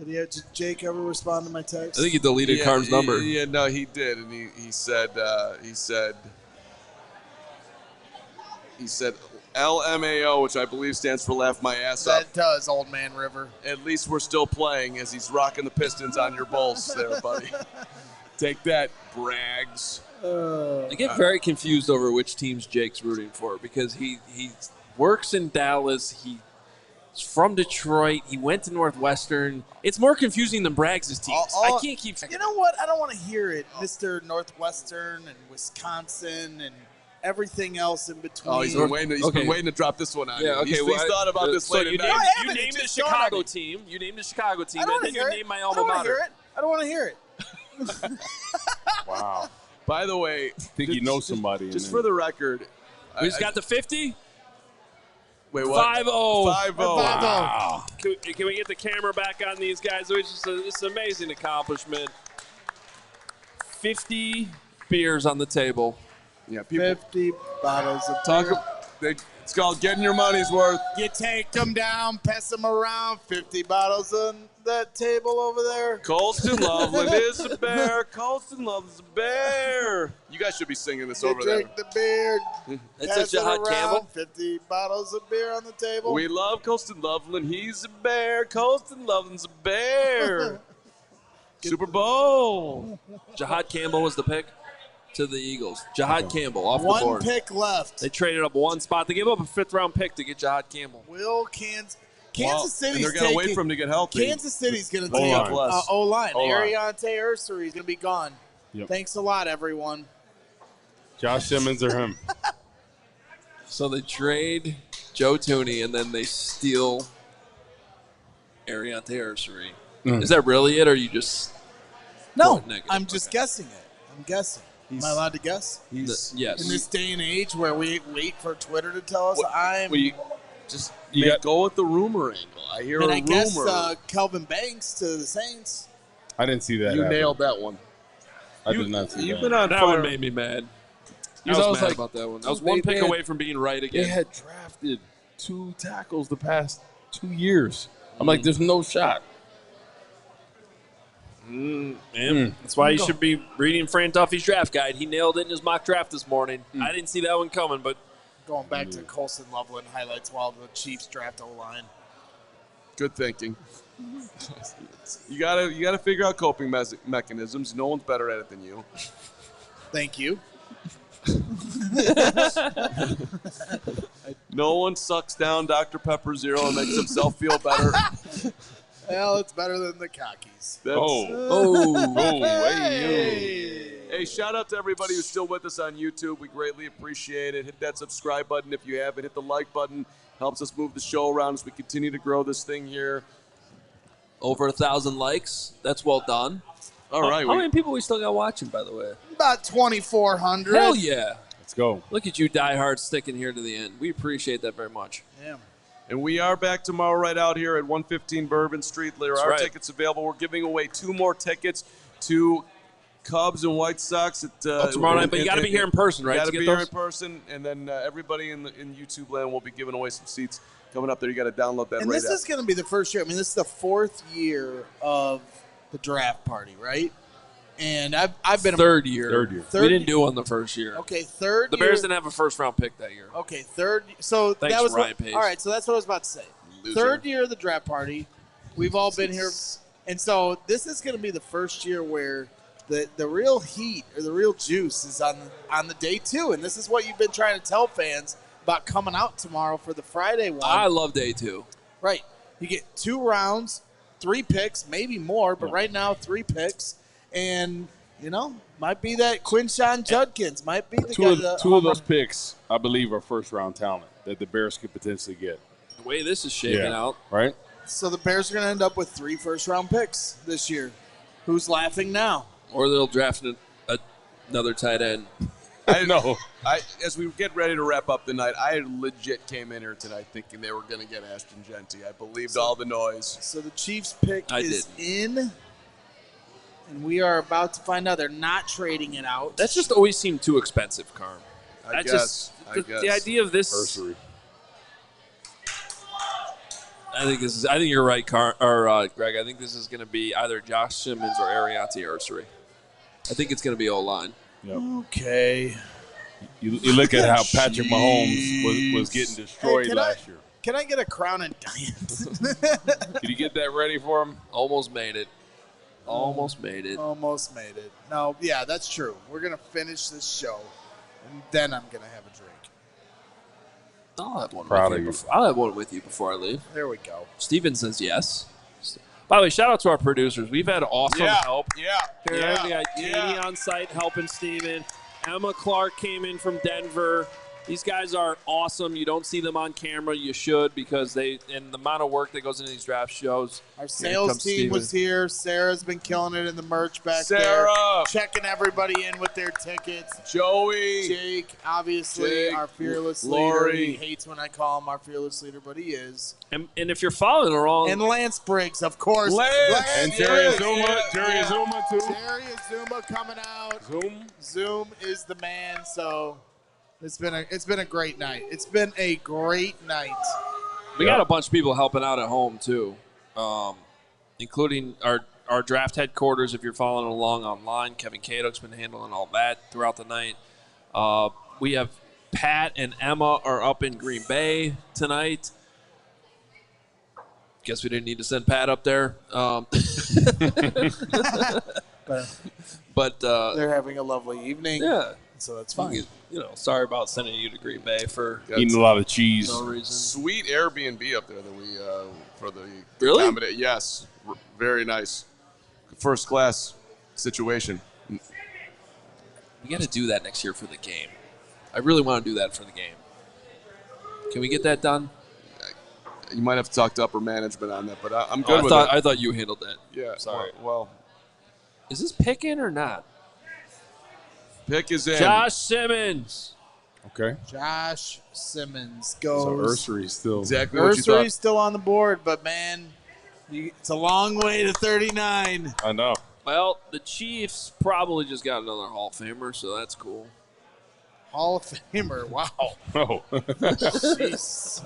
Did Jake ever respond to my text? I think he deleted Carm's number. Yeah, no, he did, and he said LMAO, which I believe stands for laugh my ass up. That does, Old Man River. At least we're still playing as he's rocking the Pistons on your Bulls there, buddy. Take that, Brags. I get very confused over which teams Jake's rooting for because he works in Dallas. He's from Detroit. He went to Northwestern. It's more confusing than Braggs' teams. I can't keep. You know what? I don't want to hear it, Mr. Northwestern and Wisconsin and everything else in between. Oh, he's been waiting to drop this one on you. Yeah, okay. He's thought about this so late you at night. named the Chicago team. You named the Chicago team, and then you named my alma mater. I don't want to hear it. Wow. By the way, I think you know somebody. Just for the record, who's got the 50? Wait, what? 5-0. 5-0. Wow. Can we get the camera back on these guys? It's an amazing accomplishment. 50 beers on the table. Yeah, people 50 bottles of beer. It's called getting your money's worth. You take them down, pass them around. 50 bottles on that table over there. Colston Loveland is a bear. Colston Loveland's a bear. You guys should be singing this over there. Drink the beer. That's pass such a it hot around. Campbell. 50 bottles of beer on the table. We love Colston Loveland. He's a bear. Colston Loveland's a bear. Super Bowl. Jahad Campbell was the pick to the Eagles. Jahad Campbell off the board. One pick left. They traded up one spot. They gave up a 5th-round pick to get Jahad Campbell. Kansas City's they're going to wait for him to get healthy. Kansas City's going to take O-line. O-line. Ariante Ursary is going to be gone. Yep. Thanks a lot, everyone. Josh Simmons or him. So they trade Joe Tooney, and then they steal Ariante Ursary. Is that really it, or are you just No, I'm just guessing it. I'm guessing. Am I allowed to guess? Yes. In this day and age where we wait for Twitter to tell us, go with the rumor angle. I hear a rumor. I guess Kelvin Banks to the Saints. I didn't see that. You nailed that one. I did not see You've that. been on that fire. one made me mad. I was mad about that one. I was one pick away from being right again. They had drafted 2 tackles the past 2 years. I'm like, there's no shot. That's why you should be reading Fran Duffy's draft guide. He nailed it in his mock draft this morning. I didn't see that one coming, but going back to Colston Loveland highlights while the Chiefs draft O-line. Good thinking. You gotta figure out coping mechanisms. No one's better at it than you. Thank you. No one sucks down Dr. Pepper Zero and makes himself feel better. Well, it's better than the Cockies. Hey, shout out to everybody who's still with us on YouTube. We greatly appreciate it. Hit that subscribe button if you haven't. Hit the like button. Helps us move the show around as we continue to grow this thing here. Over 1,000 likes. That's well done. All right. How many people we still got watching, by the way? About 2,400. Hell yeah. Let's go. Look at you diehards sticking here to the end. We appreciate that very much. Yeah. And we are back tomorrow right out here at 115 Bourbon Street. There are right. tickets available. We're giving away 2 more tickets to Cubs and White Sox at tomorrow night, but you got to be here in person, right? You got to be here in person, and then everybody in YouTube land will be giving away some seats coming up there. You got to download that. And this is going to be the first year. I mean, this is the 4th year of the draft party, right? And I've been third year. We didn't do one the first year. Okay, third. The Bears didn't have a first-round pick that year. Okay, third. So Thanks, that was Ryan Pace. All right, so that's what I was about to say. Loser. Third year of the draft party. We've all been here, and so this is going to be the first year where the real heat or the real juice is on the day 2, and this is what you've been trying to tell fans about coming out tomorrow for the Friday one. I love day 2. Right, you get 2 rounds, 3 picks, maybe more, but right now 3 picks, and might be that Quinshon Judkins, might be the guy. Two of those picks, I believe, are first-round talent that the Bears could potentially get. The way this is shaking out, right? So the Bears are going to end up with 3 first-round picks this year. Who's laughing now? Or they'll draft another tight end. I know. As we get ready to wrap up the night, I legit came in here tonight thinking they were going to get Ashton Jeanty. I believed all the noise. So the Chiefs pick is in, and we are about to find out they're not trading it out. That's just always seemed too expensive, Carm. I guess. The idea of this. Bursary. I think you're right, Greg. I think this is going to be either Josh Simmons or Ariante Ursary. I think it's going to be O-line. Yep. Okay. You look at how Patrick Mahomes was getting destroyed last year. Can I get a crown and diet? Did you get that ready for him? Almost made it. Almost made it. No, yeah, that's true. We're going to finish this show, and then I'm going to have a drink. I'll have one Proud with of you. you. I'll have one with you before I leave. There we go. Steven says yes. By the way, shout out to our producers. We've had awesome help. Yeah. We got Katie on site helping Steven. Emma Clark came in from Denver. These guys are awesome. You don't see them on camera. You should, because the amount of work that goes into these draft shows. Our sales team was here. Sarah's been killing it in the merch back there. Sarah! Checking everybody in with their tickets. Joey. Jake, obviously, our fearless Lori. leader. He hates when I call him our fearless leader, but he is. And if you're following along. And Lance Briggs, of course. Lance! And Jerry Azuma. Jerry Azuma, too. Jerry Azuma coming out. Zoom is the man, so... It's been a great night. It's been a great night. We got a bunch of people helping out at home too, including our draft headquarters. If you're following along online, Kevin Cado's been handling all that throughout the night. We have Pat and Emma are up in Green Bay tonight. Guess we didn't need to send Pat up there. But they're having a lovely evening. Yeah. So that's fine. Sorry about sending you to Green Bay for eating a lot of cheese. no reason. Sweet Airbnb up there that we for the Really? accommodate. Yes, very nice, first class situation. We got to do that next year for the game. I really want to do that for the game. Can we get that done? You might have to talk to upper management on that, but I'm good with it. I thought you handled that. Yeah, Sorry. Well, Is this pick in or not? pick is in. Josh Simmons. Okay. Josh Simmons So goes. Ursery's still. Exactly what you thought. Ursery's still on the board, but man, it's a long way to 39. I know. Well, the Chiefs probably just got another Hall of Famer, so that's cool. Hall of Famer. Wow. Oh. Jeez.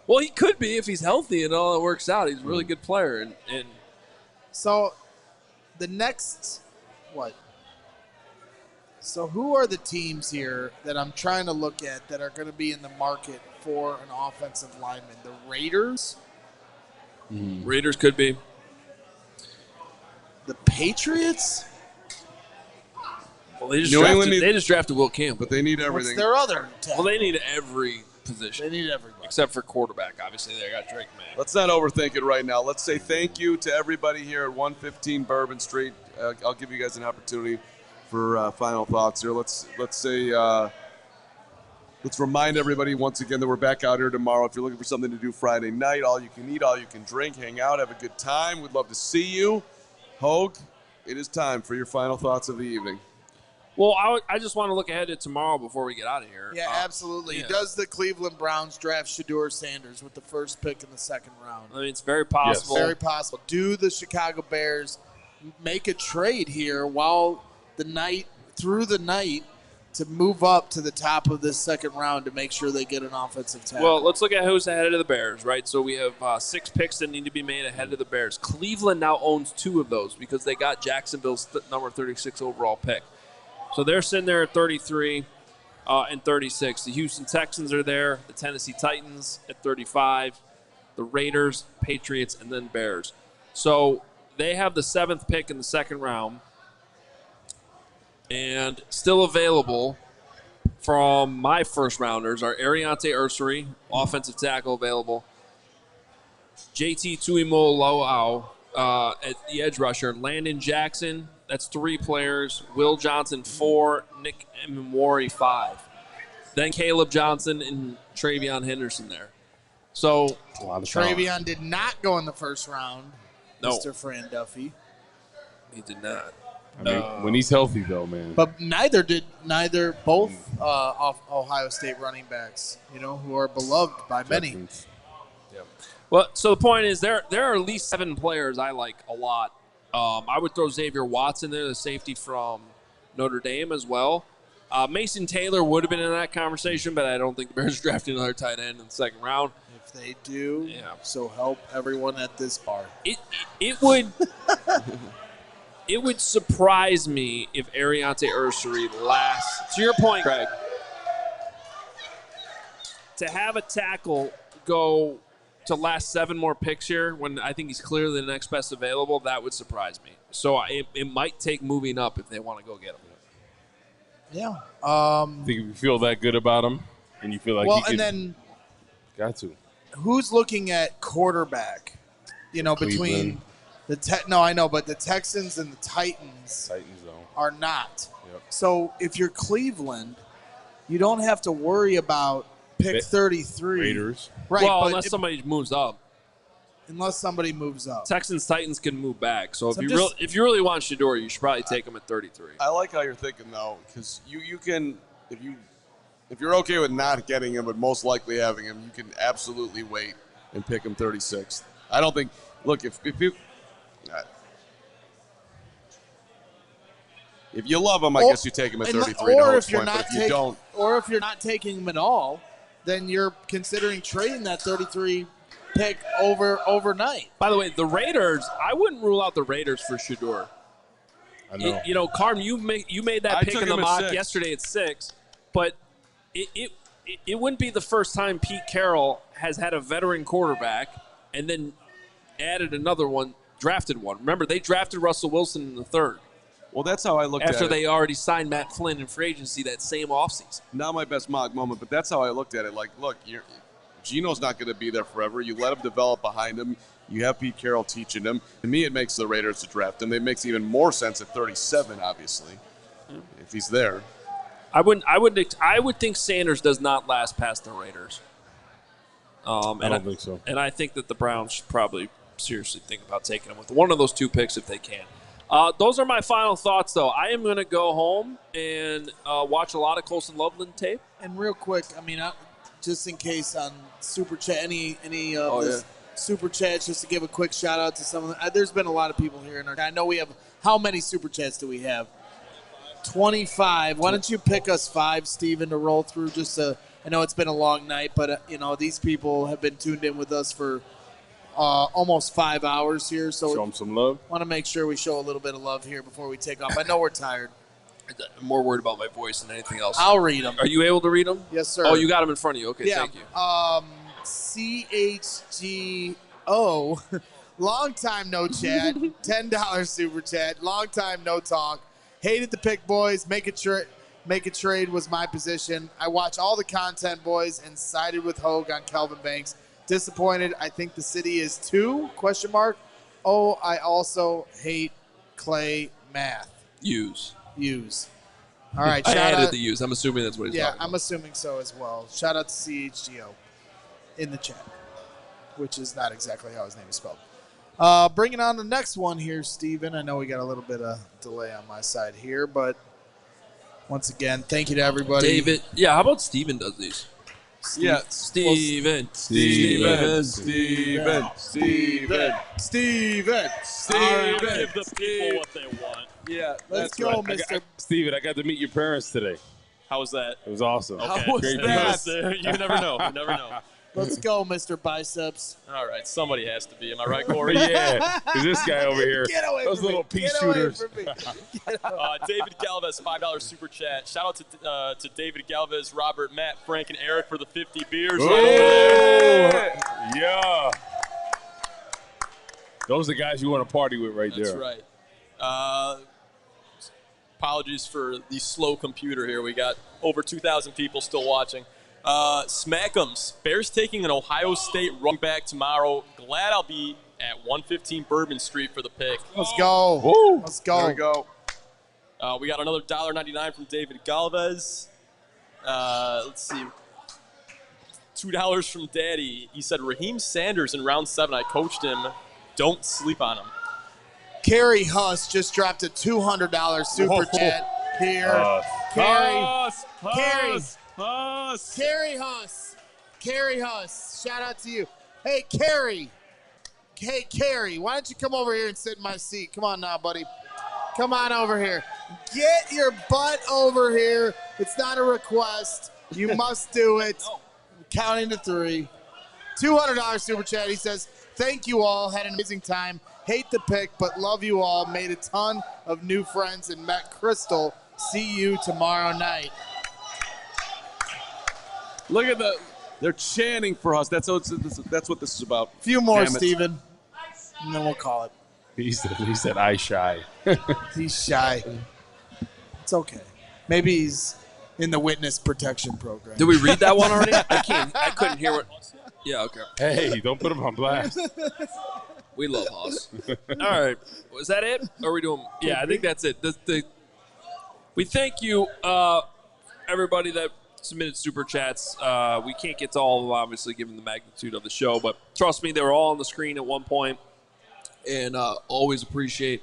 Well, he could be if he's healthy and all that works out. He's a really good player. And So the next, what? So who are the teams here that I'm trying to look at that are going to be in the market for an offensive lineman? The Raiders? Raiders could be. The Patriots? Well, they just drafted Will Campbell. But they need everything. What's their other tackle? Well, they need every position. They need everybody. Except for quarterback, obviously. They got Drake May. Let's not overthink it right now. Let's say thank you to everybody here at 115 Bourbon Street. I'll give you guys an opportunity for final thoughts here. Let's remind everybody once again that we're back out here tomorrow. If you're looking for something to do Friday night, all you can eat, all you can drink, hang out, have a good time. We'd love to see you. Hogue, it is time for your final thoughts of the evening. Well, I just want to look ahead to tomorrow before we get out of here. Yeah, absolutely. Yeah. Does the Cleveland Browns draft Shedeur Sanders with the first pick in the second round? I mean, it's very possible. Yes. Very possible. Do the Chicago Bears make a trade here through the night to move up to the top of this second round to make sure they get an offensive tackle? Well, let's look at who's ahead of the Bears, right? So we have 6 picks that need to be made ahead of the Bears. Cleveland now owns 2 of those because they got Jacksonville's number 36 overall pick. So they're sitting there at 33 and 36. The Houston Texans are there, the Tennessee Titans at 35, the Raiders, Patriots, and then Bears. So they have the 7th pick in the second round. And still available from my first rounders are Ariante Ursary, offensive tackle available. JT Tuimoloau at the edge rusher. Landon Jackson, that's 3 players. Will Johnson, 4. Nick Emimori, 5. Then Caleb Johnson and Travion Henderson there. So Travion did not go in the first round, no. Mr. Fran Duffy. He did not. I mean, when he's healthy, though, man. But both Ohio State running backs, who are beloved by many. Yeah. Well, so the point is there are at least 7 players I like a lot. I would throw Xavier Watson there, the safety from Notre Dame as well. Mason Taylor would have been in that conversation, but I don't think the Bears drafted another tight end in the second round. If they do, so help everyone at this bar. It would it would surprise me if Ariante Ursary lasts. To your point, Craig, to have a tackle go to last 7 more picks here when I think he's clearly the next best available, that would surprise me. So it might take moving up if they want to go get him. Yeah. Think you feel that good about him, and you feel like he could, and then got to. Who's looking at quarterback? Between but the Texans and the Titans are not. Yep. So if you're Cleveland, you don't have to worry about pick 33. Raiders. Right. Well, unless somebody moves up. Unless somebody moves up. Texans, Titans can move back. So if you really want Shedeur, you should probably take him at 33. I like how you're thinking, though, because you can, if you're okay with not getting him but most likely having him, you can absolutely wait and pick him 36th. I don't think, look, if you love him, I guess you take him at 33 to Hope's point, but if you don't. Or if you're not taking him at all, then you're considering trading that 33 pick overnight. By the way, the Raiders, I wouldn't rule out the Raiders for Shedeur. I know. Carm, you made that pick in the mock yesterday at 6, but it wouldn't be the first time Pete Carroll has had a veteran quarterback and then added another one, drafted one. Remember, they drafted Russell Wilson in the 3rd. Well, that's how I looked at it. After they already signed Matt Flynn in free agency that same offseason. Not my best mock moment, but that's how I looked at it. Like, look, Geno's not going to be there forever. You let him develop behind him. You have Pete Carroll teaching him. To me, it makes the Raiders to draft him. It makes even more sense at 37, obviously, if he's there. I would think Sanders does not last past the Raiders. I don't think so. And I think that the Browns should probably seriously think about taking him with one of those 2 picks if they can. Those are my final thoughts, though. I am going to go home and watch a lot of Colston Loveland tape. And real quick, just in case on Super Chat, any of this Super Chats, just to give a quick shout out to some of them. There's been a lot of people here. I know we have, how many Super Chats do we have? 25. Why don't you pick us 5, Steven, to roll through just to, I know it's been a long night, but, these people have been tuned in with us for almost 5 hours here. So show them some love. Want to make sure we show a little bit of love here before we take off. I know we're tired. I'm more worried about my voice than anything else. I'll read them. Are you able to read them? Yes, sir. Oh, you got them in front of you. Okay, Yeah. thank you. CHGO, long time no chat, $10 super chat, long time no talk. Hated the pick, boys. Make a trade was my position. I watch all the content, boys, and sided with Hogue on Kelvin Banks. Disappointed. I think the city is too? ? Oh, I also hate Clay math. Use. All right. I Shout added out. the use. I'm assuming that's what he's Yeah, talking about. I'm assuming so as well. Shout out to CHGO in the chat, which is not exactly how his name is spelled. Bringing on the next one here, Steven. I know we got a little bit of delay on my side here, but once again, thank you to everybody. David. Yeah, how about Steven does these? Yeah, Steven. Steven. All right, Give the people what they want. Yeah, Let's that's go, right. Mr. Steven, I got to meet your parents today. How was that? It was awesome. Okay. How was Great that? news. You never know. You never know. Let's go, Mr. Biceps. All right, somebody has to be. Am I right, Corey? Yeah, 'cause this guy over here, Get away those from little me. pea Get away shooters. from me. David Galvez, $5 super chat. Shout out to David Galvez, Robert, Matt, Frank, and Eric for the 50 beers. Oh, Right over there. yeah. Those are the guys you want to party with right That's there. right. Apologies for the slow computer here. We got over 2,000 people still watching. Smack'ems. Bears taking an Ohio State running back tomorrow. Glad I'll be at 115 Bourbon Street for the pick. Let's go. Woo. Let's go. There we go. We got another $1.99 from David Galvez. Let's see. $2 from Daddy. He said Raheem Sanders in round 7. I coached him. Don't sleep on him. Carrie Huss just dropped a $200 super chat here. Carrie Huss. Carrie Huss. Shout out to you. Hey, Carrie. Hey, Carrie. Why don't you come over here and sit in my seat? Come on now, buddy. Come on over here. Get your butt over here. It's not a request. You must do it. Counting to 3. $200 super chat. He says, thank you all. Had an amazing time. Hate the pick, but love you all. Made a ton of new friends and met Crystal. See you tomorrow night. Look at they're chanting for us. That's what this is about. Few more, Damn it. Steven. And then we'll call it. He said I shy. He's shy. It's okay. Maybe he's in the witness protection program. Did we read that one already? I couldn't hear what. Yeah, okay. Hey, don't put him on blast. We love Haas. All right. Was that it? Or are we doing? Yeah, I think that's it. We thank you, everybody that submitted super chats. We can't get to all of them, obviously, given the magnitude of the show. But trust me, they were all on the screen at one point. And always appreciate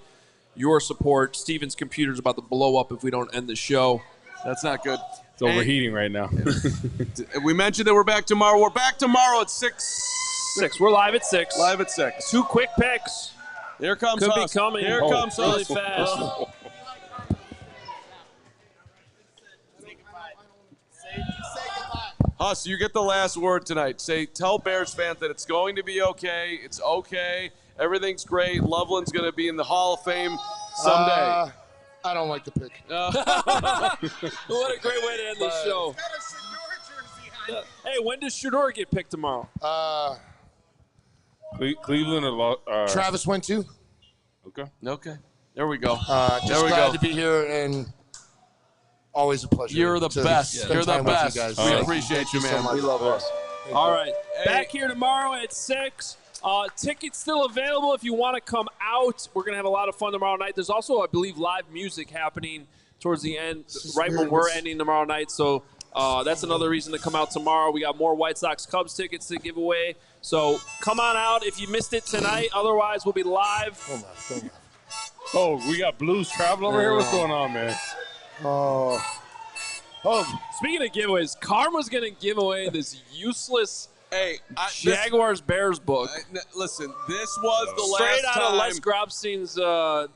your support. Steven's computer's about to blow up if we don't end the show. That's not good. It's overheating right now. We mentioned that we're back tomorrow. We're back tomorrow at 6. 6. We're live at 6. Live at 6. 2 quick picks. Here comes Could Huss. be coming. Here comes really Huss. fast. Huss, you get the last word tonight. Tell Bears fans that it's going to be okay. It's okay. Everything's great. Loveland's going to be in the Hall of Fame someday. I don't like the pick. What a great way to end the show. Hey, when does Shador get picked tomorrow? Cleveland or Travis went too. Okay. There we go. Just glad to be here and always a pleasure. You're the to best. spend You're the time with best. you guys. We Thank you. appreciate Thank you, so man. much. We love us. All right. Hey. Back here tomorrow at 6. Tickets still available if you want to come out. We're going to have a lot of fun tomorrow night. There's also, I believe, live music happening towards the end, right when we're ending tomorrow night. So that's another reason to come out tomorrow. We got more White Sox Cubs tickets to give away. So come on out if you missed it tonight. Otherwise, we'll be live. Don't laugh. Oh, we got Blues traveling over here? What's going on, man? Oh. Speaking of giveaways, Karma's going to give away this useless Jaguars Bears book. Listen, this was the Straight last out time. of Les Grobstein's. The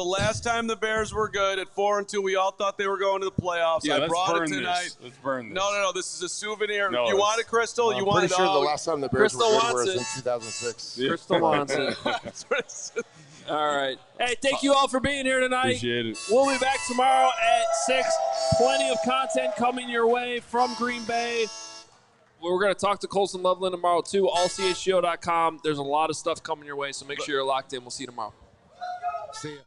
last time the Bears were good at 4-2. We all thought they were going to the playoffs. Yeah, I brought it tonight. This. Let's burn this. No. This is a souvenir. No, you want it, Crystal? I'm you want pretty it? sure the last time the Bears Crystal were good wants was it. in 2006. Crystal wants it. That's what it says. All right. Hey, thank you all for being here tonight. Appreciate it. We'll be back tomorrow at 6. Plenty of content coming your way from Green Bay. We're going to talk to Colston Loveland tomorrow, too. AllCHGO.com. There's a lot of stuff coming your way, so make sure you're locked in. We'll see you tomorrow. See ya.